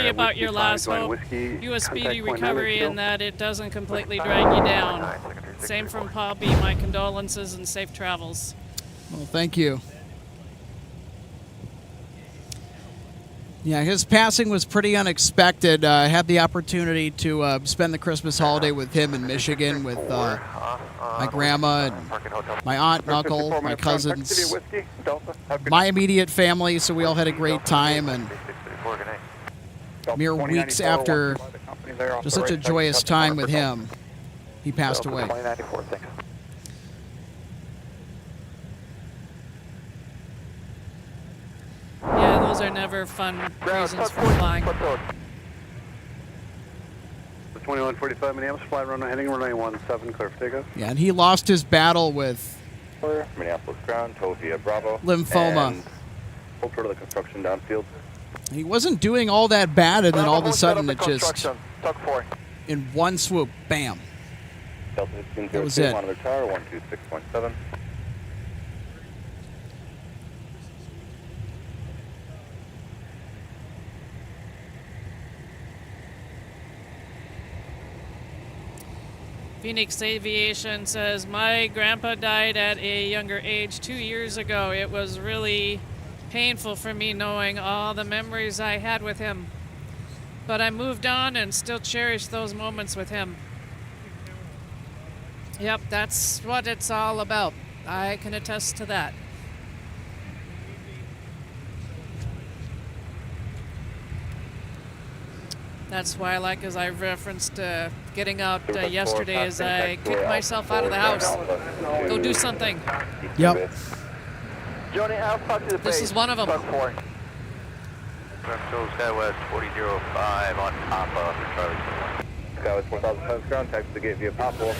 about your loss. Hope you a speedy recovery and that it doesn't completely drag you down. Same from Paul B. My condolences and safe travels. Well, thank you. Yeah, his passing was pretty unexpected. I had the opportunity to spend the Christmas holiday with him in Michigan with my grandma and my aunt and uncle, my cousins, my immediate family, so we all had a great time. And mere weeks after just such a joyous time with him, he passed away. Those are never fun reasons for flying. 2145 Minneapolis, flight runway heading runway 17, clear for takeoff. Yeah, and he lost his battle with Minneapolis ground, Tovia Bravo. lymphoma. And full tour of the construction downfield. He wasn't doing all that bad, and then all of a sudden it just, Tuck 4. in one swoop, bam. Delta That was it. Monitor tower 126.7. Phoenix Aviation says, my grandpa died at a younger age 2 years ago. It was really painful for me knowing all the memories I had with him. But I moved on and still cherish those moments with him. Yep, that's what it's all about. I can attest to that. That's why I like, as I referenced getting out yesterday, as I kicked myself out of the house. Go do something. Yep. Johnny, I'll talk to the This is one of them. Tuck 4. Skywest 4005 on Papa for Charlie. Skywest 4000 ground, taxi to gate via Papa.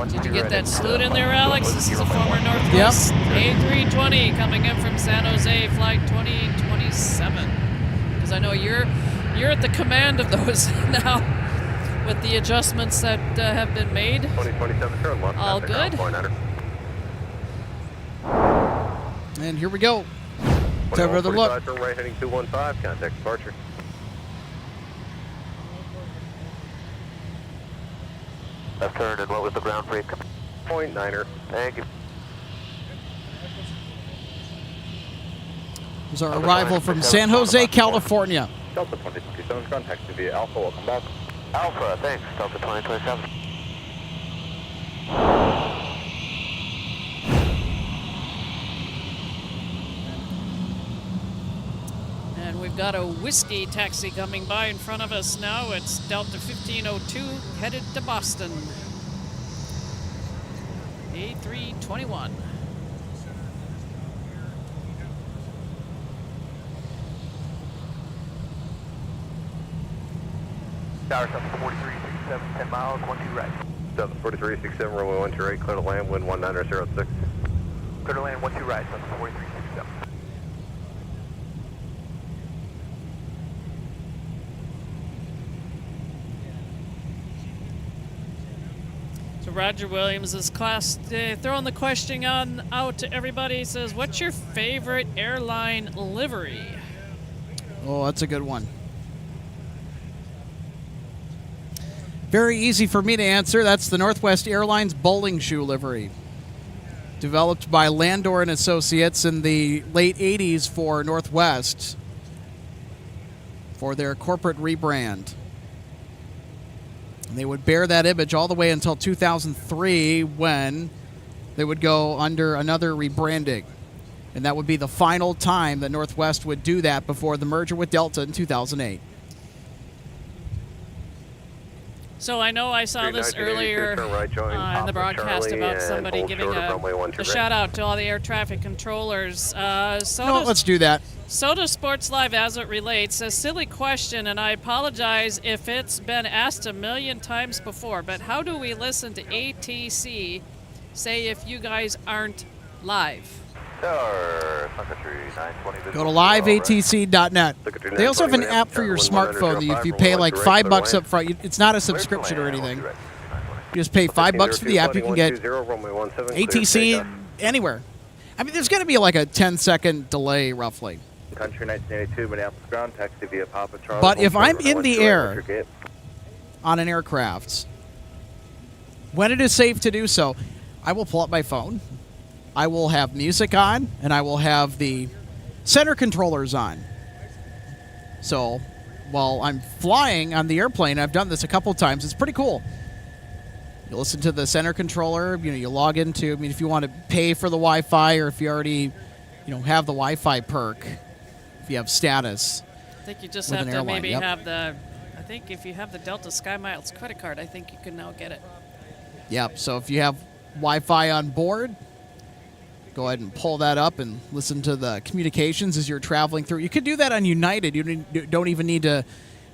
Did you get that salute in there, Alex? This is a former Northwest A320 coming in from San Jose, flight 2027. Because I know you're at the command of those now, with the adjustments that have been made. 2027 all good. And here we go. Let's have another look. Turn right heading 215, contact departure. Left turn, and what was the ground break? 0.9er. Thank you. This is our arrival from San Jose, California. Delta 2027, contact via Alpha, welcome back. Alpha, thanks. Delta 2027. And we've got a whiskey taxi coming by in front of us now. It's Delta 1502 headed to Boston. A321. Tower 4367, 10 miles, 12 right. Delta 4367, runway 12 right, clear to land, wind 1906. Clear to land, 12 right, 4367. So Roger Williams is throwing the question out to everybody. He says, what's your favorite airline livery? Oh, that's a good one. Very easy for me to answer. That's the Northwest Airlines bowling shoe livery. Developed by Landor and Associates in the late 80s for Northwest for their corporate rebrand. And they would bear that image all the way until 2003 when they would go under another rebranding. And that would be the final time that Northwest would do that before the merger with Delta in 2008. So I know I saw this earlier in the broadcast about somebody giving a shout out to all the air traffic controllers. Let's do that. Soda Sports Live, as it relates, a silly question, and I apologize if it's been asked a million times before, but how do we listen to ATC say if you guys aren't live? Sun Country 920. Go to liveatc.net. They also have an app for your smartphone that if you pay like $5 up front, it's not a subscription or anything. You just pay $5 for the app. You can get ATC anywhere. I mean, there's going to be like a 10-second delay, roughly. Country 1982, Minneapolis ground, taxi via Papa Charlie. But if I'm in the air on an aircraft, when it is safe to do so, I will pull up my phone. I will have music on, and I will have the center controllers on. So while I'm flying on the airplane, I've done this a couple times, it's pretty cool. You listen to the center controller, you log into, if you want to pay for the Wi-Fi or if you already, have the Wi-Fi perk, if you have status. I think you just have to maybe have I think if you have the Delta Sky Miles credit card, I think you can now get it. Yep, so if you have Wi-Fi on board, go ahead and pull that up and listen to the communications as you're traveling through. You could do that on United. You don't even need to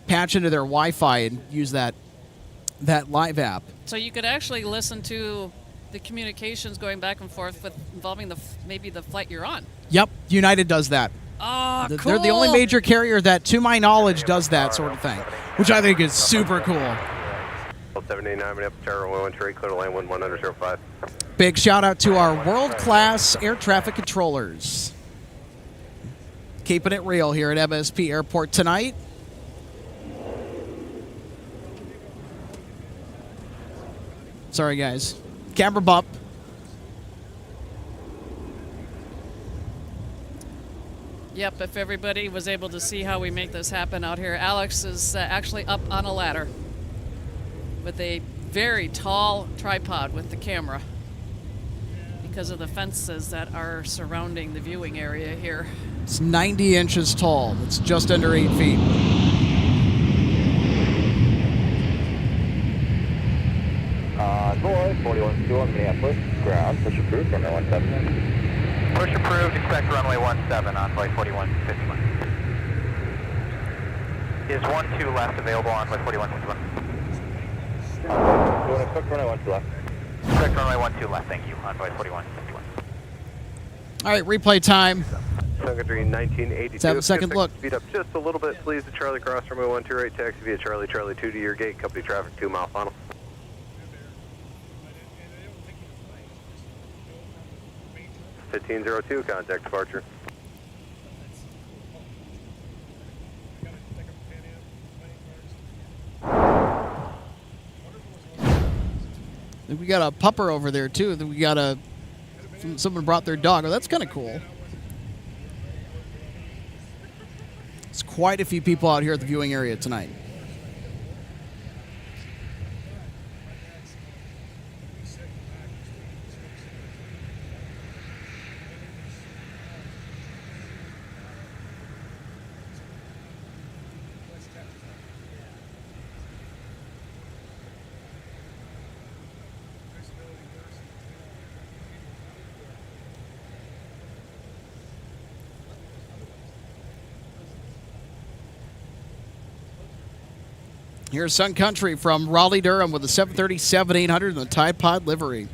patch into their Wi-Fi and use that live app. So you could actually listen to the communications going back and forth involving maybe the flight you're on. Yep, United does that. Oh, cool. They're the only major carrier that, to my knowledge, does that sort of thing, which I think is super cool. 789 Minneapolis Tower 113, clear to lane 1105. Big shout out to our world-class air traffic controllers. Keeping it real here at MSP Airport tonight. Sorry, guys. Camera bump. Yep, if everybody was able to see how we make this happen out here, Alex is actually up on a ladder with a very tall tripod with the camera because of the fences that are surrounding the viewing area here. It's 90 inches tall. It's just under 8 feet. Boy, 4121 Minneapolis, ground, push approved, runway 17. Push approved, expect runway 17 on flight 4151. Is 12 left available on flight 4151? You want to expect runway 12 left? Expect runway 12 left, thank you, on flight 4151. All right, replay time. Sun Country 1982. 7-second look. Speed up just a little bit, please, to Charlie Cross, runway 128, taxi via Charlie 2 to your gate, company traffic 2 mile final. 1502, contact departure. We got a pupper over there too. We got someone brought their dog. Oh, that's kind of cool. There's quite a few people out here at the viewing area tonight. Here's Sun Country from Raleigh-Durham with the 737-800 and the Tide Pod livery.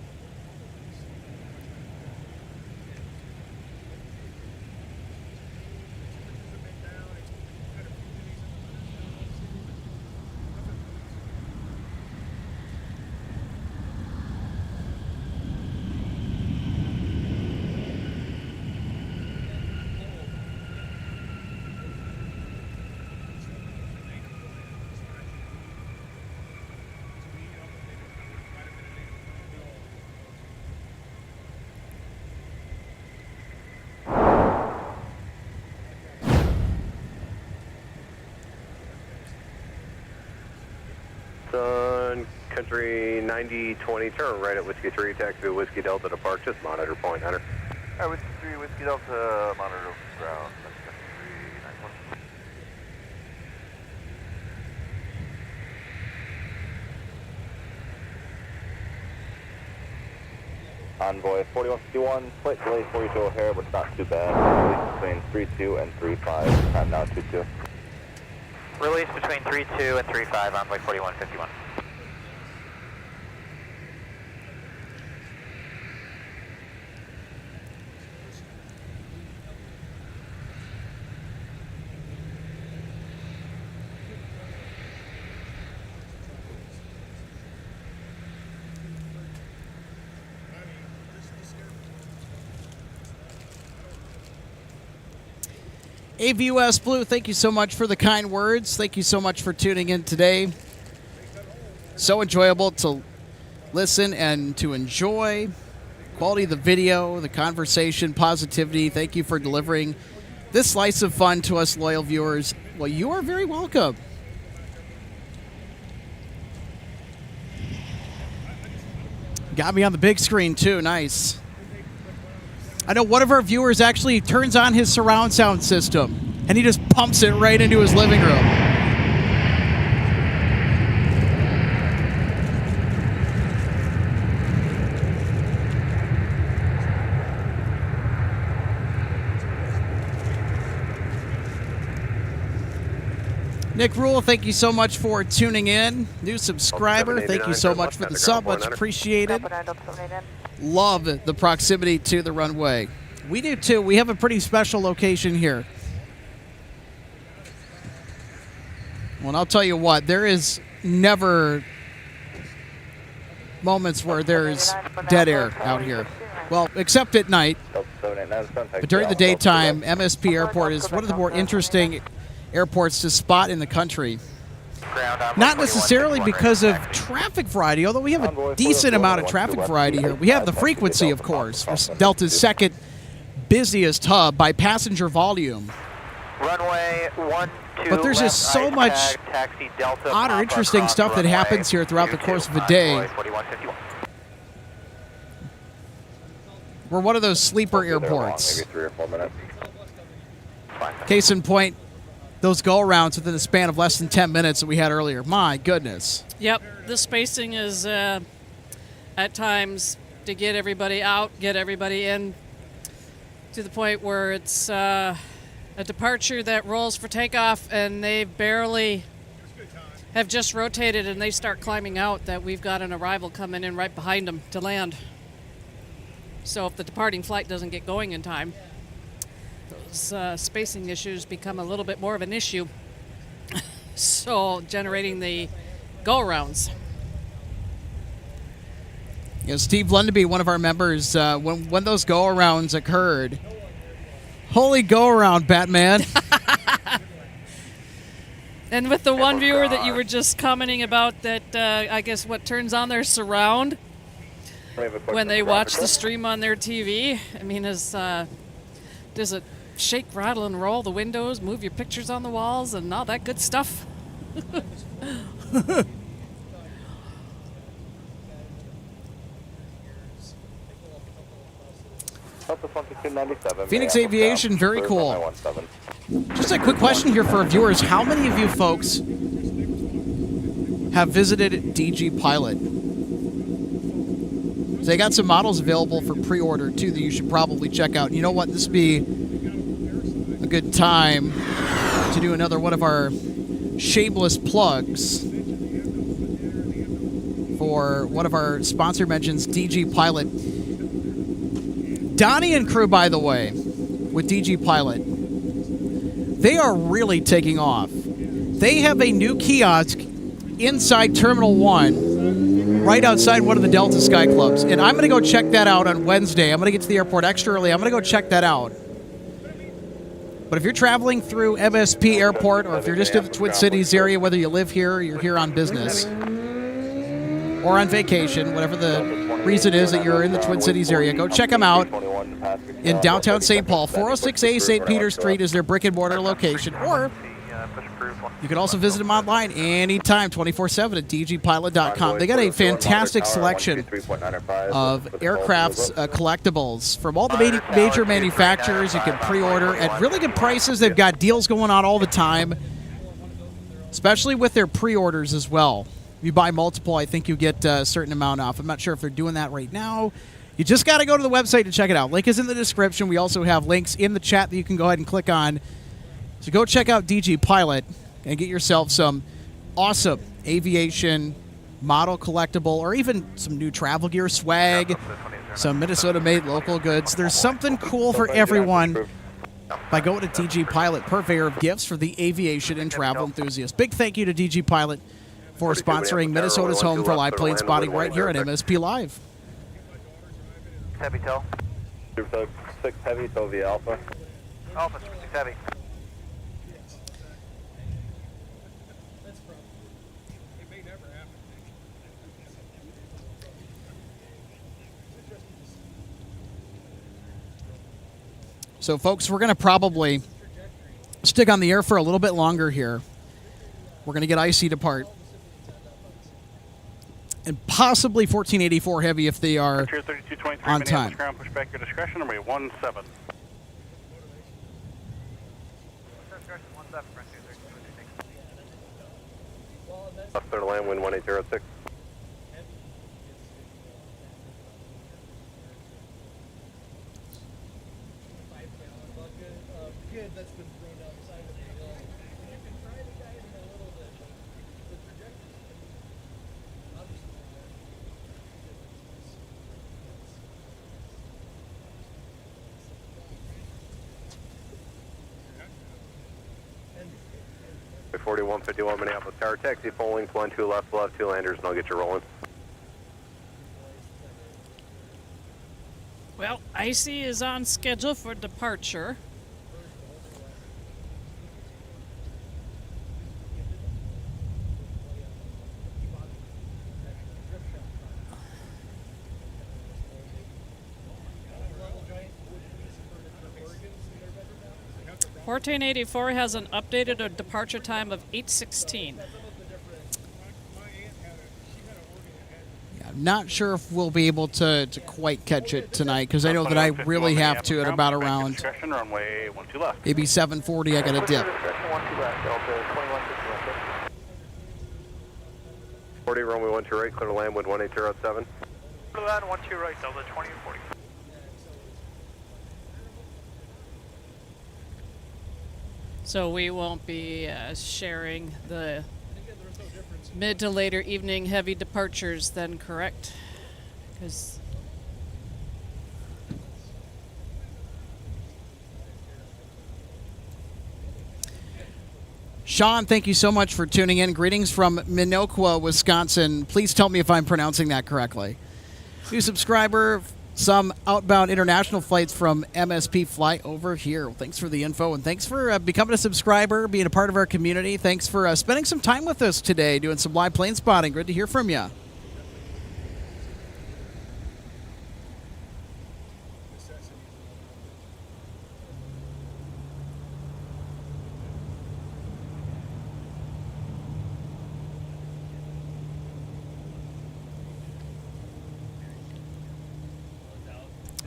Sun Country 9020, turn right at Whiskey 3, taxi to Whiskey Delta to park, just monitor point, Hunter. Alright, Whiskey 3, Whiskey Delta, monitor ground, Sun Envoy 4151, flight delay 42 O'Hare, but not too bad. Release between 32 and 35, time now 22. Release between 32 and 35 on flight 4151. AVUS Blue, thank you so much for the kind words. Thank you so much for tuning in today. So enjoyable to listen and to enjoy. Quality of the video, the conversation, positivity. Thank you for delivering this slice of fun to us loyal viewers. Well, you are very welcome. Got me on the big screen too, nice. I know one of our viewers actually turns on his surround sound system, and he just pumps it right into his living room. Nick Rule, thank you so much for tuning in. New subscriber, thank you so much for the sub. Much appreciated. Love the proximity to the runway. We do too. We have a pretty special location here. Well, and I'll tell you what, there is never moments where there's dead air out here. Well, except at night. But during the daytime, MSP Airport is one of the more interesting airports to spot in the country. Not necessarily because of traffic variety, although we have a decent amount of traffic variety here. We have the frequency, of course. We're Delta's second busiest hub by passenger volume. Runway 12. But there's just so much odd or interesting stuff that happens here throughout the course of a day. We're one of those sleeper airports. Maybe 3 or 4 minutes. Case in point, those go-arounds within the span of less than 10 minutes that we had earlier. My goodness. Yep, the spacing is at times to get everybody out, get everybody in, to the point where it's a departure that rolls for takeoff and they barely have just rotated and they start climbing out, that we've got an arrival coming in right behind them to land. So if the departing flight doesn't get going in time, those spacing issues become a little bit more of an issue. So generating the go-arounds. You know, Steve Lundaby, one of our members, when those go-arounds occurred, holy go-around, Batman. And with the one viewer that you were just commenting about that, I guess what turns on their surround when they watch the stream on their TV, I mean, does it shake, rattle, and roll the windows, move your pictures on the walls, and all that good stuff? Phoenix Aviation, very cool. Just a quick question here for our viewers. How many of you folks have visited DG Pilot? So they got some models available for pre-order, too, that you should probably check out. You know what? This would be a good time to do another one of our shameless plugs for one of our sponsor mentions, DG Pilot. Donnie and crew, by the way, with DG Pilot, they are really taking off. They have a new kiosk inside Terminal 1, right outside one of the Delta Sky Clubs. And I'm going to go check that out on Wednesday. I'm going to get to the airport extra early. I'm going to go check that out. But if you're traveling through MSP Airport, or if you're just in the Twin Cities area, whether you live here or you're here on business or on vacation, whatever the reason is that you're in the Twin Cities area, go check them out in downtown St. Paul. 406A St. Peter Street is their brick-and-mortar location. Or you can also visit them online anytime, 24/7 at dgpilot.com. They got a fantastic selection of aircraft's collectibles from all the major manufacturers. You can pre-order at really good prices. They've got deals going on all the time, especially with their pre-orders as well. If you buy multiple, I think you get a certain amount off. I'm not sure if they're doing that right now. You just got to go to the website to check it out. Link is in the description. We also have links in the chat that you can go ahead and click on. So go check out DG Pilot and get yourself some awesome aviation model collectible, or even some new travel gear swag, some Minnesota-made local goods. There's something cool for everyone by going to DG Pilot, purveyor of gifts for the aviation and travel enthusiasts. Big thank you to DG Pilot for sponsoring Minnesota's home for live plane spotting right here at MSP Live. Heavy tail. 6 heavy, tow via Alpha. Alpha, 6 heavy. So, folks, we're going to probably stick on the air for a little bit longer here. We're going to get IC depart. And possibly 1484 heavy if they are on time. Ground push back your discretion, number 17. Left third land, wind 1806. 4151 Minneapolis Tower, taxi full length 12 left, we'll have 2 landers and I'll get you rolling. Well, Icy is on schedule for departure. $1484 has an updated departure time of 8:16. I'm not sure if we'll be able to quite catch it tonight because I know that I really have to at about around runway 12 left. maybe 7:40. I got a dip. 40 runway 12 right, clear to land with 18007. Clear to land 12 right, Delta 2040. So we won't be sharing the mid to later evening heavy departures then, correct? Because Sean, thank you so much for tuning in. Greetings from Minneapolis, Wisconsin. Please tell me if I'm pronouncing that correctly. New subscriber, some outbound international flights from MSP fly over here. Well, thanks for the info, and thanks for becoming a subscriber, being a part of our community. Thanks for spending some time with us today, doing some live plane spotting. Good to hear from you.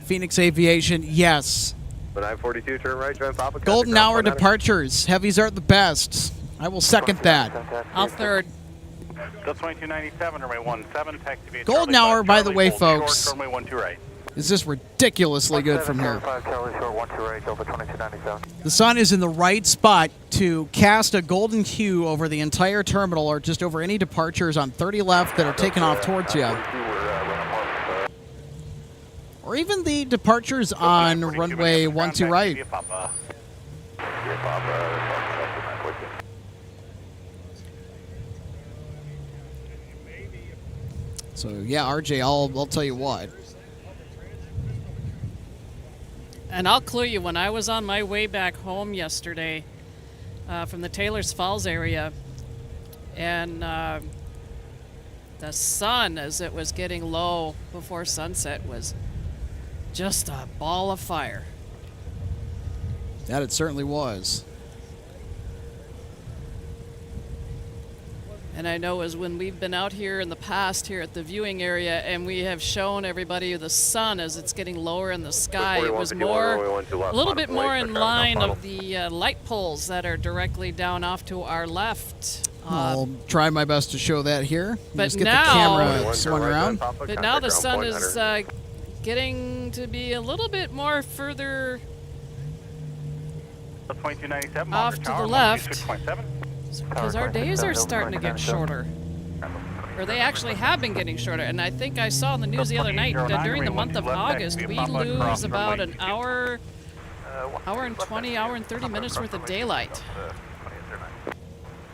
Phoenix Aviation, yes. 942, turn right, join Papa. Golden hour departures. Heavies are the best. I will second that. I'll third. Delta 2297, runway 17, taxi via Golden Charlie hour, 5, by the Charlie, way, hold short, folks, runway 12 right. is just ridiculously good from here. 5 Charlie short 12 right, Delta 2297. The sun is in the right spot to cast a golden hue over the entire terminal or just over any departures on 30 left that are taking off towards you. Or even the departures on runway 12 right. So yeah, RJ, I'll tell you what. And I'll clue you, when I was on my way back home yesterday from the Taylor's Falls area, and the sun, as it was getting low before sunset, was just a ball of fire. That it certainly was. And I know as when we've been out here in the past here at the viewing area and we have shown everybody the sun as it's getting lower in the sky, it was more, a little bit more in line of the light poles that are directly down off to our left. I'll try my best to show that here. But just get now, the camera swung around. But now the sun is getting to be a little bit more further off to the left, because our days are starting to get shorter. Or they actually have been getting shorter. And I think I saw in the news the other night that during the month of August, we lose about an hour and 20, hour and 30 minutes worth of daylight.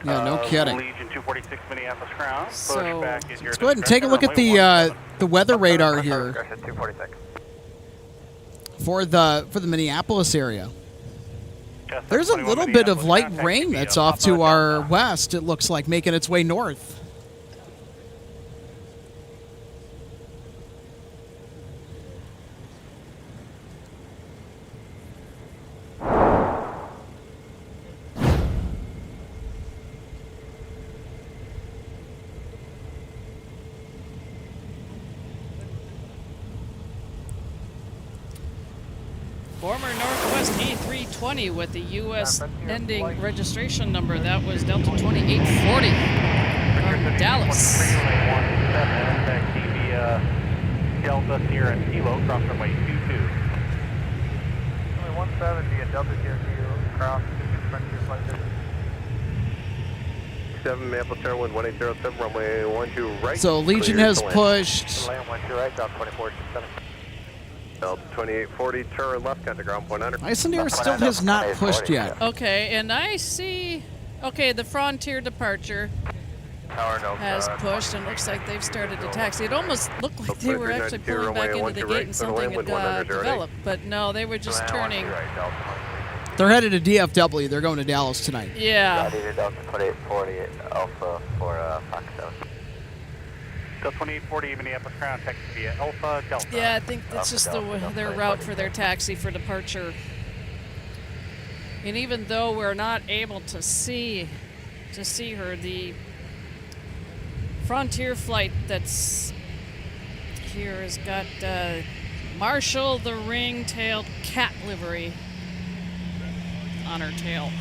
Yeah, no kidding. Legion 246 Minneapolis ground. So let's go ahead and take a look at the weather radar here for the Minneapolis area. There's a little bit of light rain that's off to our west. It looks like making its way north. Former Northwest A320 with the U.S. ending registration number. That was Delta 2840 from Dallas. Delta Sierra Kilo, cross runway 22. Runway 170 at Delta Sierra Kilo, cross 22 front to flight 7 Minneapolis Tower, 1807, runway 12 right. So Legion has pushed. Land 12 right, drop 2467. Delta 2840, turn left, contact ground point under. Icelandair still has not pushed yet. Okay, and I see Okay, the Frontier departure has pushed, and looks like they've started to taxi. It almost looked like they were actually pulling back into the gate and something had developed, but no, they were just turning. They're headed to DFW. They're going to Dallas tonight. Yeah. Delta 2840 Alpha for Foxtrot. Delta 2840 Minneapolis ground, taxi via Alpha Delta. Yeah, I think that's just their route for their taxi for departure. And even though we're not able to see her, the Frontier flight that's here has got Marshall the ring-tailed cat livery on her tail.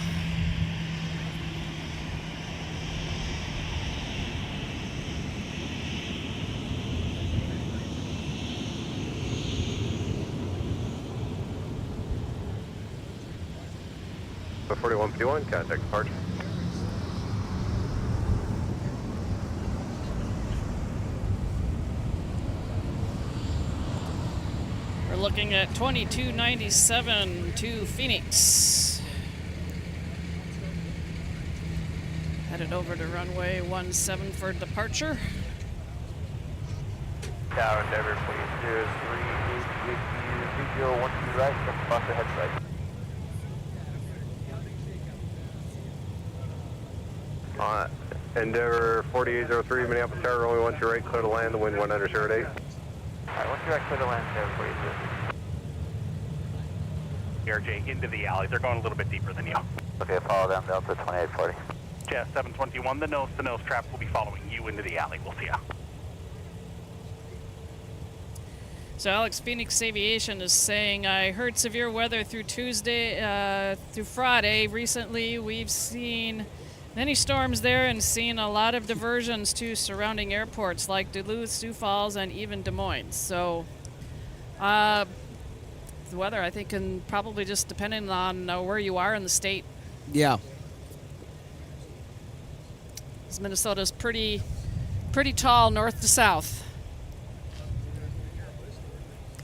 The 4151, contact departure. We're looking at 2297 to Phoenix. Headed over to runway 17 for departure. Tower Endeavor, please. 038 right, Foster head right. Endeavor 4803, Minneapolis Tower, runway 12 right, clear to land, the wind 1 under 08. Alright, 12 right, clear to land, Endeavor 4803. RJ into the alley. They're going a little bit deeper than you. Okay, follow them, Delta 2840. Jazz 721, the nose trap will be following you into the alley. We'll see ya. So Alex, Phoenix Aviation is saying, I heard severe weather through Tuesday, through Friday. Recently, we've seen many storms there and seen a lot of diversions to surrounding airports like Duluth, Sioux Falls, and even Des Moines. So the weather, I think, can probably just depending on where you are in the state. Yeah. Minnesota's pretty tall north to south.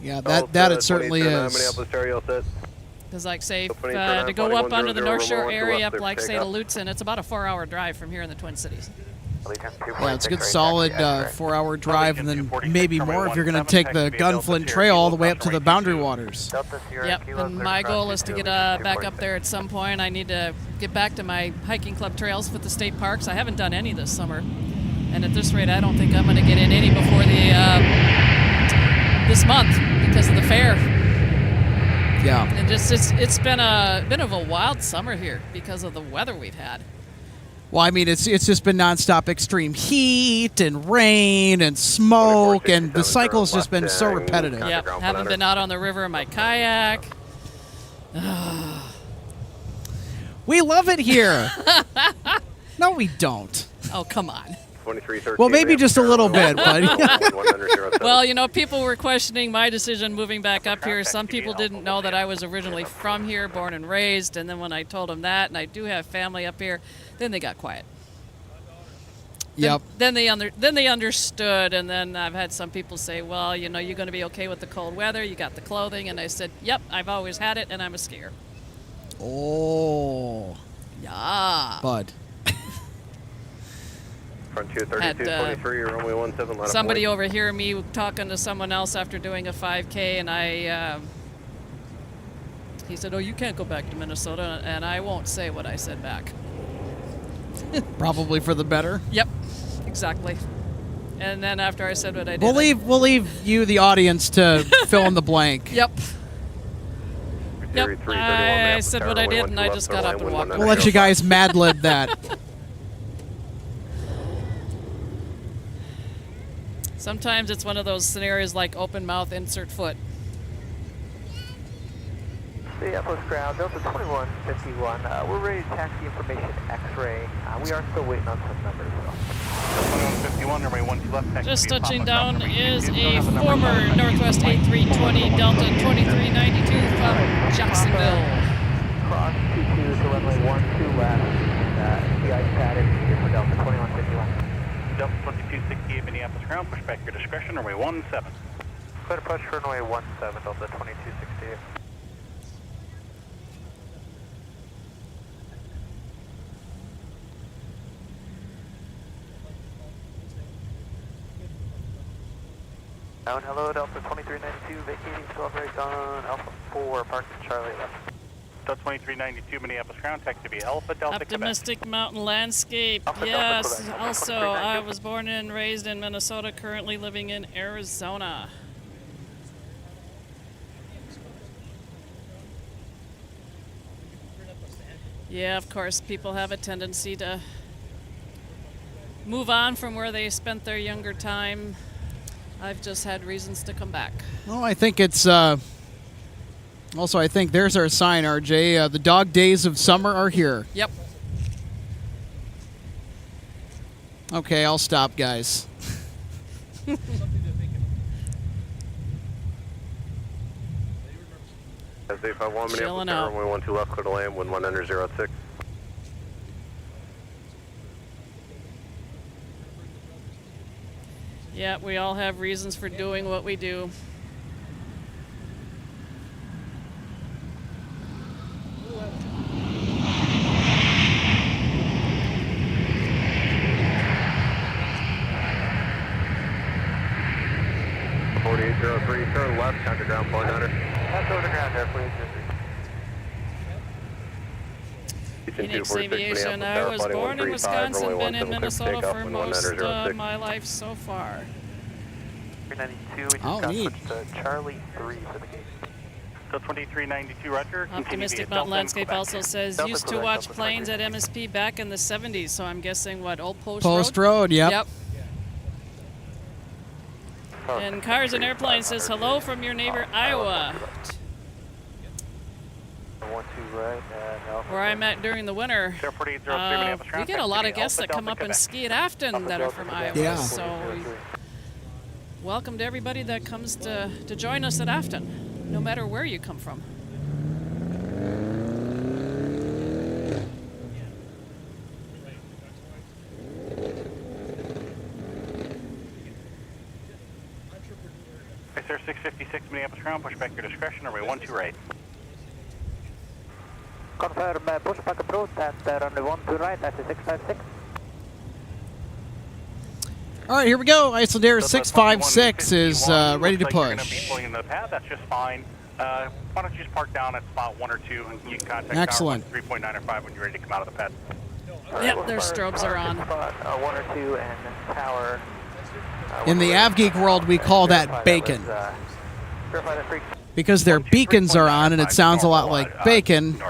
Yeah, that it certainly is. Because, like, say, to go up onto the North Shore area, up, like, say, to Lutzen, it's about a 4-hour drive from here in the Twin Cities. Yeah, it's a good solid 4-hour drive, and then maybe more if you're going to take the Gunflint Trail all the way up to the Boundary Waters. Yep, and my goal is to get back up there at some point. I need to get back to my hiking club trails with the state parks. I haven't done any this summer, and at this rate, I don't think I'm going to get in any before the this month because of the fair. Yeah, and just it's been a bit of a wild summer here because of the weather we've had. Well, I mean, it's just been nonstop extreme heat and rain and smoke, and the cycle's just been so repetitive. Yep, haven't been out on the river in my kayak. We love it here. No, we don't. Oh, come on. Well, maybe just a little bit, but well, you know, people were questioning my decision moving back up here. Some people didn't know that I was originally from here, born and raised, and then when I told them that, and I do have family up here, then they got quiet. Yep. Then they understood, and then I've had some people say, well, you know, you're going to be okay with the cold weather, you got the clothing, and I said, yep, I've always had it, and I'm a skier. Oh. Yeah. Bud. Frontier 3223, runway 17. Somebody overheard me talking to someone else after doing a 5K, and he said, oh, you can't go back to Minnesota, and I won't say what I said back. Probably for the better. Yep, exactly. And then after I said what I did, we'll leave you, the audience, to fill in the blank. Yep. Yep. I said what I did, and I just got up and walked away. We'll let you guys Mad Lib that. Sometimes it's one of those scenarios like open mouth, insert foot. Minneapolis ground, Delta 2151. We're ready to taxi information X-ray. We are still waiting on some numbers. 2151, runway 12 left. Taxi Just via touching Papa, down Papa, is Papa, a Papa, former Papa, Northwest A320 Delta 2392 from Jacksonville. Cross 22 to runway 12 left. The ice pad is here for Delta 2151. Delta 2268 Minneapolis ground, push back your discretion, runway 17. Clear to push runway 17, Delta 2268. Down, hello, Delta 2392, vacating 12 right on Alpha 4, parking Charlie left. Delta 2392, Minneapolis ground, taxi to be Alpha Delta Optimistic mountain landscape. Yes. Also, I was born and raised in Minnesota, currently living in Arizona. Yeah, of course, people have a tendency to move on from where they spent their younger time. I've just had reasons to come back. Well, I think it's also, I think there's our sign, RJ. The dog days of summer are here. Yep. Okay, I'll stop, guys. Chilling out. Runway 12 left, clear to land, wind 1 under 06. Yeah, we all have reasons for doing what we do. Turn left, contact ground point under. That's over the ground there, please. Phoenix Aviation. I was born in Wisconsin, been in Minnesota for most of my life so far. 392, we just got switched to Charlie 3 for the gate. So 2392, Roger. Optimistic Mountain Landscape also says, used to watch planes at MSP back in the 70s, so I'm guessing what, Old Post Road? Post Road, yep. Yep. And Cars and Airplanes says, hello from your neighbor, Iowa. Where I'm at during the winter. We get a lot of guests that come up and ski at Afton that are from Iowa. Yeah. So welcome to everybody that comes to join us at Afton, no matter where you come from. Sir 656 Minneapolis ground, push back your discretion, runway 12 right. Confirm push back approach at runway 12 right, that's 656. All right, here we go. Icelandair 656 is ready to push. That's just fine. Why don't you just park down at spot 1 or 2 and you can contact Excellent. Tower 3.9 or 5 when you're ready to come out of the pad. Yep, their strobes are on. Spot 1 or 2 and tower. In the AvGeek world, we call that bacon. Because their beacons are on and it sounds a lot like bacon.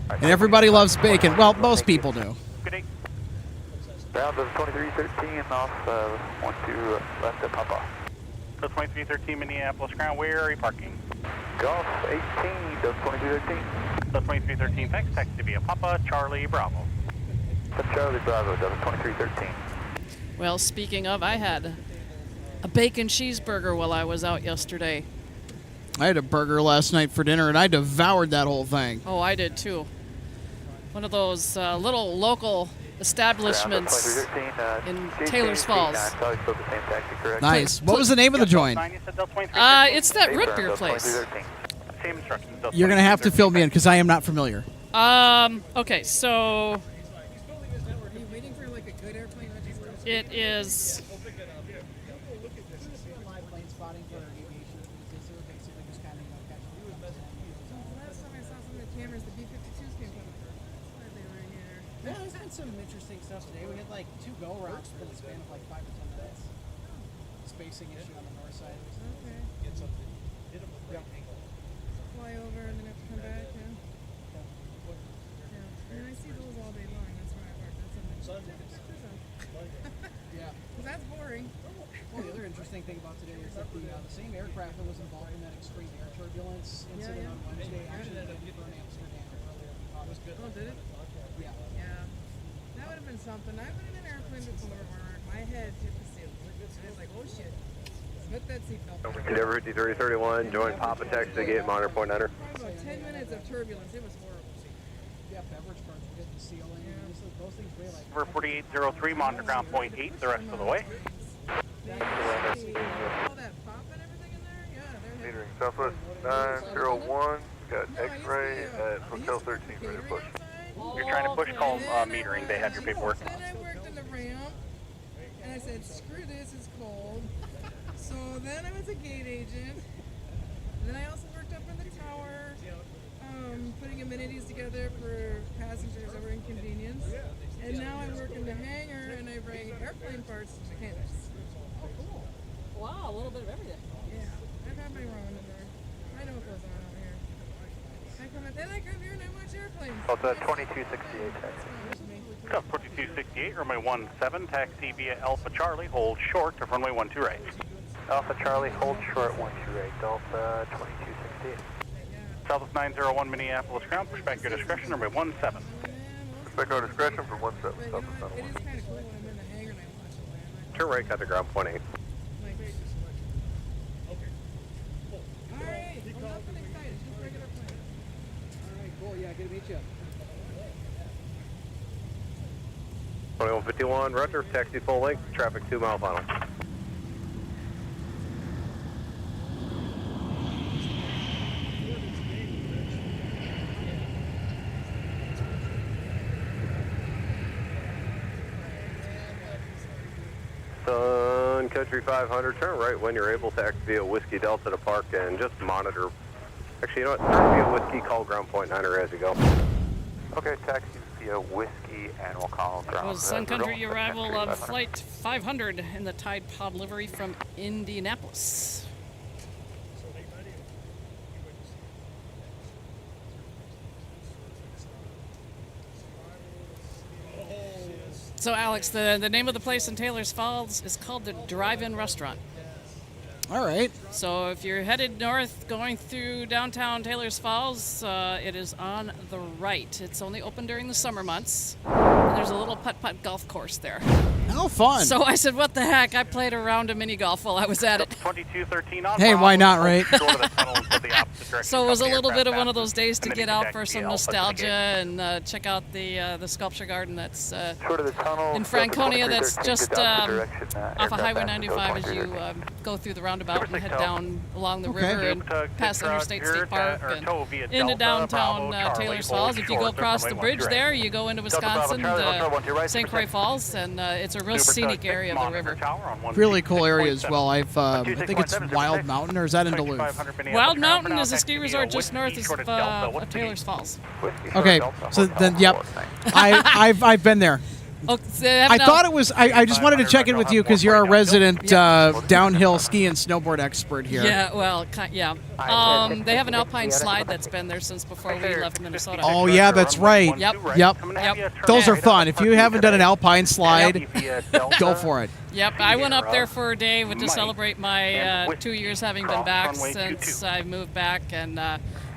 And everybody loves bacon. Well, most people do. Ground of 2313 off 12 left at Papa. So 2313 Minneapolis ground, where are you parking? Golf 18, Delta 2313. So 2313, thanks, taxi via Papa, Charlie, Bravo. Charlie, Bravo, Delta 2313. Well, speaking of, I had a bacon cheeseburger while I was out yesterday. I had a burger last night for dinner, and I devoured that whole thing. Oh, I did too. One of those little local establishments in Taylor's Falls. Nice. What was the name of the joint? It's that root beer place. You're going to have to fill me in because I am not familiar. Okay, so it is. Yeah, we've had some interesting stuff today. We had like 2 go routes within the span of like 5 or 10 minutes. Spacing issue on the north side. Okay. Get something. Fly over and then have to come back, yeah. Yeah. And I see those all day long. That's why I work. That's something. Yeah. Because that's boring. Well, the other interesting thing about today is that the same aircraft that was involved in that extreme air turbulence incident on Wednesday actually landed for Amsterdam earlier. It was good. Oh, did it? Yeah. Yeah. That would have been something. I've been in an airplane before where my head hit the ceiling. And I was like, oh shit. Put that seatbelt on. Endeavor 5331, join Papa Taxi to gate, monitor point under. Probably about 10 minutes of turbulence. It was horrible. Yeah, beverage carts were hitting the ceiling. Yeah. Those things weigh like. Number 4803, monitor ground point 8, the rest of the way. All that pop and everything in there? Yeah, they're Metering Southwest 901, got X-ray at Hotel 13, ready to push. You're trying to push, call metering, they have your paperwork. Then I worked in the ramp, and I said, screw this, it's cold. So then I was a gate agent. And then I also worked up in the tower, putting amenities together for passengers that were inconvenienced. And now I work in the hangar and I bring airplane parts to mechanics. Oh, cool. Wow, a little bit of everything. Yeah, I've had my run in there. I know what goes on out here. Then I come here and I watch airplanes. Delta 2268 taxi. 2268, runway 17, taxi via Alpha Charlie, hold short to runway 12 right. Alpha Charlie, hold short 12 right. Delta 2268. Southwest 901 Minneapolis ground, push back your discretion, runway 17. Push back our discretion for 17. Southwest 901. It is kind of cool when I'm in the hangar and I watch it land. Turn right, cut the ground, point 8. Alright, I'm nothing excited, just regular plane. Alright, cool. Yeah, good to meet you. 2151, roger, taxi full length, traffic 2 mile final. Sun Country 500, turn right when you're able, taxi via Whiskey Delta to park and just monitor. Actually, you know what, turn via Whiskey, call ground point 9er as you go. Okay, taxi via Whiskey and we'll call ground. Was Sun Country arrival of Flight 500 in the Tide Pod livery from Indianapolis. So Alex, the name of the place in Taylor's Falls is called the Drive-In Restaurant. All right. So if you're headed north going through downtown Taylor's Falls, it is on the right. It's only open during the summer months. And there's a little putt-putt golf course there. Oh, fun. So I said, what the heck? I played a round of mini golf while I was at it. 2213 on. Hey, why not, right? So it was a little bit of one of those days to get out for some nostalgia and check out the sculpture garden that's in Franconia. That's just off of Highway 95 as you go through the roundabout and head down along the river and past Interstate State Park and into downtown Taylor's Falls. If you go across the bridge there, you go into Wisconsin, St. Croix Falls, and it's a real scenic area of the river. Really cool area as well. I think it's Wild Mountain, or is that in Duluth? Wild Mountain is a ski resort just north of Taylor's Falls. Okay, so then, yep, I've been there. Oh, I thought it was. I just wanted to check in with you because you're a resident downhill ski and snowboard expert here. Yeah, well, yeah. They have an alpine slide that's been there since before we left Minnesota. Oh yeah, that's right. Yep. Those are fun. If you haven't done an alpine slide, go for it. Yep, I went up there for a day to celebrate my 2 years having been back since I moved back, and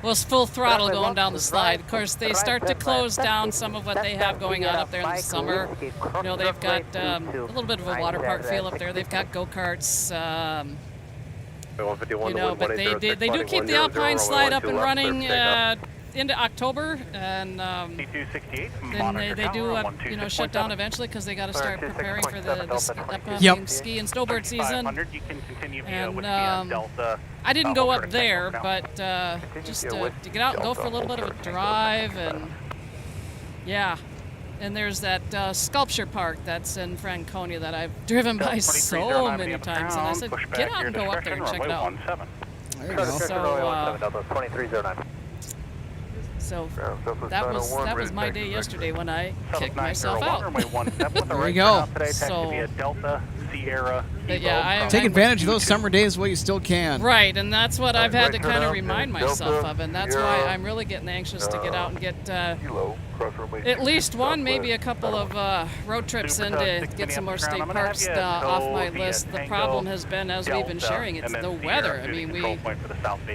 was full throttle going down the slide. Of course, they start to close down some of what they have going on up there in the summer. You know, they've got a little bit of a water park feel up there. They've got go-karts. You know, but they do keep the alpine slide up and running into October, and then they do shut down eventually because they got to start preparing for the upcoming ski and snowboard season. And I didn't go up there, but just to get out and go for a little bit of a drive, and yeah. And there's that sculpture park that's in Franconia that I've driven by so many times, and I said, get out and go up there and check it out. There you go. So that was my day yesterday when I kicked myself out. There you go. So, but yeah, take advantage of those summer days while you still can. Right, and that's what I've had to kind of remind myself of, and that's why I'm really getting anxious to get out and get at least one, maybe a couple of road trips in to get some more state parks off my list. The problem has been, as we've been sharing, it's the weather. I mean,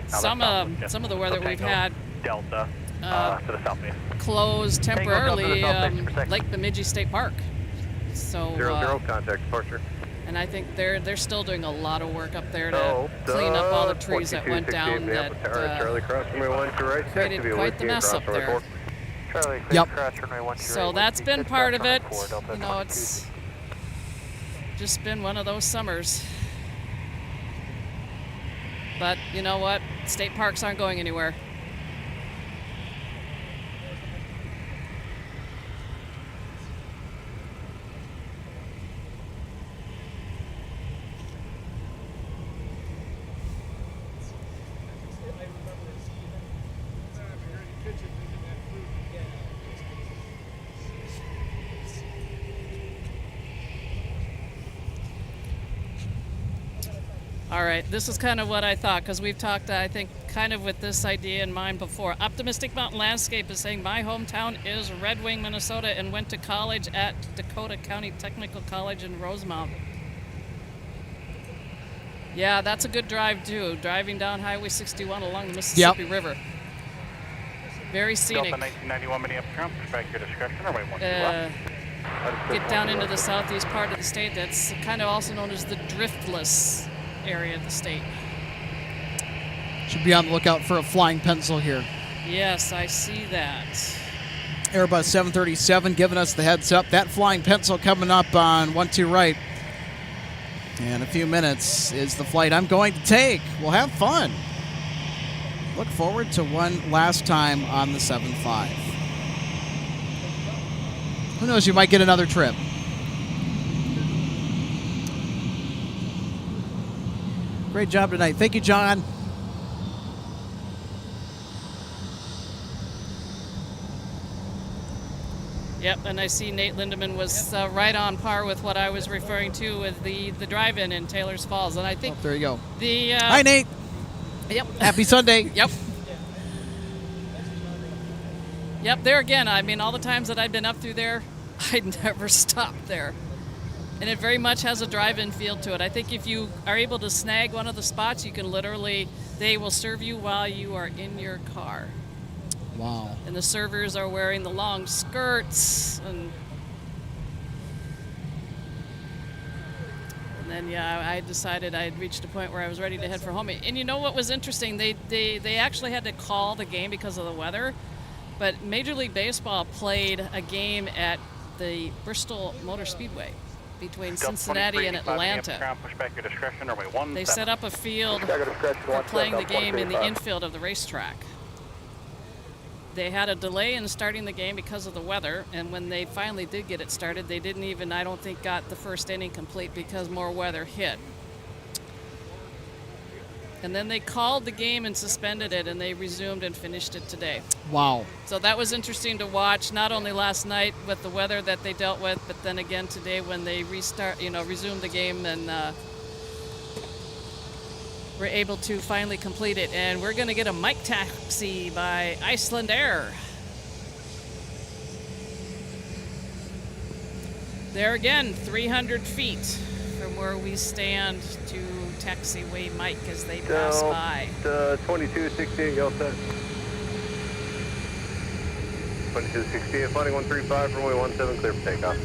some of the weather we've had closed temporarily Lake Bemidji State Park. So 00 contact departure. And I think they're still doing a lot of work up there to clean up all the trees that went down that created quite the mess up there. Yep. So that's been part of it. You know, it's just been one of those summers. But you know what? State parks aren't going anywhere. All right, this is kind of what I thought, because we've talked, I think, kind of with this idea in mind before. Optimistic Mountain Landscape is saying, my hometown is Red Wing, Minnesota, and went to college at Dakota County Technical College in Rosemount. Yeah, that's a good drive, too, driving down Highway 61 along the Mississippi River. Very scenic. Delta 1991 Minneapolis ground, push back your discretion, or wait 1 2 left. Get down into the southeast part of the state. That's kind of also known as the driftless area of the state. Should be on the lookout for a flying pencil here. Yes, I see that. Airbus 737 giving us the heads up. That flying pencil coming up on 12 right. In a few minutes is the flight I'm going to take. We'll have fun. Look forward to one last time on the 7.5. Who knows, you might get another trip. Great job tonight. Thank you, John. Yep, and I see Nate Lindemann was right on par with what I was referring to with the drive-in in Taylor's Falls. And I think there you go. Hi, Nate. Yep. Happy Sunday. Yep. Yep, there again, I mean, all the times that I'd been up through there, I'd never stopped there. And it very much has a drive-in feel to it. I think if you are able to snag one of the spots, you can literally, they will serve you while you are in your car. Wow. And the servers are wearing the long skirts. And then, yeah, I decided I had reached a point where I was ready to head for home. And you know what was interesting? They actually had to call the game because of the weather. But Major League Baseball played a game at the Bristol Motor Speedway between Cincinnati and Atlanta. They set up a field for playing the game in the infield of the racetrack. They had a delay in starting the game because of the weather, and when they finally did get it started, they didn't even, I don't think, got the first inning complete because more weather hit. And then they called the game and suspended it, and they resumed and finished it today. Wow. So that was interesting to watch, not only last night with the weather that they dealt with, but then again today when they resumed the game and were able to finally complete it. And we're going to get a mic taxi by Iceland Air. There again, 300 feet from where we stand to taxiway Mike as they pass by. 2268, y'all set. 2268, flighting 135, runway 17, clear for takeoff.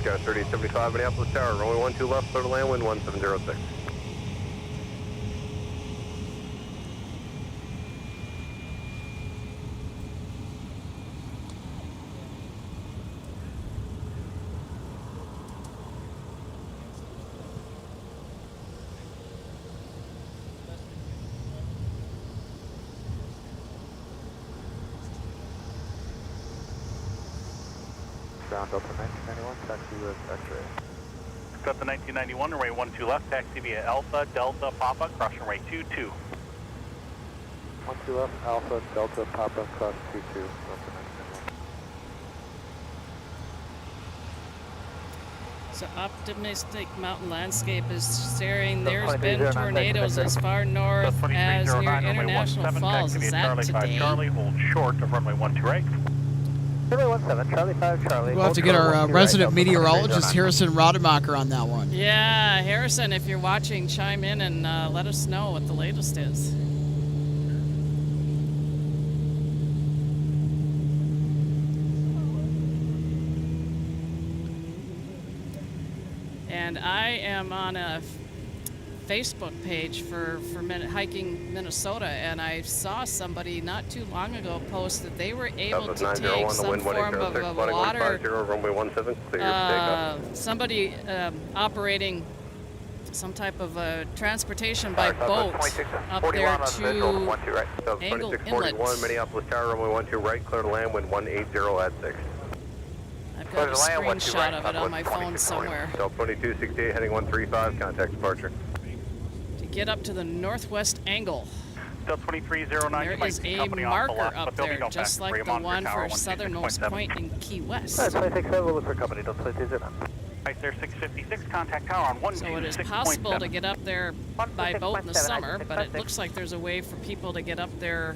Sky 3075, Minneapolis Tower, runway 12 left, clear to land, wind 1706. Ground Delta 1991, taxi with X-ray. Delta 1991, runway 12 left, taxi via Alpha, Delta, Papa, cross runway 22. 12 left, Alpha, Delta, Papa, cross 22, Delta 1991. So Optimistic Mountain Landscape is staring. There's been tornadoes as far north as near International Falls. Is that today? Charlie, hold short of runway 12 right. Runway 17, Charlie 5, Charlie. We'll have to get our resident meteorologist, Harrison Rademacher, on that one. Yeah, Harrison, if you're watching, chime in and let us know what the latest is. And I am on a Facebook page for hiking Minnesota, and I saw somebody not too long ago post that they were able to take some form of a water, somebody operating some type of transportation by boat up there to Angle Inlet. Minneapolis Tower, runway 12 right, clear to land, wind 180 at 6. I've got a screenshot of it on my phone somewhere. Delta 2268, heading 135, contact departure. Get up to the northwest angle. Delta 2309. There is a marker up there, just like the one for southernmost point in Key West. 267, we'll look for company, Delta 2309. Right there, 656, contact tower on 126.7. So it is possible to get up there by boat in the summer, but it looks like there's a way for people to get up there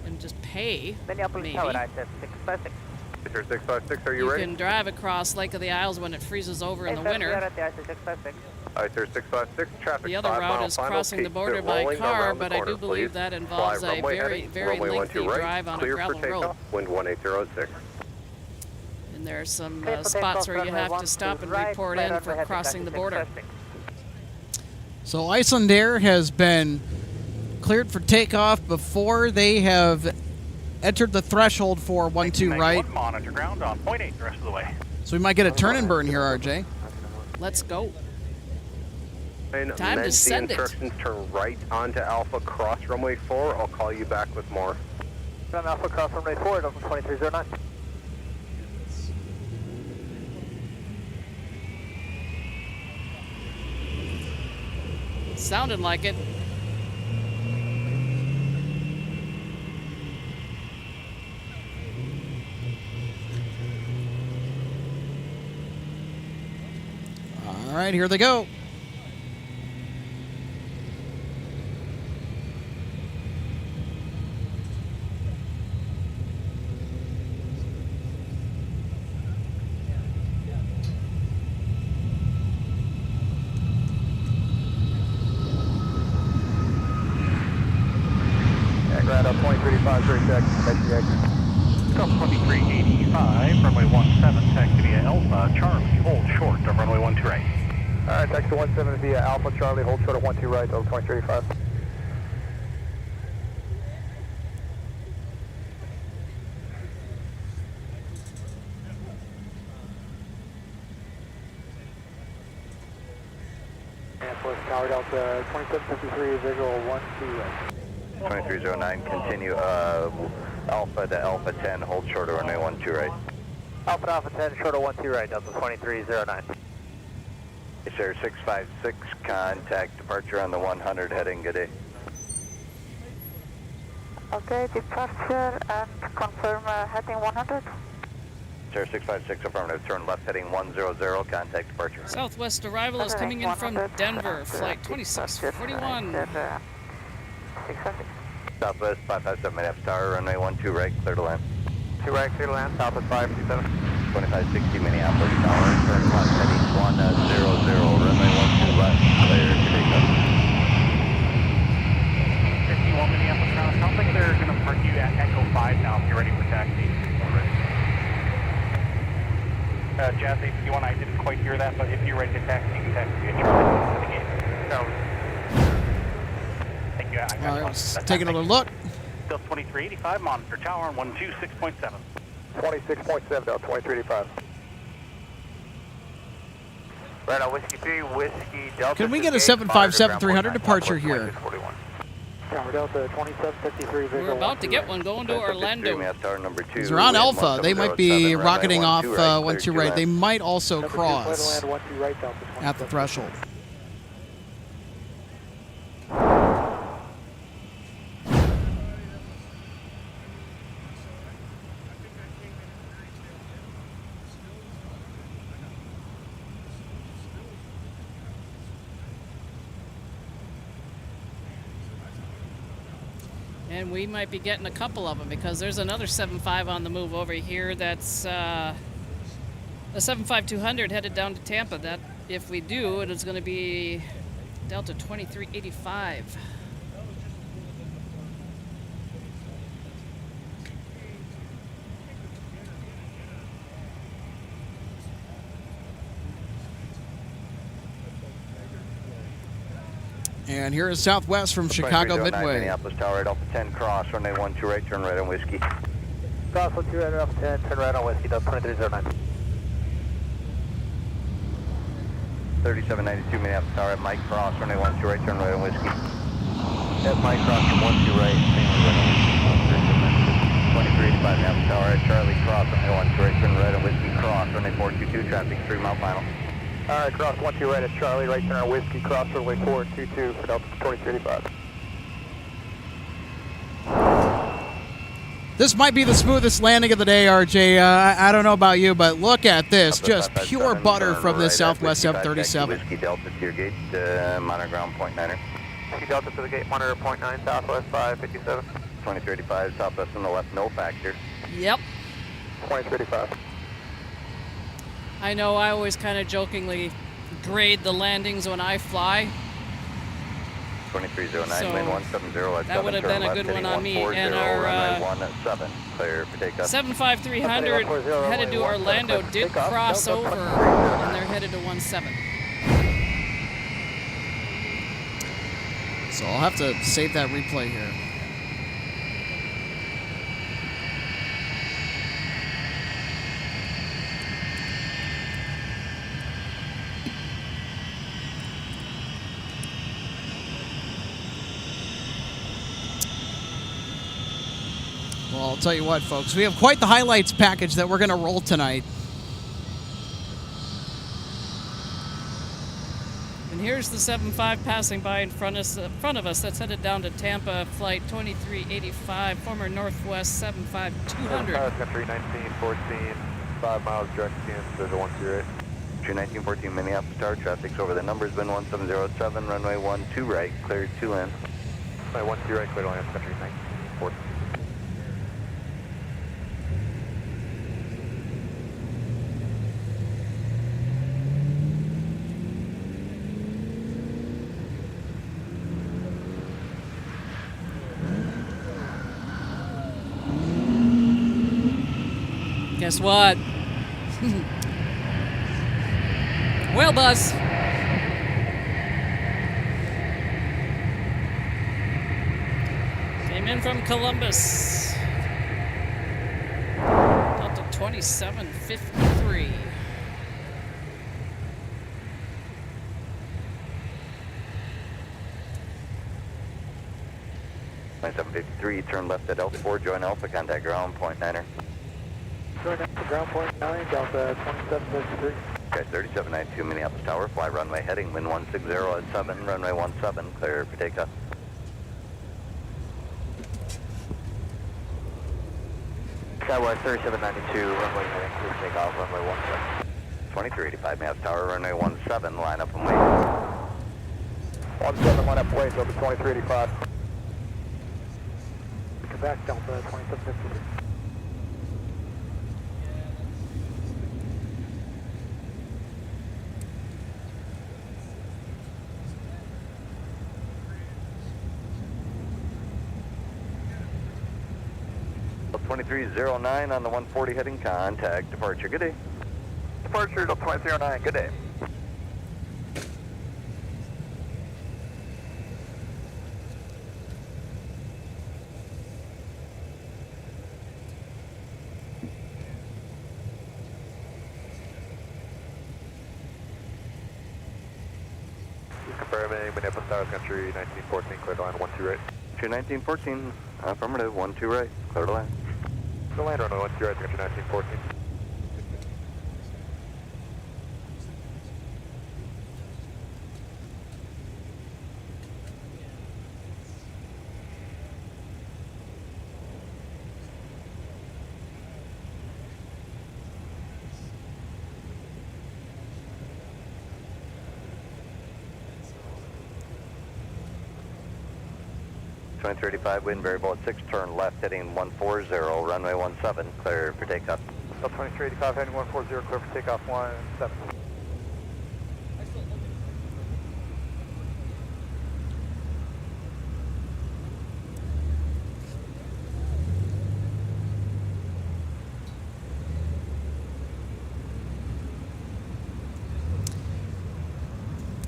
and just pay, maybe. Tower, I said 656. 656, are you You ready? can drive across Lake of the Isles when it freezes over in the winter. Alright, sir, 656, traffic. The other route is crossing the border by car, but I do believe that involves a very, very lengthy drive on a gravel road. Wind 1806. And there are some spots where you have to stop and report in for crossing the border. So Iceland Air has been cleared for takeoff before they have entered the threshold for 12 right. Monitor ground on 0.8 the rest of the way. So we might get a turn and burn here, RJ. Let's go. And Time to send it. instructions, turn right onto Alpha, cross runway 4. I'll call you back with more. From Alpha, cross runway 4, Delta 2309. Sounded like it. All right, here they go. Ground up 2385, straight check. Delta 2385, runway 17, taxi via Alpha, Charlie, hold short of runway 12 right. Alright, taxi 17 via Alpha, Charlie, hold short of 12 right, Delta 2385. Minneapolis Tower, Delta 2753, visual 12 right. 2309, continue Alpha to Alpha 10, hold short of runway 12 right. Alpha to Alpha 10, short of 12 right, Delta 2309. Yes, sir, 656, contact departure on the 100, heading, good day. Okay, departure and confirm heading 100. Sir, 656, affirmative, turn left heading 100, contact departure. Southwest arrival is coming in from Denver, flight 2641. Southwest 557 Minneapolis Tower, runway 12 right, clear to land. 2 right, clear to land, Southwest 527. 2560 Minneapolis Tower, turn left heading 100, runway 12 left, clear to take off. 51 Minneapolis ground, sounds like they're going to park you at Echo 5 now if you're ready for taxi. Jazz 81, I didn't quite hear that, but if you're ready to taxi, you can taxi at Charlie to the gate. No. Thank you. All right, let's take another look. Delta 2385, monitor tower on 126.7. 26.7, Delta 2385. Right on Whiskey 3, Whiskey Delta. Can we get a 757-300 departure here? Tower Delta 2753, visual. We're about to get one going to Orlando. Because they're on Alpha. They might be rocketing off 12 right. They might also cross at the threshold. And we might be getting a couple of them because there's another 75 on the move over here. That's a 75200 headed down to Tampa. That, if we do, it is going to be Delta 2385. And here is Southwest from Chicago Midway. Minneapolis Tower, Alpha 10, cross, runway 12 right, turn right on Whiskey. Cross 12 right, Alpha 10, turn right on Whiskey, Delta 2309. 3792 Minneapolis Tower, at Mike, cross, runway 12 right, turn right on Whiskey. At Mike, cross from 12 right, same 2385 Minneapolis Tower, at Charlie, cross, runway 12 right, turn right on Whiskey, cross, runway 422, traffic 3 mile final. Alright, cross 12 right at Charlie, right turn on Whiskey, cross runway 422 for Delta 2385. This might be the smoothest landing of the day, RJ. I don't know about you, but look at this. Just pure butter from this Southwest 737. Whiskey Delta to your gate, monitor ground point 9er. Whiskey Delta to the gate, monitor point 9, Southwest 557. 2035, Southwest on the left, no factor. Yep. 2035. I know I always kind of jokingly grade the landings when I fly. 2309, So, main 170 at that would have been a good one on me. And our 17, clear for takeoff. 75300 headed to Orlando did cross over, and they're headed to 17. So I'll have to save that replay here. Well, I'll tell you what, folks. We have quite the highlights package that we're going to roll tonight. And here's the 75 passing by in front of us. That's headed down to Tampa, flight 2385, former Northwest 75200. Country 1914, 5 miles direct to the 128. 1914 Minneapolis Tower, traffic's over the numbers, wind 1707, runway 12 right, cleared to land. Runway 12 right, cleared to land, country 1914. Guess what? Well, Buzz. Came in from Columbus. Up to 2753. Line 753, turn left at L4, join Alpha, contact ground point 9er. Join Alpha, ground point 9, Delta 2753. Okay, 3792 Minneapolis Tower, fly runway heading, wind 160 at 7, runway 17, clear for takeoff. Southwest 3792, runway heading, clear for takeoff, runway 17. 2385 Minneapolis Tower, runway 17, line up and wait. 17, line up, wait, Delta 2385. Come back, Delta 2753. Delta 2309 on the 140 heading, contact departure. Good day. Departure, Delta 2309, good day. Confirming Minneapolis Tower, Country 1914, clear to land 12 right. 1914, affirmative, 12 right, clear to land. The land runway 12 right, Country 1914. .35, wind variable at 6, turn left heading 140, runway 17, clear for takeoff. Delta 2385 heading 140, clear for takeoff 17.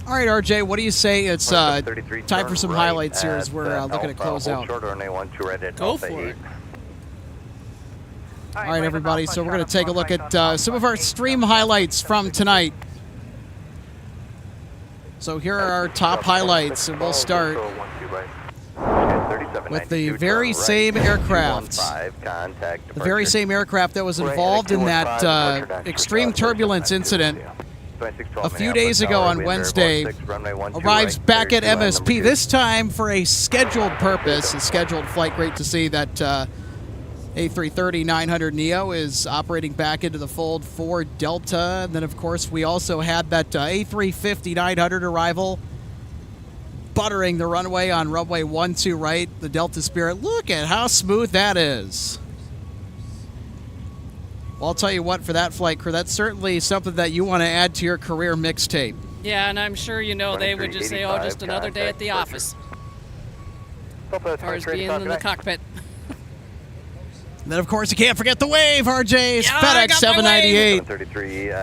All right, RJ, what do you say? It's time for some highlights here as we're looking to close out. Go for it. All right, everybody, so we're going to take a look at some of our stream highlights from tonight. So here are our top highlights, and we'll start with the very same aircraft. The very same aircraft that was involved in that extreme turbulence incident a few days ago on Wednesday arrives back at MSP, this time for a scheduled purpose, a scheduled flight. Great to see that A330-900 Neo is operating back into the fold for Delta. And then, of course, we also had that A350-900 arrival buttering the runway on runway 12 right, the Delta Spirit. Look at how smooth that is. Well, I'll tell you what, for that flight crew, that's certainly something that you want to add to your career mixtape. Yeah, and I'm sure they would just say, oh, just another day at the office. As far as being in the cockpit. And then, of course, you can't forget the wave, RJ. It's FedEx 798.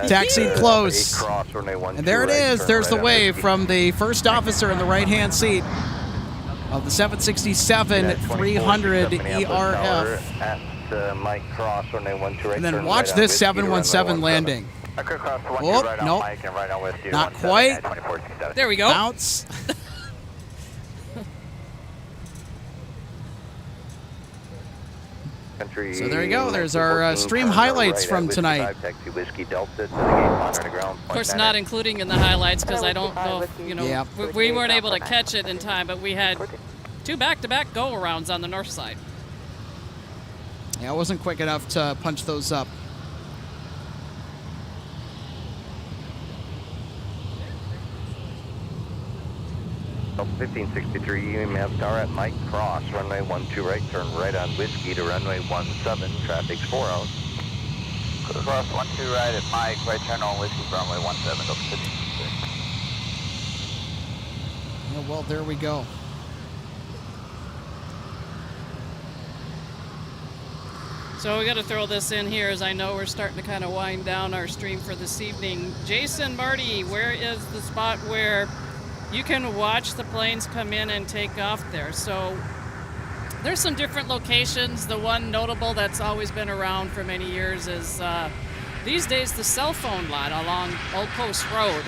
Taxiing close. And there it is. There's the wave from the first officer in the right-hand seat of the 767-300 ERF. And then watch this 717 landing. Oh, nope. Not quite. There we go. Bounce. So there you go. There's our stream highlights from tonight. Of course, not including in the highlights because I don't know if, we weren't able to catch it in time, but we had 2 back-to-back go-arounds on the north side. Yeah, I wasn't quick enough to punch those up. Delta 1563, EMF tower at Mike Cross, runway 12 right, turn right on Whiskey to runway 17, traffic's 4 out. Cross 12 right at Mike, right turn on Whiskey, runway 17, Delta 1563. Oh, well, there we go. So we got to throw this in here as I know we're starting to kind of wind down our stream for this evening. Jason, Marty, where is the spot where you can watch the planes come in and take off there? So there's some different locations. The one notable that's always been around for many years is these days the cell phone lot along Old Post Road.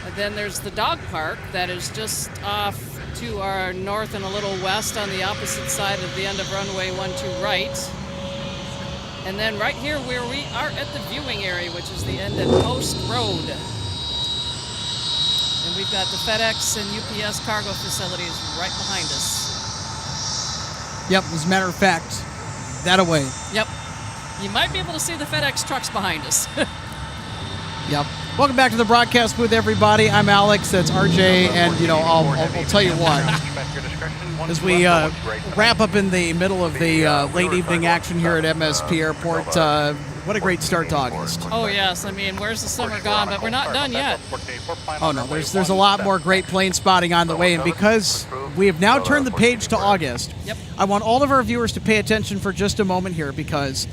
And then there's the dog park that is just off to our north and a little west on the opposite side of the end of runway 12 right. And then right here where we are at the viewing area, which is the end of Post Road. And we've got the FedEx and UPS cargo facilities right behind us. Yep, as a matter of fact, that away. Yep. You might be able to see the FedEx trucks behind us. Yep. Welcome back to the broadcast booth, everybody. I'm Alex, that's RJ, and, I'll tell you what. As we wrap up in the middle of the late evening action here at MSP Airport, what a great start to August. Oh, yes. I mean, where's the summer gone? But we're not done yet. Oh, no. There's a lot more great plane spotting on the way. And because we have now turned the page to August, I want all of our viewers to pay attention for just a moment here, because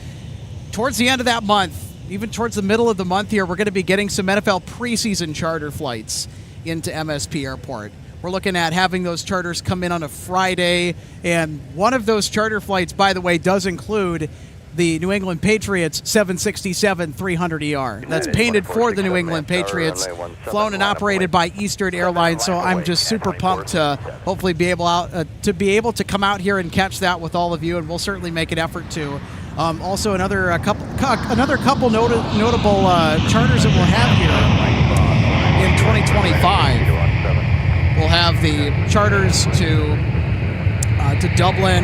towards the end of that month, even towards the middle of the month here, we're going to be getting some NFL preseason charter flights into MSP Airport. We're looking at having those charters come in on a Friday, and one of those charter flights, by the way, does include the New England Patriots 767-300ER. That's painted for the New England Patriots, flown and operated by Eastern Airlines. So I'm just super pumped to hopefully be able to come out here and catch that with all of you, and we'll certainly make an effort to. Also, another couple notable charters that we'll have here in 2025. We'll have the charters to Dublin,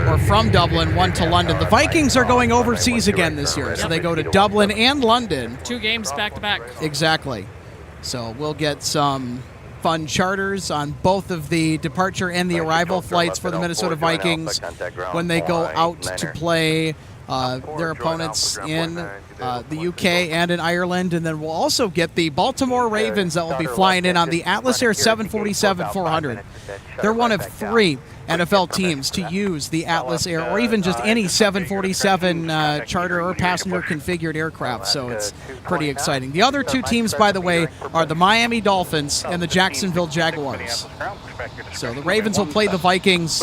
or from Dublin, one to London. The Vikings are going overseas again this year, so they go to Dublin and London. 2 games back to back. Exactly. So we'll get some fun charters on both of the departure and the arrival flights for the Minnesota Vikings when they go out to play their opponents in the UK and in Ireland. And then we'll also get the Baltimore Ravens that will be flying in on the Atlas Air 747-400. They're one of 3 NFL teams to use the Atlas Air, or even just any 747 charter or passenger configured aircraft, so it's pretty exciting. The other 2 teams, by the way, are the Miami Dolphins and the Jacksonville Jaguars. So the Ravens will play the Vikings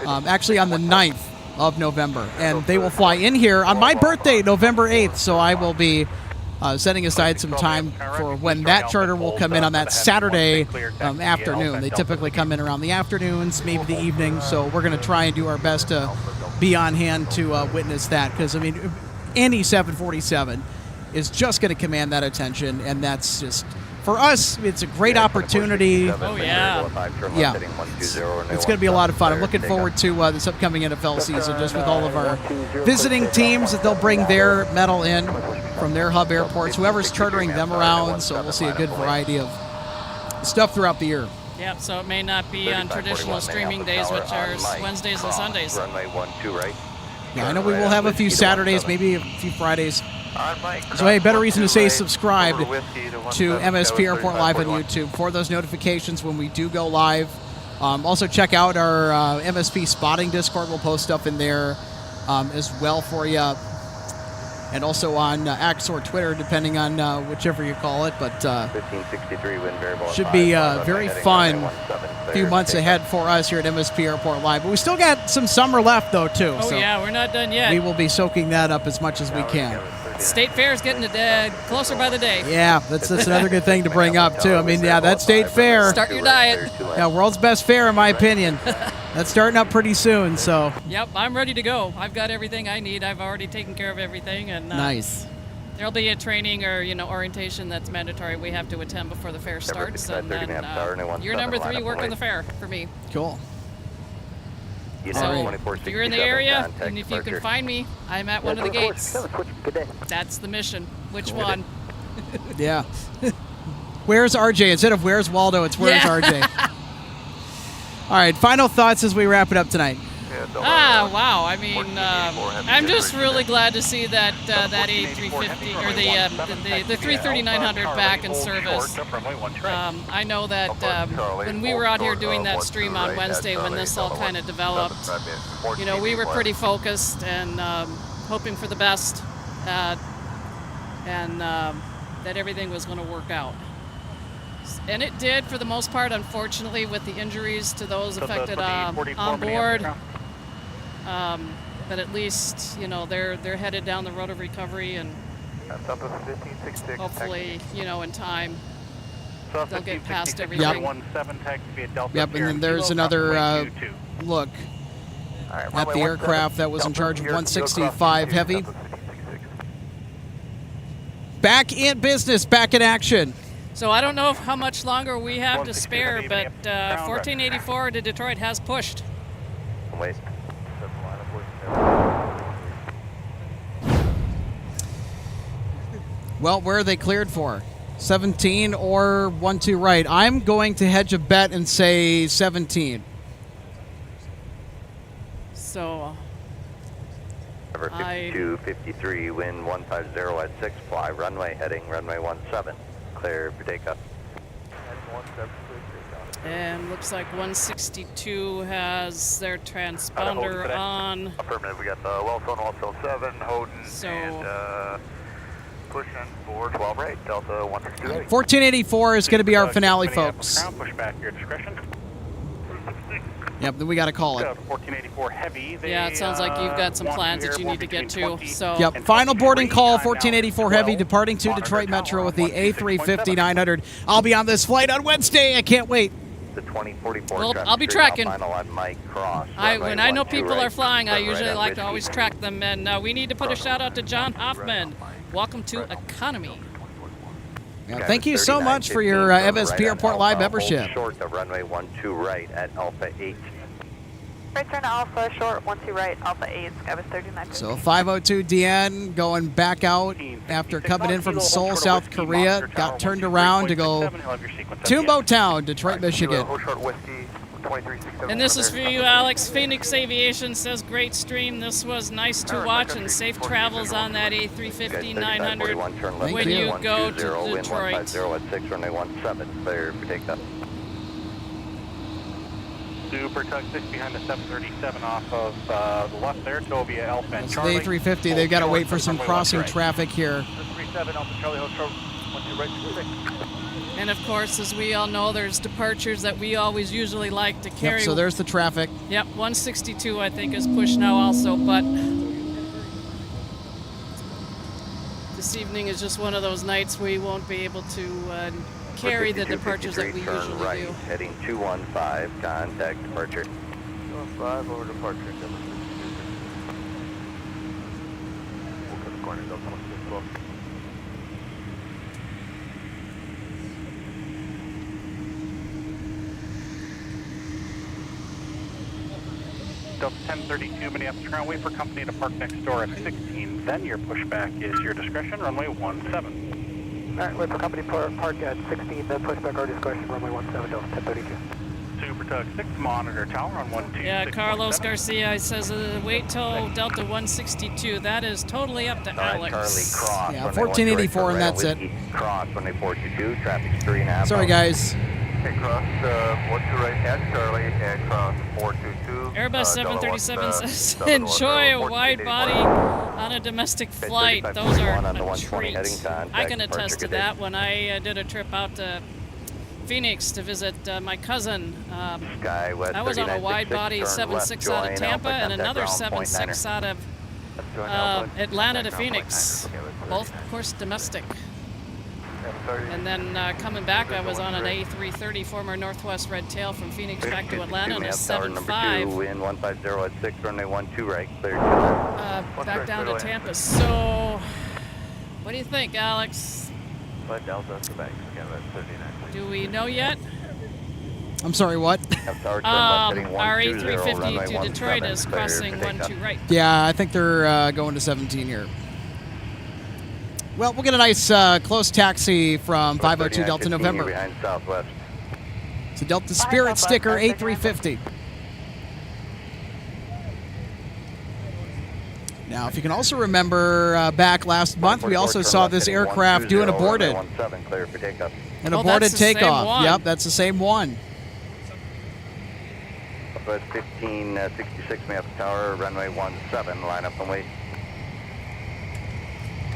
actually on the 9th of November, and they will fly in here on my birthday, November 8th, so I will be setting aside some time for when that charter will come in on that Saturday afternoon. They typically come in around the afternoons, maybe the evening, so we're going to try and do our best to be on hand to witness that, because, I mean, any 747 is just going to command that attention, and that's just for us, it's a great opportunity. Oh, yeah. Yeah. It's going to be a lot of fun. I'm looking forward to this upcoming NFL season, just with all of our visiting teams that they'll bring their metal in from their hub airports, whoever's chartering them around. So we'll see a good variety of stuff throughout the year. Yep, so it may not be on traditional streaming days, which are Wednesdays and Sundays. Runway 12 right. Yeah, I know we will have a few Saturdays, maybe a few Fridays. So, hey, better reason to say subscribe to MSP Airport Live on YouTube for those notifications when we do go live. Also, check out our MSP Spotting Discord. We'll post stuff in there as well for you. And also on X or Twitter, depending on whichever you call it. But 1563 wind variable. Should be very fun few months ahead for us here at MSP Airport Live. But we still got some summer left, though, too. Oh, so yeah, we're not done yet. we will be soaking that up as much as we can. State Fair is getting closer by the day. Yeah, that's another good thing to bring up, too. I mean, yeah, that State Fair. Start your diet. Yeah, world's best fair, in my opinion. That's starting up pretty soon, so. Yep, I'm ready to go. I've got everything I need. I've already taken care of everything. And nice. There'll be a training or, orientation that's mandatory we have to attend before the fair starts. And then you're number 3 work on the fair for me. Cool. So if you're in the area, and if you can find me, I'm at one of the gates. That's the mission. Which one? Yeah. Where's RJ? Instead of where's Waldo, it's where's RJ. All right, final thoughts as we wrap it up tonight. Wow. I mean, I'm just really glad to see that that A350 or the 330-900 back in service. I know that when we were out here doing that stream on Wednesday, when this all kind of developed, we were pretty focused and hoping for the best, and that everything was going to work out. And it did for the most part, unfortunately, with the injuries to those affected on board. But at least, they're headed down the road of recovery, and hopefully, in time, they'll get past everything. Yep, and then there's another look at the aircraft that was in charge of 165 Heavy. Back in business, back in action. So I don't know how much longer we have to spare, but 1484 to Detroit has pushed. Wait. Well, where are they cleared for? 17 or 12 right? I'm going to hedge a bet and say 17. So, Number 5253, wind 150 at 6, fly runway heading runway 17, clear for takeoff. And looks like 162 has their transponder on. Affirmative, we got the well zone, also 7, Houghton, so, and pushing for 12 right, Delta 162. 1484 is going to be our finale, folks. Push back your discretion. Yep, then we got to call it. 1484 heavy. Yeah, it sounds like you've got some plans that you need to get to. So. Yep, final boarding call, 1484 Heavy, departing to Detroit Metro with the A350-900. I'll be on this flight on Wednesday. I can't wait. The 2044 well, I'll be tracking. Final on Mike Cross. When I know people right, are flying, I usually right like to always track them. And we need to put a shout out to John Hoffman. Welcome to Economy. Yeah, thank you so much for your MSP Airport Live membership. Short of runway 12 right at Alpha 8. Right turn to Alpha, short 12 right, Alpha 8, Skywest 39. So 502 DN going back out after coming in from Seoul, South Korea. Got turned around to go to Motown, Detroit, Michigan. And this is for you, Alex. Phoenix Aviation says, great stream. This was nice to watch, and safe travels on that A350-900 when you go to Detroit. At 6, runway 17, clear for takeoff. Super tuck 6 behind the 737 off of the left there, Tovia Alpha and The Charlie. A350, they've got to wait for some crossing traffic here. 37 Alpha Charlie, hold short, 12 right, 6. And of course, as we all know, there's departures that we always usually like to carry. Yep, so there's the traffic. Yep, 162 I think is pushed now also, but this evening is just one of those nights we won't be able to carry the departures that we usually right, do. Heading 215, contact departure. 215 over departure. We'll cut the corner, Delta 162. Delta 1032 Minneapolis ground, wait for company to park next door at 16, then your pushback is your discretion, runway 17. All right, wait for company park at 16, then pushback our discretion, runway 17, Delta 1032. Super Tug 6, monitor tower on 12. Yeah, Carlos Garcia says wait till Delta 162. That is totally up to Alex. Charlie cross. Yeah, 1484 and that's it. Cross, runway 422, traffic's 3.5. Sorry, guys. Okay, cross 12 right at Charlie and cross 422. Airbus 737 says enjoy a wide body on a domestic flight. Those are a treat. I can attest to that. When I did a trip out to Phoenix to visit my cousin, I was on a wide body 76 out of Tampa and another 76 out of Atlanta to Phoenix. Both, of course, domestic. And then coming back, I was on an A330, former Northwest Red Tail from Phoenix back to Atlanta on a 7.5. Wind 150 at 6, runway 12 right, clear. Back down to Tampa. So, what do you think, Alex? Do we know yet? I'm sorry, what? Our A350 to Detroit is crossing 12 right. Yeah, I think they're going to 17 here. Well, we'll get a nice close taxi from 502 Delta November. Behind Southwest. It's a Delta Spirit sticker A350. Now, if you can also remember back last month, we also saw this aircraft do an aborted. An aborted takeoff. Yep, that's the same one. Southwest 1566 Minneapolis Tower, runway 17, line up and wait.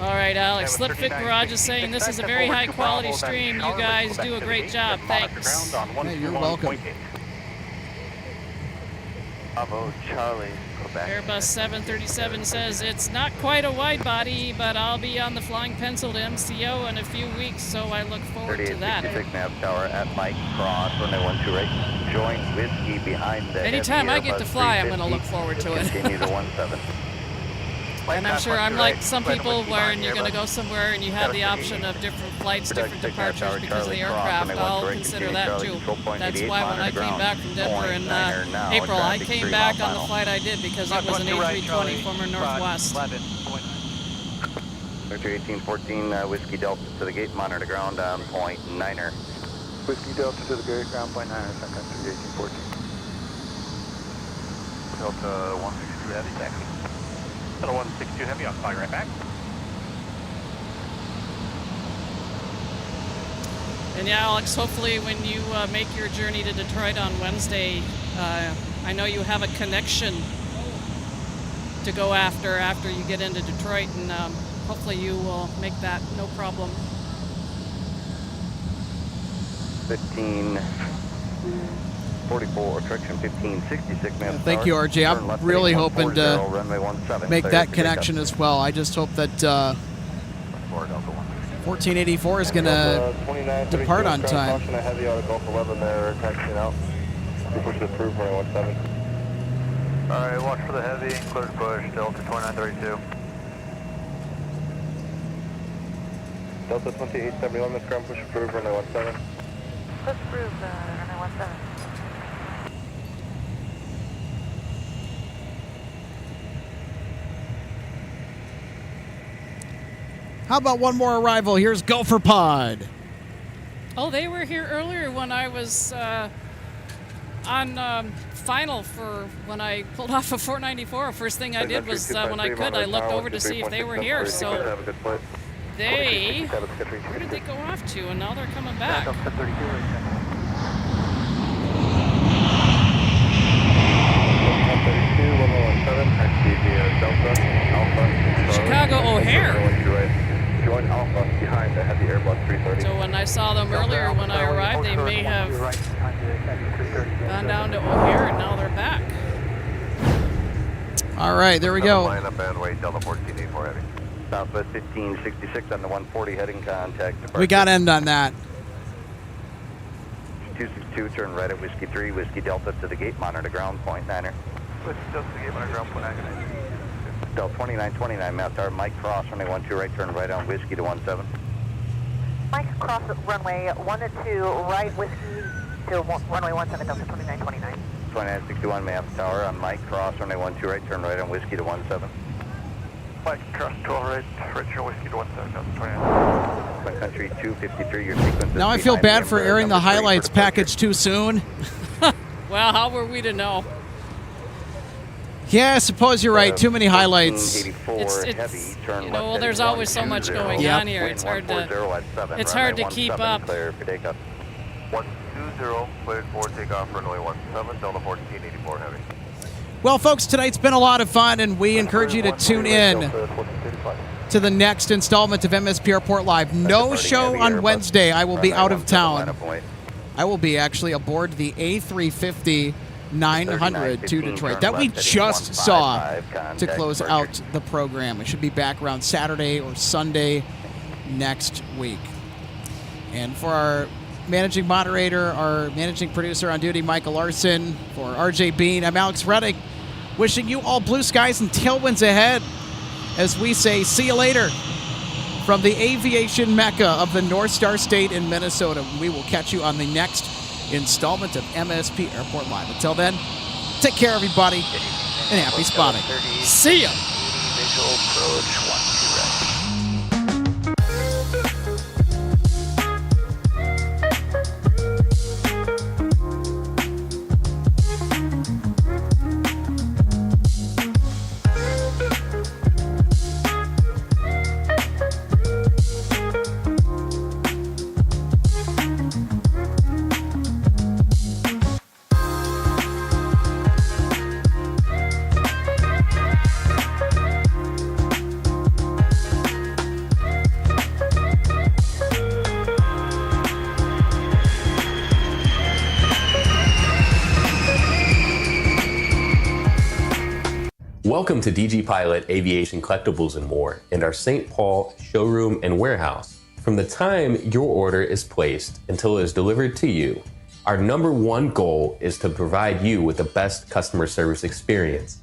All right, Alex. Slipfit Garage is saying this is a very high-quality stream. You guys do a great job. Thanks. Hey, you're welcome. Bravo, Charlie, Quebec. Airbus 737 says it's not quite a wide body, but I'll be on the Flying Pencil to MCO in a few weeks, so I look forward to that. 3866 Minneapolis Tower at Mike Cross, runway 12 right. Joint whiskey behind the Anytime I get to fly, I'm going to look forward to it. Continue to 17. And I'm sure I'm like some people where you're going to go somewhere and you have the option of different flights, different departures because of the aircraft. I'll consider that too. That's why when I came back from Denver in April, I came back on the flight I did because it was an A320 former Northwest. 1814 Whiskey Delta to the gate, monitor ground on point 9er. Whiskey Delta to the gate, ground point 9er, Sun Country 1814. Delta 162 heavy taxi. Delta 162 heavy, I'll fly right back. And yeah, Alex, hopefully when you make your journey to Detroit on Wednesday, I know you have a connection to go after you get into Detroit, and hopefully you will make that no problem. 1544, correction 1566. Thank you, RJ. I'm really hoping to make that connection as well. I just hope that 1484 is going to depart on time. Heavy out of Gulf 11 there, taxiing out. Push it through for 17. All right, watch for the heavy, clear to push, Delta 2932. Delta 2871, Miss Crown, push approved, runway 17. Push approved, runway 17. How about one more arrival? Here's Gopher Pod. Oh, they were here earlier when I was on final for when I pulled off a 494. First thing I did was when I could, I looked over to see if they were here. So they, where did they go off to? And now they're coming back. Chicago O'Hare. Join Alpha behind the heavy Airbus 330. So when I saw them earlier when I arrived, they may have gone down to O'Hare and now they're back. All right, there we go. Line up and wait, Delta 1484 heavy. Southwest 1566 on the 140 heading contact. We got to end on that. 262, turn right at Whiskey 3, Whiskey Delta to the gate, monitor ground point 9er. Whiskey Delta to the gate, monitor ground point 9er. Delta 2929, Mass Tower, Mike Cross, runway 12 right, turn right on Whiskey to 17. Mike Cross, runway 12 right, Whiskey to runway 17, Delta 2929. 2961 Minneapolis Tower on Mike, cross runway 12 right, turn right on Whiskey to 17. Mike, cross 12 right, turn Whiskey to 17, Delta 29. Sun Country 253, your sequence. Now I feel bad for airing the highlights package too soon. Well, how were we to know? Yeah, I suppose you're right. Too many highlights. It's you know, well, there's always so much going on here. It's hard to keep up. 120, cleared for takeoff, runway 17, Delta 1484 heavy. Well, folks, tonight's been a lot of fun, and we encourage you to tune in to the next installment of MSP Airport Live. No show on Wednesday. I will be out of town. I will be actually aboard the A350 900 to Detroit that we just saw to close out the program. We should be back around Saturday or Sunday next week. And for our managing moderator, our managing producer on duty, Michael Larson, for RJ Bean, I'm Alex Reddick, wishing you all blue skies and tailwinds ahead as we say, see you later from the aviation mecca of the North Star State in Minnesota. We will catch you on the next installment of MSP Airport Live. Until then, take care, everybody, and happy spotting. See ya. Visual approach 12 right. Welcome to DG Pilot Aviation Collectibles and More and our St. Paul showroom and warehouse. From the time your order is placed until it is delivered to you, our #1 goal is to provide you with the best customer service experience.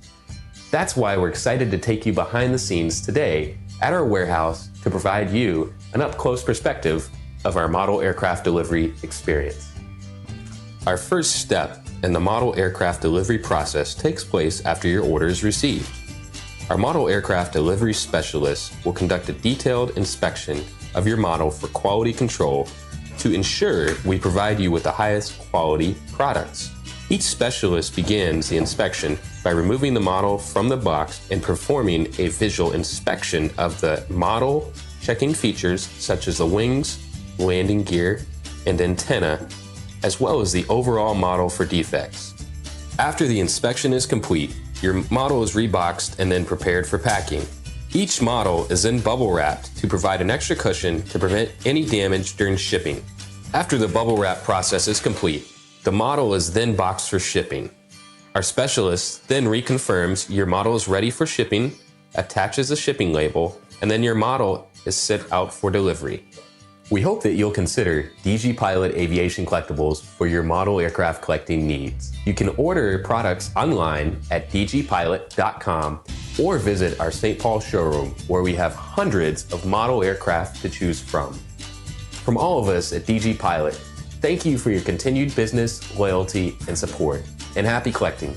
That's why we're excited to take you behind the scenes today at our warehouse to provide you an up-close perspective of our model aircraft delivery experience. Our first step in the model aircraft delivery process takes place after your order is received. Our model aircraft delivery specialist will conduct a detailed inspection of your model for quality control to ensure we provide you with the highest quality products. Each specialist begins the inspection by removing the model from the box and performing a visual inspection of the model, checking features such as the wings, landing gear, and antenna, as well as the overall model for defects. After the inspection is complete, your model is reboxed and then prepared for packing. Each model is then bubble wrapped to provide an extra cushion to prevent any damage during shipping. After the bubble wrap process is complete, the model is then boxed for shipping. Our specialist then reconfirms your model is ready for shipping, attaches a shipping label, and then your model is sent out for delivery. We hope that you'll consider DG Pilot Aviation Collectibles for your model aircraft collecting needs. You can order products online at dgpilot.com or visit our St. Paul showroom where we have hundreds of model aircraft to choose from. From all of us at DG Pilot, thank you for your continued business, loyalty, and support, and happy collecting.